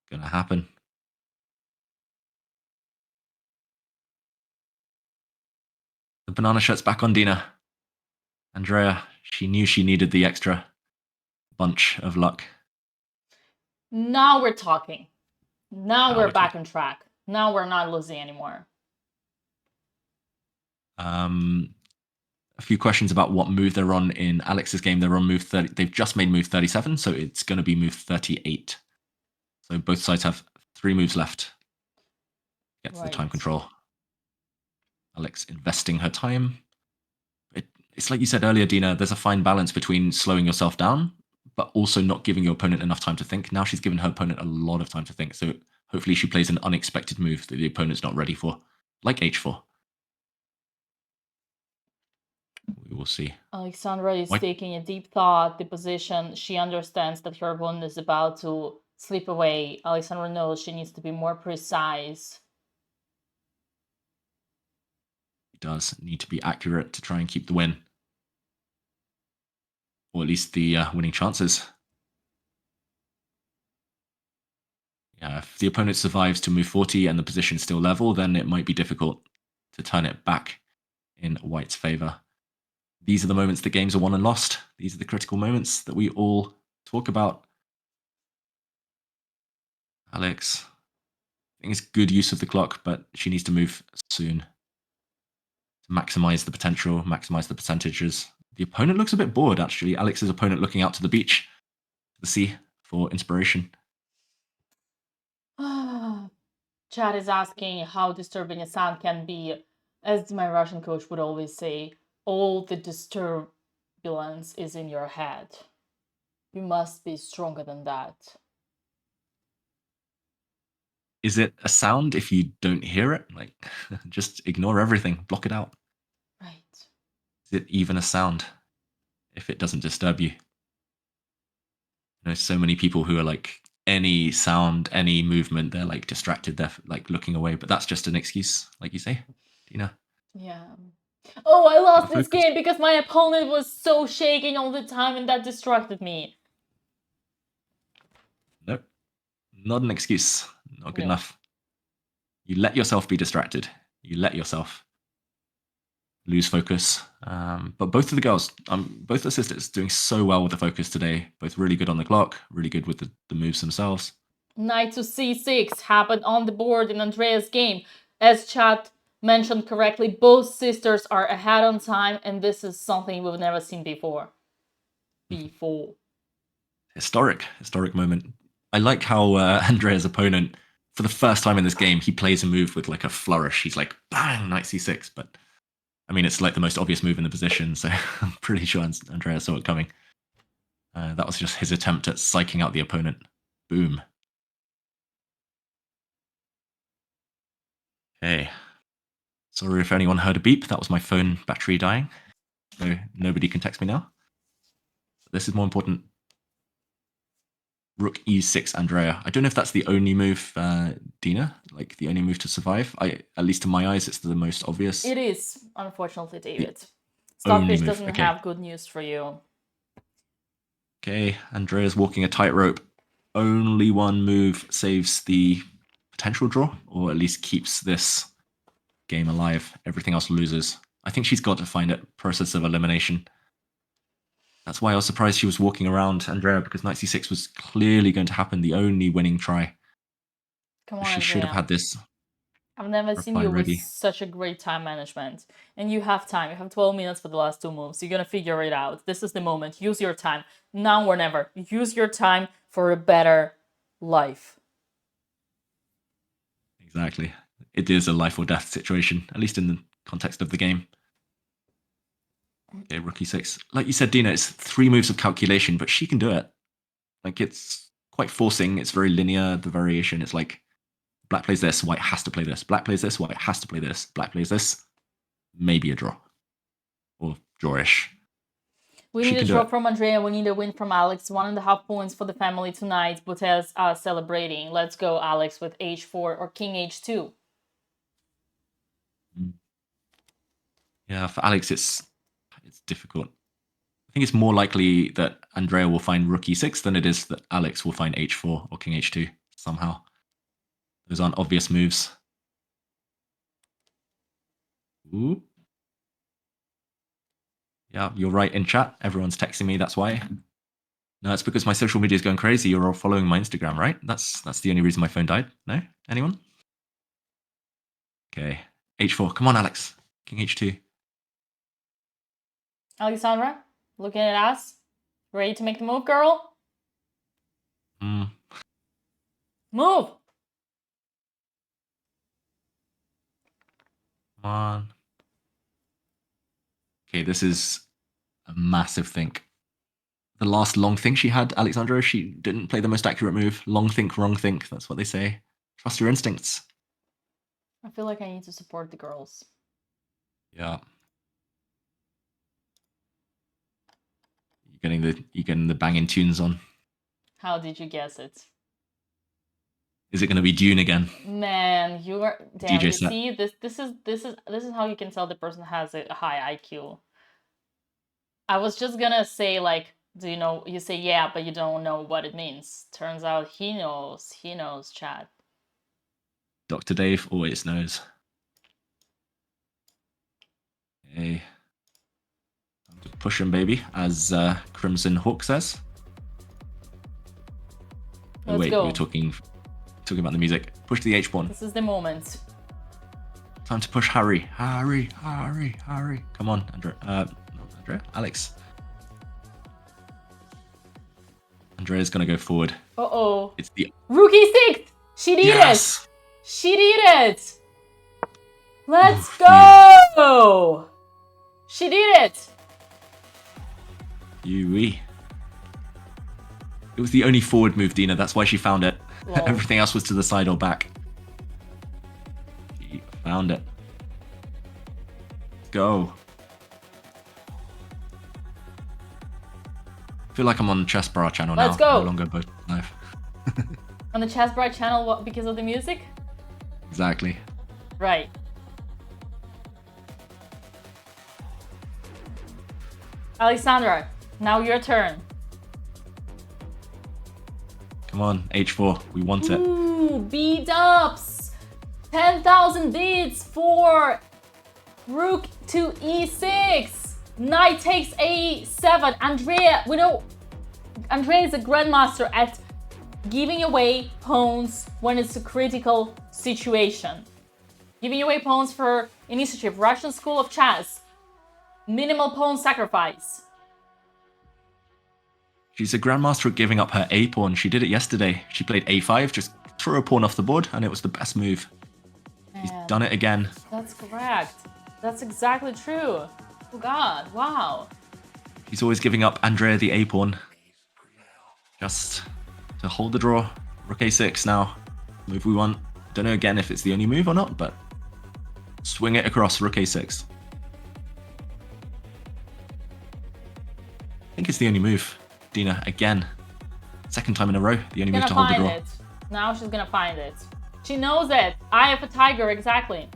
[SPEAKER 5] Going to happen. The banana shirt's back on Dina. Andrea, she knew she needed the extra bunch of luck.
[SPEAKER 4] Now we're talking. Now we're
[SPEAKER 5] we're
[SPEAKER 4] back on track. Now we're not losing anymore.
[SPEAKER 5] A few questions about what move they're on in Alex's game. They're on move 30. They've just made move 37, so it's going to be move 38. So both sides have 3 moves left. Get to the time control. Alex investing her time. It's like you said earlier, Dina, there's a fine balance between slowing yourself down, but also not giving your opponent enough time to think. Now she's given her opponent a lot of time to think, so hopefully she plays an unexpected move that the opponent's not ready for, like h4. We will see.
[SPEAKER 4] Alexandra is taking a deep thought, the position. She understands that her opponent is about to slip away. Alexandra knows she needs to be more precise.
[SPEAKER 5] She does need to be accurate to try and keep the win. Or at least the winning chances. Yeah, if the opponent survives to move 40 and the position's still level, then it might be difficult to turn it back in white's favor. These are the moments that games are won and lost. These are the critical moments that we all talk about. Alex. I think it's good use of the clock, but she needs to move soon to maximize the potential, maximize the percentages. The opponent looks a bit bored, actually. Alex's opponent looking out to the beach, to the sea, for inspiration.
[SPEAKER 4] Chad is asking how disturbing a sound can be. As my Russian coach would always say, all the disturbance is in your head. You must be stronger than that.
[SPEAKER 5] Is it a sound if you don't hear it? Like, just ignore everything, block it out.
[SPEAKER 4] Right.
[SPEAKER 5] Is it even a sound if it doesn't disturb you? You know, so many people who are like, any sound, any movement, they're like distracted, they're like looking away, but that's just an excuse, like you say, Dina.
[SPEAKER 4] Yeah. Oh, I lost
[SPEAKER 5] Gotta
[SPEAKER 4] this
[SPEAKER 5] focus.
[SPEAKER 4] game because my opponent was so shaking all the time and that distracted me.
[SPEAKER 5] Nope, not an excuse, not good
[SPEAKER 4] No.
[SPEAKER 5] enough. You let yourself be distracted. You let yourself lose focus. But both of the girls, both the sisters, doing so well with the focus today. Both really good on the clock, really good with the moves themselves.
[SPEAKER 4] Knight to c6 happened on the board in Andrea's game. As Chat mentioned correctly, both sisters are ahead on time, and this is something we've never seen before.
[SPEAKER 5] Historic moment. I like how Andrea's opponent, for the first time in this game, he plays a move with like a flourish. He's like, bang, knight c6. But I mean, it's like the most obvious move in the position, so I'm pretty sure Andrea saw it coming. That was just his attempt at psyching out the opponent. Boom. Okay. Sorry if anyone heard a beep. That was my phone battery dying. So nobody can text me now. This is more important. Rook e6, Andrea. I don't know if that's the only move, Dina, like the only move to survive. At least to my eyes, it's the most obvious.
[SPEAKER 4] It is, unfortunately, David.
[SPEAKER 5] Only
[SPEAKER 4] Stockfish
[SPEAKER 5] move,
[SPEAKER 4] doesn't
[SPEAKER 5] okay.
[SPEAKER 4] have good news for you.
[SPEAKER 5] Okay, Andrea's walking a tightrope. Only one move saves the potential draw, or at least keeps this game alive. Everything else loses. I think she's got to find a process of elimination. That's why I was surprised she was walking around Andrea, because knight c6 was clearly going to happen, the only winning try.
[SPEAKER 4] Come on,
[SPEAKER 5] She
[SPEAKER 4] Andrea.
[SPEAKER 5] should have had this.
[SPEAKER 4] I've never seen you with such a great time management. And you have time. You have 12 minutes for the last two moves. You're going to figure it out. This is the moment. Use your time. Now or never. Use your time for a better life.
[SPEAKER 5] Exactly. It is a life or death situation, at least in the context of the game. Okay, rook e6. Like you said, Dina, it's 3 moves of calculation, but she can do it. Like, it's quite forcing. It's very linear, the variation. It's like, black plays this, white has to play this. Black plays this, white has to play this. Black plays this, maybe a draw. Or drawish.
[SPEAKER 4] We need a draw from Andrea. We need a win from Alex. 1.5 points for the family tonight. Botez celebrating. Let's go, Alex, with h4 or king h2.
[SPEAKER 5] Yeah, for Alex, it's difficult. I think it's more likely that Andrea will find rook e6 than it is that Alex will find h4 or king h2 somehow. Those aren't obvious moves. Ooh. Yeah, you're right in chat. Everyone's texting me, that's why. No, it's because my social media is going crazy. You're all following my Instagram, right? That's the only reason my phone died. No? Anyone? Okay. h4. Come on, Alex. King h2.
[SPEAKER 4] Alexandra, looking at us. Ready to make the move, girl? Move!
[SPEAKER 5] Come on. Okay, this is a massive think. The last long think she had, Alexandra, she didn't play the most accurate move. Long think, wrong think. That's what they say. Trust your instincts.
[SPEAKER 4] I feel like I need to support the girls.
[SPEAKER 5] Yeah. You're getting the banging tunes on.
[SPEAKER 4] How did you guess it?
[SPEAKER 5] Is it going to be Dune again?
[SPEAKER 4] Man, you are damn.
[SPEAKER 5] DJ
[SPEAKER 4] You
[SPEAKER 5] set.
[SPEAKER 4] see, this is how you can tell the person has a high IQ. I was just gonna say, like, do you know? You say yeah, but you don't know what it means. Turns out he knows. He knows, Chad.
[SPEAKER 5] Dr. Dave always knows. Okay. Push him, baby, as Crimson Hawk says.
[SPEAKER 4] Let's
[SPEAKER 5] wait,
[SPEAKER 4] go.
[SPEAKER 5] we're talking talking about the music. Push the H pawn.
[SPEAKER 4] This is the moment.
[SPEAKER 5] Time to push Harry. Harry. Come on, Andrea. Not Andrea. Alex. Andrea's gonna go forward.
[SPEAKER 4] Uh-oh.
[SPEAKER 5] It's the
[SPEAKER 4] Rook e6! She did
[SPEAKER 5] yes.
[SPEAKER 4] it! She did it! Let's go! She did it!
[SPEAKER 5] Yui. It was the only forward move, Dina. That's why she found it.
[SPEAKER 4] Lol.
[SPEAKER 5] Everything else was to the side or back. She found it. Go. I feel like I'm on Chess Bra channel now.
[SPEAKER 4] Let's go.
[SPEAKER 5] No longer BotezLive.
[SPEAKER 4] On the Chess Bright channel, what, because of the music?
[SPEAKER 5] Exactly.
[SPEAKER 4] Right. Alexandra, now your turn.
[SPEAKER 5] Come on, H4. We want it.
[SPEAKER 4] Ooh, B-dubs! 10,000 beats for Rook to E6! Knight takes A7. Andrea, we know Andrea is a grandmaster at giving away pawns when it's a critical situation. Giving away pawns for initiative, Russian School of Chess. Minimal pawn sacrifice.
[SPEAKER 5] She's a grandmaster at giving up her A pawn. She did it yesterday. She played A5, just threw a pawn off the board, and it was the best move. She's
[SPEAKER 4] Man,
[SPEAKER 5] done it again.
[SPEAKER 4] that's correct. That's exactly true. Oh god, wow.
[SPEAKER 5] He's always giving up Andrea the A pawn. Just to hold the draw. Rook A6 now. Move we want. Don't know again if it's the only move or not, but swing it across Rook A6. I think it's the only move. Dina, again. Second time in a row, the only move to hold the draw.
[SPEAKER 4] It. Now she's gonna find it. She knows it. Eye of a tiger, exactly.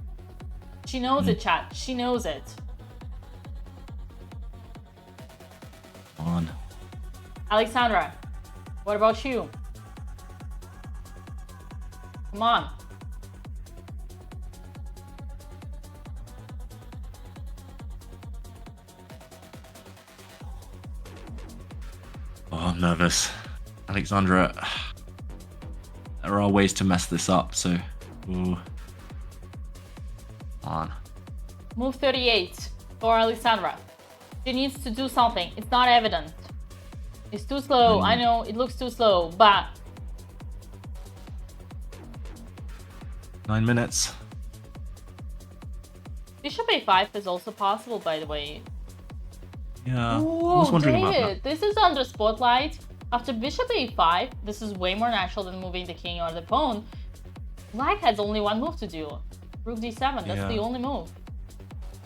[SPEAKER 4] She knows it, chat. She knows it.
[SPEAKER 5] Come on.
[SPEAKER 4] Alexandra, what about you? Come on.
[SPEAKER 5] Oh, I'm nervous. Alexandra, there are ways to mess this up, so... Ooh. Come on.
[SPEAKER 4] Move 38 for Alexandra. She needs to do something. It's not evident. It's too slow. I know it looks too slow, but...
[SPEAKER 5] 9 minutes.
[SPEAKER 4] Bishop a5 is also possible, by the way.
[SPEAKER 5] Yeah,
[SPEAKER 4] Ooh,
[SPEAKER 5] I was wondering about
[SPEAKER 4] David,
[SPEAKER 5] that.
[SPEAKER 4] this is under spotlight. After bishop a5, this is way more natural than moving the king or the pawn. Black has only one move to do. Rook d7, that's
[SPEAKER 5] Yeah.
[SPEAKER 4] the only move.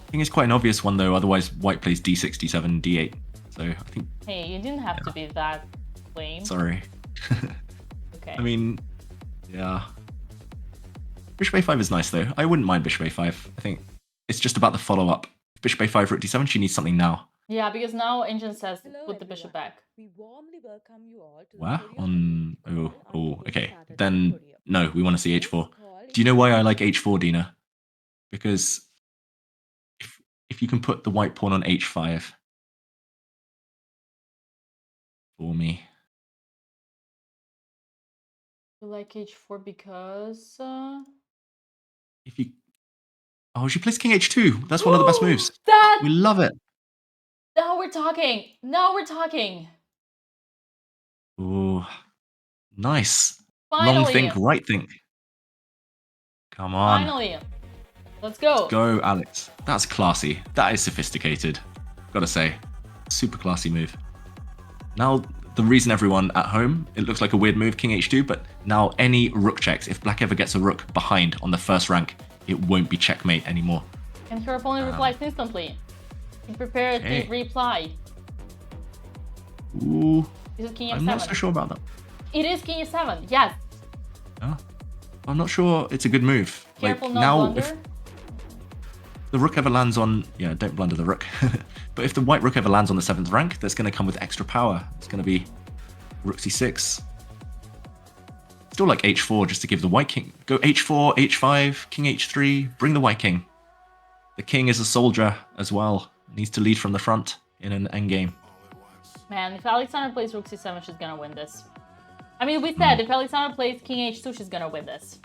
[SPEAKER 5] I think it's quite an obvious one though, otherwise white plays d6, d7, d8. So I think,
[SPEAKER 4] Hey, you didn't have to be that lame.
[SPEAKER 5] sorry.
[SPEAKER 4] Okay.
[SPEAKER 5] I mean, yeah. Bishop a5 is nice though. I wouldn't mind bishop a5. I think it's just about the follow-up. Bishop a5, rook d7, she needs something now.
[SPEAKER 4] Yeah, because now engine says
[SPEAKER 2] Hello,
[SPEAKER 4] put the bishop
[SPEAKER 2] everyone.
[SPEAKER 4] back.
[SPEAKER 2] We warmly welcome you all to the
[SPEAKER 5] Where?
[SPEAKER 2] Korea
[SPEAKER 5] On...
[SPEAKER 2] Open
[SPEAKER 5] Oh,
[SPEAKER 2] on
[SPEAKER 5] okay.
[SPEAKER 2] Saturday,
[SPEAKER 5] Then,
[SPEAKER 2] Korea.
[SPEAKER 5] no, we want to see
[SPEAKER 2] This
[SPEAKER 5] h4.
[SPEAKER 2] call
[SPEAKER 5] Do you know
[SPEAKER 2] is
[SPEAKER 5] why I like h4, Dina? Because if you can put the white pawn on h5 for me.
[SPEAKER 4] You like h4 because...
[SPEAKER 5] If you... Oh, she plays king h2. That's one of the best moves.
[SPEAKER 4] That...
[SPEAKER 5] We love it.
[SPEAKER 4] Now we're talking. Now we're talking.
[SPEAKER 5] Oh, nice.
[SPEAKER 4] Finally.
[SPEAKER 5] Long think, right think. Come on.
[SPEAKER 4] Finally. Let's go.
[SPEAKER 5] Go, Alex. That's classy. That is sophisticated. Gotta say. Super classy move. Now, the reason everyone at home, it looks like a weird move, king h2, but now any rook checks, if black ever gets a rook behind on the first rank, it won't be checkmate anymore.
[SPEAKER 4] And her opponent replies instantly. He prepared
[SPEAKER 5] Okay.
[SPEAKER 4] the reply.
[SPEAKER 5] Ooh,
[SPEAKER 4] Is it king f7?
[SPEAKER 5] I'm not so sure about that.
[SPEAKER 4] It is king f7, yes.
[SPEAKER 5] Yeah. I'm not sure it's a good move.
[SPEAKER 4] Careful
[SPEAKER 5] like,
[SPEAKER 4] not
[SPEAKER 5] now,
[SPEAKER 4] blunder.
[SPEAKER 5] if the rook ever lands on... Yeah, don't blunder the rook. But if the white rook ever lands on the 7th rank, that's going to come with extra power. It's going to be rook c6. Still like h4 just to give the white king... Go h4, h5, king h3, bring the white king. The king is a soldier as well. Needs to lead from the front in an endgame.
[SPEAKER 4] Man, if Alexandra plays rook c7, she's gonna win this. I mean, we said if Alexandra plays King H2, she's gonna win this.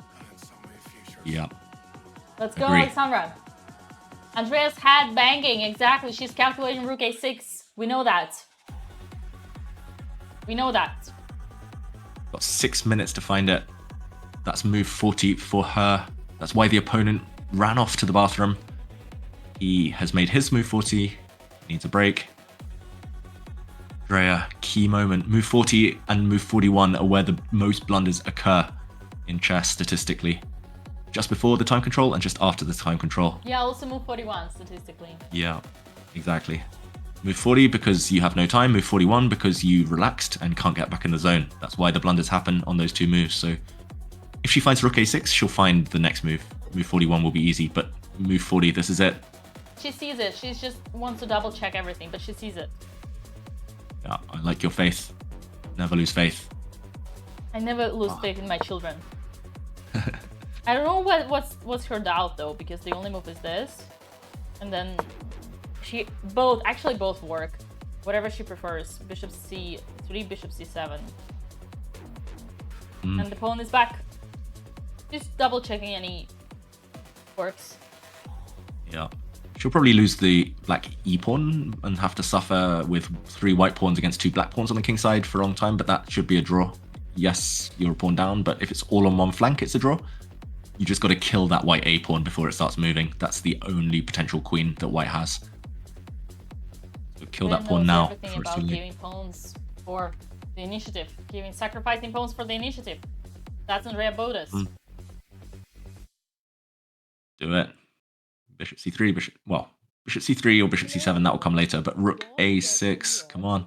[SPEAKER 5] Yeah.
[SPEAKER 4] Let's go,
[SPEAKER 5] Agree.
[SPEAKER 4] Alexandra. Andrea's head banging, exactly. She's calculating rook a6. We know that. We know that.
[SPEAKER 5] Got 6 minutes to find it. That's move 40 for her. That's why the opponent ran off to the bathroom. He has made his move 40. Needs a break. Andrea, key moment. Move 40 and move 41 are where the most blunders occur in chess statistically. Just before the time control and just after the time control.
[SPEAKER 4] Yeah, also move 41 statistically.
[SPEAKER 5] Yeah, exactly. Move 40 because you have no time. Move 41 because you relaxed and can't get back in the zone. That's why the blunders happen on those two moves. So if she finds rook a6, she'll find the next move. Move 41 will be easy, but move 40, this is it.
[SPEAKER 4] She sees it. She just wants to double check everything, but she sees it.
[SPEAKER 5] Yeah, I like your faith. Never lose faith.
[SPEAKER 4] I never lose faith in my children. I don't know what's her doubt though, because the only move is this, and then both work. Whatever she prefers. Bishop c3, bishop c7, and the pawn is back. Just double checking any works.
[SPEAKER 5] Yeah. She'll probably lose the black e-pawn and have to suffer with 3 white pawns against 2 black pawns on the king side for a long time, but that should be a draw. Yes, you're a pawn down, but if it's all on one flank, it's a draw. You just got to kill that white a pawn before it starts moving. That's the only potential queen that white has. So kill that pawn now.
[SPEAKER 4] Everything about giving pawns for the initiative, sacrificing pawns for the initiative. That's Andrea Botez.
[SPEAKER 5] Do it. Bishop c3, bishop c3 or bishop c7, that will come later, but rook a6, come on.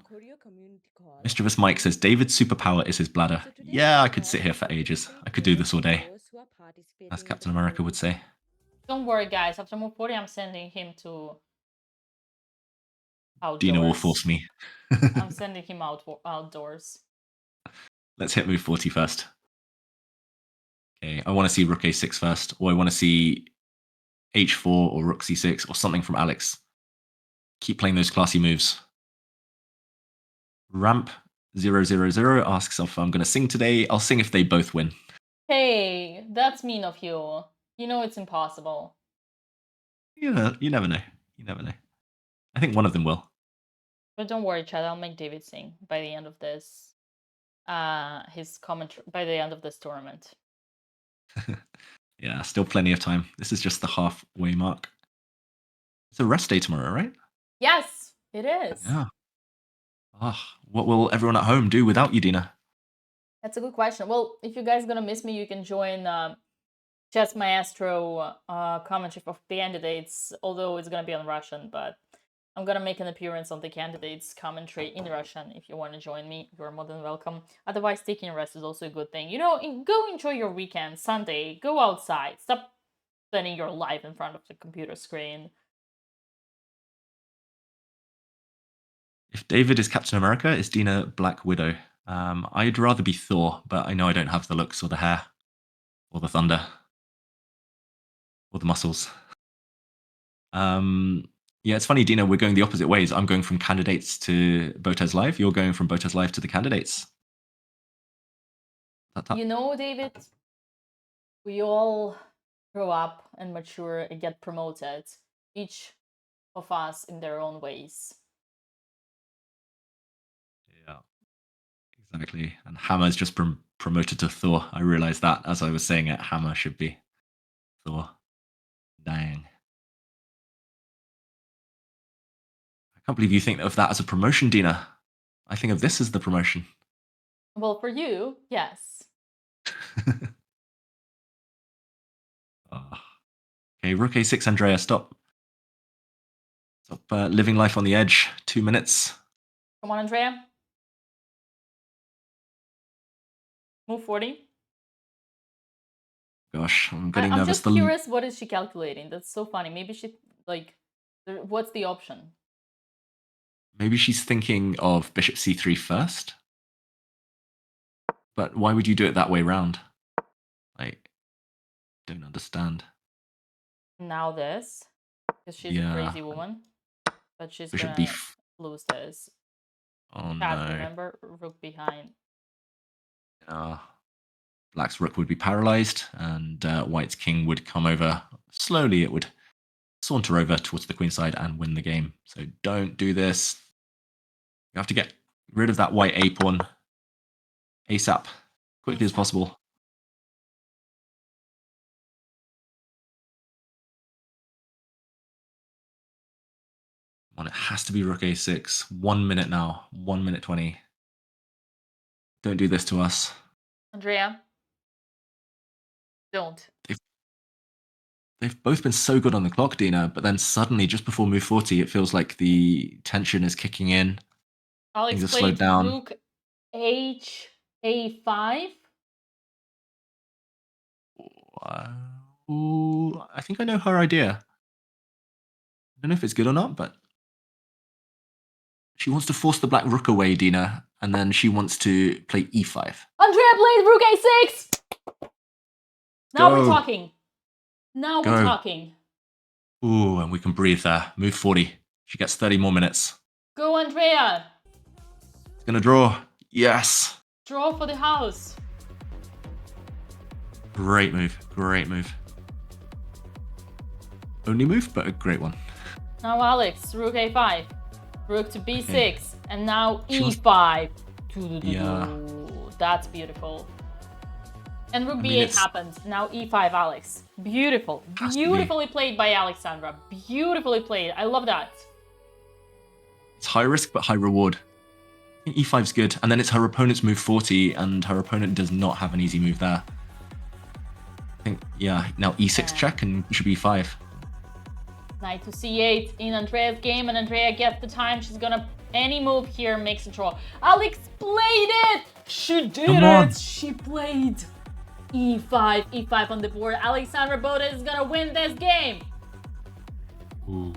[SPEAKER 5] Mischievous Mike says, David's superpower is his bladder. Yeah, I could sit here for ages. I could do this all day, as Captain America would say.
[SPEAKER 4] Don't worry, guys. After move 40, I'm sending him to outdoors.
[SPEAKER 5] Dina will force me.
[SPEAKER 4] I'm sending him outdoors.
[SPEAKER 5] Let's hit move 40 first. Okay, I want to see rook a6 first, or I want to see h4 or rook c6 or something from Alex. Keep playing those classy moves. Ramp 000 asks if I'm going to sing today. I'll sing if they both win.
[SPEAKER 4] Hey, that's mean of you. You know it's impossible.
[SPEAKER 5] You never know. You never know. I think one of them will.
[SPEAKER 4] But don't worry, Chad. I'll make David sing by the end of this. His commentary by the end of this tournament.
[SPEAKER 5] Yeah, still plenty of time. This is just the halfway mark. It's a rest day tomorrow, right?
[SPEAKER 4] Yes, it is.
[SPEAKER 5] Yeah. What will everyone at home do without you, Dina?
[SPEAKER 4] That's a good question. Well, if you guys are gonna miss me, you can join Chess Maestro commentary of the candidates, although it's gonna be on Russian, but I'm gonna make an appearance on the candidates commentary in Russian. If you want to join me, you're more than welcome. Otherwise, taking a rest is also a good thing. You know, go enjoy your weekend, Sunday, go outside, stop spending your life in front of the computer screen.
[SPEAKER 5] If David is Captain America, is Dina Black Widow? I'd rather be Thor, but I know I don't have the looks or the hair or the thunder or the muscles. Yeah, it's funny, Dina, we're going the opposite ways. I'm going from candidates to BotezLive. You're going from BotezLive to the candidates.
[SPEAKER 4] You know, David, we all grow up and mature and get promoted, each of us in their own ways.
[SPEAKER 5] Yeah, exactly. And Hammer's just promoted to Thor. I realized that as I was saying it. Hammer should be Thor. Dang. I can't believe you think of that as a promotion, Dina. I think of this as the promotion.
[SPEAKER 4] Well, for you, yes.
[SPEAKER 5] Okay, rook a6, Andrea, stop. Stop living life on the edge. 2 minutes.
[SPEAKER 4] Come on, Andrea. Move 40.
[SPEAKER 5] Gosh, I'm getting
[SPEAKER 4] I'm
[SPEAKER 5] nervous.
[SPEAKER 4] just curious, what is she calculating? That's so funny. Maybe she, like, what's the option?
[SPEAKER 5] Maybe she's thinking of bishop c3 first. But why would you do it that way round? Like, don't understand.
[SPEAKER 4] Now this, because she's a crazy woman, but she's
[SPEAKER 5] bishop
[SPEAKER 4] gonna lose this.
[SPEAKER 5] Oh
[SPEAKER 4] Chad,
[SPEAKER 5] no!
[SPEAKER 4] remember, rook behind.
[SPEAKER 5] Black's rook would be paralyzed, and White's king would come over slowly. It would saunter over towards the queen side and win the game. So don't do this. You have to get rid of that white a pawn ASAP, quickly as possible. It has to be rook a6. 1 minute now. 1 minute 20. Don't do this to us.
[SPEAKER 4] Andrea, don't.
[SPEAKER 5] They've both been so good on the clock, Dina, but then suddenly, just before move 40, it feels like the tension is kicking in.
[SPEAKER 4] Alex
[SPEAKER 5] Things have slowed
[SPEAKER 4] played
[SPEAKER 5] down.
[SPEAKER 4] rook a5.
[SPEAKER 5] Ooh, I think I know her idea. I don't know if it's good or not, but she wants to force the black rook away, Dina, and then she wants to play e5.
[SPEAKER 4] Andrea played rook a6. Now we're
[SPEAKER 5] Go.
[SPEAKER 4] talking. Now we're
[SPEAKER 5] Go.
[SPEAKER 4] talking.
[SPEAKER 5] Ooh, and we can breathe there. Move 40. She gets 30 more minutes.
[SPEAKER 4] Go, Andrea.
[SPEAKER 5] It's gonna draw. Yes.
[SPEAKER 4] Draw for the house.
[SPEAKER 5] Great move. Great move. Only move, but a great one.
[SPEAKER 4] Now Alex, rook a5. Rook to b6.
[SPEAKER 5] Okay.
[SPEAKER 4] And now
[SPEAKER 5] She wants-
[SPEAKER 4] e5.
[SPEAKER 5] Yeah.
[SPEAKER 4] That's beautiful. And rook
[SPEAKER 5] I
[SPEAKER 4] b8
[SPEAKER 5] mean, it's-
[SPEAKER 4] happened. Now e5, Alex. Beautiful.
[SPEAKER 5] Has to be.
[SPEAKER 4] Beautifully played by Alexandra. Beautifully played. I love that.
[SPEAKER 5] It's high risk, but high reward. I think e5's good, and then it's her opponent's move 40, and her opponent does not have an easy move there. I think, yeah, now e6
[SPEAKER 4] Yeah.
[SPEAKER 5] check and bishop e5.
[SPEAKER 4] Knight to c8 in Andrea's game, and Andrea gets the time. She's gonna any move here makes a draw. Alex played it. She did
[SPEAKER 5] Come on.
[SPEAKER 4] it. She played e5, e5 on the board. Alexandra Botez is gonna win this game.
[SPEAKER 5] Ooh.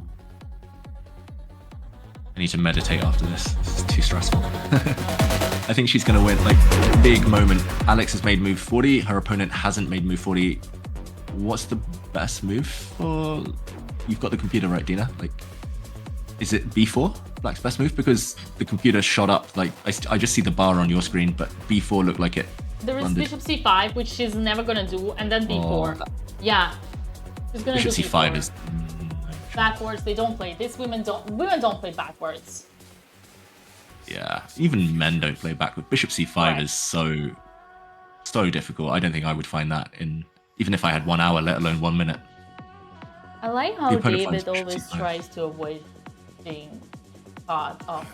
[SPEAKER 5] I need to meditate after this. This is too stressful. I think she's gonna win. Like, big moment. Alex has made move 40. Her opponent hasn't made move 40. What's the best move for? You've got the computer right, Dina. Like, is it b4? Black's best move, because the computer shot up. Like, I just see the bar on your screen, but b4 looked like it.
[SPEAKER 4] There is
[SPEAKER 5] landed.
[SPEAKER 4] bishop c5, which she's never gonna do, and then b4.
[SPEAKER 5] Oh.
[SPEAKER 4] Yeah, she's gonna
[SPEAKER 5] Bishop
[SPEAKER 4] do
[SPEAKER 5] c5
[SPEAKER 4] b4.
[SPEAKER 5] is.
[SPEAKER 4] Backwards. They don't play. These women don't play backwards.
[SPEAKER 5] Yeah, even men don't play backward. Bishop c5
[SPEAKER 4] Right.
[SPEAKER 5] is so difficult. I don't think I would find that in even if I had 1 hour, let alone 1 minute.
[SPEAKER 4] I like how
[SPEAKER 5] The opponent finds
[SPEAKER 4] David
[SPEAKER 5] bishop
[SPEAKER 4] always
[SPEAKER 5] c5.
[SPEAKER 4] tries to avoid being caught of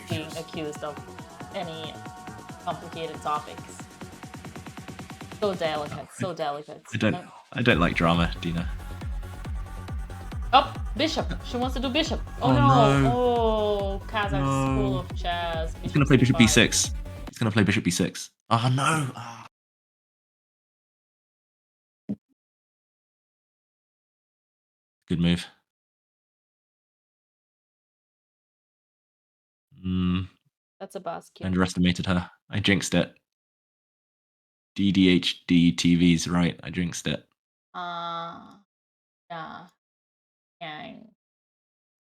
[SPEAKER 4] being accused of any complicated topics. So delicate, so delicate.
[SPEAKER 5] I don't like drama, Dina.
[SPEAKER 4] Oh, bishop. She wants to do bishop. Oh,
[SPEAKER 5] Oh,
[SPEAKER 4] no.
[SPEAKER 5] no.
[SPEAKER 4] Oh, Kazakh
[SPEAKER 5] No.
[SPEAKER 4] School of Chess.
[SPEAKER 5] He's gonna play bishop
[SPEAKER 4] c5.
[SPEAKER 5] b6. He's gonna play bishop b6. Oh no! Ah. Good move.
[SPEAKER 4] That's a basket.
[SPEAKER 5] Underestimated her. I jinxed it. DDHD TV's right. I jinxed it.
[SPEAKER 4] Yeah. Yang.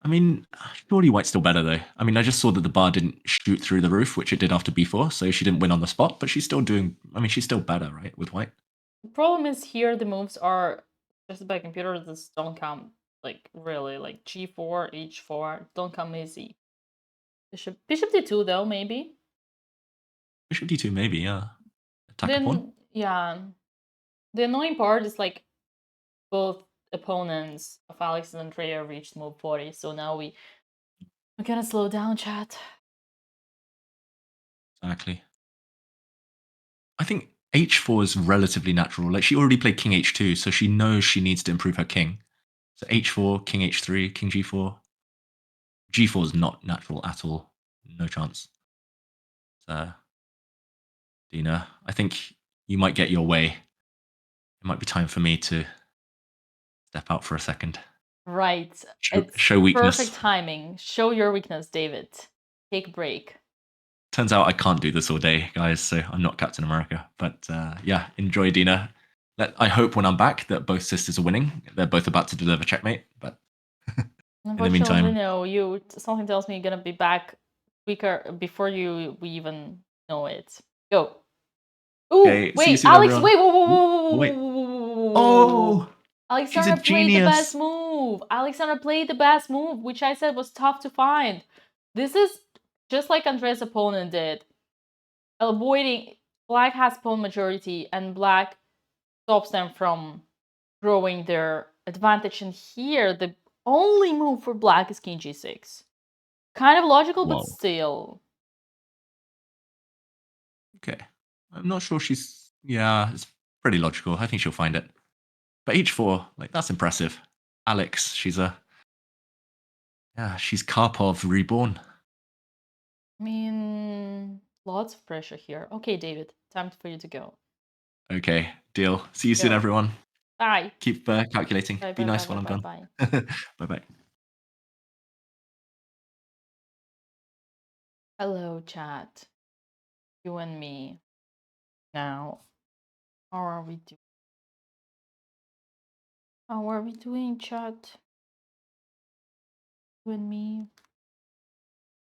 [SPEAKER 5] I mean, surely White's still better though. I mean, I just saw that the bar didn't shoot through the roof, which it did after b4, so she didn't win on the spot, but she's still doing. I mean, she's still better, right, with White.
[SPEAKER 4] The problem is here the moves are just by computer just don't come like really like g4, h4 don't come easy. Bishop d2 though maybe.
[SPEAKER 5] Bishop d2 maybe, yeah. Attack a pawn.
[SPEAKER 4] Yeah, the annoying part is like both opponents of Alex and Andrea reached move 40, so now we're gonna slow down, chat.
[SPEAKER 5] Exactly. I think h4 is relatively natural. Like, she already played king h2, so she knows she needs to improve her king. So h4, king h3, king g4. g4 is not natural at all. No chance. So, Dina, I think you might get your way. It might be time for me to step out for a second.
[SPEAKER 4] Right.
[SPEAKER 5] Show weakness.
[SPEAKER 4] Perfect timing. Show your weakness, David. Take a break.
[SPEAKER 5] Turns out I can't do this all day, guys, so I'm not Captain America. But yeah, enjoy, Dina. I hope when I'm back that both sisters are winning. They're both about to deliver checkmate, but in the meantime...
[SPEAKER 4] no, something tells me you're gonna be back quicker before we even know it. Go. Ooh,
[SPEAKER 5] Okay, see you
[SPEAKER 4] wait,
[SPEAKER 5] soon,
[SPEAKER 4] Alex,
[SPEAKER 5] everyone.
[SPEAKER 4] wait, whoa, whoa, whoa, whoa,
[SPEAKER 5] Wait.
[SPEAKER 4] whoa, whoa, whoa,
[SPEAKER 5] Oh, she's a
[SPEAKER 4] Alexandra played the best
[SPEAKER 5] genius.
[SPEAKER 4] move. Alexandra played the best move, which I said was tough to find. This is just like Andrea's opponent did. Avoiding, black has pawn majority and black stops them from growing their advantage. And here, the only move for black is king g6. Kind of logical,
[SPEAKER 5] Whoa.
[SPEAKER 4] but still.
[SPEAKER 5] Okay. I'm not sure she's... Yeah, it's pretty logical. I think she'll find it. But h4, like, that's impressive. Alex, she's a... Yeah, she's Karpov reborn.
[SPEAKER 4] I mean, lots of pressure here. Okay, David, time for you to go.
[SPEAKER 5] Okay, deal. See you soon,
[SPEAKER 4] Go.
[SPEAKER 5] everyone.
[SPEAKER 4] Bye.
[SPEAKER 5] Keep calculating.
[SPEAKER 4] Bye,
[SPEAKER 5] Be
[SPEAKER 4] bye,
[SPEAKER 5] nice
[SPEAKER 4] bye,
[SPEAKER 5] while
[SPEAKER 4] bye,
[SPEAKER 5] I'm
[SPEAKER 4] bye,
[SPEAKER 5] gone. Bye-bye.
[SPEAKER 4] Hello, chat. You and me. Now, how are we doing? How are we doing, chat? You and me.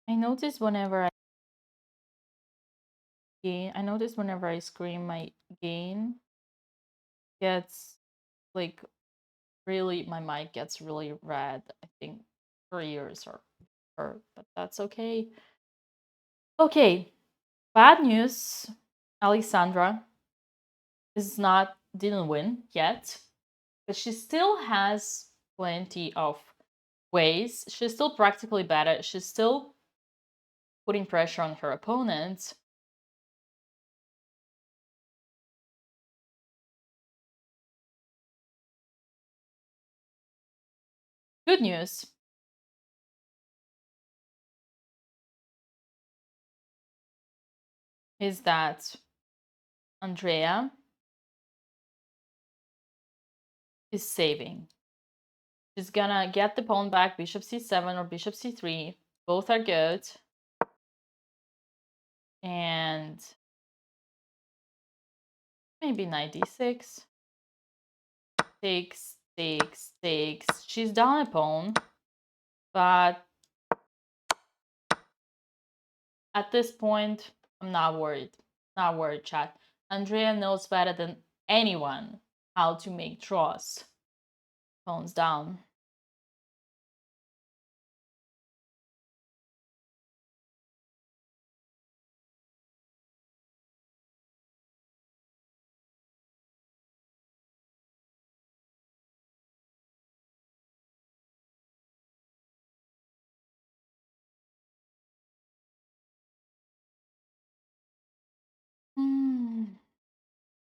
[SPEAKER 4] I notice whenever I scream, my gain gets like really, my mic gets really red. I think for years or but that's okay. Okay, bad news. Alexandra didn't win yet, but she still has plenty of ways. She's still practically better. She's still putting pressure on her opponent. Good news. Is that Andrea is saving. She's gonna get the pawn back, bishop c7 or bishop c3. Both are good. And maybe knight d6. Takes. She's down a pawn, but at this point, I'm not worried. Not worried, chat. Andrea knows better than anyone how to make draws. Pawns down.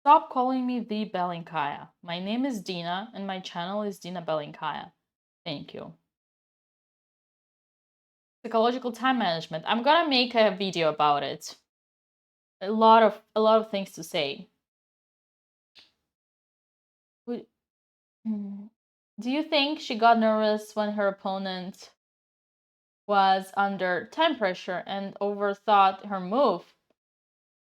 [SPEAKER 4] Stop calling me the Belinkaya. My name is Dina, and my channel is Dina Belinkaya. Thank you. Psychological time management. I'm gonna make a video about it. A lot of things to say. Do you think she got nervous when her opponent was under time pressure and overthought her move?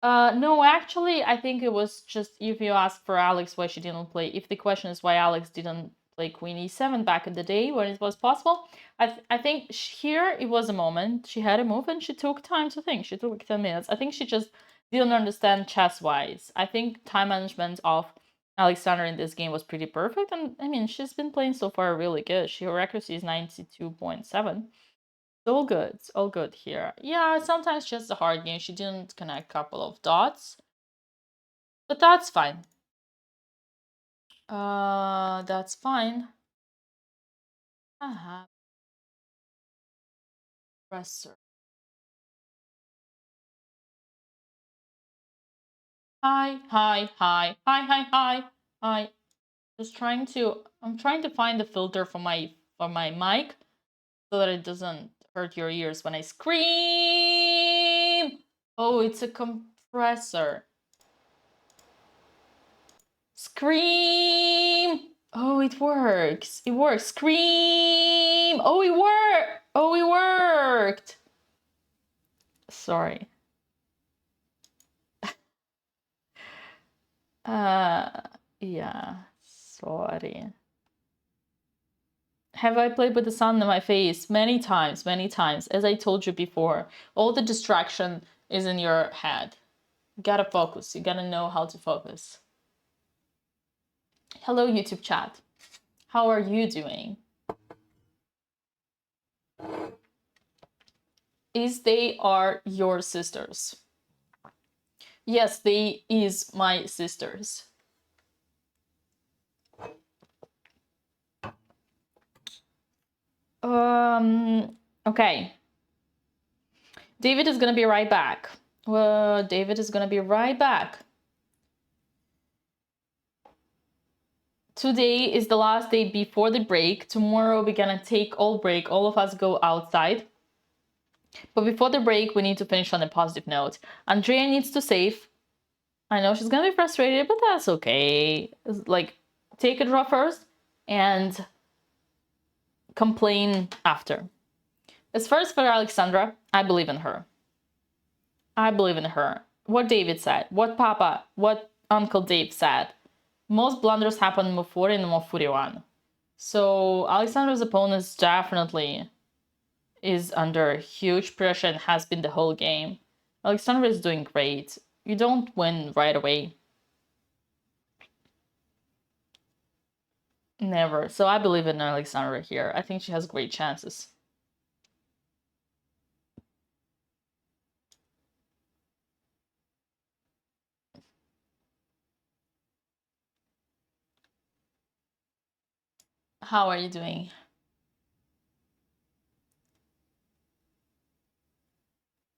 [SPEAKER 4] No, actually, I think it was just, if you ask for Alex why she didn't play, if the question is why Alex didn't play Queen e7 back in the day when it was possible, I think here it was a moment. She had a move and she took time to think. She took like 10 minutes. I think she just didn't understand chess-wise. I think time management of Alexandra in this game was pretty perfect. And I mean, she's been playing so far really good. Her accuracy is 92.7. All good here. Yeah, sometimes just a hard game. She didn't connect a couple of dots, but that's fine. That's fine. Presser. Hi. I'm trying to find the filter for my mic so that it doesn't hurt your ears when I scream. Oh, it's a compressor. Scream. Oh, it works. It works. Scream. Oh, it worked. Oh, it worked. Sorry. Yeah. Sorry. Have I played with the sun in my face? Many times. As I told you before, all the distraction is in your head. You gotta focus. You gotta know how to focus. Hello, YouTube chat. How are you doing? Is they are your sisters? Yes, they is my sisters. Okay. David is gonna be right back. Well, David is gonna be right back. Today is the last day before the break. Tomorrow we're gonna take all break. All of us go outside. But before the break, we need to finish on a positive note. Andrea needs to save. I know she's gonna be frustrated, but that's okay. It's like, take a draw first and complain after. As far as for Alexandra, I believe in her. I believe in her. What David said, what Papa, what Uncle Dave said. Most blunders happen in move 40 and move 41. So Alexandra's opponent definitely is under huge pressure and has been the whole game. Alexandra is doing great. You don't win right away. Never. So I believe in Alexandra here. I think she has great chances. How are you doing?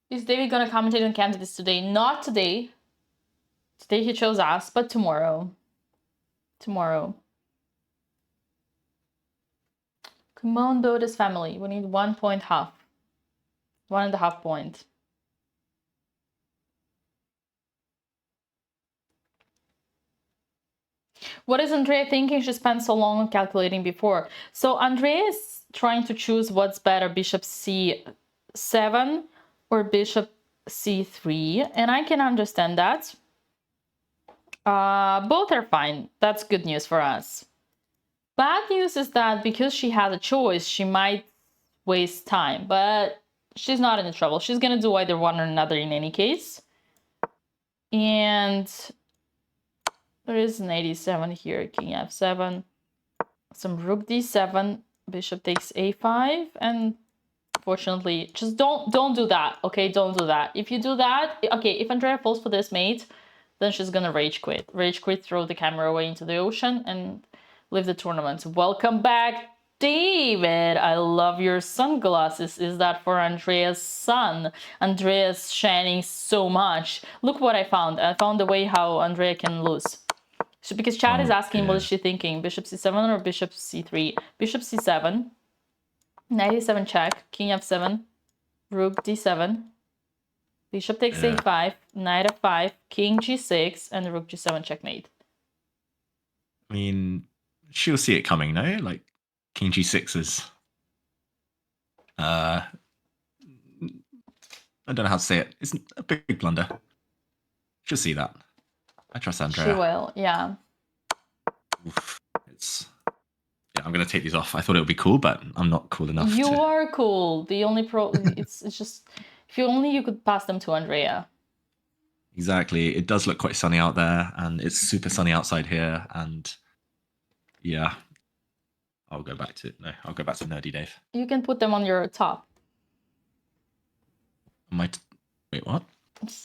[SPEAKER 4] Is David gonna commentate on candidates today? Not today. Today he chose us, but tomorrow. Tomorrow. Come on, Bodes family. We need 1.5 point. 1.5 point. What is Andrea thinking? She spent so long on calculating before. So Andrea is trying to choose what's better, bishop c7 or bishop c3, and I can understand that. Both are fine. That's good news for us. Bad news is that because she has a choice, she might waste time, but she's not in trouble. She's gonna do either one or another in any case. And there is an 87 here, king f7, some rook d7, bishop takes a5, and fortunately, just don't do that, okay? Don't do that. If you do that, okay, if Andrea falls for this mate, then she's gonna rage quit. Rage quit, throw the camera away into the ocean, and leave the tournament. Welcome back, David. I love your sunglasses. Is that for Andrea's son? Andrea's shining so much. Look what I found. I found the way how Andrea can lose. So because Chad is asking, what is she thinking? Bishop c7 or bishop c3? Bishop c7. 97 check. King f7. Rook d7. Bishop takes a5. Knight f5. King g6. And rook g7 checkmate.
[SPEAKER 5] I mean, she'll see it coming, no? Like, king g6 is... I don't know how to say it. It's a big blunder. She'll see that. I trust Andrea.
[SPEAKER 4] She will, yeah.
[SPEAKER 5] Oof. Yeah, I'm gonna take these off. I thought it would be cool, but I'm not cool enough.
[SPEAKER 4] You are cool. The only it's just if you could pass them to Andrea.
[SPEAKER 5] Exactly. It does look quite sunny out there, and it's super sunny outside here. And yeah, I'll go back to Nerdy Dave.
[SPEAKER 4] You can put them on your top.
[SPEAKER 5] Wait, what?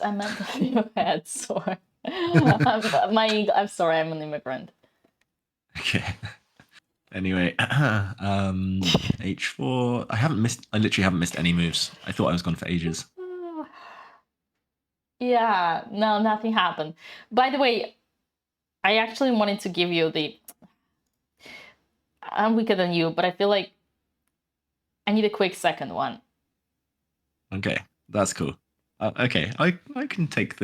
[SPEAKER 4] I meant your head. Sorry. I'm sorry. I'm an immigrant.
[SPEAKER 5] Okay. Anyway, h4. I literally haven't missed any moves. I thought I was gone for ages.
[SPEAKER 4] Yeah, no, nothing happened. By the way, I actually wanted to give you I'm weaker than you, but I feel like I need a quick second one.
[SPEAKER 5] Okay, that's cool. Okay, I can take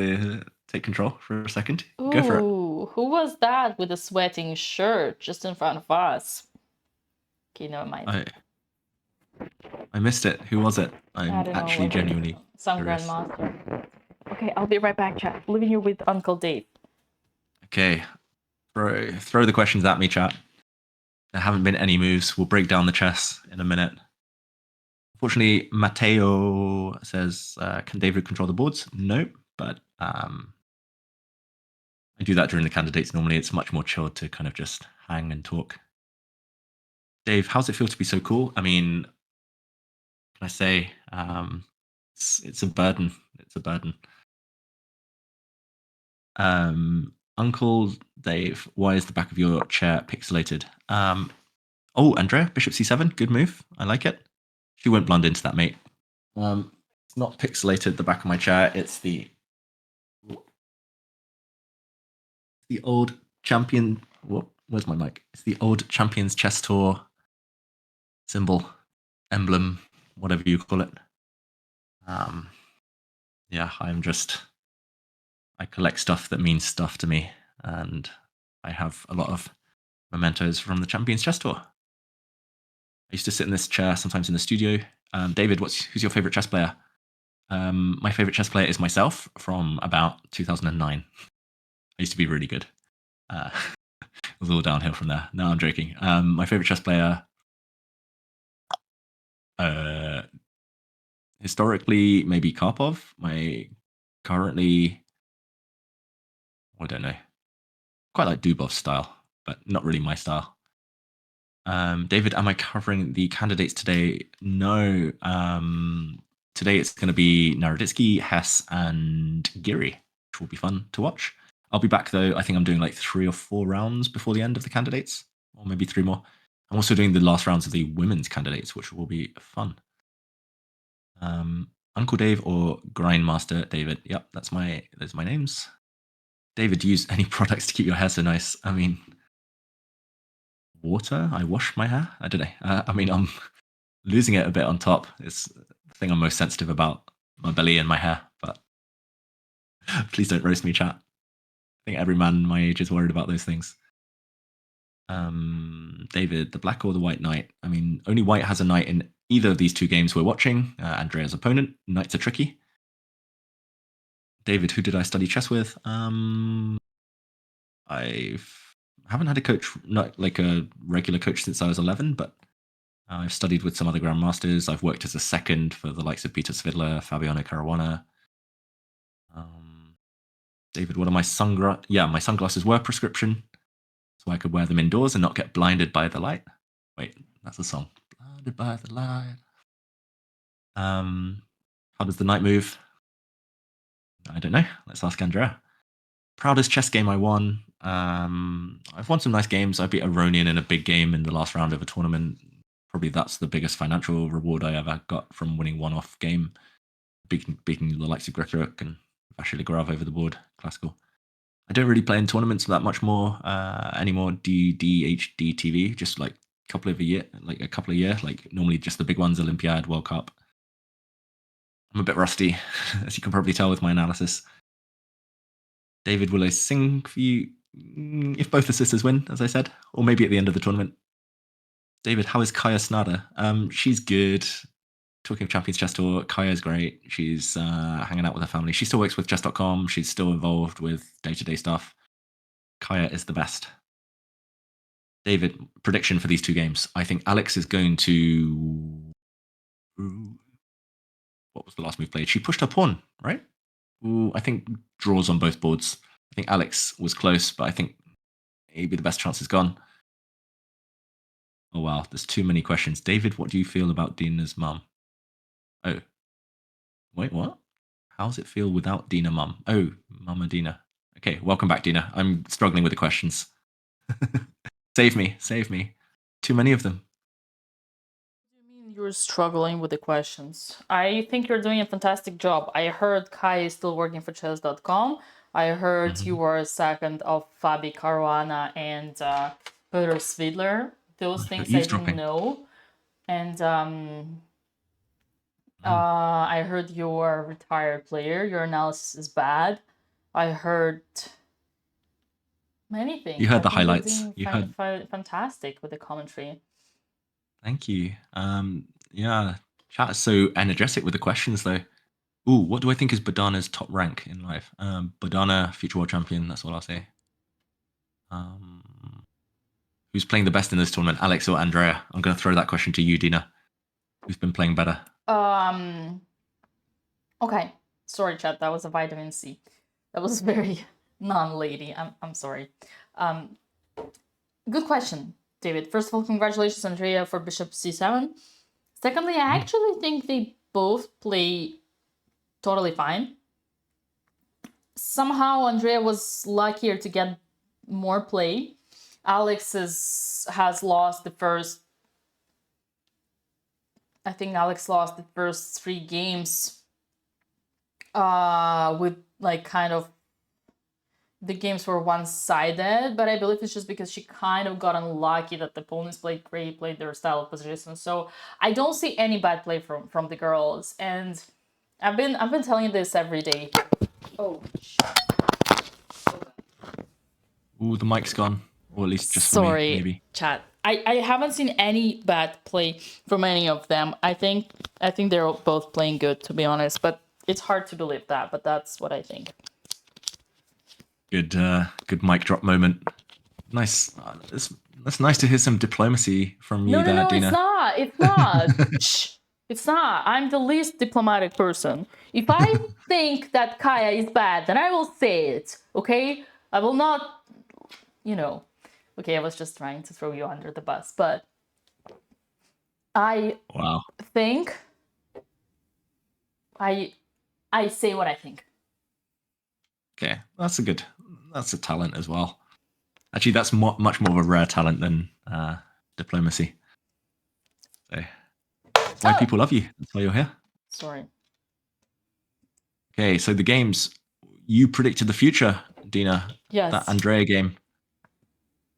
[SPEAKER 5] control for a second.
[SPEAKER 4] Ooh,
[SPEAKER 5] Go for it.
[SPEAKER 4] Who was that with a sweating shirt just in front of us? Okay, never mind.
[SPEAKER 5] I missed it. Who was it? I'm actually genuinely
[SPEAKER 4] some
[SPEAKER 5] curious.
[SPEAKER 4] grandmaster. Okay, I'll be right back, chat. Leaving you with Uncle Dave.
[SPEAKER 5] Okay, throw the questions at me, chat. There haven't been any moves. We'll break down the chess in a minute. Unfortunately, Matteo says, can David control the boards? No, but I do that during the candidates. Normally, it's much more chilled to kind of just hang and talk. Dave, how's it feel to be so cool? I mean, can I say it's a burden. It's a burden. Uncle Dave, why is the back of your chair pixelated? Oh, Andrea, Bishop C7, good move. I like it. She won't blunder into that, mate. It's not pixelated, the back of my chair. It's the old champion. Where's my mic? It's the old Champions Chess Tour symbol, emblem, whatever you call it. Yeah, I collect stuff that means stuff to me, and I have a lot of mementos from the Champions Chess Tour. I used to sit in this chair sometimes in the studio. David, who's your favorite chess player? My favorite chess player is myself from about 2009. I used to be really good. It was all downhill from there. No, I'm joking. My favorite chess player, historically, maybe Karpov. Currently, I don't know. Quite like Dubov's style, but not really my style. David, am I covering the candidates today? No. Today it's going to be Naroditsky, Hess, and Giri, which will be fun to watch. I'll be back though. I think I'm doing like 3 or 4 rounds before the end of the candidates, or maybe 3 more. I'm also doing the last rounds of the women's candidates, which will be fun. Uncle Dave or Grindmaster David? Yep, those are my names. David, do you use any products to keep your hair so nice? I mean, water. I wash my hair. I don't know. I mean, I'm losing it a bit on top. It's the thing I'm most sensitive about, my belly and my hair. But please don't roast me, chat. I think every man my age is worried about those things. David, the black or the white knight? I mean, only white has a knight in either of these 2 games we're watching. Andrea's opponent. Knights are tricky. David, who did I study chess with? I haven't had a coach, not like a regular coach, since I was 11, but I've studied with some other grandmasters. I've worked as a second for the likes of Peter Svidler, Fabiano Caruana. David, what are my sunglasses? Yeah, my sunglasses were prescription, so I could wear them indoors and not get blinded by the light. Wait, that's a song. Blinded by the light. How does the knight move? I don't know. Let's ask Andrea. Proudest chess game I won. I've won some nice games. I beat Aronian in a big game in the last round of a tournament. Probably that's the biggest financial reward I ever got from winning one-off game. Beating the likes of Gretoruk and Vasily Grav over the board. Classical. I don't really play in tournaments that much more anymore. DDHD TV, just like a couple of a year. Like normally just the big ones, Olympiad, World Cup. I'm a bit rusty, as you can probably tell with my analysis. David, will I sing for you if both the sisters win, as I said, or maybe at the end of the tournament? David, how is Kaya Snada? She's good. Talking of Champions Chess Tour, Kaya's great. She's hanging out with her family. She still works with chess.com. She's still involved with day-to-day stuff. Kaya is the best. David, prediction for these 2 games. I think Alex is going to... What was the last move played? She pushed her pawn, right? I think draws on both boards. I think Alex was close, but I think maybe the best chance is gone. Oh, wow. There's too many questions. David, what do you feel about Dina's mum? Oh. Wait, what? How does it feel without Dina mum? Oh, Mama Dina. Okay, welcome back, Dina. I'm struggling with the questions. Save me. Too many of them.
[SPEAKER 4] You're struggling with the questions. I think you're doing a fantastic job. I heard Kai is still working for chess.com. I heard you were a second of Fabi Caruana and Peter Svidler. Those things I didn't know. And I heard you're a retired player. Your analysis is bad. I heard many things.
[SPEAKER 5] You heard the
[SPEAKER 4] I think you're
[SPEAKER 5] highlights.
[SPEAKER 4] doing
[SPEAKER 5] You heard.
[SPEAKER 4] Fantastic with the commentary.
[SPEAKER 5] Thank you. Yeah, chat is so energetic with the questions, though. Ooh, what do I think is Badana's top rank in life? Badana, future world champion. That's all I'll say. Who's playing the best in this tournament, Alex or Andrea? I'm going to throw that question to you, Dina. Who's been playing better?
[SPEAKER 4] Okay. Sorry, chat. That was a vitamin C. That was very, non-lady. I'm sorry. Good question, David. First of all, congratulations, Andrea, for bishop c7. Secondly, I actually think they both play totally fine. Somehow Andrea was luckier to get more play. Alex has lost the first. I think Alex lost the first 3 games with like kind of the games were one-sided, but I believe it's just because she kind of got unlucky that the opponents played great, played their style of position. So I don't see any bad play from the girls, and I've been telling you this every day. Oh shit.
[SPEAKER 5] Ooh, the mic's gone, or at least just for
[SPEAKER 4] Sorry,
[SPEAKER 5] me, maybe.
[SPEAKER 4] chat. I haven't seen any bad play from any of them. I think they're both playing good, to be honest, but it's hard to believe that, but that's what I think.
[SPEAKER 5] Good mic drop moment. Nice. That's nice to hear some diplomacy from you there, Dina.
[SPEAKER 4] It's not. Shh. It's not. I'm the least diplomatic person. If I think that Kaya is bad, then I will say it, okay? I will not, Okay, I was just trying to throw you under the bus, but I think I say what I think.
[SPEAKER 5] Okay, that's a talent as well. Actually, that's much more of a rare talent than diplomacy. So that's why people love you. That's why you're here.
[SPEAKER 4] Sorry.
[SPEAKER 5] Okay, so the games, you predicted the future, Dina.
[SPEAKER 4] Yes.
[SPEAKER 5] That Andrea game.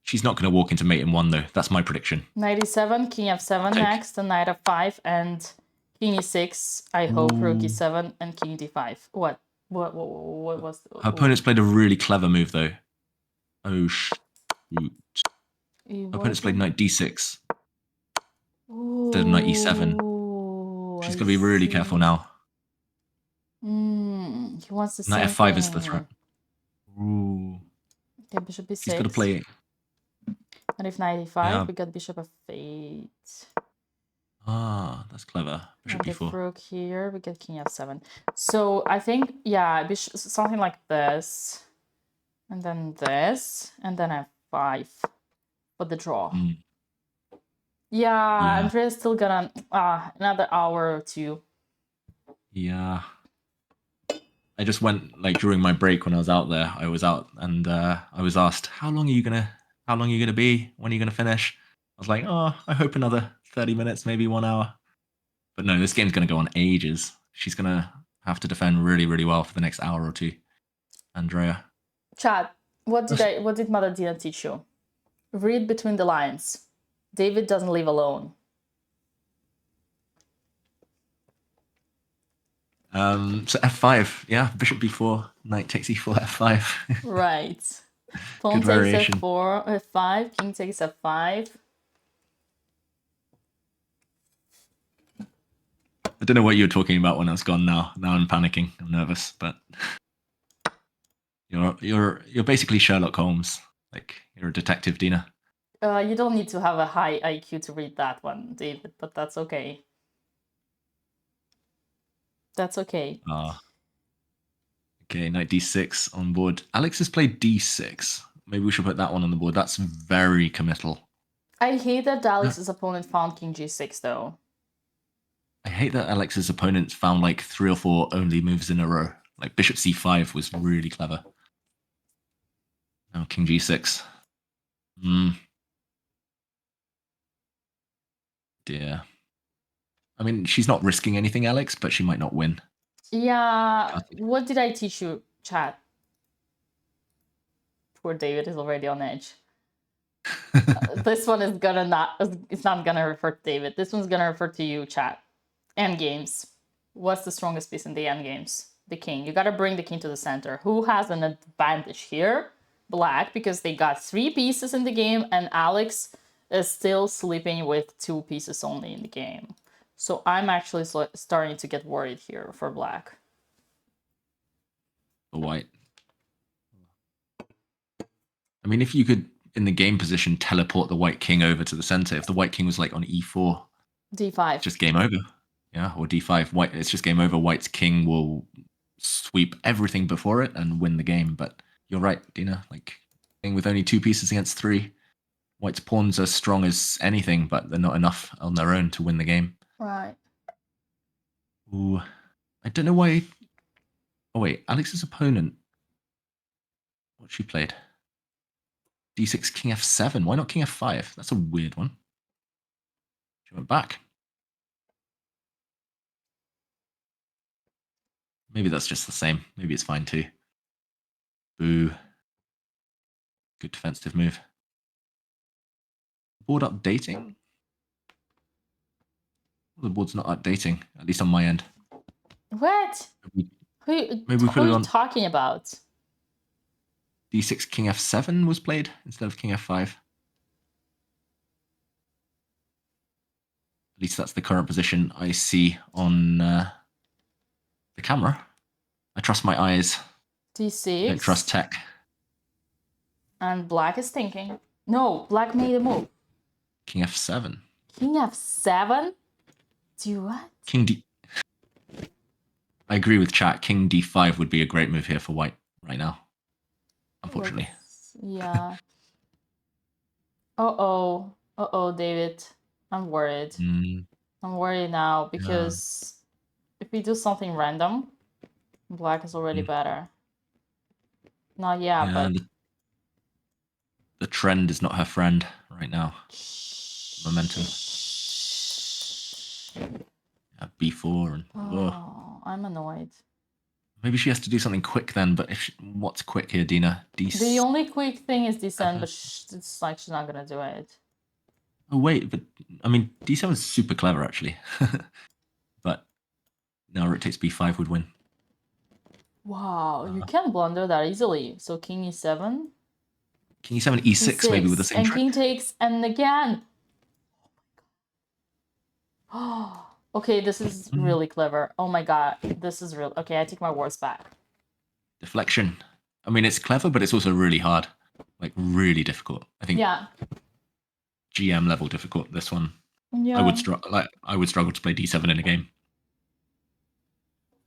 [SPEAKER 5] She's not going to walk into mate in 1, though. That's my prediction.
[SPEAKER 4] Knight e7, king f7 next, and knight f5, and king e6. I hope rook e7 and king d5. What was
[SPEAKER 5] her opponent's played a really clever move, though. Oh shoot! Her opponent's played knight d6 instead of knight e7. She's got to be really careful now.
[SPEAKER 4] He wants the
[SPEAKER 5] knight
[SPEAKER 4] same
[SPEAKER 5] f5
[SPEAKER 4] thing.
[SPEAKER 5] is the threat. Ooh.
[SPEAKER 4] Okay, bishop b6.
[SPEAKER 5] She's got to play.
[SPEAKER 4] And if knight e5, we got bishop f8.
[SPEAKER 5] Ah, that's clever. Bishop
[SPEAKER 4] and
[SPEAKER 5] b4.
[SPEAKER 4] The rook here, we get king f7. So I think, yeah, something like this, and then this, and then f5 for the draw. Yeah, Andrea's still got another hour or 2.
[SPEAKER 5] Yeah. I just went, like, during my break when I was out there, I was out and I was asked, how long are you gonna be? When are you gonna finish? I was like, oh, I hope another 30 minutes, maybe 1 hour. But no, this game's gonna go on ages. She's gonna have to defend really, really well for the next hour or 2. Andrea.
[SPEAKER 4] Chat, what did Mother Dina teach you? Read between the lines. David doesn't leave alone.
[SPEAKER 5] So f5, yeah, bishop b4, knight takes e4, f5.
[SPEAKER 4] Right. Pawn takes f4, f5, king takes f5.
[SPEAKER 5] I don't know what you were talking about when I was gone now. Now I'm panicking. I'm nervous, but you're basically Sherlock Holmes. Like, you're a detective, Dina.
[SPEAKER 4] You don't need to have a high IQ to read that one, David, but that's okay. That's okay.
[SPEAKER 5] Okay, knight d6 on board. Alex has played d6. Maybe we should put that one on the board. That's very committal.
[SPEAKER 4] I hate that Alex's opponent found king g6, though.
[SPEAKER 5] I hate that Alex's opponent found like 3 or 4 only moves in a row. Like bishop c5 was really clever. Now king g6. Dear. I mean, she's not risking anything, Alex, but she might not win.
[SPEAKER 4] Yeah. What did I teach you, chat? Poor David is already on edge. This one is it's not gonna refer to David. This one's gonna refer to you, chat. Endgames. What's the strongest piece in the endgames? The king. You gotta bring the king to the center. Who has an advantage here? Black, because they got 3 pieces in the game, and Alex is still sleeping with 2 pieces only in the game. So I'm actually starting to get worried here for black.
[SPEAKER 5] For white. I mean, if you could, in the game position, teleport the white king over to the center, if the white king was like on e4.
[SPEAKER 4] d5.
[SPEAKER 5] Just game over. Yeah, or d5. White. It's just game over. White's king will sweep everything before it and win the game, but you're right, Dina. Like, playing with only 2 pieces against 3. White's pawns are strong as anything, but they're not enough on their own to win the game.
[SPEAKER 4] Right.
[SPEAKER 5] Ooh, I don't know why. Oh wait, Alex's opponent. What she played? D6, King F7. Why not King F5? That's a weird one. She went back. Maybe that's just the same. Maybe it's fine too. Boo. Good defensive move. Board updating? The board's not updating, at least on my end.
[SPEAKER 4] What?
[SPEAKER 5] Maybe
[SPEAKER 4] Who
[SPEAKER 5] we put
[SPEAKER 4] are
[SPEAKER 5] it
[SPEAKER 4] you
[SPEAKER 5] on
[SPEAKER 4] talking about?
[SPEAKER 5] D6, King F7 was played instead of King F5. At least that's the current position I see on the camera. I trust my eyes.
[SPEAKER 4] D6.
[SPEAKER 5] I don't trust tech.
[SPEAKER 4] And black is thinking. No, black made a move.
[SPEAKER 5] King F7.
[SPEAKER 4] King F7? Do what?
[SPEAKER 5] King D. I agree with chat. King D5 would be a great move here for white right now. Unfortunately.
[SPEAKER 4] Yeah. Uh-oh, David. I'm worried.
[SPEAKER 5] Mm,
[SPEAKER 4] I'm worried now because if we do something random, black is already better. Not yet, but
[SPEAKER 5] the trend is not her friend right now. Momentum. Yeah, B4 and
[SPEAKER 4] I'm annoyed.
[SPEAKER 5] maybe she has to do something quick then. But what's quick here, Dina?
[SPEAKER 4] The only quick thing is D7, but it's like she's not gonna do it.
[SPEAKER 5] Oh wait, but I mean D7 is super clever actually. But now rook takes B5 would win.
[SPEAKER 4] Wow, you can't blunder that easily. So King E7.
[SPEAKER 5] King E7, E6 maybe with the same
[SPEAKER 4] and
[SPEAKER 5] trick.
[SPEAKER 4] King takes, and again. Oh, okay, this is really clever. Oh my god, this is real. Okay, I take my words back.
[SPEAKER 5] Deflection. I mean, it's clever, but it's also really hard. Like, really difficult. I think GM level difficult, this one.
[SPEAKER 4] Yeah.
[SPEAKER 5] I would struggle to play D7 in a game.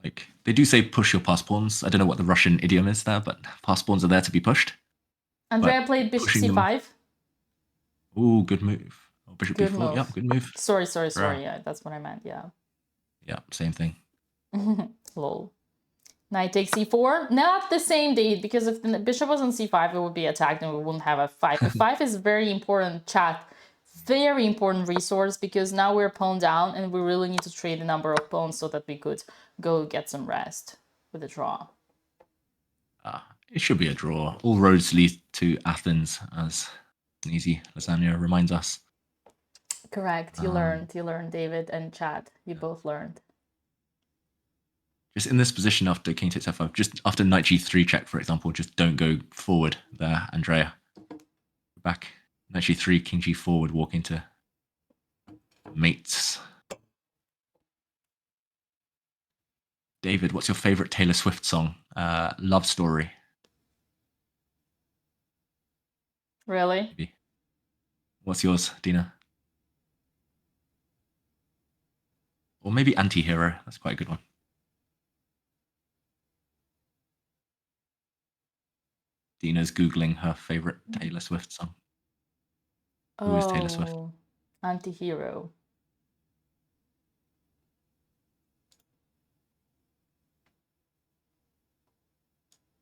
[SPEAKER 5] Like, they do say push your pass pawns. I don't know what the Russian idiom is there, but pass pawns are there to be pushed.
[SPEAKER 4] Andrea played bishop C5.
[SPEAKER 5] Ooh, good move. Oh, bishop
[SPEAKER 4] Good
[SPEAKER 5] B4.
[SPEAKER 4] move.
[SPEAKER 5] Yeah, good move.
[SPEAKER 4] Sorry. Yeah, that's what I meant. Yeah.
[SPEAKER 5] Yeah, same thing.
[SPEAKER 4] Lol. Knight takes C4. Not the same date, because if the bishop was on C5, it would be attacked and we wouldn't have a 5. The 5 is very important, chat. Very important resource, because now we're pawn down and we really need to trade the number of pawns so that we could go get some rest with a draw.
[SPEAKER 5] It should be a draw. All roads lead to Athens, as Easy Lasagna reminds us.
[SPEAKER 4] Correct. You learned, David and Chad. You both learned.
[SPEAKER 5] Just in this position after King takes F5, just after Knight G3 check, for example, just don't go forward there, Andrea. Back. Knight G3, King G4 would walk into mates. David, what's your favorite Taylor Swift song? Love Story.
[SPEAKER 4] Really?
[SPEAKER 5] Maybe. What's yours, Dina? Or maybe Anti-Hero. That's quite a good one. Dina's Googling her favorite Taylor Swift song. Who is Taylor Swift?
[SPEAKER 4] Anti-hero.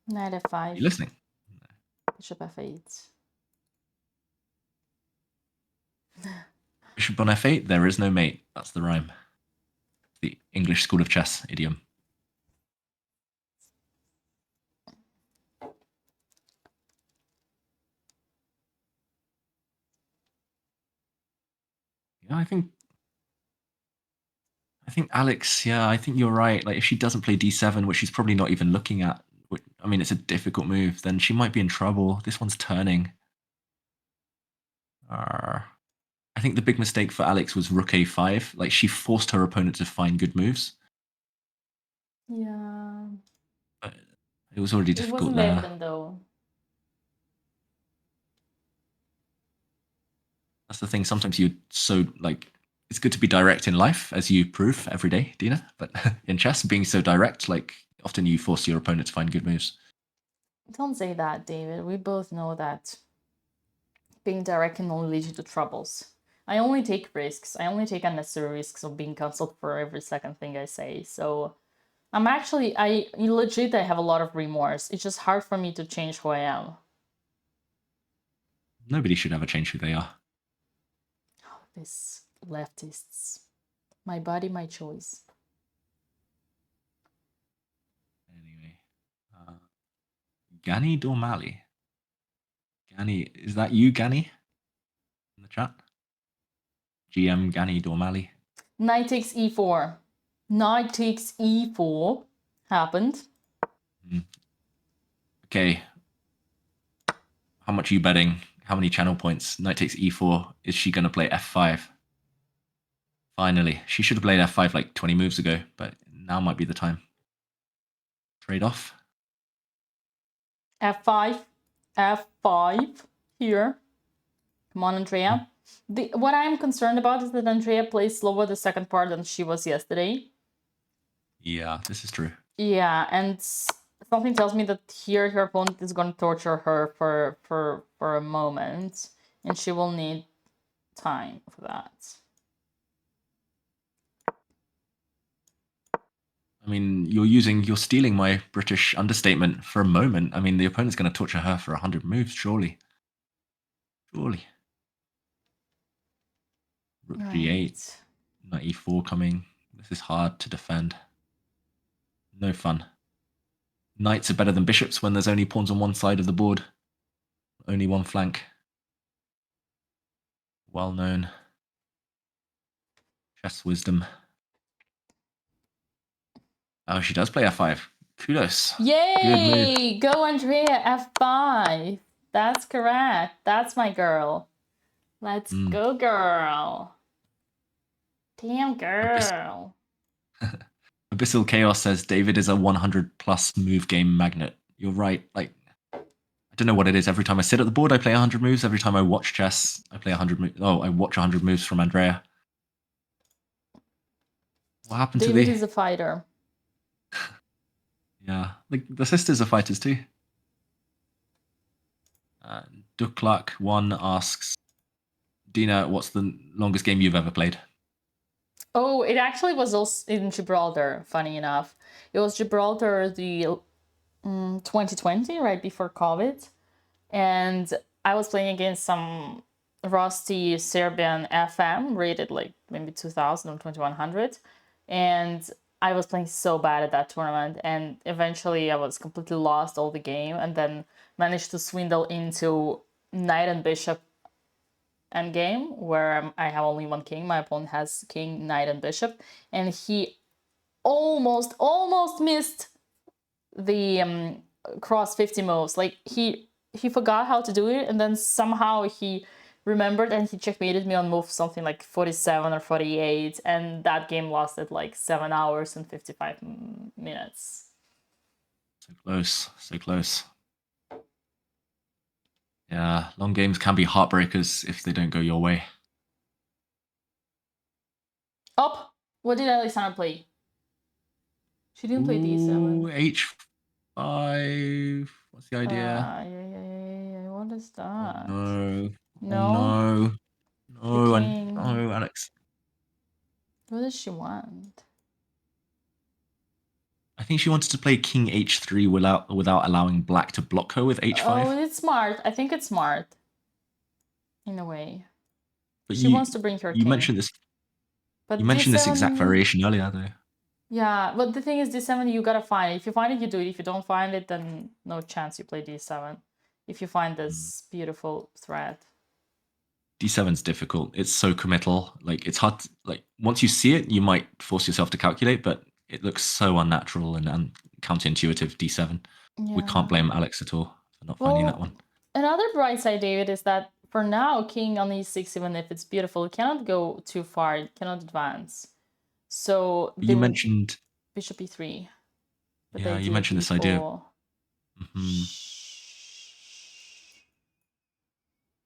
[SPEAKER 4] Knight F5.
[SPEAKER 5] Are you listening?
[SPEAKER 4] Bishop F8.
[SPEAKER 5] Bishop on F8, there is no mate. That's the rhyme. The English School of Chess idiom. Yeah, I think Alex, yeah, I think you're right. Like, if she doesn't play D7, which she's probably not even looking at, I mean, it's a difficult move, then she might be in trouble. This one's turning. I think the big mistake for Alex was Rook A5. Like, she forced her opponent to find good moves.
[SPEAKER 4] Yeah.
[SPEAKER 5] But it was already difficult
[SPEAKER 4] It wasn't
[SPEAKER 5] there.
[SPEAKER 4] London, though.
[SPEAKER 5] That's the thing. Sometimes you're so, like, it's good to be direct in life, as you prove every day, Dina. But in chess, being so direct, like, often you force your opponent to find good moves.
[SPEAKER 4] Don't say that, David. We both know that being direct can only lead you to troubles. I only take risks. I only take unnecessary risks of being cancelled for every second thing I say. So I legit, I have a lot of remorse. It's just hard for me to change who I am.
[SPEAKER 5] Nobody should ever change who they are.
[SPEAKER 4] These leftists. My body, my choice.
[SPEAKER 5] Anyway, Gani Dormali. Gani, is that you, Gani? In the chat? GM Gani Dormali.
[SPEAKER 4] Knight takes e4. Knight takes e4 happened.
[SPEAKER 5] Okay. How much are you betting? How many channel points? Knight takes e4. Is she going to play f5? Finally. She should have played f5 like 20 moves ago, but now might be the time. Trade off.
[SPEAKER 4] f5. f5 here. Come on, Andrea. What I'm concerned about is that Andrea plays slower the second part than she was yesterday.
[SPEAKER 5] Yeah, this is true.
[SPEAKER 4] Yeah, and something tells me that here her opponent is going to torture her for a moment, and she will need time for that.
[SPEAKER 5] I mean, you're stealing my British understatement for a moment. I mean, the opponent's going to torture her for 100 moves, surely. Surely. Rook g8, knight e4 coming. This is hard to defend. No fun. Knights are better than bishops when there's only pawns on one side of the board. Only one flank. Well known. Chess wisdom. Oh, she does play f5. Kudos.
[SPEAKER 4] Yay! Go Andrea, f5. That's correct. That's my girl. Let's go, girl. Damn, girl.
[SPEAKER 5] Abyssal Chaos says David is a 100 plus move game magnet. You're right. Like, I don't know what it is. Every time I sit at the board, I play 100 moves. Every time I watch chess, I play 100 moves. Oh, I watch 100 moves from Andrea. What happened to the...
[SPEAKER 4] David is a fighter.
[SPEAKER 5] Yeah, like the sisters are fighters too. Duckluck1 asks, Dina, what's the longest game you've ever played?
[SPEAKER 4] Oh, it actually was also in Gibraltar, funny enough. It was Gibraltar the 2020, right before COVID. And I was playing against some rusty Serbian FM, rated like maybe 2000 or 2100. And I was playing so bad at that tournament. And eventually I was completely lost all the game and then managed to swindle into knight and bishop endgame, where I have only one king. My opponent has king, knight, and bishop. And he almost missed the cross 50 moves. Like he forgot how to do it, and then somehow he remembered and he checkmated me on move something like 47 or 48, and that game lasted like 7 hours and 55 minutes.
[SPEAKER 5] So close, so close. Yeah, long games can be heartbreakers if they don't go your way.
[SPEAKER 4] Up! What did Alexandra play? She didn't play d7.
[SPEAKER 5] H5. What's the idea?
[SPEAKER 4] Yeah. What is that?
[SPEAKER 5] Oh, no.
[SPEAKER 4] No?
[SPEAKER 5] Oh, no.
[SPEAKER 4] king.
[SPEAKER 5] No, Alex.
[SPEAKER 4] What does she want?
[SPEAKER 5] I think she wanted to play king h3 without allowing black to block her with h5.
[SPEAKER 4] Oh, it's smart. I think it's smart. In a way.
[SPEAKER 5] But
[SPEAKER 4] she wants to bring her king.
[SPEAKER 5] You mentioned this.
[SPEAKER 4] But
[SPEAKER 5] you mentioned this exact variation earlier, though.
[SPEAKER 4] Yeah, but the thing is, d7, you gotta find it. If you find it, you do it. If you don't find it, then no chance you play d7. If you find this beautiful thread.
[SPEAKER 5] D7's difficult. It's so committal. Like, it's hard. Like, once you see it, you might force yourself to calculate, but it looks so unnatural and counterintuitive. D7. Yeah. We can't blame Alex at all for not finding that one.
[SPEAKER 4] Another bright side, David, is that for now, king on e6, even if it's beautiful, it cannot go too far. It cannot advance. So
[SPEAKER 5] you mentioned
[SPEAKER 4] bishop e3.
[SPEAKER 5] But yeah, you mentioned this idea.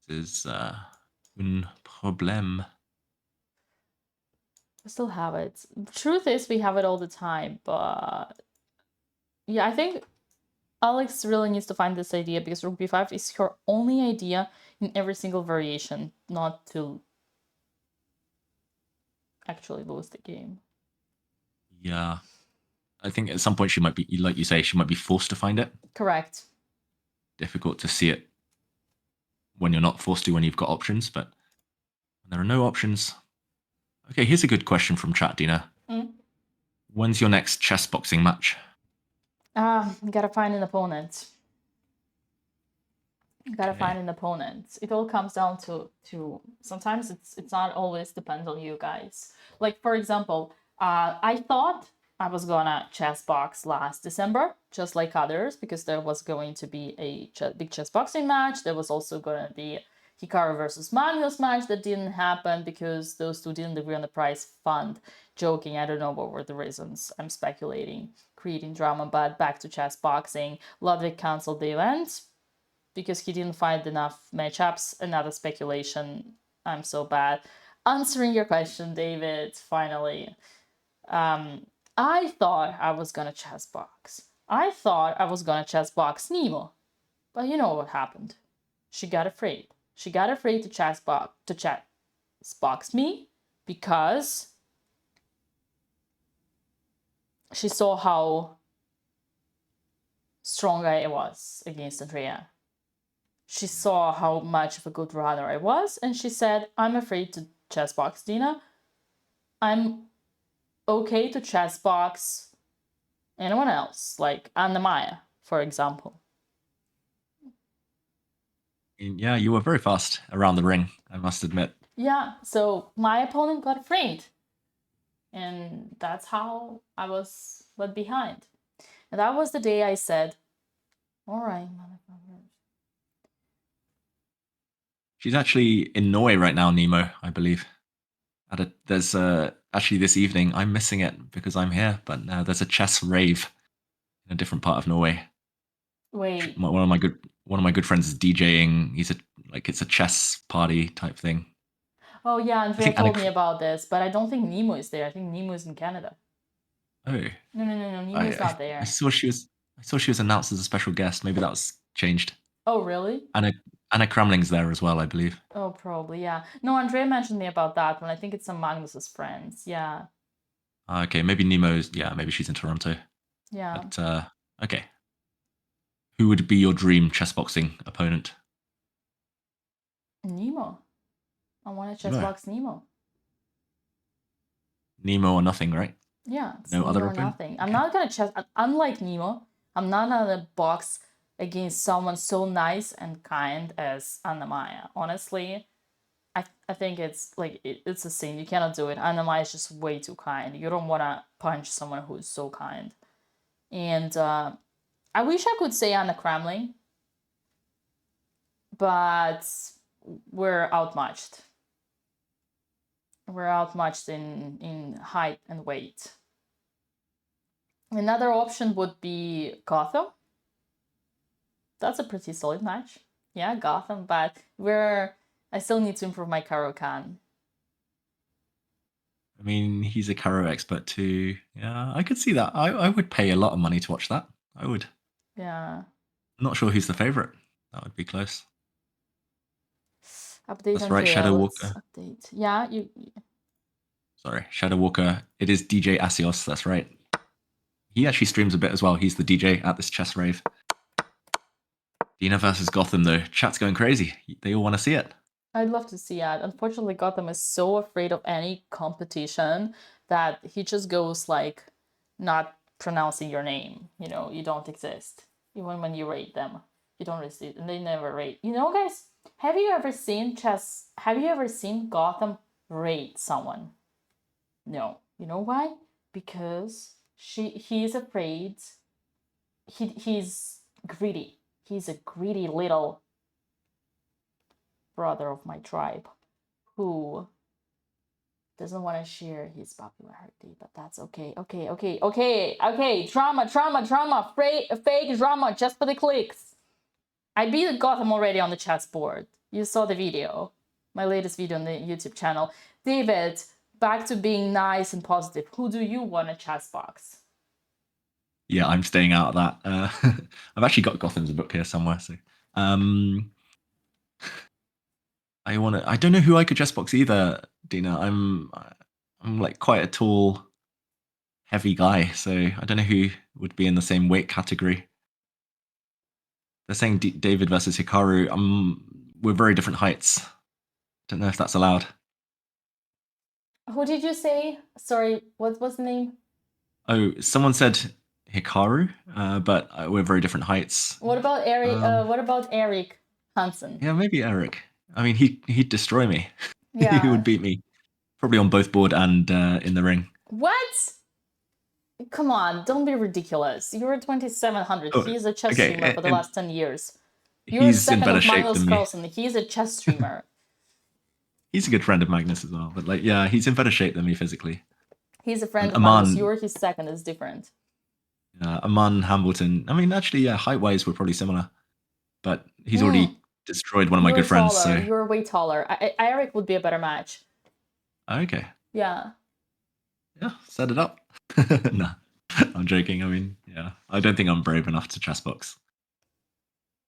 [SPEAKER 5] This is un problème.
[SPEAKER 4] We still have it. The truth is, we have it all the time, but yeah, I think Alex really needs to find this idea because rook b5 is her only idea in every single variation, not to actually lose the game.
[SPEAKER 5] Yeah. I think at some point she might be, like you say, she might be forced to find it.
[SPEAKER 4] Correct.
[SPEAKER 5] Difficult to see it when you're not forced to, when you've got options, but when there are no options. Okay, here's a good question from chat, Dina. When's your next chess boxing match?
[SPEAKER 4] Gotta find an opponent. Gotta find an opponent. It all comes down to sometimes it's not always depends on you guys. Like for example, I thought I was gonna chess box last December, just like others, because there was going to be a big chess boxing match. There was also gonna be Hikaru versus Magnus match that didn't happen because those two didn't agree on the prize fund. Joking, I don't know what were the reasons. I'm speculating, creating drama, but back to chess boxing. Ludwig canceled the event because he didn't find enough matchups. Another speculation. I'm so bad. Answering your question, David, finally. I thought I was gonna chess box. I thought I was gonna chess box Nemo. But you know what happened. She got afraid. She got afraid to chess box me because she saw how strong I was against Andrea. She saw how much of a good runner I was, and she said, I'm afraid to chess box Dina. I'm okay to chess box anyone else, like Anna Maya, for example.
[SPEAKER 5] Yeah, you were very fast around the ring, I must admit.
[SPEAKER 4] Yeah, so my opponent got afraid. And that's how I was left behind. And that was the day I said, all right, motherfucker.
[SPEAKER 5] She's actually in Norway right now, Nemo, I believe. There's actually this evening, I'm missing it because I'm here, but there's a chess rave in a different part of Norway.
[SPEAKER 4] Wait.
[SPEAKER 5] One of my good friends is DJing. It's a chess party type thing.
[SPEAKER 4] Oh yeah, Andrea told me about this, but I don't think Nemo is there. I think Nemo is in Canada.
[SPEAKER 5] Oh.
[SPEAKER 4] No, Nemo's not there.
[SPEAKER 5] I saw she was announced as a special guest. Maybe that was changed.
[SPEAKER 4] Oh really?
[SPEAKER 5] Anna Kramling's there as well, I believe.
[SPEAKER 4] Oh, probably, yeah. No, Andrea mentioned me about that one. I think it's some Magnus's friends. Yeah.
[SPEAKER 5] Okay, maybe Nemo's. Yeah, maybe she's in Toronto.
[SPEAKER 4] Yeah.
[SPEAKER 5] But okay. Who would be your dream chess boxing opponent?
[SPEAKER 4] Nemo. I want to chess box Nemo.
[SPEAKER 5] Nemo or nothing, right?
[SPEAKER 4] Yeah.
[SPEAKER 5] No
[SPEAKER 4] Nemo
[SPEAKER 5] other
[SPEAKER 4] or
[SPEAKER 5] opponent.
[SPEAKER 4] nothing. I'm not gonna chess. Unlike Nemo, I'm not gonna box against someone so nice and kind as Anna Maya. Honestly, I think it's like it's a sin. You cannot do it. Anna Maya is just way too kind. You don't want to punch someone who is so kind. And I wish I could say Anna Kramling, but we're outmatched. We're outmatched in height and weight. Another option would be Gotham. That's a pretty solid match. Yeah, Gotham, but I still need to improve my Karo Khan.
[SPEAKER 5] I mean, he's a Karo expert too. Yeah, I could see that. I would pay a lot of money to watch that. I would.
[SPEAKER 4] Yeah.
[SPEAKER 5] I'm not sure who's the favorite. That would be close.
[SPEAKER 4] Update
[SPEAKER 5] That's
[SPEAKER 4] on
[SPEAKER 5] right, Shadow
[SPEAKER 4] Let's
[SPEAKER 5] Walker.
[SPEAKER 4] update. Yeah, you.
[SPEAKER 5] Sorry, Shadow Walker. It is DJ Asios. That's right. He actually streams a bit as well. He's the DJ at this chess rave. Dina versus Gotham, though. Chat's going crazy. They all want to see it.
[SPEAKER 4] I'd love to see it. Unfortunately, Gotham is so afraid of any competition that he just goes like not pronouncing your name. You know, you don't exist. Even when you rate them, you don't receive, and they never rate. You know, guys, have you ever seen Gotham rate someone? No. You know why? Because he's afraid. He's greedy. He's a greedy little brother of my tribe who doesn't want to share his popularity, but that's okay. Okay. Drama. Fake drama just for the clicks. I beat Gotham already on the chessboard. You saw the video, my latest video on the YouTube channel. David, back to being nice and positive. Who do you want to chess box?
[SPEAKER 5] yeah, I'm staying out of that. I've actually got Gotham's book here somewhere, so I don't know who I could chess box either, Dina. I'm like quite a tall, heavy guy, so I don't know who would be in the same weight category. They're saying David versus Hikaru. We're very different heights. Don't know if that's allowed.
[SPEAKER 4] Who did you say? Sorry, what was the name?
[SPEAKER 5] Oh, someone said Hikaru, but we're very different heights.
[SPEAKER 4] What about Eric Hansen?
[SPEAKER 5] Yeah, maybe Eric. I mean, he'd destroy me.
[SPEAKER 4] Yeah.
[SPEAKER 5] He would beat me, probably on both board and in the ring.
[SPEAKER 4] What? Come on, don't be ridiculous. You're 2700.
[SPEAKER 5] Oh,
[SPEAKER 4] He's a chess
[SPEAKER 5] okay,
[SPEAKER 4] streamer for the
[SPEAKER 5] and
[SPEAKER 4] last 10 years. You're
[SPEAKER 5] he's in
[SPEAKER 4] second
[SPEAKER 5] better
[SPEAKER 4] of
[SPEAKER 5] shape
[SPEAKER 4] Magnus
[SPEAKER 5] than me.
[SPEAKER 4] Carlsen. He's a chess streamer.
[SPEAKER 5] He's a good friend of Magnus as well, but like, yeah, he's in better shape than me physically.
[SPEAKER 4] He's a friend of
[SPEAKER 5] Aman-
[SPEAKER 4] Magnus. You're his second. It's different.
[SPEAKER 5] Aman Hambleton. I mean, actually, yeah, height-wise, we're probably similar, but he's already destroyed one of my good friends.
[SPEAKER 4] Taller.
[SPEAKER 5] So
[SPEAKER 4] You're way taller. Eric would be a better match.
[SPEAKER 5] okay,
[SPEAKER 4] Yeah.
[SPEAKER 5] yeah, set it up. No, I'm joking. I mean, yeah, I don't think I'm brave enough to chess box.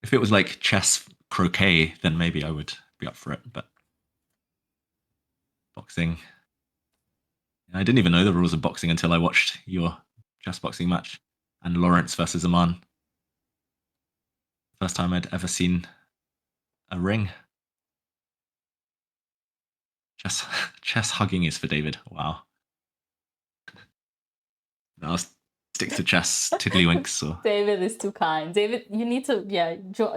[SPEAKER 5] If it was like chess croquet, then maybe I would be up for it, but boxing. I didn't even know the rules of boxing until I watched your chess boxing match and Lawrence versus Aman. First time I'd ever seen a ring. Chess hugging is for David. Wow. I'll stick to chess tiddlywinks. Or...
[SPEAKER 4] David is too kind. David, you need to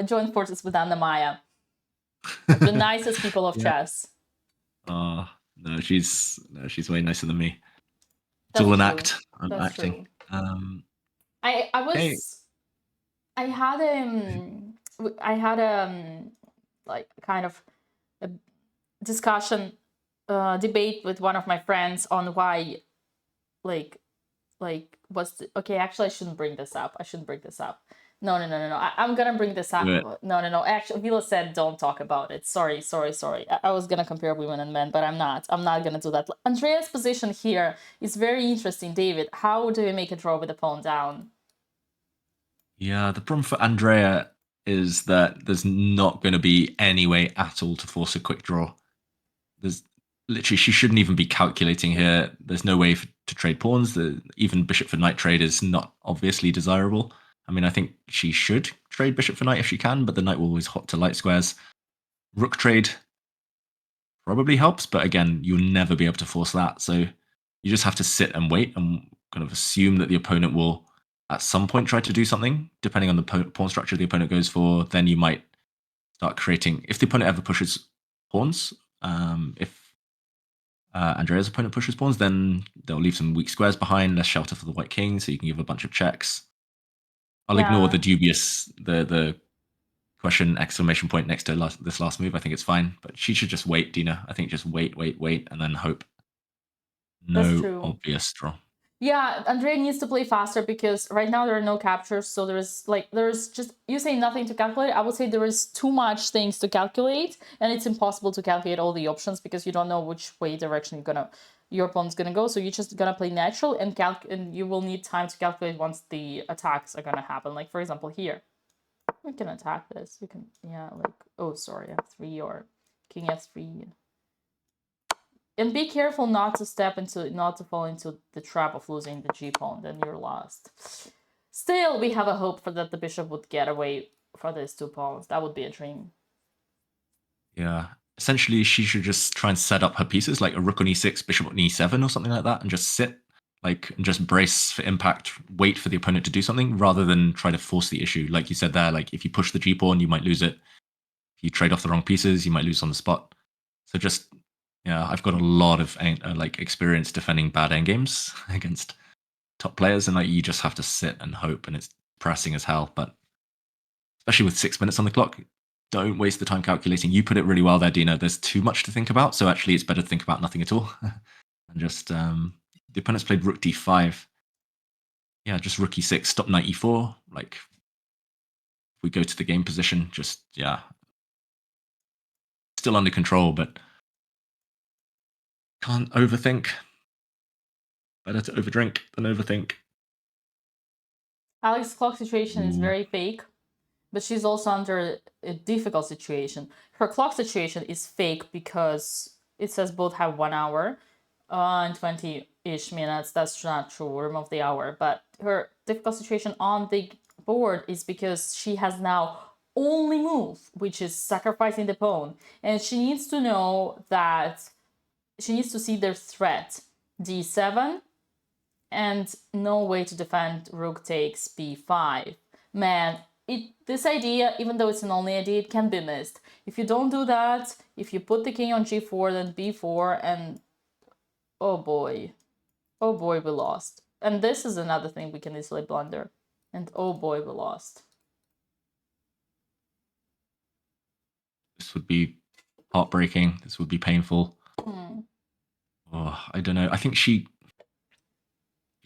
[SPEAKER 4] join forces with Anna Maya. The nicest people of chess.
[SPEAKER 5] Oh no, she's way nicer than me. It's all an act. I'm acting.
[SPEAKER 4] True. I had like kind of a discussion, debate with one of my friends on why, like okay, actually I shouldn't bring this up. No. I'm gonna bring this up. No. Actually, Vila said don't talk about it. Sorry. I was gonna compare women and men, but I'm not gonna do that. Andrea's position here is very interesting. David, how do we make a draw with the pawn down?
[SPEAKER 5] Yeah, the problem for Andrea is that there's not going to be any way at all to force a quick draw. There's literally, she shouldn't even be calculating here. There's no way to trade pawns. Even bishop for knight trade is not obviously desirable. I mean, I think she should trade bishop for knight if she can, but the knight will always hop to light squares. Rook trade probably helps, but again, you'll never be able to force that. So you just have to sit and wait and kind of assume that the opponent will at some point try to do something, depending on the pawn structure the opponent goes for. Then you might start creating, if the opponent ever pushes pawns, if Andrea's opponent pushes pawns, then they'll leave some weak squares behind, less shelter for the white king, so you can give a bunch of checks. I'll ignore the dubious, the question exclamation point next to this last move. I think it's fine, but she should just wait, Dina. I think just wait, and then hope. No obvious draw.
[SPEAKER 4] Yeah, Andrea needs to play faster because right now there are no captures, so there's just, you say nothing to calculate. I would say there is too much things to calculate, and it's impossible to calculate all the options because you don't know which direction your opponent's gonna go. So you're just gonna play natural and you will need time to calculate once the attacks are gonna happen. Like for example here, we can attack this. You can f3 or king f3. And be careful not to fall into the trap of losing the g-pawn, then you're lost. Still, we have a hope that the bishop would get away for these two pawns. That would be a dream.
[SPEAKER 5] Yeah. Essentially, she should just try and set up her pieces, like a rook on e6, bishop on e7 or something like that, and just sit, and just brace for impact, wait for the opponent to do something, rather than try to force the issue. Like you said there, if you push the g-pawn, you might lose it. If you trade off the wrong pieces, you might lose on the spot. So just... yeah, I've got a lot of experience defending bad endgames against top players, and you just have to sit and hope, and it's pressing as hell. But especially with 6 minutes on the clock, don't waste the time calculating. You put it really well there, Dina. There's too much to think about, so actually it's better to think about nothing at all. And just the opponent's played rook d5. Yeah, just rook e6, stop knight e4. If we go to the game position, just still under control, but can't overthink. Better to overdrink than overthink.
[SPEAKER 4] Alex's clock situation is
[SPEAKER 5] Ooh.
[SPEAKER 4] very fake, but she's also under a difficult situation. Her clock situation is fake because it says both have 1 hour and 20-ish minutes. That's not true. Remove the hour. But her difficult situation on the board is because she has now only move, which is sacrificing the pawn. And she needs to know that she needs to see their threat. d7 and no way to defend rook takes b5. Man, this idea, even though it's an only idea, it can be missed. If you don't do that, if you put the king on g4, then b4, and oh boy, we lost. And this is another thing we can easily blunder. And oh boy, we lost.
[SPEAKER 5] This would be heartbreaking. This would be painful.
[SPEAKER 4] Hmm.
[SPEAKER 5] Oh, I don't know. I think she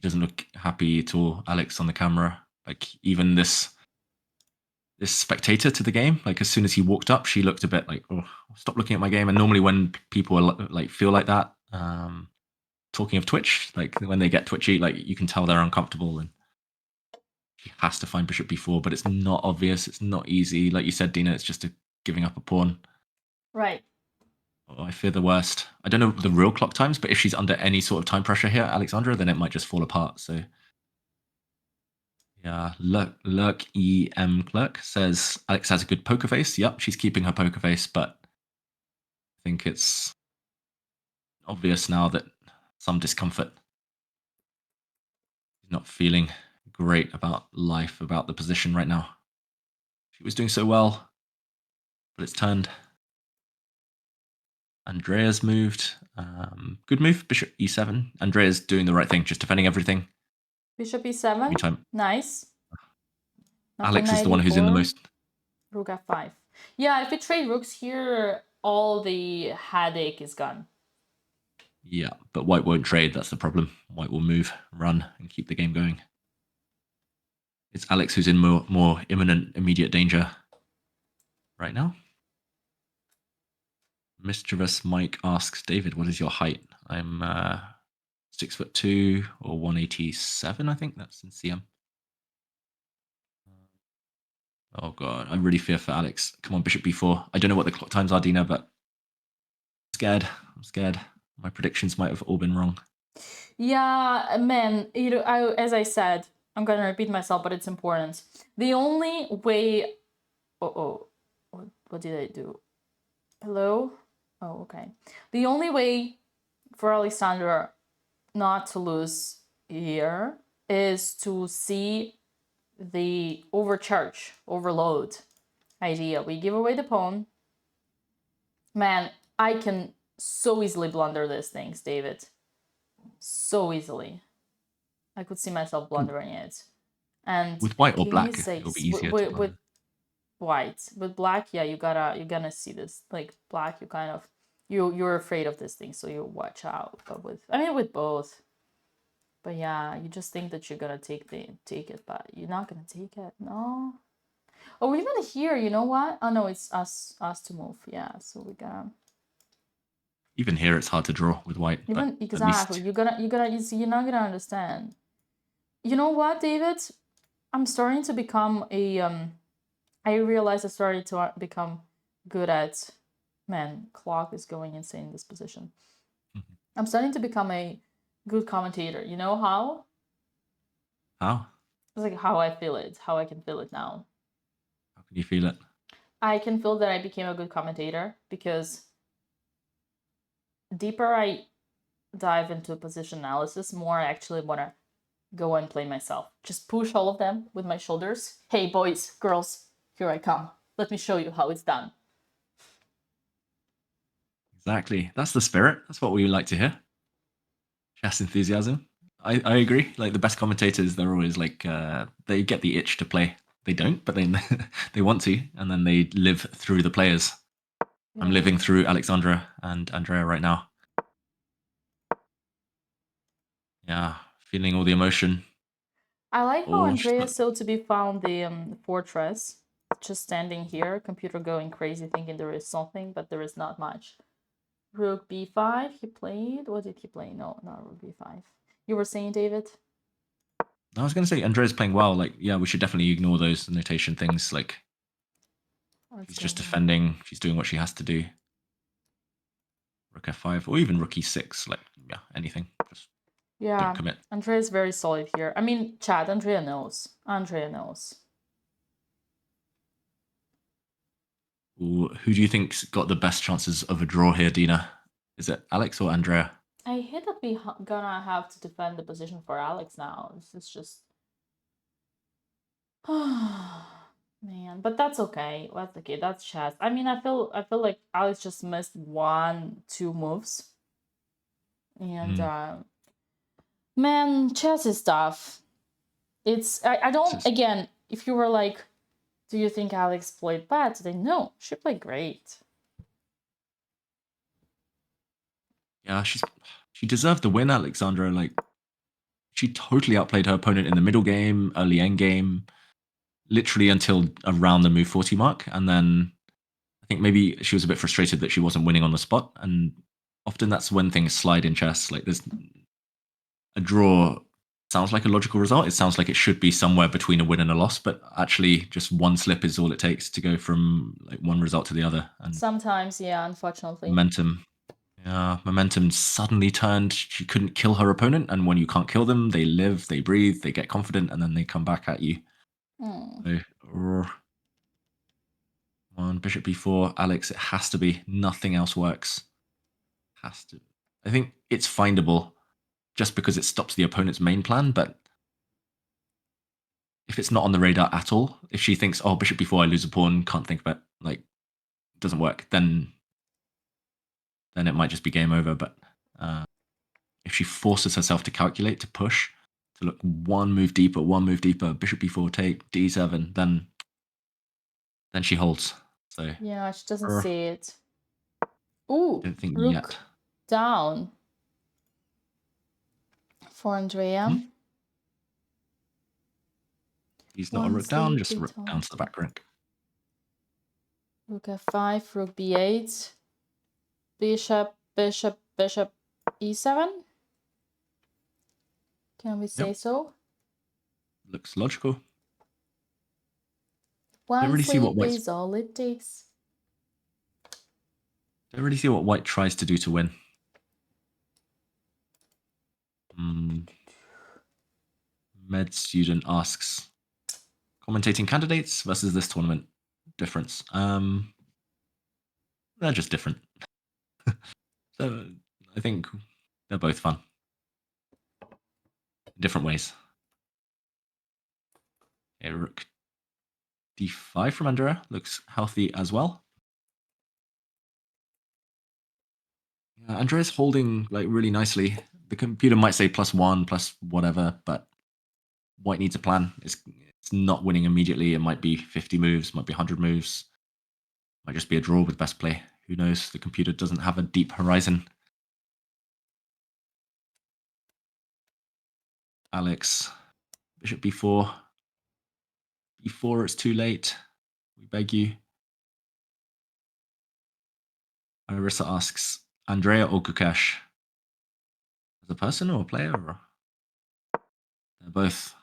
[SPEAKER 5] doesn't look happy at all, Alex, on the camera. Like, even this spectator to the game, like, as soon as he walked up, she looked a bit like, oh, stop looking at my game. And normally when people are, like, feel like that, talking of Twitch, like, when they get twitchy, like, you can tell they're uncomfortable, and she has to find bishop b4, but it's not obvious. It's not easy. Like you said, Dina, it's just giving up a pawn.
[SPEAKER 4] Right.
[SPEAKER 5] Oh, I fear the worst. I don't know the real clock times, but if she's under any sort of time pressure here, Alexandra, then it might just fall apart. So, yeah, Lurk EM Clerk says Alex has a good poker face. Yep, she's keeping her poker face, but I think it's obvious now that some discomfort. She's not feeling great about life, about the position right now. She was doing so well, but it's turned. Andrea's moved. Good move, bishop e7. Andrea's doing the right thing, just defending everything.
[SPEAKER 4] Bishop e7.
[SPEAKER 5] Meantime,
[SPEAKER 4] Nice.
[SPEAKER 5] Alex is the one who's in the most.
[SPEAKER 4] Rook f5. Yeah, if we trade rooks here, all the headache is gone.
[SPEAKER 5] Yeah, but white won't trade. That's the problem. White will move, run, and keep the game going. It's Alex who's in more imminent, immediate danger right now. Mischievous Mike asks, David, what is your height? I'm 6'2" or 187, I think. That's in CM. Oh god, I really fear for Alex. Come on, bishop b4. I don't know what the clock times are, Dina, but I'm scared. My predictions might have all been wrong.
[SPEAKER 4] Yeah, man, you know, as I said, I'm gonna repeat myself, but it's important. The only way... What did I do? Hello? Oh, okay. The only way for Alexandra not to lose here is to see the overload idea. We give away the pawn. Man, I can so easily blunder these things, David. So easily. I could see myself blundering it. And
[SPEAKER 5] with white or black,
[SPEAKER 4] sakes,
[SPEAKER 5] it'll be easier
[SPEAKER 4] with white. With black, yeah, you're gonna see this. Like black, you kind of you're afraid of this thing, so you watch out. But with both. But yeah, you just think that you're gonna take it, but you're not gonna take it. No. Oh, even here, you know what? Oh no, it's us to move. Yeah, so we gotta.
[SPEAKER 5] Even here, it's hard to draw with white.
[SPEAKER 4] Even exactly, you're not gonna understand. You know what, David? I'm starting to become a I realized I started to become good at. Man, clock is going insane in this position.
[SPEAKER 5] Mm-hmm.
[SPEAKER 4] I'm starting to become a good commentator. You know how?
[SPEAKER 5] How?
[SPEAKER 4] It's like how I feel it, how I can feel it now.
[SPEAKER 5] How can you feel it?
[SPEAKER 4] I can feel that I became a good commentator because deeper I dive into position analysis, more I actually want to go and play myself. Just push all of them with my shoulders. Hey, boys, girls, here I come. Let me show you how it's done.
[SPEAKER 5] Exactly. That's the spirit. That's what we like to hear. Chess enthusiasm. I agree. Like the best commentators, they're always like, they get the itch to play. They don't, but then they want to, and then they live through the players. Yeah. I'm living through Alexandra and Andrea right now. Yeah, feeling all the emotion.
[SPEAKER 4] I like how Andrea is still to be found the fortress. Just standing here, computer going crazy, thinking there is something, but there is not much. Rook b5, he played. What did he play? No, not rook b5. You were saying, David?
[SPEAKER 5] I was going to say Andrea's playing well. Like, yeah, we should definitely ignore those notation things. Like, she's just defending. She's doing what she has to do. Rook f5 or even rook e6. Like, yeah, anything. Just don't commit.
[SPEAKER 4] Andrea is very solid here. I mean, chat, Andrea knows. Andrea knows.
[SPEAKER 5] Ooh, who do you think's got the best chances of a draw here, Dina? Is it Alex or Andrea?
[SPEAKER 4] I hate that we gonna have to defend the position for Alex now. This is just... Man, but that's okay. That's okay. That's chess. I mean, I feel like Alex just missed 1-2 moves. And man, chess is tough. It's I don't, again, if you were like, do you think Alex played bad today? No, she played great.
[SPEAKER 5] Yeah, she deserved the win, Alexandra. Like, she totally outplayed her opponent in the middle game, early end game, literally until around the move 40 mark. And then I think maybe she was a bit frustrated that she wasn't winning on the spot. And often that's when things slide in chess. Like, there's a draw sounds like a logical result. It sounds like it should be somewhere between a win and a loss, but actually just one slip is all it takes to go from like one result to the other. And
[SPEAKER 4] sometimes, yeah, unfortunately.
[SPEAKER 5] Momentum suddenly turned. She couldn't kill her opponent, and when you can't kill them, they live, they breathe, they get confident, and then they come back at you. So, on bishop b4, Alex, it has to be. Nothing else works. Has to. I think it's findable just because it stops the opponent's main plan, but if it's not on the radar at all, if she thinks, oh, bishop b4, I lose a pawn, can't think about it, like, doesn't work, then it might just be game over. But if she forces herself to calculate, to push, to look one move deeper, bishop b4 take, d7, then she holds. So
[SPEAKER 4] yeah, she doesn't see it. Ooh,
[SPEAKER 5] don't think
[SPEAKER 4] rook
[SPEAKER 5] yet.
[SPEAKER 4] Down for Andrea.
[SPEAKER 5] He's not a rook down, just a rook down to the back rank.
[SPEAKER 4] Rook f5, rook b8, bishop e7. Can we say so?
[SPEAKER 5] Looks logical.
[SPEAKER 4] One flip is all it takes.
[SPEAKER 5] Don't really see what white tries to do to win. Med student asks, commentating candidates versus this tournament difference. They're just different. So I think they're both fun in different ways. Okay, rook d5 from Andrea looks healthy as well. Yeah, Andrea's holding like really nicely. The computer might say +1, plus whatever, but white needs a plan. It's not winning immediately. It might be 50 moves, might be 100 moves. Might just be a draw with best play. Who knows? The computer doesn't have a deep horizon. Alex, bishop b4. b4, it's too late. We beg you. Arissa asks, Andrea or Gukesh? As a person or a player? Or... They're both.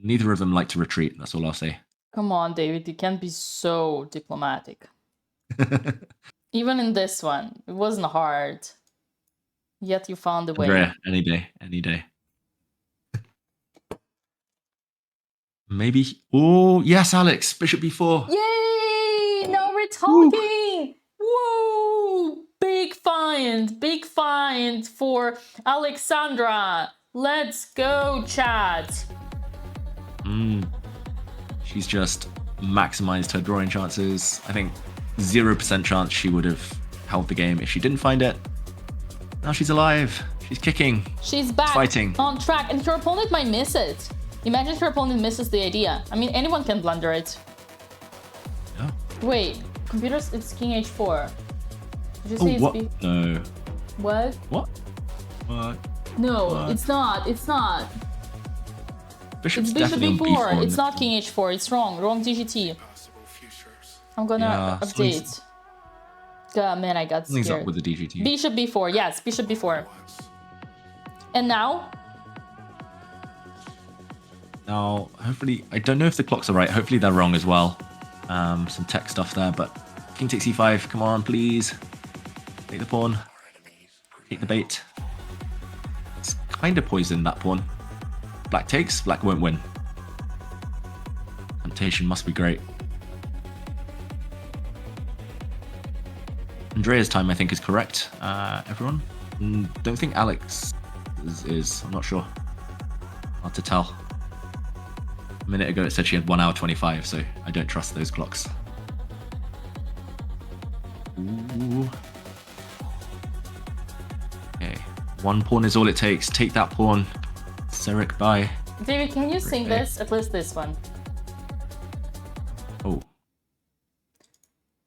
[SPEAKER 5] Neither of them like to retreat. That's all I'll say.
[SPEAKER 4] Come on, David. You can't be so diplomatic. Even in this one, it wasn't hard. Yet you found a way.
[SPEAKER 5] Andrea, any day, any day. Maybe. Oh, yes, Alex. Bishop b4.
[SPEAKER 4] Yay! Now we're talking. Woo! Big find for Alexandra. Let's go, chat.
[SPEAKER 5] She's just maximized her drawing chances. I think 0% chance she would have held the game if she didn't find it. Now she's alive. She's kicking.
[SPEAKER 4] She's back.
[SPEAKER 5] Fighting.
[SPEAKER 4] On track. And her opponent might miss it. Imagine if her opponent misses the idea. I mean, anyone can blunder it.
[SPEAKER 5] Yeah.
[SPEAKER 4] Wait. Computers, it's king h4. Did you say it's
[SPEAKER 5] what?
[SPEAKER 4] No. What?
[SPEAKER 5] What?
[SPEAKER 4] No,
[SPEAKER 5] what?
[SPEAKER 4] It's not. It's not.
[SPEAKER 5] Bishop's
[SPEAKER 4] It's bishop
[SPEAKER 5] definitely on
[SPEAKER 4] b4.
[SPEAKER 5] b4.
[SPEAKER 4] It's not king h4. It's wrong. Wrong DGT. I'm gonna update. God, man, I got scared.
[SPEAKER 5] Something's up with the DGT.
[SPEAKER 4] Bishop b4. Yes, bishop b4. And now?
[SPEAKER 5] Now, hopefully, I don't know if the clocks are right. Hopefully they're wrong as well. Some tech stuff there, but king takes e5. Come on, please. Take the pawn. Take the bait. It's kind of poisoned, that pawn. Black takes, black won't win. Temptation must be great. Andrea's time, I think, is correct. Everyone? Don't think Alex is. I'm not sure. Hard to tell. A minute ago it said she had 1 hour 25, so I don't trust those clocks. Ooh. Okay, 1 pawn is all it takes. Take that pawn. Zurich, bye.
[SPEAKER 4] David, can you sing
[SPEAKER 5] Okay.
[SPEAKER 4] this? At least this one.
[SPEAKER 5] Oh,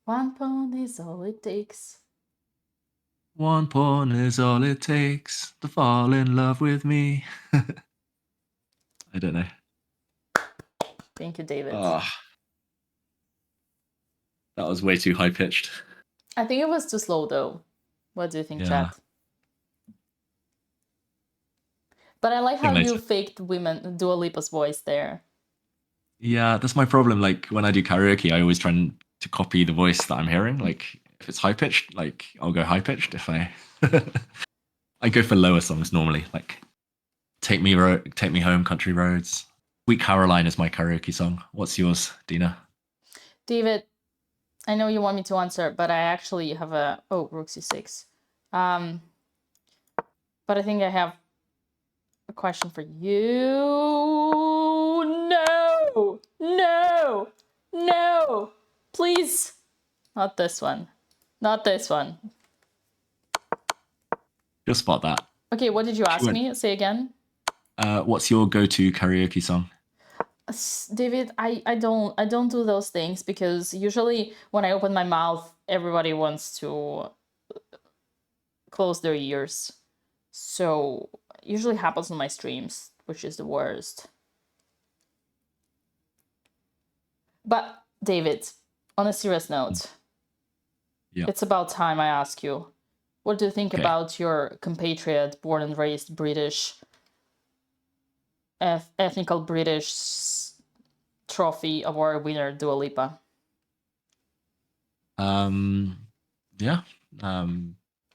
[SPEAKER 4] 1 pawn is all it takes.
[SPEAKER 5] 1 pawn is all it takes to fall in love with me. I don't know.
[SPEAKER 4] Thank you, David.
[SPEAKER 5] Ah, that was way too high pitched.
[SPEAKER 4] I think it was too slow though. What do you think,
[SPEAKER 5] Yeah.
[SPEAKER 4] chat? But I like how
[SPEAKER 5] think
[SPEAKER 4] you
[SPEAKER 5] later.
[SPEAKER 4] faked women Dua Lipa's voice there.
[SPEAKER 5] Yeah, that's my problem. Like when I do karaoke, I always try to copy the voice that I'm hearing. Like if it's high pitched, like I'll go high pitched. If I I go for lower songs normally, like Take Me Home, Country Roads. Sweet Caroline is my karaoke song. What's yours, Dina?
[SPEAKER 4] David, I know you want me to answer, but I actually have a rook c6. But I think I have a question for you. No, please, not this one, not this one.
[SPEAKER 5] You'll spot that.
[SPEAKER 4] Okay, what did you ask
[SPEAKER 5] went-
[SPEAKER 4] me? Say again.
[SPEAKER 5] What's your go-to karaoke song?
[SPEAKER 4] David, I don't do those things because usually when I open my mouth, everybody wants to close their ears. So it usually happens on my streams, which is the worst. But David, on a serious note,
[SPEAKER 5] Yeah.
[SPEAKER 4] it's about time I ask you, what do you think
[SPEAKER 5] Okay.
[SPEAKER 4] about your compatriot, born and raised British, ethnical British trophy award winner, Dua Lipa?
[SPEAKER 5] Yeah.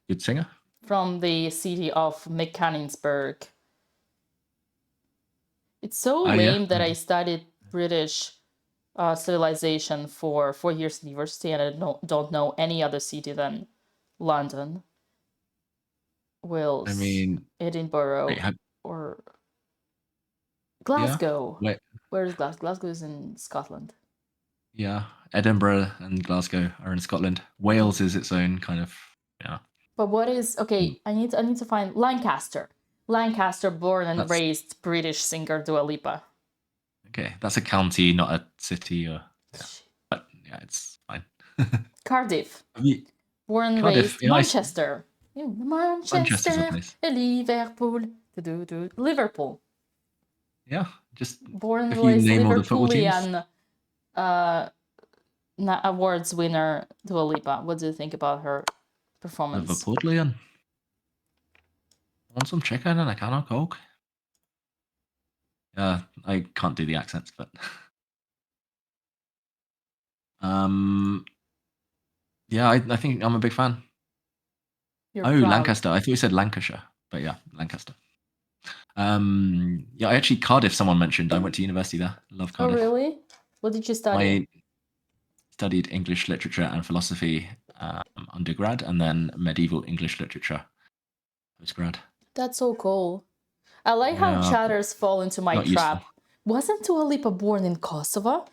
[SPEAKER 5] Good singer.
[SPEAKER 4] From the city of Mechanicsburg. It's so
[SPEAKER 5] Yeah.
[SPEAKER 4] lame that I studied British civilization for 4 years at university and I don't know any other city than London, Wales,
[SPEAKER 5] I mean,
[SPEAKER 4] Edinburgh,
[SPEAKER 5] wait,
[SPEAKER 4] or Glasgow.
[SPEAKER 5] wait,
[SPEAKER 4] Where is Glasgow? Glasgow is in Scotland.
[SPEAKER 5] yeah. Edinburgh and Glasgow are in Scotland. Wales is its own kind of, yeah.
[SPEAKER 4] But what is okay? I need to find Lancaster. Lancaster, born and
[SPEAKER 5] That's-
[SPEAKER 4] raised British singer Dua Lipa.
[SPEAKER 5] Okay, that's a county, not a city, or but yeah, it's fine.
[SPEAKER 4] Cardiff,
[SPEAKER 5] Have you-
[SPEAKER 4] born and
[SPEAKER 5] Cardiff,
[SPEAKER 4] raised
[SPEAKER 5] yeah,
[SPEAKER 4] Manchester.
[SPEAKER 5] Manchester's a
[SPEAKER 4] Manchester,
[SPEAKER 5] place.
[SPEAKER 4] Liverpool, Liverpool.
[SPEAKER 5] Yeah, just
[SPEAKER 4] Born and
[SPEAKER 5] if you
[SPEAKER 4] raised
[SPEAKER 5] name all the football teams.
[SPEAKER 4] Liverpoolian awards winner Dua Lipa. What do you think about her performance?
[SPEAKER 5] Liverpoolian. Want some chicken and a can of Coke? Yeah, I can't do the accents, but yeah, I think I'm a big fan.
[SPEAKER 4] You're
[SPEAKER 5] Oh,
[SPEAKER 4] proud.
[SPEAKER 5] Lancaster. I thought you said Lancashire, but yeah, Lancaster. Yeah, actually Cardiff. Someone mentioned. I went to university there. Love
[SPEAKER 4] Oh,
[SPEAKER 5] Cardiff.
[SPEAKER 4] really? What did you study?
[SPEAKER 5] I studied English literature and philosophy undergrad, and then medieval English literature postgrad.
[SPEAKER 4] That's so cool. I like how
[SPEAKER 5] Yeah,
[SPEAKER 4] chatters fall into my
[SPEAKER 5] not useful.
[SPEAKER 4] trap. Wasn't Dua Lipa born in Kosovo?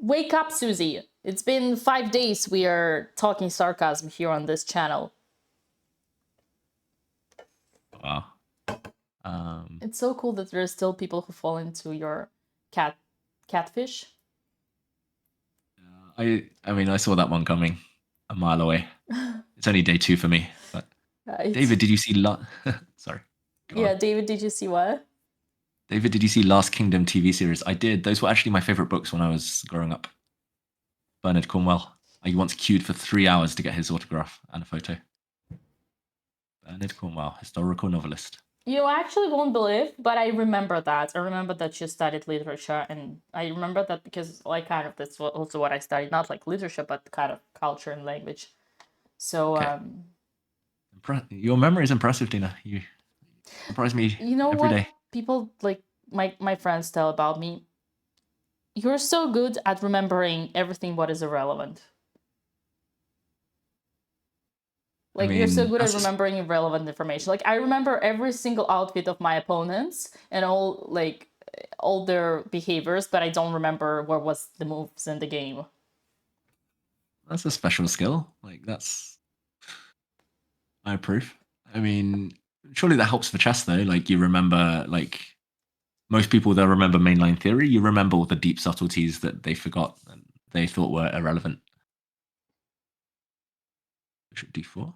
[SPEAKER 4] Wake up, Susie. It's been 5 days we are talking sarcasm here on this channel.
[SPEAKER 5] Wow.
[SPEAKER 4] It's so cool that there are still people who fall into your catfish.
[SPEAKER 5] I mean, I saw that one coming a mile away. It's only day 2 for me. But David, did you see? Sorry. Go
[SPEAKER 4] Yeah,
[SPEAKER 5] on.
[SPEAKER 4] David, did you see what?
[SPEAKER 5] David, did you see Last Kingdom TV series? I did. Those were actually my favorite books when I was growing up. Bernard Cornwell. I once queued for 3 hours to get his autograph and a photo. Bernard Cornwell, historical novelist.
[SPEAKER 4] You actually won't believe, but I remember that. I remember that you studied literature, and I remember that because, like, kind of that's also what I studied, not like literature, but kind of culture and language. So,
[SPEAKER 5] Okay. Your memory is impressive, Dina. You surprise me
[SPEAKER 4] you know
[SPEAKER 5] every
[SPEAKER 4] what
[SPEAKER 5] day.
[SPEAKER 4] people like my friends tell about me? You're so good at remembering everything what is irrelevant.
[SPEAKER 5] I
[SPEAKER 4] Like, you're so
[SPEAKER 5] mean,
[SPEAKER 4] good at
[SPEAKER 5] that's just,
[SPEAKER 4] remembering irrelevant information. Like, I remember every single outfit of my opponents and all their behaviors, but I don't remember what was the moves in the game.
[SPEAKER 5] that's a special skill. Like that's I approve. I mean, surely that helps for chess though. Like you remember, like most people, they'll remember mainline theory. You remember all the deep subtleties that they forgot and they thought were irrelevant. Bishop d4.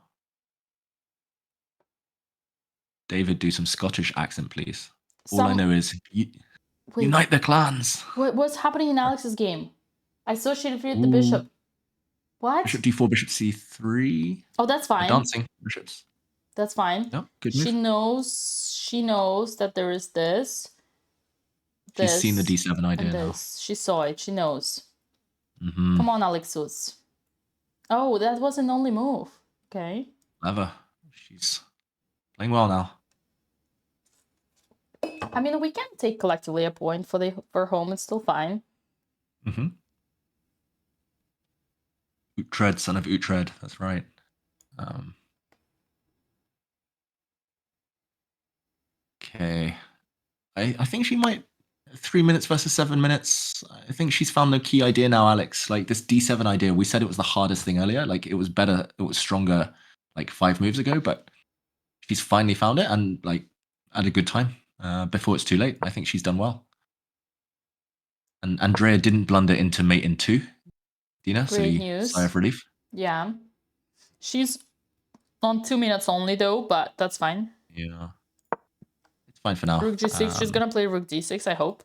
[SPEAKER 5] David, do some Scottish accent, please. All I know is
[SPEAKER 4] Wait,
[SPEAKER 5] unite the clans.
[SPEAKER 4] what's happening in Alex's game? I saw she defeated the
[SPEAKER 5] Ooh,
[SPEAKER 4] bishop. What?
[SPEAKER 5] bishop d4, bishop c3.
[SPEAKER 4] Oh, that's
[SPEAKER 5] They're
[SPEAKER 4] fine.
[SPEAKER 5] dancing bishops.
[SPEAKER 4] That's fine.
[SPEAKER 5] No, good
[SPEAKER 4] She
[SPEAKER 5] move.
[SPEAKER 4] knows that there is this,
[SPEAKER 5] She's seen the
[SPEAKER 4] this,
[SPEAKER 5] d7 idea
[SPEAKER 4] and
[SPEAKER 5] now.
[SPEAKER 4] this. She saw it. She knows.
[SPEAKER 5] Mm-hmm.
[SPEAKER 4] Come on, Alexus. Oh, that was an only move. Okay.
[SPEAKER 5] Clever. She's playing well now.
[SPEAKER 4] I mean, we can take collectively a point for home. It's still fine.
[SPEAKER 5] Mm-hmm. Uhtred, son of Uhtred. That's right. Okay. I think she might 3 minutes versus 7 minutes. I think she's found the key idea now, Alex. Like this d7 idea, we said it was the hardest thing earlier. Like it was better, it was stronger like 5 moves ago, but she's finally found it and like at a good time before it's too late. I think she's done well. And Andrea didn't blunder into mate in 2, Dina, so
[SPEAKER 4] Great
[SPEAKER 5] you
[SPEAKER 4] news.
[SPEAKER 5] sigh of relief.
[SPEAKER 4] Yeah. She's on 2 minutes only though, but that's fine.
[SPEAKER 5] Yeah. It's fine for now.
[SPEAKER 4] Rook g6. She's gonna play rook d6, I hope.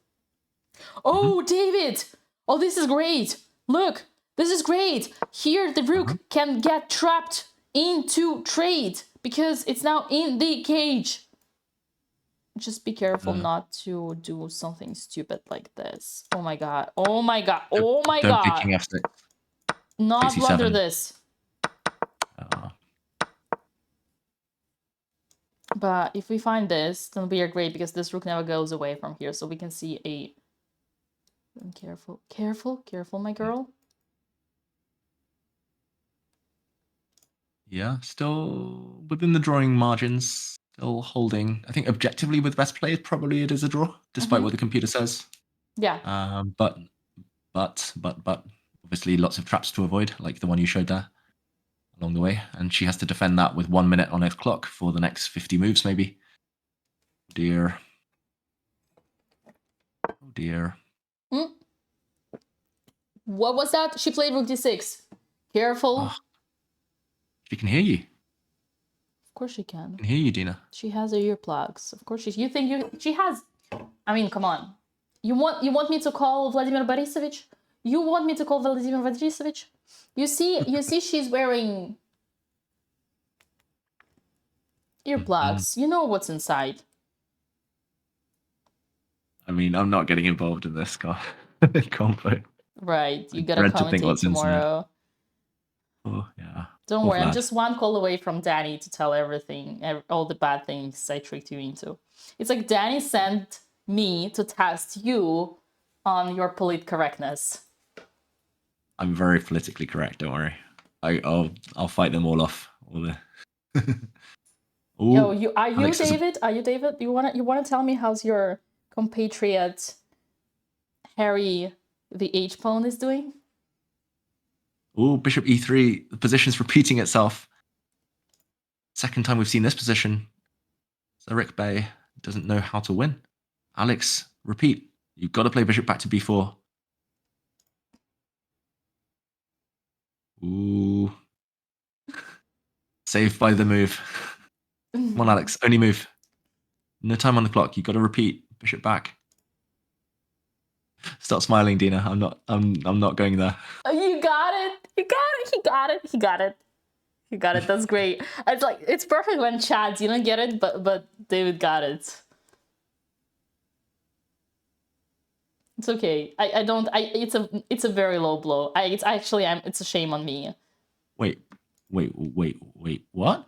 [SPEAKER 4] Oh, David! Oh, this is great! Look! This is great! Here, the rook can get trapped into trade because it's now in the cage. Just be careful not to do something stupid like this. Oh my god. Oh my god. Oh my
[SPEAKER 5] Don't
[SPEAKER 4] god.
[SPEAKER 5] pick king f6.
[SPEAKER 4] Not
[SPEAKER 5] c7.
[SPEAKER 4] blunder this. But if we find this, then we are great because this rook never goes away from here. So we can see a... Careful, careful, careful, my girl.
[SPEAKER 5] Yeah, still within the drawing margins, still holding. I think objectively with best players, probably it is a draw, despite what the computer says.
[SPEAKER 4] Yeah.
[SPEAKER 5] But obviously lots of traps to avoid, like the one you showed there along the way. And she has to defend that with 1 minute on her clock for the next 50 moves, maybe. Oh dear. Oh dear.
[SPEAKER 4] What was that? She played rook d6. Careful.
[SPEAKER 5] Oh, she can hear you.
[SPEAKER 4] Of course she can.
[SPEAKER 5] She can hear you, Dina.
[SPEAKER 4] She has earplugs. Of course she. You think you? She has. I mean, come on. You want me to call Vladimir Borisovich? You want me to call Vladimir Borisovich? You see, she's wearing earplugs. You know what's inside.
[SPEAKER 5] I mean, I'm not getting involved in this combo.
[SPEAKER 4] Right, you
[SPEAKER 5] I
[SPEAKER 4] gotta
[SPEAKER 5] dread to think
[SPEAKER 4] commentate
[SPEAKER 5] what's inside.
[SPEAKER 4] tomorrow.
[SPEAKER 5] Oh yeah.
[SPEAKER 4] Don't
[SPEAKER 5] Poor
[SPEAKER 4] worry, I'm
[SPEAKER 5] Vlad.
[SPEAKER 4] just one call away from Danny to tell everything, all the bad things I tricked you into. It's like Danny sent me to test you on your polit correctness.
[SPEAKER 5] I'm very politically correct. Don't worry. I'll fight them all off. All the. Ooh,
[SPEAKER 4] Yo, are you
[SPEAKER 5] Alex
[SPEAKER 4] David? Are you David? You wanna tell me how's your compatriot Harry the H pawn is doing?
[SPEAKER 5] Ooh, bishop e3. The position's repeating itself. Second time we've seen this position. So Rick Bay doesn't know how to win. Alex, repeat. You've got to play bishop back to b4. Ooh. Saved by the move. Come on, Alex. Only move. No time on the clock. You've got to repeat. Bishop back. Stop smiling, Dina. I'm not going there.
[SPEAKER 4] You got it. You got it. He got it. He got it. You got it. That's great. It's like it's perfect when Chad didn't get it, but David got it. It's okay. I don't. It's a very low blow. It's actually it's a shame on me.
[SPEAKER 5] Wait. What? Wait, what?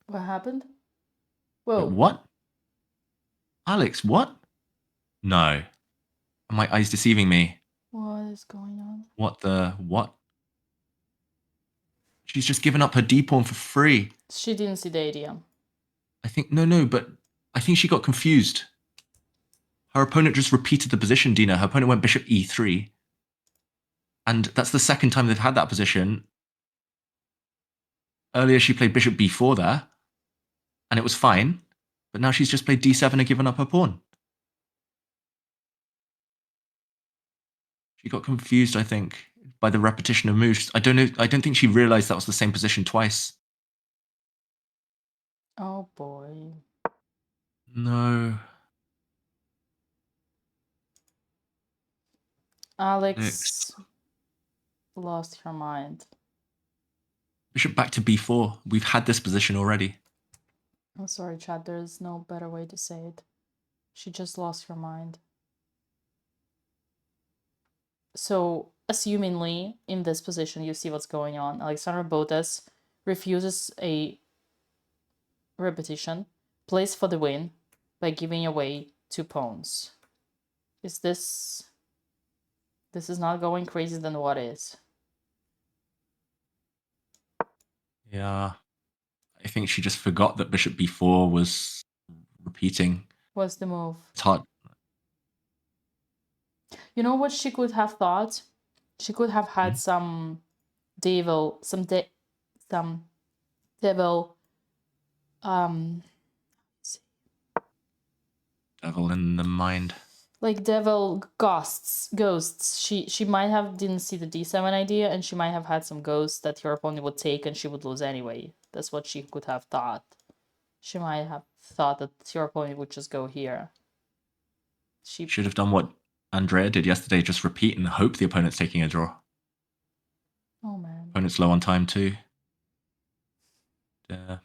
[SPEAKER 4] What happened?
[SPEAKER 5] Wait,
[SPEAKER 4] Whoa.
[SPEAKER 5] what? Alex, what? No. Are my eyes deceiving me?
[SPEAKER 4] What is going on?
[SPEAKER 5] What? She's just given up her D pawn for free.
[SPEAKER 4] She didn't see the idea.
[SPEAKER 5] I think no, but I think she got confused. Her opponent just repeated the position, Dina. Her opponent went bishop e3. And that's the second time they've had that position. Earlier she played bishop b4 there, and it was fine. But now she's just played d7 and given up her pawn. She got confused, I think, by the repetition of moves. I don't know. I don't think she realized that was the same position twice.
[SPEAKER 4] Oh boy.
[SPEAKER 5] No.
[SPEAKER 4] Alex lost her mind.
[SPEAKER 5] Bishop back to b4. We've had this position already.
[SPEAKER 4] I'm sorry, Chad. There's no better way to say it. She just lost her mind. So, assumingly, in this position, you see what's going on. Alexandra Botez refuses a repetition, plays for the win by giving away 2 pawns. Is this... This is not going crazy than what is.
[SPEAKER 5] Yeah. I think she just forgot that bishop b4 was repeating.
[SPEAKER 4] What's the move?
[SPEAKER 5] It's hard.
[SPEAKER 4] You know what she could have thought? She could have had some devil
[SPEAKER 5] Devil in the mind.
[SPEAKER 4] like devil ghosts. She might have didn't see the d7 idea, and she might have had some ghosts that her opponent would take and she would lose anyway. That's what she could have thought. She might have thought that your opponent would just go here. She
[SPEAKER 5] should have done what Andrea did yesterday, just repeat and hope the opponent's taking a draw.
[SPEAKER 4] Oh man.
[SPEAKER 5] Opponent's low on time too. Yeah.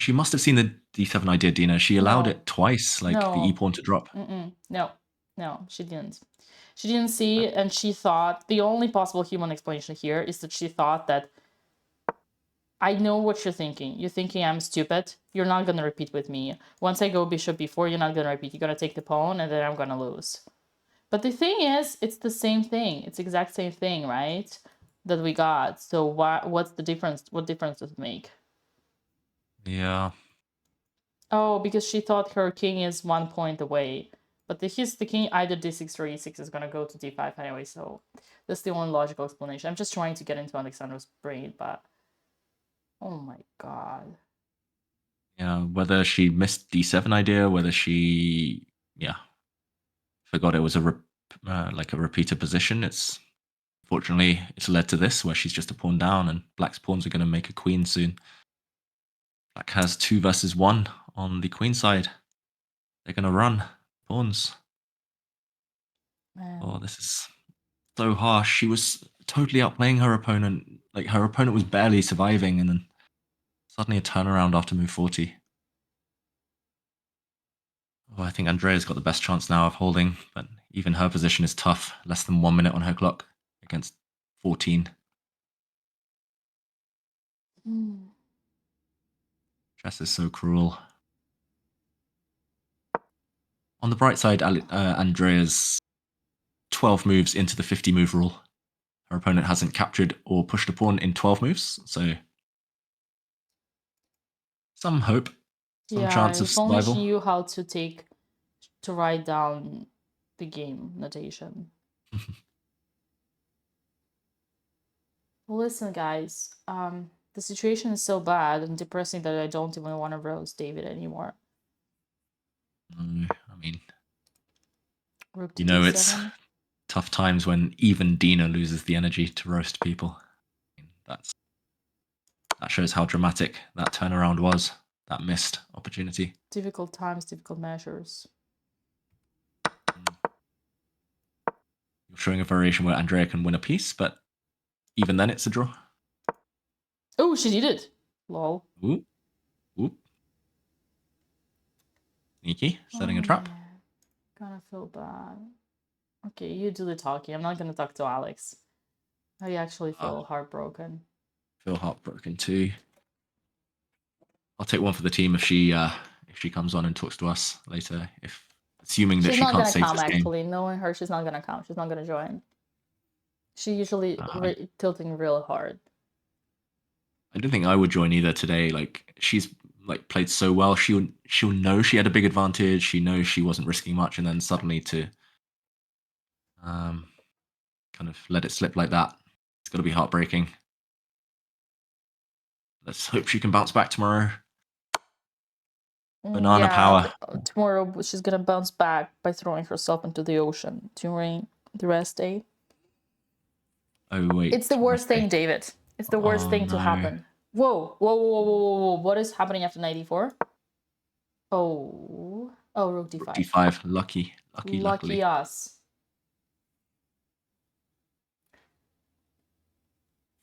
[SPEAKER 5] She must have seen the d7 idea, Dina. She allowed
[SPEAKER 4] No.
[SPEAKER 5] it twice, like the
[SPEAKER 4] No.
[SPEAKER 5] e-pawn to drop.
[SPEAKER 4] No, she didn't. She didn't see, and she thought, the only possible human explanation here is that she thought that, I know what you're thinking. You're thinking I'm stupid. You're not going to repeat with me. Once I go bishop b4, you're not going to repeat. You're going to take the pawn, and then I'm going to lose. But the thing is, it's the same thing. It's the exact same thing, right? That we got. So what's the difference? What difference does it make?
[SPEAKER 5] Yeah.
[SPEAKER 4] Oh, because she thought her king is 1 point away. But the king either d6 or e6 is going to go to d5 anyway, so that's the only logical explanation. I'm just trying to get into Alexandra's brain, but... Oh my god.
[SPEAKER 5] Yeah, whether she missed d7 idea, whether she, forgot it was a repeated position. Fortunately, it's led to this, where she's just a pawn down, and black's pawns are going to make a queen soon. Black has 2 versus 1 on the queen side. They're going to run pawns.
[SPEAKER 4] Man.
[SPEAKER 5] Oh, this is so harsh. She was totally outplaying her opponent. Like, her opponent was barely surviving, and then suddenly a turnaround after move 40. Oh, I think Andrea's got the best chance now of holding, but even her position is tough. Less than 1 minute on her clock against 14. Chess is so cruel. On the bright side, Andrea's 12 moves into the 50 move rule. Her opponent hasn't captured or pushed a pawn in 12 moves, so some hope, some chance of
[SPEAKER 4] if only
[SPEAKER 5] survival.
[SPEAKER 4] she knew how to write down the game notation. Listen, guys, the situation is so bad and depressing that I don't even want to roast David anymore.
[SPEAKER 5] I mean,
[SPEAKER 4] Rook to
[SPEAKER 5] it's
[SPEAKER 4] d7.
[SPEAKER 5] tough times when even Dina loses the energy to roast people. That shows how dramatic that turnaround was, that missed opportunity.
[SPEAKER 4] Difficult times, difficult measures.
[SPEAKER 5] You're showing a variation where Andrea can win a piece, but even then it's a draw.
[SPEAKER 4] Oh, she did it. Lol.
[SPEAKER 5] Oop. Oop. Sneaky. Setting a
[SPEAKER 4] Oh,
[SPEAKER 5] trap.
[SPEAKER 4] man. Gonna feel bad. Okay, you do the talking. I'm not gonna talk to Alex. I actually feel heartbroken.
[SPEAKER 5] Feel heartbroken too. I'll take one for the team if she comes on and talks to us later. If assuming that
[SPEAKER 4] She's
[SPEAKER 5] she
[SPEAKER 4] not
[SPEAKER 5] can't
[SPEAKER 4] gonna
[SPEAKER 5] save
[SPEAKER 4] come,
[SPEAKER 5] this game.
[SPEAKER 4] actually. Knowing her, she's not gonna come. She's not gonna join. She usually tilting real hard.
[SPEAKER 5] I don't think I would join either today. Like she's like played so well. She'll know she had a big advantage. She knows she wasn't risking much, and then suddenly to kind of let it slip like that. It's got to be heartbreaking. Let's hope she can bounce back tomorrow. Banana power.
[SPEAKER 4] Tomorrow she's gonna bounce back by throwing herself into the ocean during the rest day.
[SPEAKER 5] Oh wait.
[SPEAKER 4] It's the worst thing, David. It's the worst thing to happen. Whoa, whoa, whoa, whoa, whoa, whoa! What is happening after 94? Oh, rook d5.
[SPEAKER 5] D5. Lucky
[SPEAKER 4] us.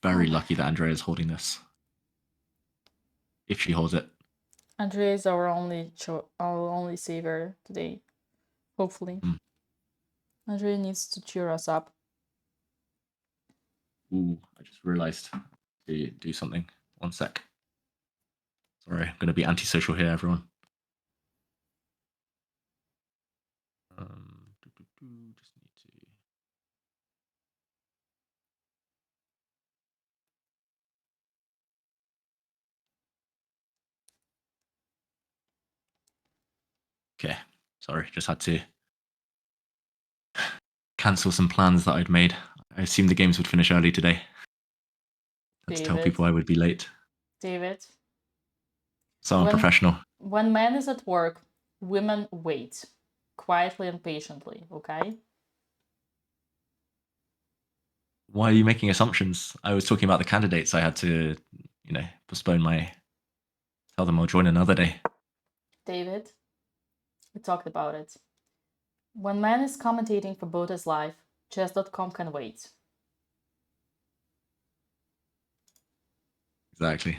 [SPEAKER 5] Very lucky that Andrea is holding this. If she holds it.
[SPEAKER 4] Andrea is our only saver today. Hopefully. Andrea needs to cheer us up.
[SPEAKER 5] Ooh, I just realized to do something. 1 sec. Sorry, I'm going to be antisocial here, everyone. Just need to. Okay, sorry, just had to cancel some plans that I'd made. I assumed the games would finish early today. Let's tell people I would be late.
[SPEAKER 4] David.
[SPEAKER 5] So unprofessional.
[SPEAKER 4] When man is at work, women wait quietly and patiently, okay?
[SPEAKER 5] Why are you making assumptions? I was talking about the candidates. I had to, postpone tell them I'll join another day.
[SPEAKER 4] David, we talked about it. When man is commentating for BotezLive, chess.com can wait.
[SPEAKER 5] Exactly.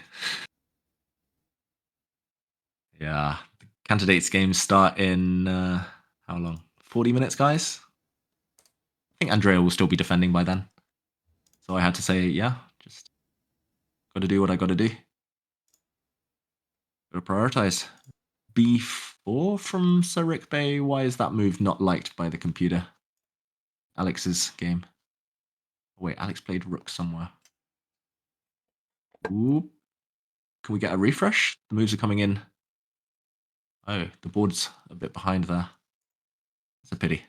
[SPEAKER 5] Yeah. The candidates games start in how long? 40 minutes, guys? I think Andrea will still be defending by then. So I had to say, yeah, just gotta do what I gotta do. Gotta prioritize. B4 from Sir Rick Bay. Why is that move not liked by the computer? Alex's game. Wait, Alex played rook somewhere. Ooh. Can we get a refresh? The moves are coming in. Oh, the board's a bit behind there. It's a pity.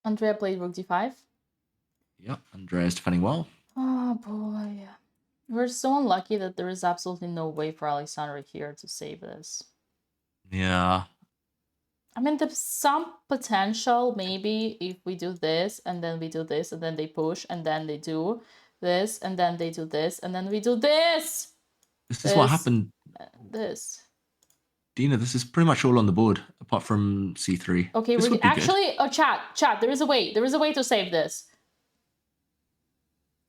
[SPEAKER 4] Andrea played rook d5.
[SPEAKER 5] Yep, Andrea's defending well.
[SPEAKER 4] Oh boy. We're so unlucky that there is absolutely no way for Alexandra here to save this.
[SPEAKER 5] Yeah.
[SPEAKER 4] I mean, there's some potential, maybe, if we do this, and then we do this, and then they push, and then they do this, and then they do this, and then we do this!
[SPEAKER 5] This is what happened.
[SPEAKER 4] This.
[SPEAKER 5] Dina, this is pretty much all on the board, apart from c3.
[SPEAKER 4] Okay,
[SPEAKER 5] this
[SPEAKER 4] we actually... Oh, chat, there is a way. There is a way to save this.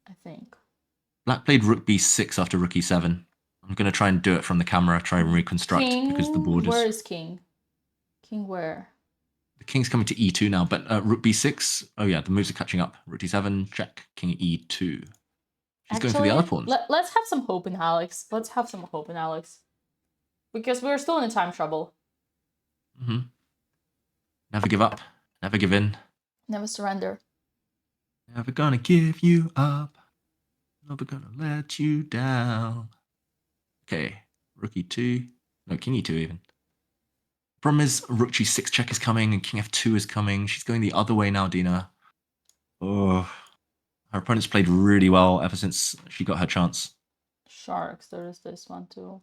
[SPEAKER 4] I think.
[SPEAKER 5] Black played rook b6 after rook e7. I'm going to try and do it from the camera, try and reconstruct, because the board is...
[SPEAKER 4] Where is king? King where?
[SPEAKER 5] The king's coming to e2 now, but rook b6... Oh yeah, the moves are catching up. Rook d7, check, king e2. She's going for the other pawns.
[SPEAKER 4] Let's have some hope in Alex. Because we're still in a time trouble.
[SPEAKER 5] Never give up. Never give in.
[SPEAKER 4] Never surrender.
[SPEAKER 5] Never gonna give you up. Never gonna let you down. Okay, rook e2. No, king e2 even. Problem is, rook g6 check is coming and king f2 is coming. She's going the other way now, Dina. Oh, her opponent's played really well ever since she got her chance.
[SPEAKER 4] Sharks, there is this one too.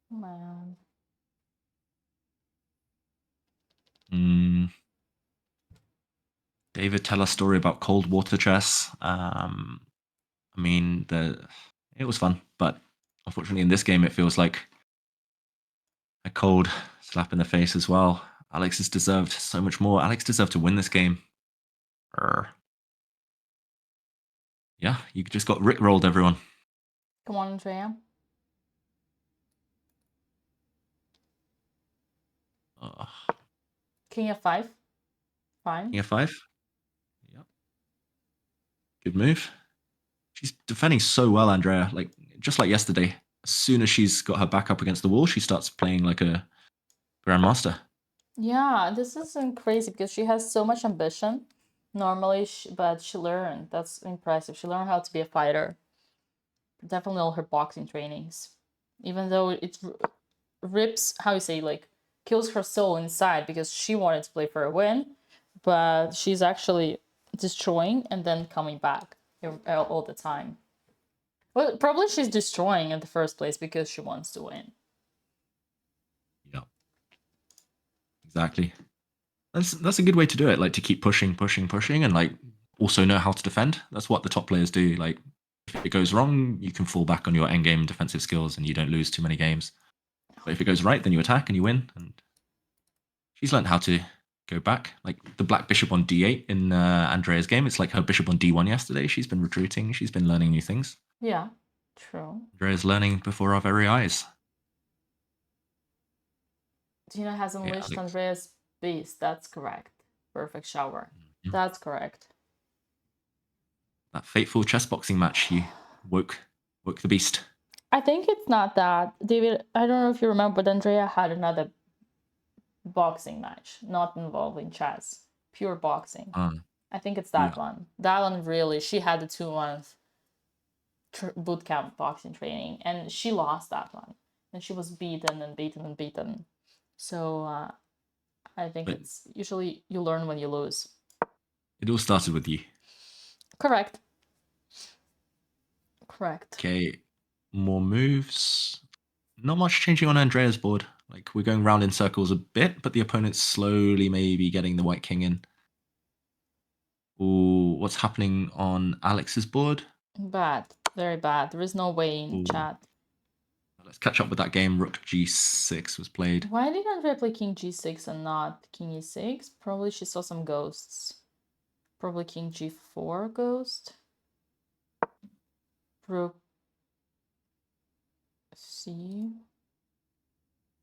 [SPEAKER 4] Man.
[SPEAKER 5] David, tell us a story about cold water chess. I mean, it was fun, but unfortunately in this game it feels like a cold slap in the face as well. Alex has deserved so much more. Alex deserved to win this game. yeah, you just got rickrolled, everyone.
[SPEAKER 4] Come on, Andrea.
[SPEAKER 5] Oh,
[SPEAKER 4] King f5. Fine.
[SPEAKER 5] King f5. Yep. Good move. She's defending so well, Andrea. Like just like yesterday. As soon as she's got her back up against the wall, she starts playing like a grandmaster.
[SPEAKER 4] Yeah, this isn't crazy because she has so much ambition normally, but she learned. That's impressive. She learned how to be a fighter. Definitely all her boxing trainings. Even though it rips, how you say, like, kills her soul inside because she wanted to play for a win, but she's actually destroying and then coming back all the time. Well, probably she's destroying in the first place because she wants to win.
[SPEAKER 5] Yeah. Exactly. That's a good way to do it, like to keep pushing, and like also know how to defend. That's what the top players do. Like if it goes wrong, you can fall back on your endgame defensive skills and you don't lose too many games. But if it goes right, then you attack and you win. And she's learned how to go back. Like the black bishop on d8 in Andrea's game, it's like her bishop on d1 yesterday. She's been retreating. She's been learning new things.
[SPEAKER 4] Yeah, true.
[SPEAKER 5] Andrea's learning before our very eyes.
[SPEAKER 4] Tina has unleashed Andrea's beast. That's correct. Perfect shower.
[SPEAKER 5] Mm-hmm.
[SPEAKER 4] That's correct.
[SPEAKER 5] That fateful chess boxing match, he woke the beast.
[SPEAKER 4] I think it's not that. David, I don't know if you remember, but Andrea had another boxing match, not involving chess, pure boxing. I think it's that one. That one really, she had the 2-month bootcamp boxing training, and she lost that one. And she was beaten and beaten and beaten. So I think it's usually you learn when you lose.
[SPEAKER 5] It all started with you.
[SPEAKER 4] Correct.
[SPEAKER 5] Okay, more moves. Not much changing on Andrea's board. Like we're going round in circles a bit, but the opponent's slowly maybe getting the white king in. Ooh, what's happening on Alex's board?
[SPEAKER 4] Bad, very bad. There is no way in chat.
[SPEAKER 5] Let's catch up with that game. Rook g6 was played.
[SPEAKER 4] Why did Andrea play king g6 and not king e6? Probably she saw some ghosts. Probably king g4 ghost. Rook c.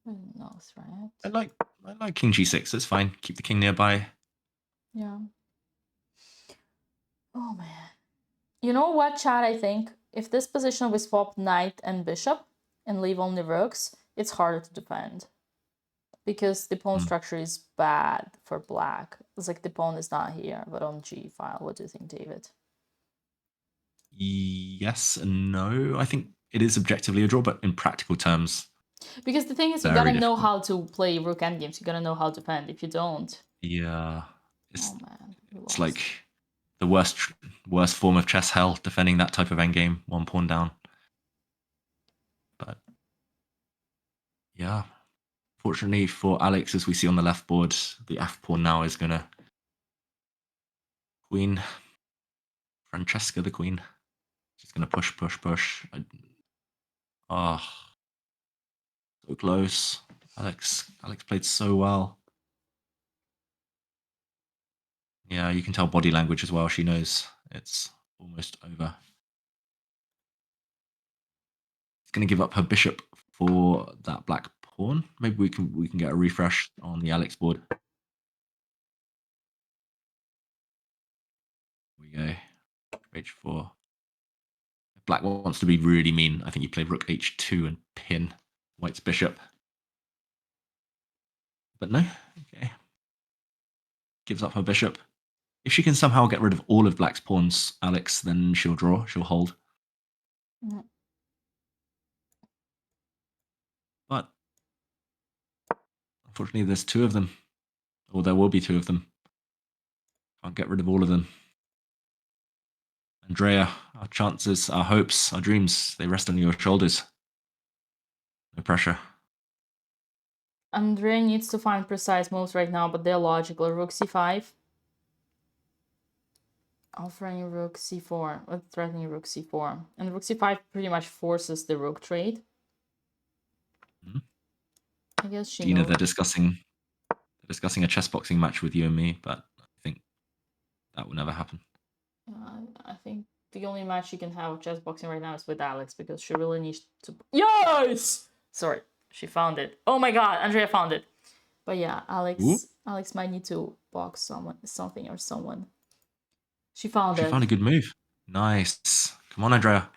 [SPEAKER 4] No threat.
[SPEAKER 5] I like king g6. That's fine. Keep the king nearby.
[SPEAKER 4] Yeah. Oh man. You know what, chat? I think if this position we swap knight and bishop and leave only rooks, it's harder to defend. Because the pawn structure is bad for black. It's like the pawn is not here, but on g file. What do you think, David?
[SPEAKER 5] Yes and no. I think it is objectively a draw, but in practical terms.
[SPEAKER 4] Because the thing is, you gotta know how to play rook endgames. You gotta know how to defend. If you don't,
[SPEAKER 5] yeah,
[SPEAKER 4] oh man,
[SPEAKER 5] it's like the worst form of chess hell. Defending that type of endgame, one pawn down. But yeah, fortunately for Alex, as we see on the left board, the f pawn now is gonna queen Francesca, the queen. She's gonna push. So close. Alex played so well. Yeah, you can tell body language as well. She knows it's almost over. She's going to give up her bishop for that black pawn. Maybe we can get a refresh on the Alex board. Here we go. H4. If black wants to be really mean, I think you play rook h2 and pin white's bishop. But no, okay. Gives up her bishop. If she can somehow get rid of all of black's pawns, Alex, then she'll draw. She'll hold.
[SPEAKER 4] Yeah.
[SPEAKER 5] But unfortunately, there's two of them. Or there will be two of them. Can't get rid of all of them. Andrea, our chances, our hopes, our dreams, they rest on your shoulders. No pressure.
[SPEAKER 4] Andrea needs to find precise moves right now, but they're logical. Rook c5. Offering rook c4, threatening rook c4. And rook c5 pretty much forces the rook trade. I guess she
[SPEAKER 5] Dina,
[SPEAKER 4] knows.
[SPEAKER 5] they're discussing a chess boxing match with you and me, but I think that will never happen.
[SPEAKER 4] I think the only match she can have of chess boxing right now is with Alex because she really needs to. Yes! Sorry, she found it. Oh my god, Andrea found it. But yeah,
[SPEAKER 5] Ooh.
[SPEAKER 4] Alex might need to box something or someone. She found
[SPEAKER 5] She
[SPEAKER 4] it.
[SPEAKER 5] found a good move. Nice. Come on, Andrea.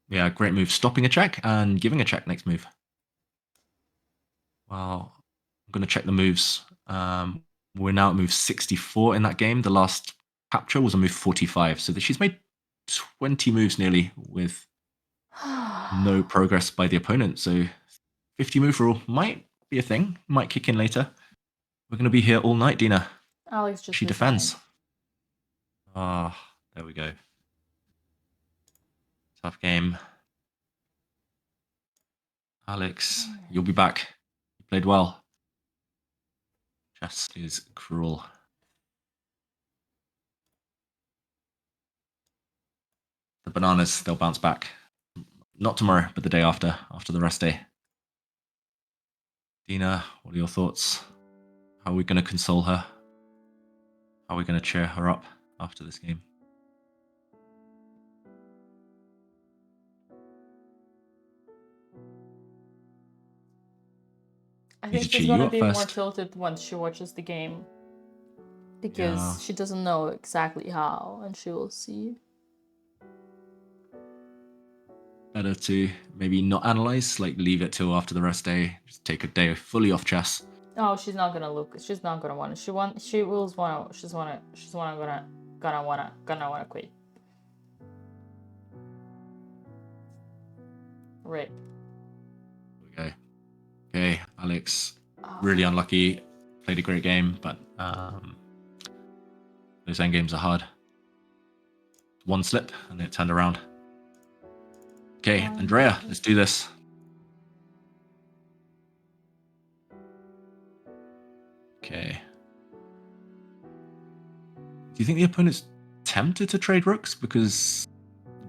[SPEAKER 5] Yeah, great move. Stopping a check and giving a check next move. Well, I'm going to check the moves. We're now at move 64 in that game. The last capture was a move 45. So that she's made 20 moves nearly with no progress by the opponent. So 50 move rule might be a thing. Might kick in later. We're going to be here all night, Dina.
[SPEAKER 4] Alex just
[SPEAKER 5] She
[SPEAKER 4] resigned.
[SPEAKER 5] defends. Ah, there we go. Tough game. Alex, you'll be back. You played well. Chess is cruel. The bananas, they'll bounce back. Not tomorrow, but the day after the rest day. Dina, what are your thoughts? How are we going to console her? How are we going to cheer her up after this game?
[SPEAKER 4] I
[SPEAKER 5] Need
[SPEAKER 4] think
[SPEAKER 5] to
[SPEAKER 4] she's
[SPEAKER 5] cheer
[SPEAKER 4] gonna
[SPEAKER 5] you up
[SPEAKER 4] be more
[SPEAKER 5] first.
[SPEAKER 4] tilted once she watches the game. Because
[SPEAKER 5] Yeah.
[SPEAKER 4] she doesn't know exactly how, and she will see.
[SPEAKER 5] Better to maybe not analyze, like leave it till after the rest day. Just take a day fully off chess.
[SPEAKER 4] Oh, she's not gonna look. She's not gonna want to. She will wanna. Gonna wanna quit. Right.
[SPEAKER 5] There we go. Okay, Alex, really unlucky. Played a great game, but those end games are hard. One slip and it turned around. Okay, Andrea, let's do this. Okay. Do you think the opponent's tempted to trade rooks? Because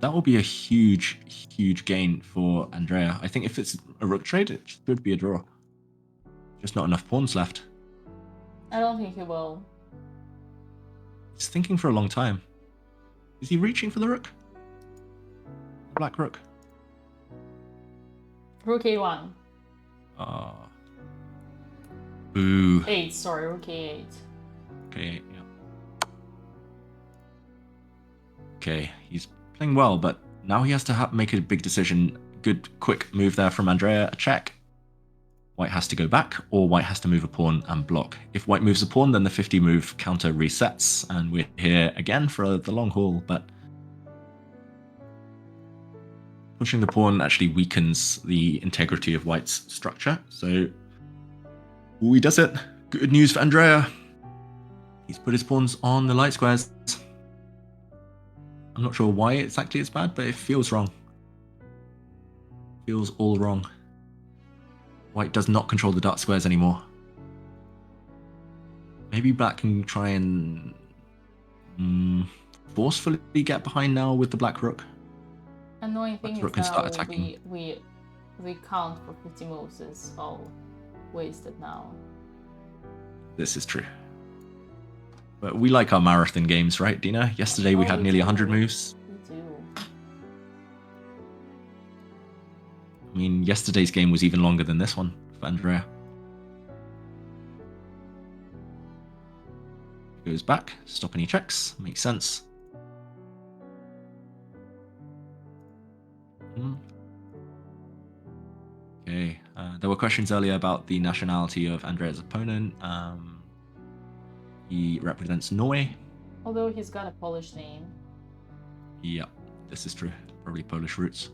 [SPEAKER 5] that will be a huge, huge gain for Andrea. I think if it's a rook trade, it should be a draw. Just not enough pawns left.
[SPEAKER 4] I don't think he will.
[SPEAKER 5] He's thinking for a long time. Is he reaching for the rook? The black rook.
[SPEAKER 4] Rook A1.
[SPEAKER 5] Ah. Boo.
[SPEAKER 4] 8, sorry, rook A8.
[SPEAKER 5] Okay, yeah. Okay, he's playing well, but now he has to make a big decision. Good, quick move there from Andrea. A check. White has to go back, or White has to move a pawn and block. If White moves a pawn, then the 50 move counter resets, and we're here again for the long haul, but pushing the pawn actually weakens the integrity of White's structure, so he does it. Good news for Andrea. He's put his pawns on the light squares. I'm not sure why exactly it's bad, but it feels wrong. Feels all wrong. White does not control the dark squares anymore. Maybe Black can try and forcefully get behind now with the black rook.
[SPEAKER 4] Annoying thing
[SPEAKER 5] Rook
[SPEAKER 4] is
[SPEAKER 5] can start
[SPEAKER 4] now
[SPEAKER 5] attacking.
[SPEAKER 4] we count for 50 moves is all wasted now.
[SPEAKER 5] This is true. But we like our marathon games, right, Dina? Yesterday we had nearly 100 moves.
[SPEAKER 4] We do.
[SPEAKER 5] I mean, yesterday's game was even longer than this one for Andrea. Goes back, stop any checks, makes sense. Okay, there were questions earlier about the nationality of Andrea's opponent. He represents Norway.
[SPEAKER 4] Although he's got a Polish name.
[SPEAKER 5] Yeah, this is true. Probably Polish roots.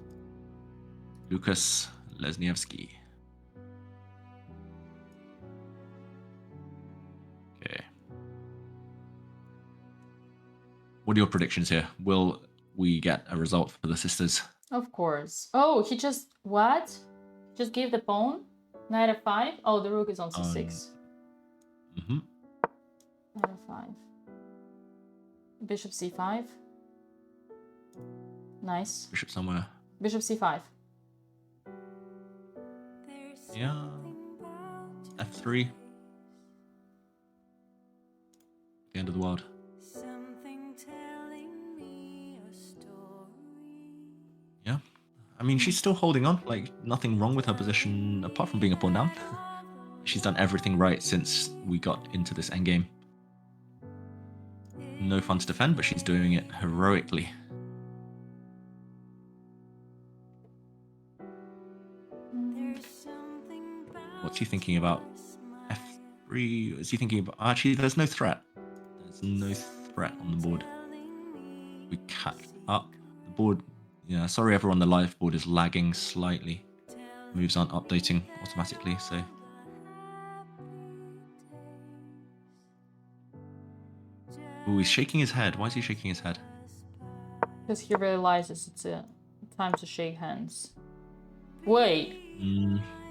[SPEAKER 5] Lukas Lesniewski. Okay. What are your predictions here? Will we get a result for the sisters?
[SPEAKER 4] Of course. Oh, he just what? Just gave the pawn? Knight f5? Oh, the rook is on c6. Knight f5. Bishop c5. Nice.
[SPEAKER 5] Bishop somewhere.
[SPEAKER 4] Bishop c5.
[SPEAKER 5] Yeah. F3. The end of the world. I mean, she's still holding on. Like, nothing wrong with her position apart from being a pawn down. She's done everything right since we got into this endgame. No fun to defend, but she's doing it heroically. What's he thinking about? F3? Is he thinking about... Actually, there's no threat. There's no threat on the board. We catch up. The board... Yeah, sorry everyone, the live board is lagging slightly. Moves aren't updating automatically, so... Oh, he's shaking his head. Why is he shaking his head?
[SPEAKER 4] Because he realizes it's time to shake hands. Wait.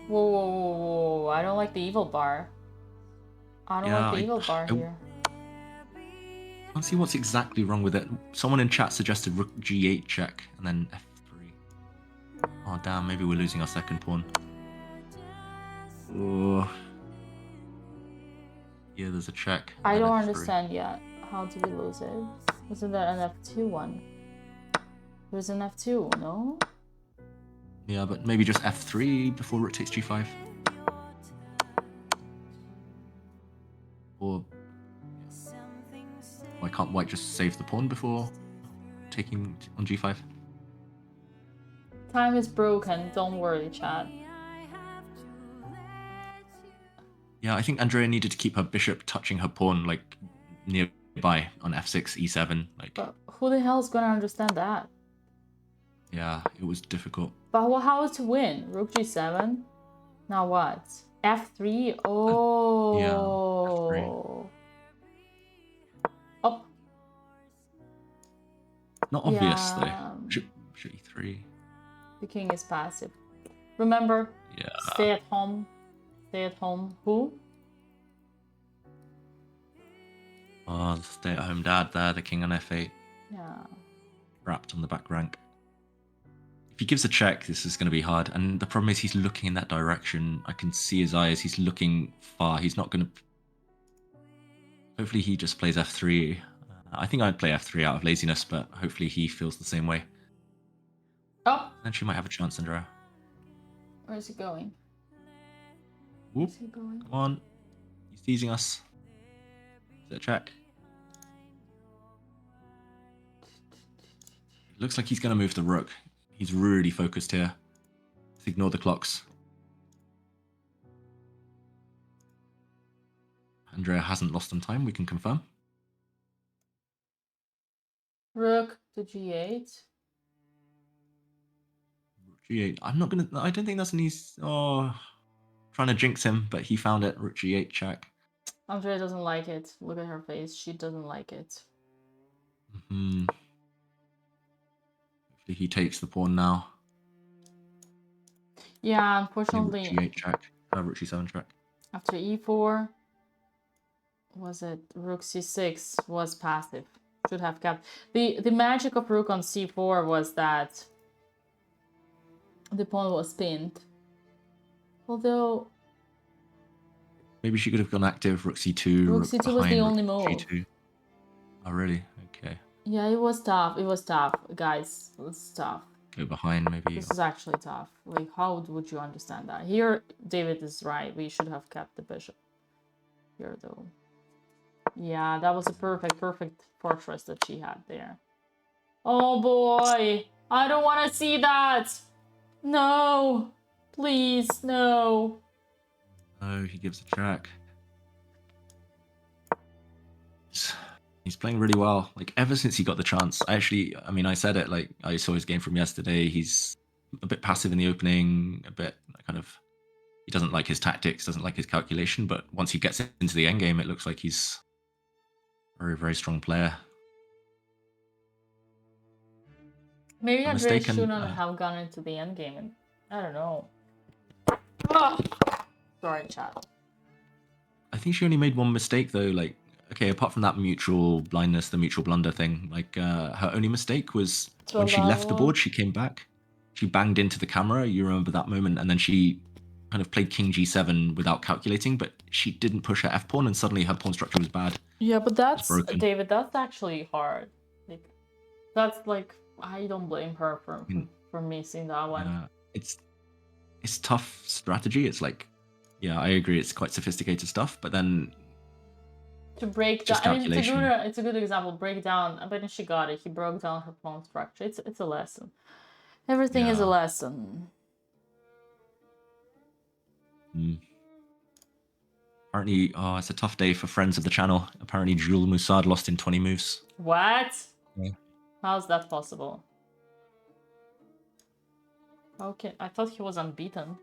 [SPEAKER 4] Whoa, whoa, whoa, whoa. I don't like the evil bar. I don't like the evil bar here.
[SPEAKER 5] I can't see what's exactly wrong with it. Someone in chat suggested rook g8 check and then f3. Oh, damn. Maybe we're losing our second pawn. Oh. Yeah, there's a check.
[SPEAKER 4] I don't
[SPEAKER 5] F3.
[SPEAKER 4] understand yet. How did we lose it? Wasn't that an f2 one? It was an f2, no?
[SPEAKER 5] Yeah, but maybe just f3 before rook takes g5. Or why can't white just save the pawn before taking on g5?
[SPEAKER 4] Time is broken. Don't worry, chat.
[SPEAKER 5] Yeah, I think Andrea needed to keep her bishop touching her pawn, like, nearby on f6, e7. Like,
[SPEAKER 4] But who the hell is gonna understand that?
[SPEAKER 5] yeah, it was difficult.
[SPEAKER 4] But how to win? Rook g7? Now what? f3? Oh.
[SPEAKER 5] Yeah, f3.
[SPEAKER 4] Up.
[SPEAKER 5] Not obvious,
[SPEAKER 4] Yeah.
[SPEAKER 5] though. Bishop e3.
[SPEAKER 4] The king is passive. Remember?
[SPEAKER 5] Yeah.
[SPEAKER 4] Stay at home. Stay at home. Who?
[SPEAKER 5] Oh, the stay-at-home dad there, the king on f8.
[SPEAKER 4] Yeah.
[SPEAKER 5] Wrapped on the back rank. If he gives a check, this is going to be hard. And the problem is he's looking in that direction. I can see his eyes. He's looking far. He's not going to... Hopefully he just plays f3. I think I'd play f3 out of laziness, but hopefully he feels the same way.
[SPEAKER 4] Oh!
[SPEAKER 5] Then she might have a chance, Andrea.
[SPEAKER 4] Where is he going?
[SPEAKER 5] Whoop.
[SPEAKER 4] Where's he going?
[SPEAKER 5] Come on. He's teasing us. Is it a check? Looks like he's going to move the rook. He's really focused here. Let's ignore the clocks. Andrea hasn't lost some time, we can confirm.
[SPEAKER 4] Rook to g8.
[SPEAKER 5] Rook g8. I don't think that's an easy... Oh, trying to jinx him, but he found it. Rook g8 check.
[SPEAKER 4] Andrea doesn't like it. Look at her face. She doesn't like it.
[SPEAKER 5] Hopefully he takes the pawn now.
[SPEAKER 4] Yeah, unfortunately.
[SPEAKER 5] Rook g8 check. Rook g7 check.
[SPEAKER 4] After e4, was it rook c6 was passive. Should have kept the magic of rook on c4 was that the pawn was pinned. Although
[SPEAKER 5] maybe she could have gone active. Rook c2.
[SPEAKER 4] rook c2 was the only move.
[SPEAKER 5] G2. Oh really? Okay.
[SPEAKER 4] Yeah, it was tough. It was tough, guys. It was tough.
[SPEAKER 5] Go behind maybe.
[SPEAKER 4] This is actually tough. Like, how would you understand that? Here, David is right. We should have kept the bishop. Here, though. Yeah, that was a perfect fortress that she had there. Oh, boy. I don't want to see that. No. Please, no.
[SPEAKER 5] Oh, he gives a check. He's playing really well. Like, ever since he got the chance. I said it, like, I saw his game from yesterday. He's a bit passive in the opening, a bit kind of... He doesn't like his tactics, doesn't like his calculation, but once he gets into the endgame, it looks like he's a very, very strong player.
[SPEAKER 4] Maybe Andrea shouldn't have gone into the endgame. And I don't know. Sorry, chat.
[SPEAKER 5] I think she only made one mistake, though. Like, okay, apart from that mutual blindness, the mutual blunder thing, like, her only mistake was when she left the board, she came back. She banged into the camera, you remember that moment, and then she kind of played king g7 without calculating, but she didn't push her f-pawn, and suddenly her pawn structure was bad.
[SPEAKER 4] Yeah, but that's, David, that's actually hard. Like, that's like, I don't blame her for for missing that one.
[SPEAKER 5] Yeah, it's tough strategy. It's like, yeah, I agree. It's quite sophisticated stuff, but then
[SPEAKER 4] To break down,
[SPEAKER 5] just
[SPEAKER 4] I mean,
[SPEAKER 5] calculation.
[SPEAKER 4] it's a good example. Break down. I bet she got it. He broke down her pawn structure. It's a lesson. Everything is a
[SPEAKER 5] Yeah.
[SPEAKER 4] lesson.
[SPEAKER 5] Apparently, oh, it's a tough day for friends of the channel. Apparently, Jules Moussard lost in 20 moves.
[SPEAKER 4] What?
[SPEAKER 5] Yeah.
[SPEAKER 4] How's that possible? Okay, I thought he was unbeatable.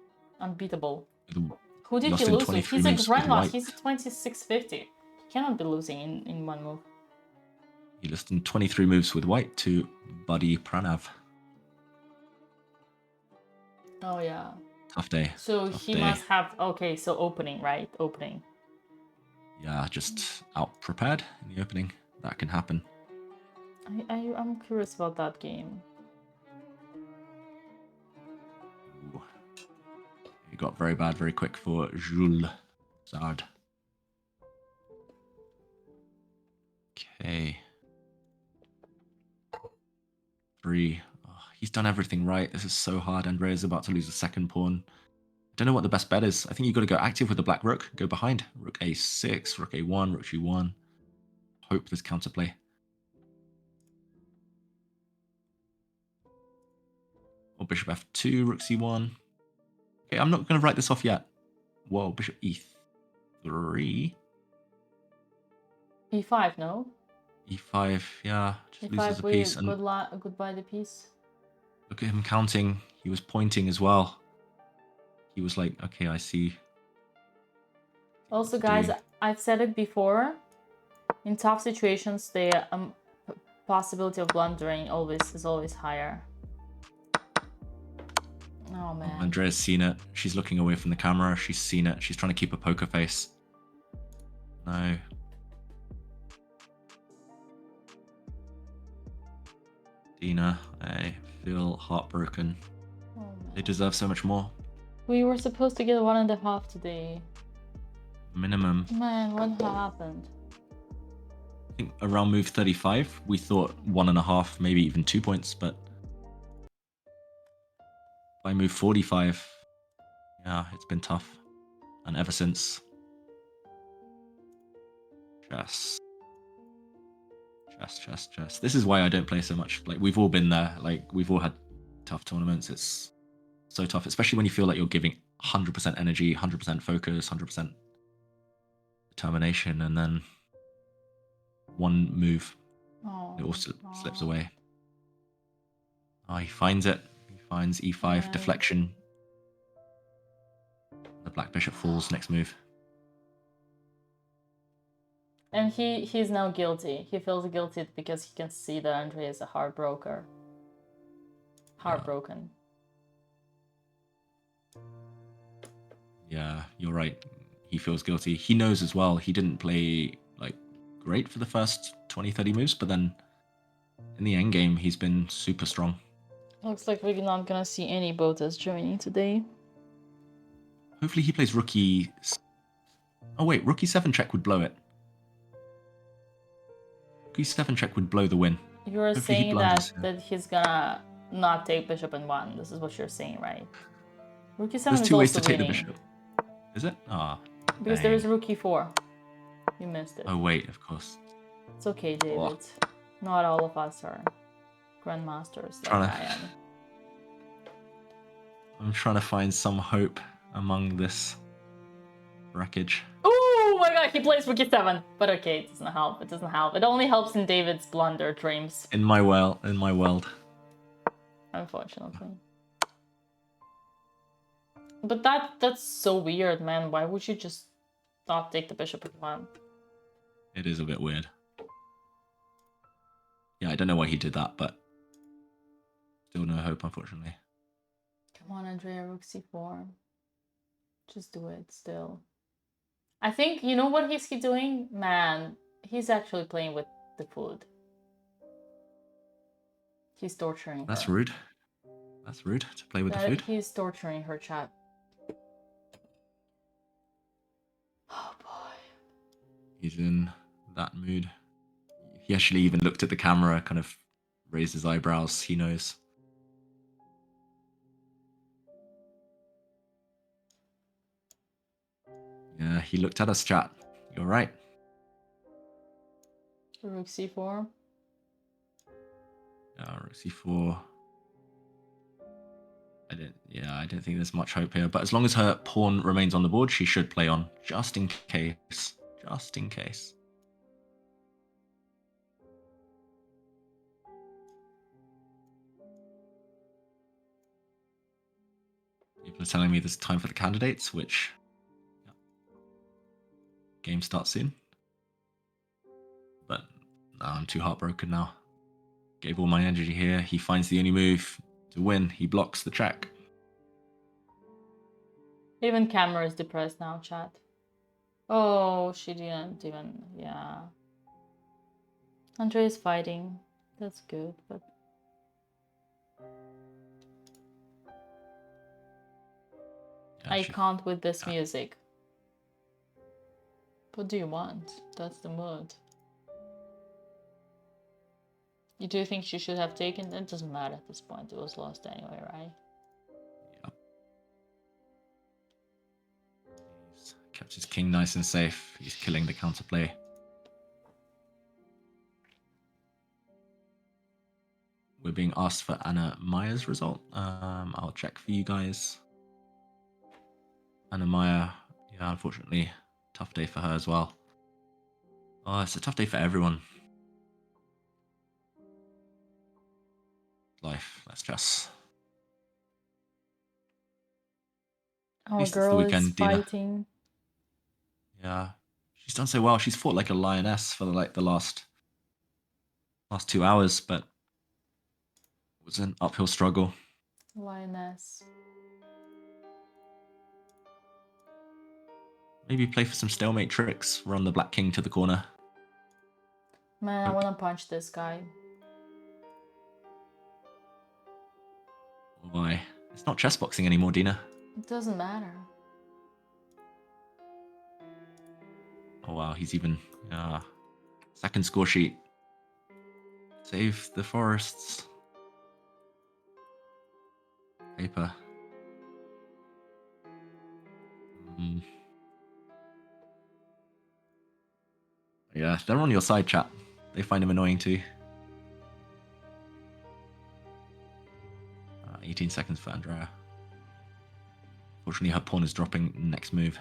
[SPEAKER 4] Who did
[SPEAKER 5] Lost
[SPEAKER 4] he
[SPEAKER 5] in
[SPEAKER 4] lose to?
[SPEAKER 5] 23
[SPEAKER 4] He's a
[SPEAKER 5] moves with
[SPEAKER 4] grandmaster.
[SPEAKER 5] white.
[SPEAKER 4] He's a 2650. He cannot be losing in one move.
[SPEAKER 5] He lost in 23 moves with white to Buddy Pranav.
[SPEAKER 4] Oh yeah.
[SPEAKER 5] Tough day.
[SPEAKER 4] So
[SPEAKER 5] Tough
[SPEAKER 4] he
[SPEAKER 5] day.
[SPEAKER 4] must have. Okay, so opening, right? Opening.
[SPEAKER 5] Yeah, just out prepared in the opening. That can happen.
[SPEAKER 4] I'm curious about that game.
[SPEAKER 5] Ooh. It got very bad very quick for Jules Moussard. Okay. 3. Oh, he's done everything right. This is so hard. Andrea's about to lose a second pawn. I don't know what the best bet is. I think you've got to go active with the black rook. Go behind. Rook a6, rook a1, rook g1. Hope there's counterplay. Or bishop f2, rook c1. Okay, I'm not going to write this off yet. Whoa, bishop e3.
[SPEAKER 4] E5, no?
[SPEAKER 5] e5, yeah. Just loses a
[SPEAKER 4] E5,
[SPEAKER 5] piece. And
[SPEAKER 4] goodbye the piece.
[SPEAKER 5] look at him counting. He was pointing as well. He was like, okay, I see.
[SPEAKER 4] Also, guys, I've said it before. In tough situations, the possibility of blundering is always higher. Oh man.
[SPEAKER 5] Andrea's seen it. She's looking away from the camera. She's seen it. She's trying to keep a poker face. No. Dina, I feel heartbroken.
[SPEAKER 4] Oh, man.
[SPEAKER 5] They deserve so much more.
[SPEAKER 4] We were supposed to get 1.5 today.
[SPEAKER 5] Minimum.
[SPEAKER 4] Man, what happened?
[SPEAKER 5] I think around move 35, we thought 1.5, maybe even 2 points, but by move 45, yeah, it's been tough. And ever since. Chess. This is why I don't play so much. Like, we've all been there. Like, we've all had tough tournaments. It's so tough, especially when you feel like you're giving 100% energy, 100% focus, 100% determination, and then one move, it all slips away. Oh, he finds it. He finds e5 deflection. The black bishop falls next move.
[SPEAKER 4] And he's now guilty. He feels guilty because he can see that Andrea is a heartbroken.
[SPEAKER 5] Yeah, you're right. He feels guilty. He knows as well. He didn't play like great for the first 20-30 moves, but then in the end game, he's been super strong.
[SPEAKER 4] Looks like we're not gonna see any Botez joining today.
[SPEAKER 5] Hopefully he plays rookie. Oh wait, rook e7 check would blow it. Rook e7 check would blow the win.
[SPEAKER 4] You were
[SPEAKER 5] Hopefully
[SPEAKER 4] saying that he's gonna not take bishop in 1. This is what you're saying, right? Rook e7
[SPEAKER 5] There's
[SPEAKER 4] is
[SPEAKER 5] 2 ways to
[SPEAKER 4] also
[SPEAKER 5] take
[SPEAKER 4] winning.
[SPEAKER 5] the bishop. Is it? Ah.
[SPEAKER 4] Because there is rook e4. You missed it.
[SPEAKER 5] Oh wait, of course.
[SPEAKER 4] It's okay, David. Not all of us are grandmasters like I am.
[SPEAKER 5] I'm trying to find some hope among this wreckage.
[SPEAKER 4] Oh my god, he plays rook e7. But okay, it doesn't help. It doesn't help. It only helps in David's blunder dreams.
[SPEAKER 5] In my world.
[SPEAKER 4] Unfortunately. But that's so weird, man. Why would you just not take the bishop in 1?
[SPEAKER 5] It is a bit weird. Yeah, I don't know why he did that, but still no hope, unfortunately.
[SPEAKER 4] Come on, Andrea, rook c4. Just do it still. I think, you know what he's doing? Man, he's actually playing with the food. He's torturing her.
[SPEAKER 5] That's rude. That's rude to play with the food.
[SPEAKER 4] He's torturing her, chat. Oh boy.
[SPEAKER 5] He's in that mood. He actually even looked at the camera, kind of raised his eyebrows. He knows. he looked at us, chat. You're right.
[SPEAKER 4] Rook c4.
[SPEAKER 5] Rook c4. I don't think there's much hope here. But as long as her pawn remains on the board, she should play on, just in case. Just in case. People are telling me there's time for the candidates, which game starts soon. But no, I'm too heartbroken now. Gave all my energy here. He finds the only move to win. He blocks the check.
[SPEAKER 4] Even camera is depressed now, chat. Oh, she didn't even, yeah. Andre is fighting. That's good, but...
[SPEAKER 5] Yeah,
[SPEAKER 4] I can't with this music. What do you want? That's the mood. You do think she should have taken? It doesn't matter at this point. It was lost anyway, right?
[SPEAKER 5] Yep. He's kept his king nice and safe. He's killing the counterplay. We're being asked for Anna Meyer's result. I'll check for you guys. Anna Meyer, yeah, unfortunately, tough day for her as well. Oh, it's a tough day for everyone. Life, let's just...
[SPEAKER 4] Our
[SPEAKER 5] least it's the
[SPEAKER 4] girl is
[SPEAKER 5] weekend, Dina.
[SPEAKER 4] fighting.
[SPEAKER 5] Yeah, she's done so well. She's fought like a lioness for the last 2 hours, but it was an uphill struggle.
[SPEAKER 4] Lioness.
[SPEAKER 5] Maybe play for some stalemate tricks. Run the black king to the corner.
[SPEAKER 4] Man, I want to punch this guy.
[SPEAKER 5] Why? It's not chess boxing anymore, Dina.
[SPEAKER 4] It doesn't matter.
[SPEAKER 5] Oh wow, he's even second score sheet. Save the forests. Paper. Yeah, they're on your side, chat. They find him annoying too. 18 seconds for Andrea. Fortunately, her pawn is dropping next move.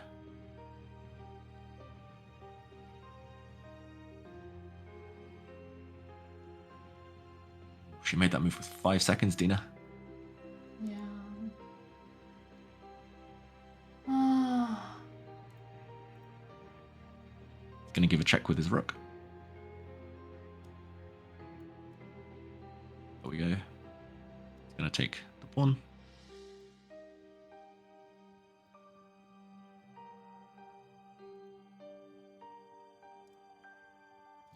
[SPEAKER 5] She made that move with 5 seconds, Dina.
[SPEAKER 4] Yeah.
[SPEAKER 5] He's going to give a check with his rook. There we go. He's going to take the pawn.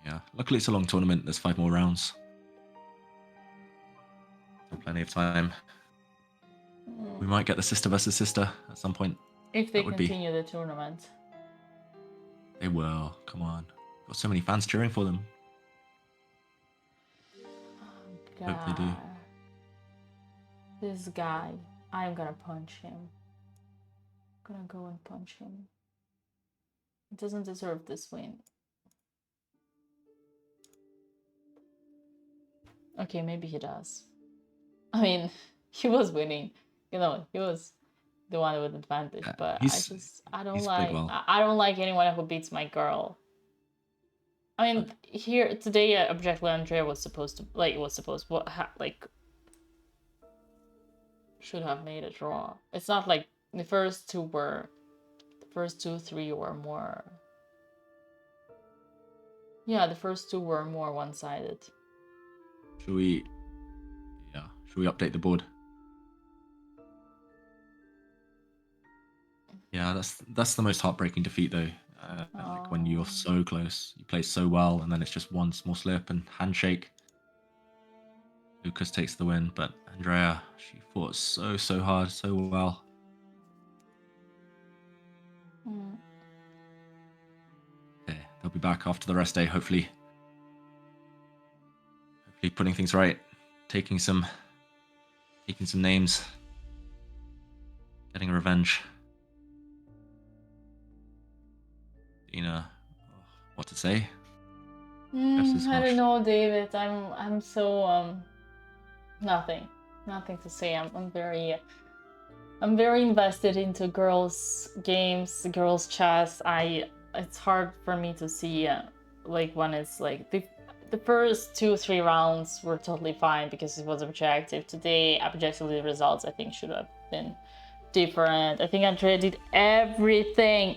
[SPEAKER 5] Yeah, luckily it's a long tournament. There's 5 more rounds. So plenty of time. We might get the sister versus sister at some point.
[SPEAKER 4] If they continue the tournament.
[SPEAKER 5] They will. Come on. Got so many fans cheering for them.
[SPEAKER 4] Oh,
[SPEAKER 5] Hope they do.
[SPEAKER 4] This guy. I'm gonna punch him. I'm gonna go and punch him. He doesn't deserve this win. Okay, maybe he does. I mean, he was winning. You know, he was the one with advantage, but I don't like anyone who beats my girl. I mean, here today, objectively, Andrea was supposed to should have made a draw. It's not like the first 3 were more. Yeah, the first 2 were more one-sided.
[SPEAKER 5] Should we update the board? Yeah, that's the most heartbreaking defeat though. Like when you're so close, you play so well, and then it's just one small slip and handshake. Lucas takes the win, but Andrea, she fought so hard, so well. Okay, they'll be back after the rest day, hopefully putting things right, taking some names, getting revenge. Dina, what to say? Chess is
[SPEAKER 4] I
[SPEAKER 5] harsh.
[SPEAKER 4] don't know, David. I'm so nothing to say. I'm very invested into girls games, girls chess. It's hard for me to see like when it's like the first 2-3 rounds were totally fine because it was objective. Today, objectively, the results I think should have been different. I think Andrea did everything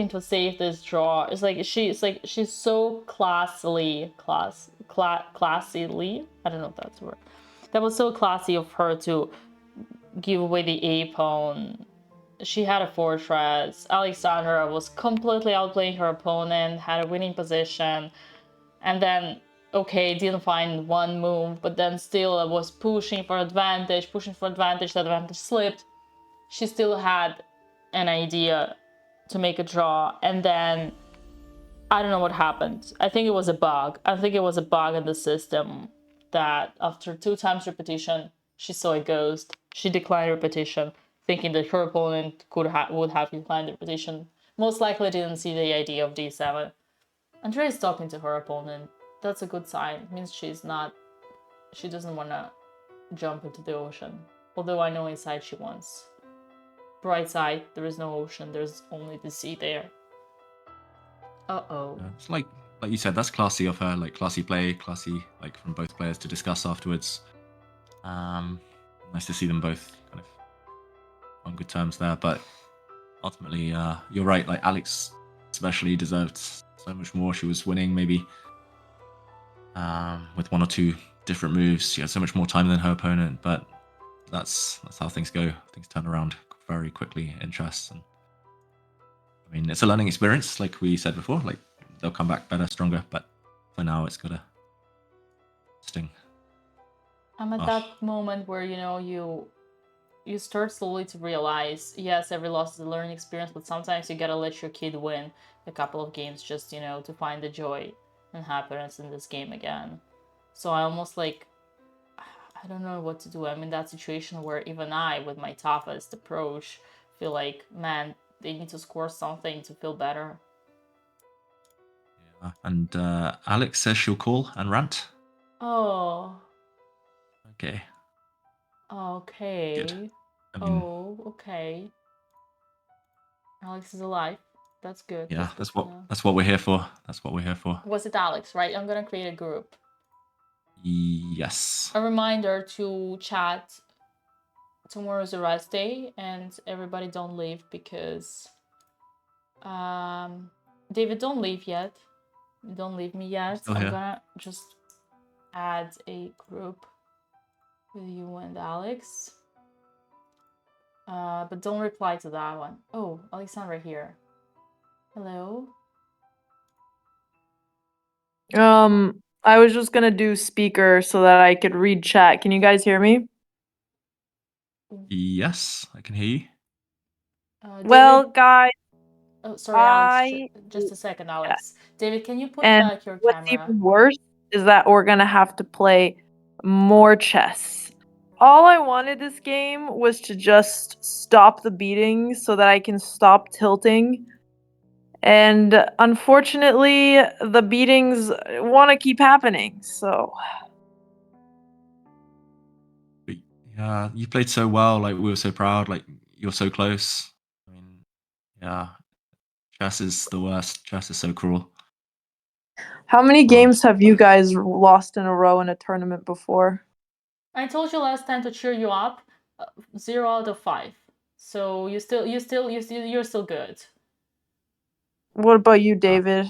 [SPEAKER 4] to save this draw. It's like she's so classily. I don't know if that's the word. That was so classy of her to give away the A pawn. She had a fortress. Alexandra was completely outplaying her opponent, had a winning position, and then okay, didn't find one move, but then still was pushing for advantage, the advantage slipped. She still had an idea to make a draw, and then I don't know what happened. I think it was a bug. I think it was a bug in the system that after 2 times repetition, she saw a ghost. She declined repetition, thinking that her opponent would have declined repetition. Most likely didn't see the idea of d7. Andrea is talking to her opponent. That's a good sign. It means she doesn't want to jump into the ocean. Although I know inside she wants. Bright side, there is no ocean, there's only the sea there. Uh-oh.
[SPEAKER 5] It's like you said, that's classy of her, like classy play, classy like from both players to discuss afterwards. Nice to see them both kind of on good terms there, but ultimately, you're right. Like Alex, especially deserved so much more. She was winning maybe with 1 or 2 different moves. She had so much more time than her opponent, but that's how things go. Things turn around very quickly in chess, and I mean it's a learning experience, like we said before. Like they'll come back better, stronger, but for now it's gotta sting.
[SPEAKER 4] I'm at that moment where you start slowly to realize, yes, every loss is a learning experience, but sometimes you gotta let your kid win a couple of games just to find the joy and happiness in this game again. So I almost like, I don't know what to do. I'm in that situation where even I, with my toughest approach, feel like, man, they need to score something to feel better.
[SPEAKER 5] Yeah. And Alex says she'll call and rant.
[SPEAKER 4] Oh.
[SPEAKER 5] Okay.
[SPEAKER 4] Okay.
[SPEAKER 5] Good. I mean,
[SPEAKER 4] okay. Alex is alive. That's good.
[SPEAKER 5] yeah, that's what we're here for. That's what we're here for.
[SPEAKER 4] Was it Alex, right? I'm gonna create a group.
[SPEAKER 5] Yes.
[SPEAKER 4] A reminder to chat. Tomorrow's a rest day, and everybody don't leave because David, don't leave yet. Don't leave me yet.
[SPEAKER 5] Still
[SPEAKER 4] I'm
[SPEAKER 5] here.
[SPEAKER 4] gonna just add a group with you and Alex. But don't reply to that one. Oh, Alexandra here. Hello.
[SPEAKER 6] I was just gonna do speaker so that I could read chat. Can you guys hear me?
[SPEAKER 5] Yes, I can hear you.
[SPEAKER 6] Well,
[SPEAKER 4] David...
[SPEAKER 6] guys,
[SPEAKER 4] Oh, sorry, Alex. Just a second, Alex. David, can you put
[SPEAKER 6] and
[SPEAKER 4] back your
[SPEAKER 6] what's
[SPEAKER 4] camera?
[SPEAKER 6] even worse is that we're gonna have to play more chess. All I wanted this game was to just stop the beatings so that I can stop tilting. And unfortunately, the beatings want to keep happening, so...
[SPEAKER 5] But yeah, you played so well. Like we were so proud. Like you're so close. I mean, yeah, chess is the worst. Chess is so cruel.
[SPEAKER 6] How many games have you guys lost in a row in a tournament before?
[SPEAKER 4] I told you last time to cheer you up. 0 out of 5. So you're still good.
[SPEAKER 6] What about you, David?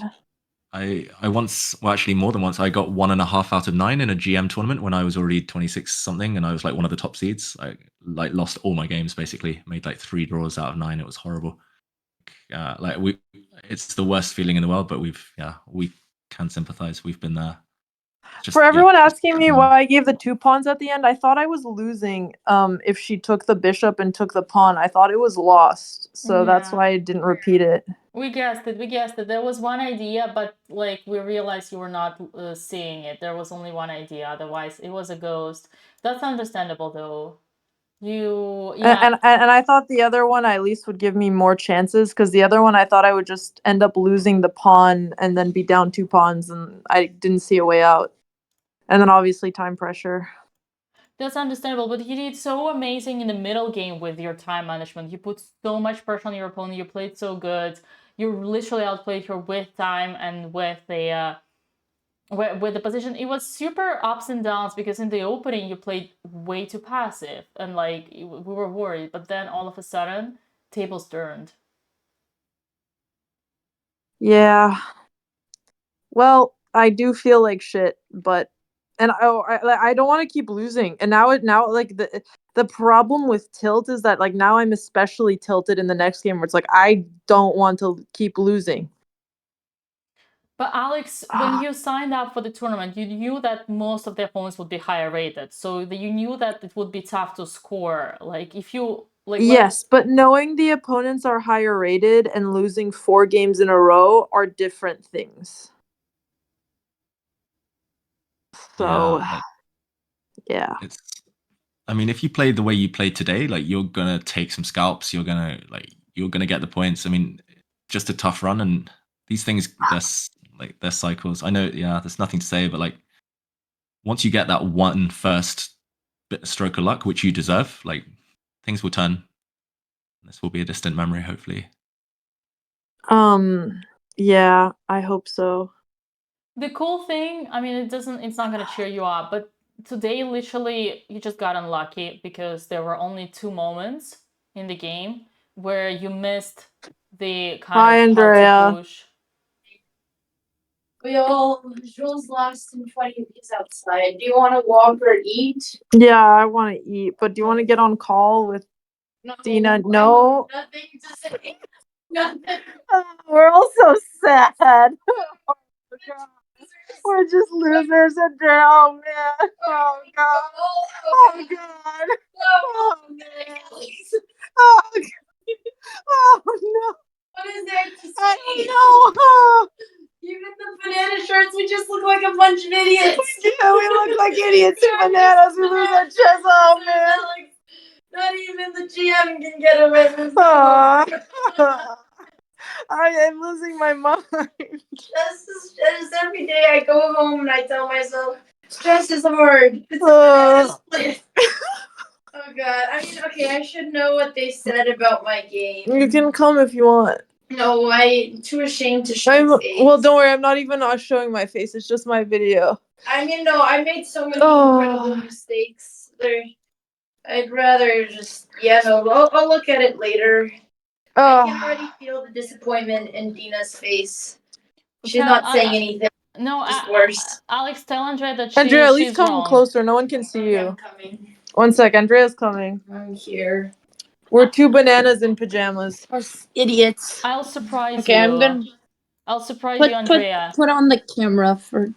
[SPEAKER 5] I once, well, actually more than once, I got 1.5 out of 9 in a GM tournament when I was already 26 something, and I was like one of the top seeds. I like lost all my games basically, made like 3 draws out of 9. It was horrible. It's the worst feeling in the world, but we can sympathize. We've been there.
[SPEAKER 6] For everyone asking me why I gave the 2 pawns at the end, I thought I was losing if she took the bishop and took the pawn. I thought it was lost, so that's why I didn't repeat it.
[SPEAKER 4] We guessed it. There was one idea, but like we realized you were not seeing it. There was only one idea. Otherwise, it was a ghost. That's understandable though. Yeah.
[SPEAKER 6] And I thought the other one at least would give me more chances, because the other one I thought I would just end up losing the pawn and then be down 2 pawns, and I didn't see a way out. And then obviously time pressure.
[SPEAKER 4] That's understandable, but you did so amazing in the middle game with your time management. You put so much pressure on your opponent. You played so good. You literally outplayed her with time and with the position. It was super ups and downs, because in the opening you played way too passive and like we were worried, but then all of a sudden tables turned.
[SPEAKER 6] Yeah. Well, I do feel like shit, but I don't want to keep losing. And now like the problem with tilt is that like now I'm especially tilted in the next game where it's like I don't want to keep losing.
[SPEAKER 4] But Alex, when you signed up for the tournament, you knew that most of the opponents would be higher rated, so you knew that it would be tough to score. Like if you like.
[SPEAKER 6] Yes, but knowing the opponents are higher rated and losing 4 games in a row are different things. So, yeah.
[SPEAKER 5] I mean, if you play the way you played today, like you're gonna take some scalps, you're gonna get the points. I mean, just a tough run, and these things, they're cycles. I know, yeah, there's nothing to say, but like once you get that one first stroke of luck, which you deserve, like things will turn. This will be a distant memory, hopefully.
[SPEAKER 6] Yeah, I hope so.
[SPEAKER 4] The cool thing, I mean, it's not gonna cheer you up, but today literally you just got unlucky because there were only 2 moments in the game where you missed the kind of
[SPEAKER 6] Andrea.
[SPEAKER 4] push.
[SPEAKER 2] Jules lost in 20 minutes outside. Do you want to walk or eat?
[SPEAKER 6] Yeah, I want to eat, but do you want to get on call with Dina? No.
[SPEAKER 2] Nothing to say. Nothing.
[SPEAKER 6] We're all so sad. Oh, God. We're just losers, Andrea. Oh, man. Oh, God. Oh, God. Oh, man. Oh, God. Oh, no.
[SPEAKER 2] What is there to say?
[SPEAKER 6] I don't know.
[SPEAKER 2] Even the banana shirts, we just look like a bunch of idiots.
[SPEAKER 6] Yeah, we look like idiots in bananas. We lose our chest. Oh, man.
[SPEAKER 2] Not even the GM can get away with
[SPEAKER 6] it. I am losing my mind.
[SPEAKER 2] Just every day I go home and I tell myself, stress is hard. It's a banana split. Oh God. I mean, okay, I should know what they said about my game.
[SPEAKER 6] You can come if you want.
[SPEAKER 2] No, I'm too ashamed to show my face.
[SPEAKER 6] Well, don't worry. I'm not even showing my face. It's just my video.
[SPEAKER 2] I mean, no, I made so many incredible mistakes. I'd rather just, I'll look at it later. I can already feel the disappointment in Dina's face. She's not saying anything.
[SPEAKER 4] No,
[SPEAKER 2] just worse.
[SPEAKER 4] Alex, tell Andrea that
[SPEAKER 6] Andrea, at least
[SPEAKER 4] she's
[SPEAKER 6] come
[SPEAKER 4] wrong.
[SPEAKER 6] closer. No one can see you.
[SPEAKER 2] I'm coming.
[SPEAKER 6] 1 sec. Andrea's coming.
[SPEAKER 2] I'm here.
[SPEAKER 6] We're 2 bananas in pajamas.
[SPEAKER 2] Idiots.
[SPEAKER 4] I'll surprise
[SPEAKER 2] Okay,
[SPEAKER 4] you. I'll surprise you, Andrea.
[SPEAKER 2] Put on the camera for.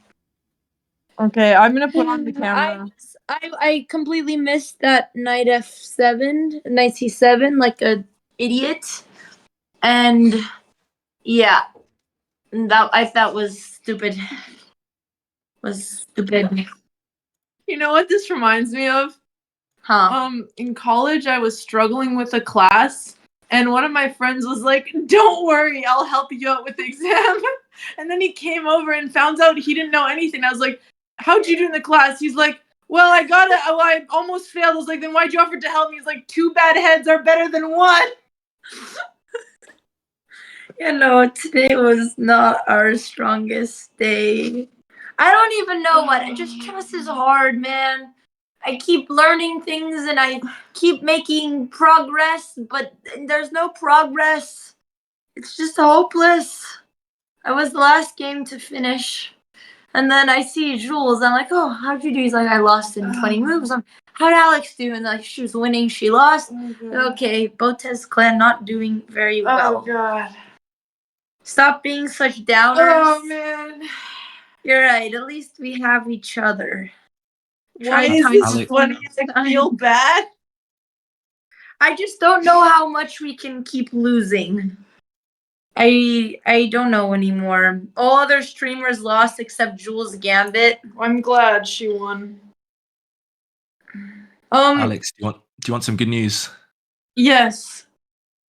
[SPEAKER 6] Okay, I'm gonna put on the camera.
[SPEAKER 2] I completely missed that knight f7, knight c7, like a idiot, and yeah, that was stupid.
[SPEAKER 6] You know what this reminds me of?
[SPEAKER 2] Huh?
[SPEAKER 6] In college, I was struggling with a class, and one of my friends was like, "Don't worry, I'll help you out with the exam." And then he came over and found out he didn't know anything. I was like, "How'd you do in the class?" He's like, "Well, I got it. Oh, I almost failed." I was like, "Then why'd you offer to help me?" He's like, "2 bad heads are better than 1."
[SPEAKER 2] Today was not our strongest day. I don't even know what. Just chess is hard, man. I keep learning things and I keep making progress, but there's no progress. It's just hopeless. I was the last game to finish. And then I see Jules. I'm like, oh, how'd you do? He's like, I lost in 20 moves. How'd Alex do? And like, she was winning. She lost. Okay, Botez clan not doing very well.
[SPEAKER 6] Oh, God.
[SPEAKER 2] Stop being such downers.
[SPEAKER 6] Oh, man.
[SPEAKER 2] You're right. At least we have each other.
[SPEAKER 6] Why is this funny? I feel bad.
[SPEAKER 2] I just don't know how much we can keep losing. I don't know anymore. All other streamers lost except Jules Gambit.
[SPEAKER 6] I'm glad she won.
[SPEAKER 5] Alex, do you want some good news?
[SPEAKER 2] Yes.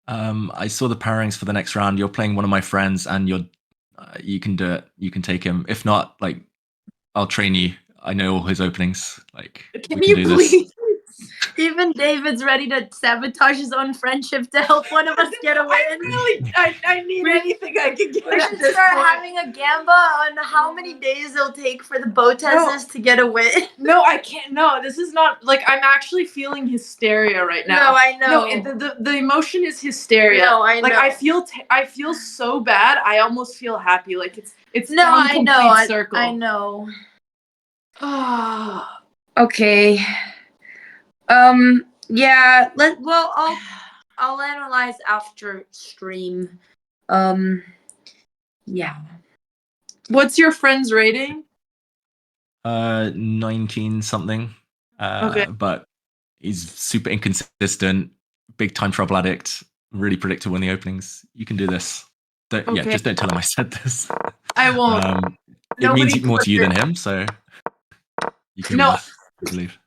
[SPEAKER 5] I saw the pairings for the next round. You're playing one of my friends, and you can do it. You can take him. If not, like, I'll train you. I know all his openings. Like,
[SPEAKER 2] Can
[SPEAKER 5] we
[SPEAKER 2] you
[SPEAKER 5] can do this.
[SPEAKER 2] please? Even David's ready to sabotage his own friendship to help one of us get a win.
[SPEAKER 1] I need anything I can get
[SPEAKER 2] We
[SPEAKER 1] at
[SPEAKER 2] should
[SPEAKER 1] this
[SPEAKER 2] start
[SPEAKER 1] point.
[SPEAKER 2] having a gamba on how many days it'll take for the Botezes to get a win.
[SPEAKER 1] No, I can't. No, this is not like I'm actually feeling hysteria right now.
[SPEAKER 2] No, I know.
[SPEAKER 1] No, the emotion is hysteria.
[SPEAKER 2] No, I
[SPEAKER 1] Like
[SPEAKER 2] know.
[SPEAKER 1] I feel so bad. I almost feel happy. Like it's
[SPEAKER 2] No,
[SPEAKER 1] gone
[SPEAKER 2] I
[SPEAKER 1] complete
[SPEAKER 2] know.
[SPEAKER 1] circle.
[SPEAKER 2] I know.
[SPEAKER 1] Ah.
[SPEAKER 2] Okay. Yeah. I'll analyze after stream. Yeah.
[SPEAKER 1] What's your friend's rating?
[SPEAKER 5] 19 something.
[SPEAKER 1] Okay.
[SPEAKER 5] But he's super inconsistent, big time trouble addict, really predictable in the openings. You can do this. Yeah,
[SPEAKER 1] Okay.
[SPEAKER 5] just don't tell him I said this.
[SPEAKER 1] I won't.
[SPEAKER 5] It means
[SPEAKER 1] Nobody
[SPEAKER 5] more to you
[SPEAKER 1] click
[SPEAKER 5] than him, so you can do
[SPEAKER 1] No.
[SPEAKER 5] this, I believe.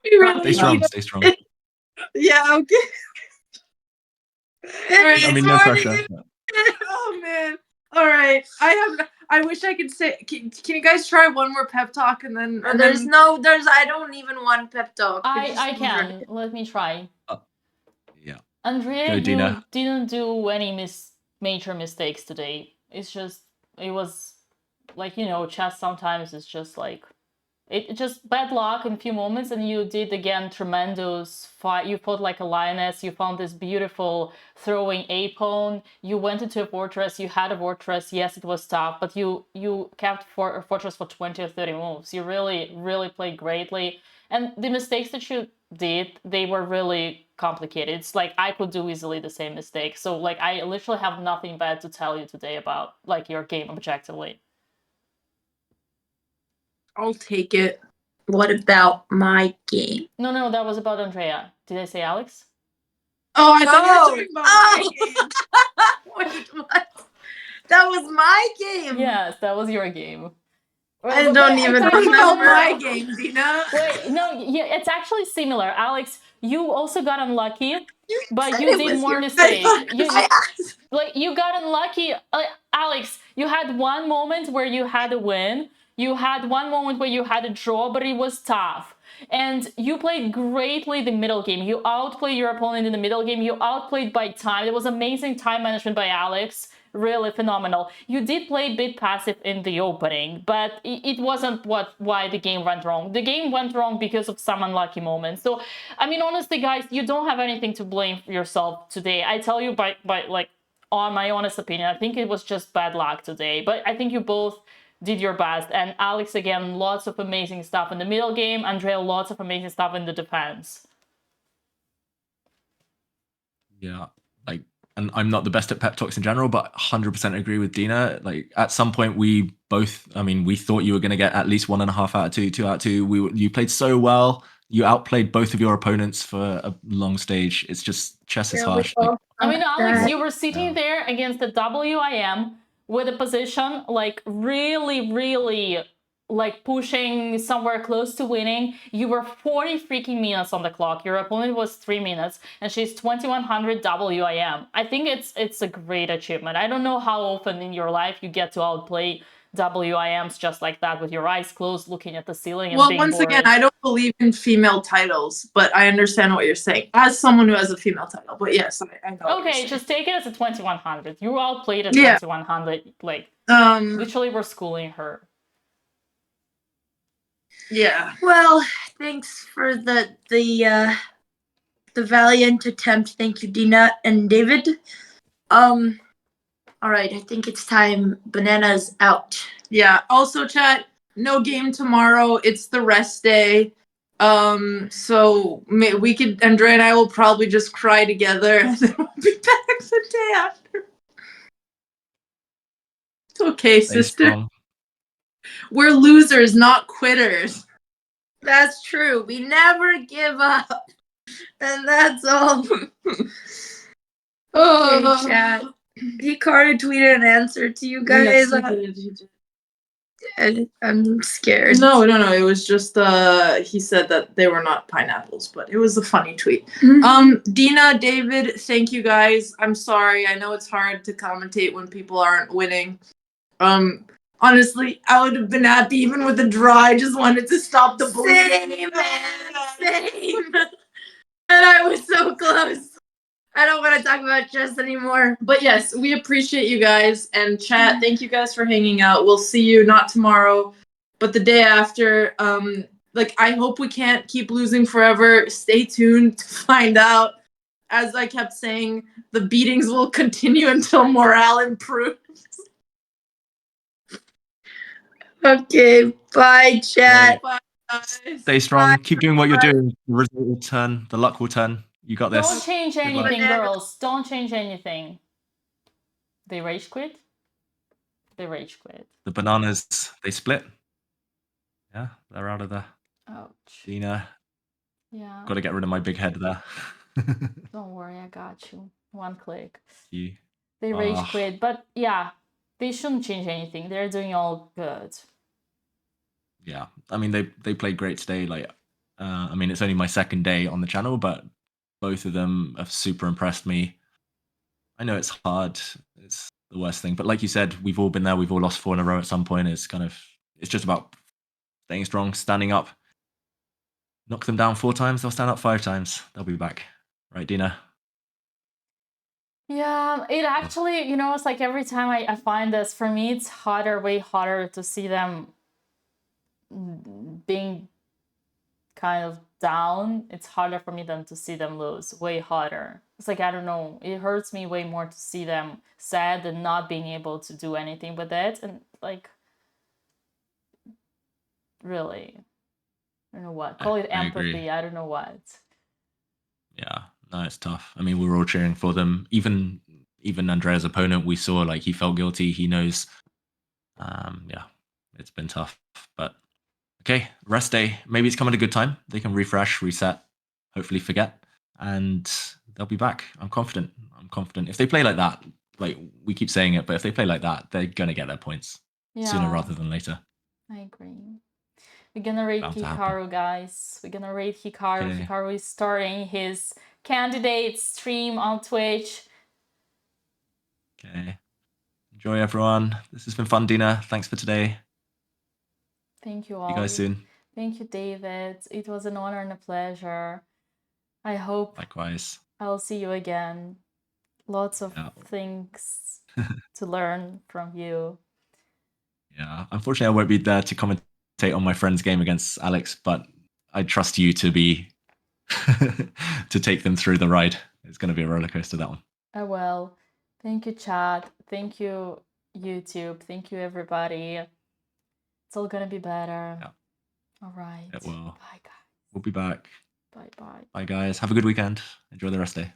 [SPEAKER 1] You really
[SPEAKER 5] Stay strong,
[SPEAKER 1] need it.
[SPEAKER 5] stay strong.
[SPEAKER 1] Yeah. Okay.
[SPEAKER 5] I mean, no pressure.
[SPEAKER 1] Oh man. All right. I wish I could say. Can you guys try one more pep talk and then? And
[SPEAKER 2] There's
[SPEAKER 1] then,
[SPEAKER 2] I don't even want pep talk.
[SPEAKER 4] I can. Let me try.
[SPEAKER 5] Yeah.
[SPEAKER 4] Andrea,
[SPEAKER 5] Go, Dina.
[SPEAKER 4] you didn't do any major mistakes today. It's just, it was like, chess sometimes is just like, it just bad luck in a few moments, and you did again tremendous fight. You fought like a lioness. You found this beautiful throwing a pawn. You went into a fortress. You had a fortress. Yes, it was tough, but you kept a fortress for 20 or 30 moves. You really, really played greatly. And the mistakes that you did, they were really complicated. It's like I could do easily the same mistake. So like I literally have nothing bad to tell you today about like your game objectively.
[SPEAKER 1] I'll take it.
[SPEAKER 2] What about my game?
[SPEAKER 4] No, that was about Andrea. Did I say Alex?
[SPEAKER 1] Oh, I thought you were talking about my game.
[SPEAKER 2] Wait, what? That was my game.
[SPEAKER 4] Yes, that was your game.
[SPEAKER 2] I don't even
[SPEAKER 1] Talking
[SPEAKER 2] remember.
[SPEAKER 1] about my game, Dina.
[SPEAKER 4] Wait, no, yeah, it's actually similar. Alex, you also got unlucky, but
[SPEAKER 2] said
[SPEAKER 4] you
[SPEAKER 2] it
[SPEAKER 4] did
[SPEAKER 2] was
[SPEAKER 4] more
[SPEAKER 2] your-
[SPEAKER 4] mistakes.
[SPEAKER 2] I asked.
[SPEAKER 4] You got unlucky. Alex, you had one moment where you had a win. You had one moment where you had a draw, but it was tough. And you played greatly the middle game. You outplayed your opponent in the middle game. You outplayed by time. There was amazing time management by Alex. Really phenomenal. You did play a bit passive in the opening, but it wasn't why the game went wrong. The game went wrong because of some unlucky moments. So, I mean, honestly, guys, you don't have anything to blame yourself today. I tell you by like, on my honest opinion, I think it was just bad luck today. But I think you both did your best. And Alex, again, lots of amazing stuff in the middle game. Andrea, lots of amazing stuff in the defense.
[SPEAKER 5] Yeah, like, and I'm not the best at pep talks in general, but 100% agree with Dina. Like, at some point, we both, I mean, we thought you were going to get at least 1.5 out of 2, 2 out of 2. You played so well. You outplayed both of your opponents for a long stage. It's just, chess is harsh. Like,
[SPEAKER 4] I mean, Alex, you were sitting there against the WIM with a position like really, really like pushing somewhere close to winning. You were 40 freaking minutes on the clock. Your opponent was 3 minutes, and she's 2100 WIM. I think it's a great achievement. I don't know how often in your life you get to outplay WIMs just like that with your eyes closed, looking at the ceiling and
[SPEAKER 1] Well,
[SPEAKER 4] being
[SPEAKER 1] once
[SPEAKER 4] bored.
[SPEAKER 1] again, I don't believe in female titles, but I understand what you're saying as someone who has a female title. But yes, I know. What you're
[SPEAKER 4] Okay,
[SPEAKER 1] saying.
[SPEAKER 4] just take it as a 2100. You outplayed at
[SPEAKER 1] Yeah.
[SPEAKER 4] 2100. Like,
[SPEAKER 1] Um.
[SPEAKER 4] literally, we're schooling her.
[SPEAKER 1] Yeah.
[SPEAKER 2] Well, thanks for the valiant attempt. Thank you, Dina and David. All right, I think it's time. Banana's out.
[SPEAKER 1] Yeah. Also, chat. No game tomorrow. It's the rest day. So we could. Andrea and I will probably just cry together, and then we'll be back the day after. It's okay,
[SPEAKER 5] stay
[SPEAKER 1] sister.
[SPEAKER 5] strong.
[SPEAKER 1] We're losers, not quitters.
[SPEAKER 2] That's true. We never give up. And that's all. Okay, chat. Hikaru tweeted an answer to you guys.
[SPEAKER 1] Yes, he did.
[SPEAKER 2] I'm scared.
[SPEAKER 7] No. It was just he said that they were not pineapples, but it was a funny tweet. Dina, David, thank you guys. I'm sorry. I know it's hard to commentate when people aren't winning. Honestly, I would have been happy even with a draw. I just wanted to stop the bullying.
[SPEAKER 2] Same, man. Same. And I was so close. I don't want to talk about chess anymore.
[SPEAKER 7] But yes, we appreciate you guys. And chat, thank you guys for hanging out. We'll see you not tomorrow, but the day after. I hope we can't keep losing forever. Stay tuned to find out. As I kept saying, the beatings will continue until morale improves.
[SPEAKER 2] Okay, bye, chat.
[SPEAKER 7] Bye, guys.
[SPEAKER 5] Stay strong.
[SPEAKER 2] Bye.
[SPEAKER 5] Keep doing what you're doing. The result will turn. The luck will turn. You got this.
[SPEAKER 4] Don't change
[SPEAKER 5] Good luck.
[SPEAKER 4] anything, girls. Don't change anything. They rage quit? They rage quit.
[SPEAKER 5] The bananas, they split. Yeah, they're out of there.
[SPEAKER 4] Ouch.
[SPEAKER 5] Dina,
[SPEAKER 4] Yeah.
[SPEAKER 5] got to get rid of my big head there.
[SPEAKER 4] Don't worry, I got you. One click.
[SPEAKER 5] You.
[SPEAKER 4] They rage quit, but yeah, they shouldn't change anything. They're doing all good.
[SPEAKER 5] Yeah, I mean they played great today. Like, I mean it's only my second day on the channel, but both of them have super impressed me. I know it's hard. It's the worst thing, but like you said, we've all been there. We've all lost 4 in a row at some point. It's just about staying strong, standing up. Knock them down 4 times, they'll stand up 5 times. They'll be back. Right, Dina?
[SPEAKER 4] Yeah, it actually, it's like every time I find this, for me, it's way harder to see them being kind of down. It's harder for me than to see them lose. Way harder. It's like, I don't know, it hurts me way more to see them sad and not being able to do anything with it. And like, really, I don't know what. Call it empathy.
[SPEAKER 5] Agree.
[SPEAKER 4] I don't know what.
[SPEAKER 5] Yeah, no, it's tough. I mean, we were all cheering for them. Even Andrea's opponent, we saw like he felt guilty. He knows. Yeah, it's been tough. But okay, rest day. Maybe it's come at a good time. They can refresh, reset, hopefully forget, and they'll be back. I'm confident. If they play like that, like we keep saying it, but if they play like that, they're gonna get their points sooner rather than later.
[SPEAKER 4] I agree. We're gonna rate Hikaru, guys. We're gonna rate Hikaru.
[SPEAKER 5] Okay.
[SPEAKER 4] Hikaru is starting his candidate stream on Twitch.
[SPEAKER 5] Okay. Enjoy, everyone. This has been fun, Dina. Thanks for today.
[SPEAKER 4] Thank you all.
[SPEAKER 5] See you guys soon.
[SPEAKER 4] Thank you, David. It was an honor and a pleasure. I hope
[SPEAKER 5] Likewise.
[SPEAKER 4] I'll see you again. Lots of things to learn from you.
[SPEAKER 5] Yeah. Unfortunately, I won't be there to commentate on my friend's game against Alex, but I trust you to be to take them through the ride. It's going to be a roller coaster, that one.
[SPEAKER 4] I will. Thank you, chat. Thank you, YouTube. Thank you, everybody. It's all gonna be better.
[SPEAKER 5] Yeah.
[SPEAKER 4] All right.
[SPEAKER 5] It will.
[SPEAKER 4] Bye, guys.
[SPEAKER 5] We'll be back.
[SPEAKER 4] Bye-bye.
[SPEAKER 5] Bye, guys. Have a good weekend. Enjoy the rest day.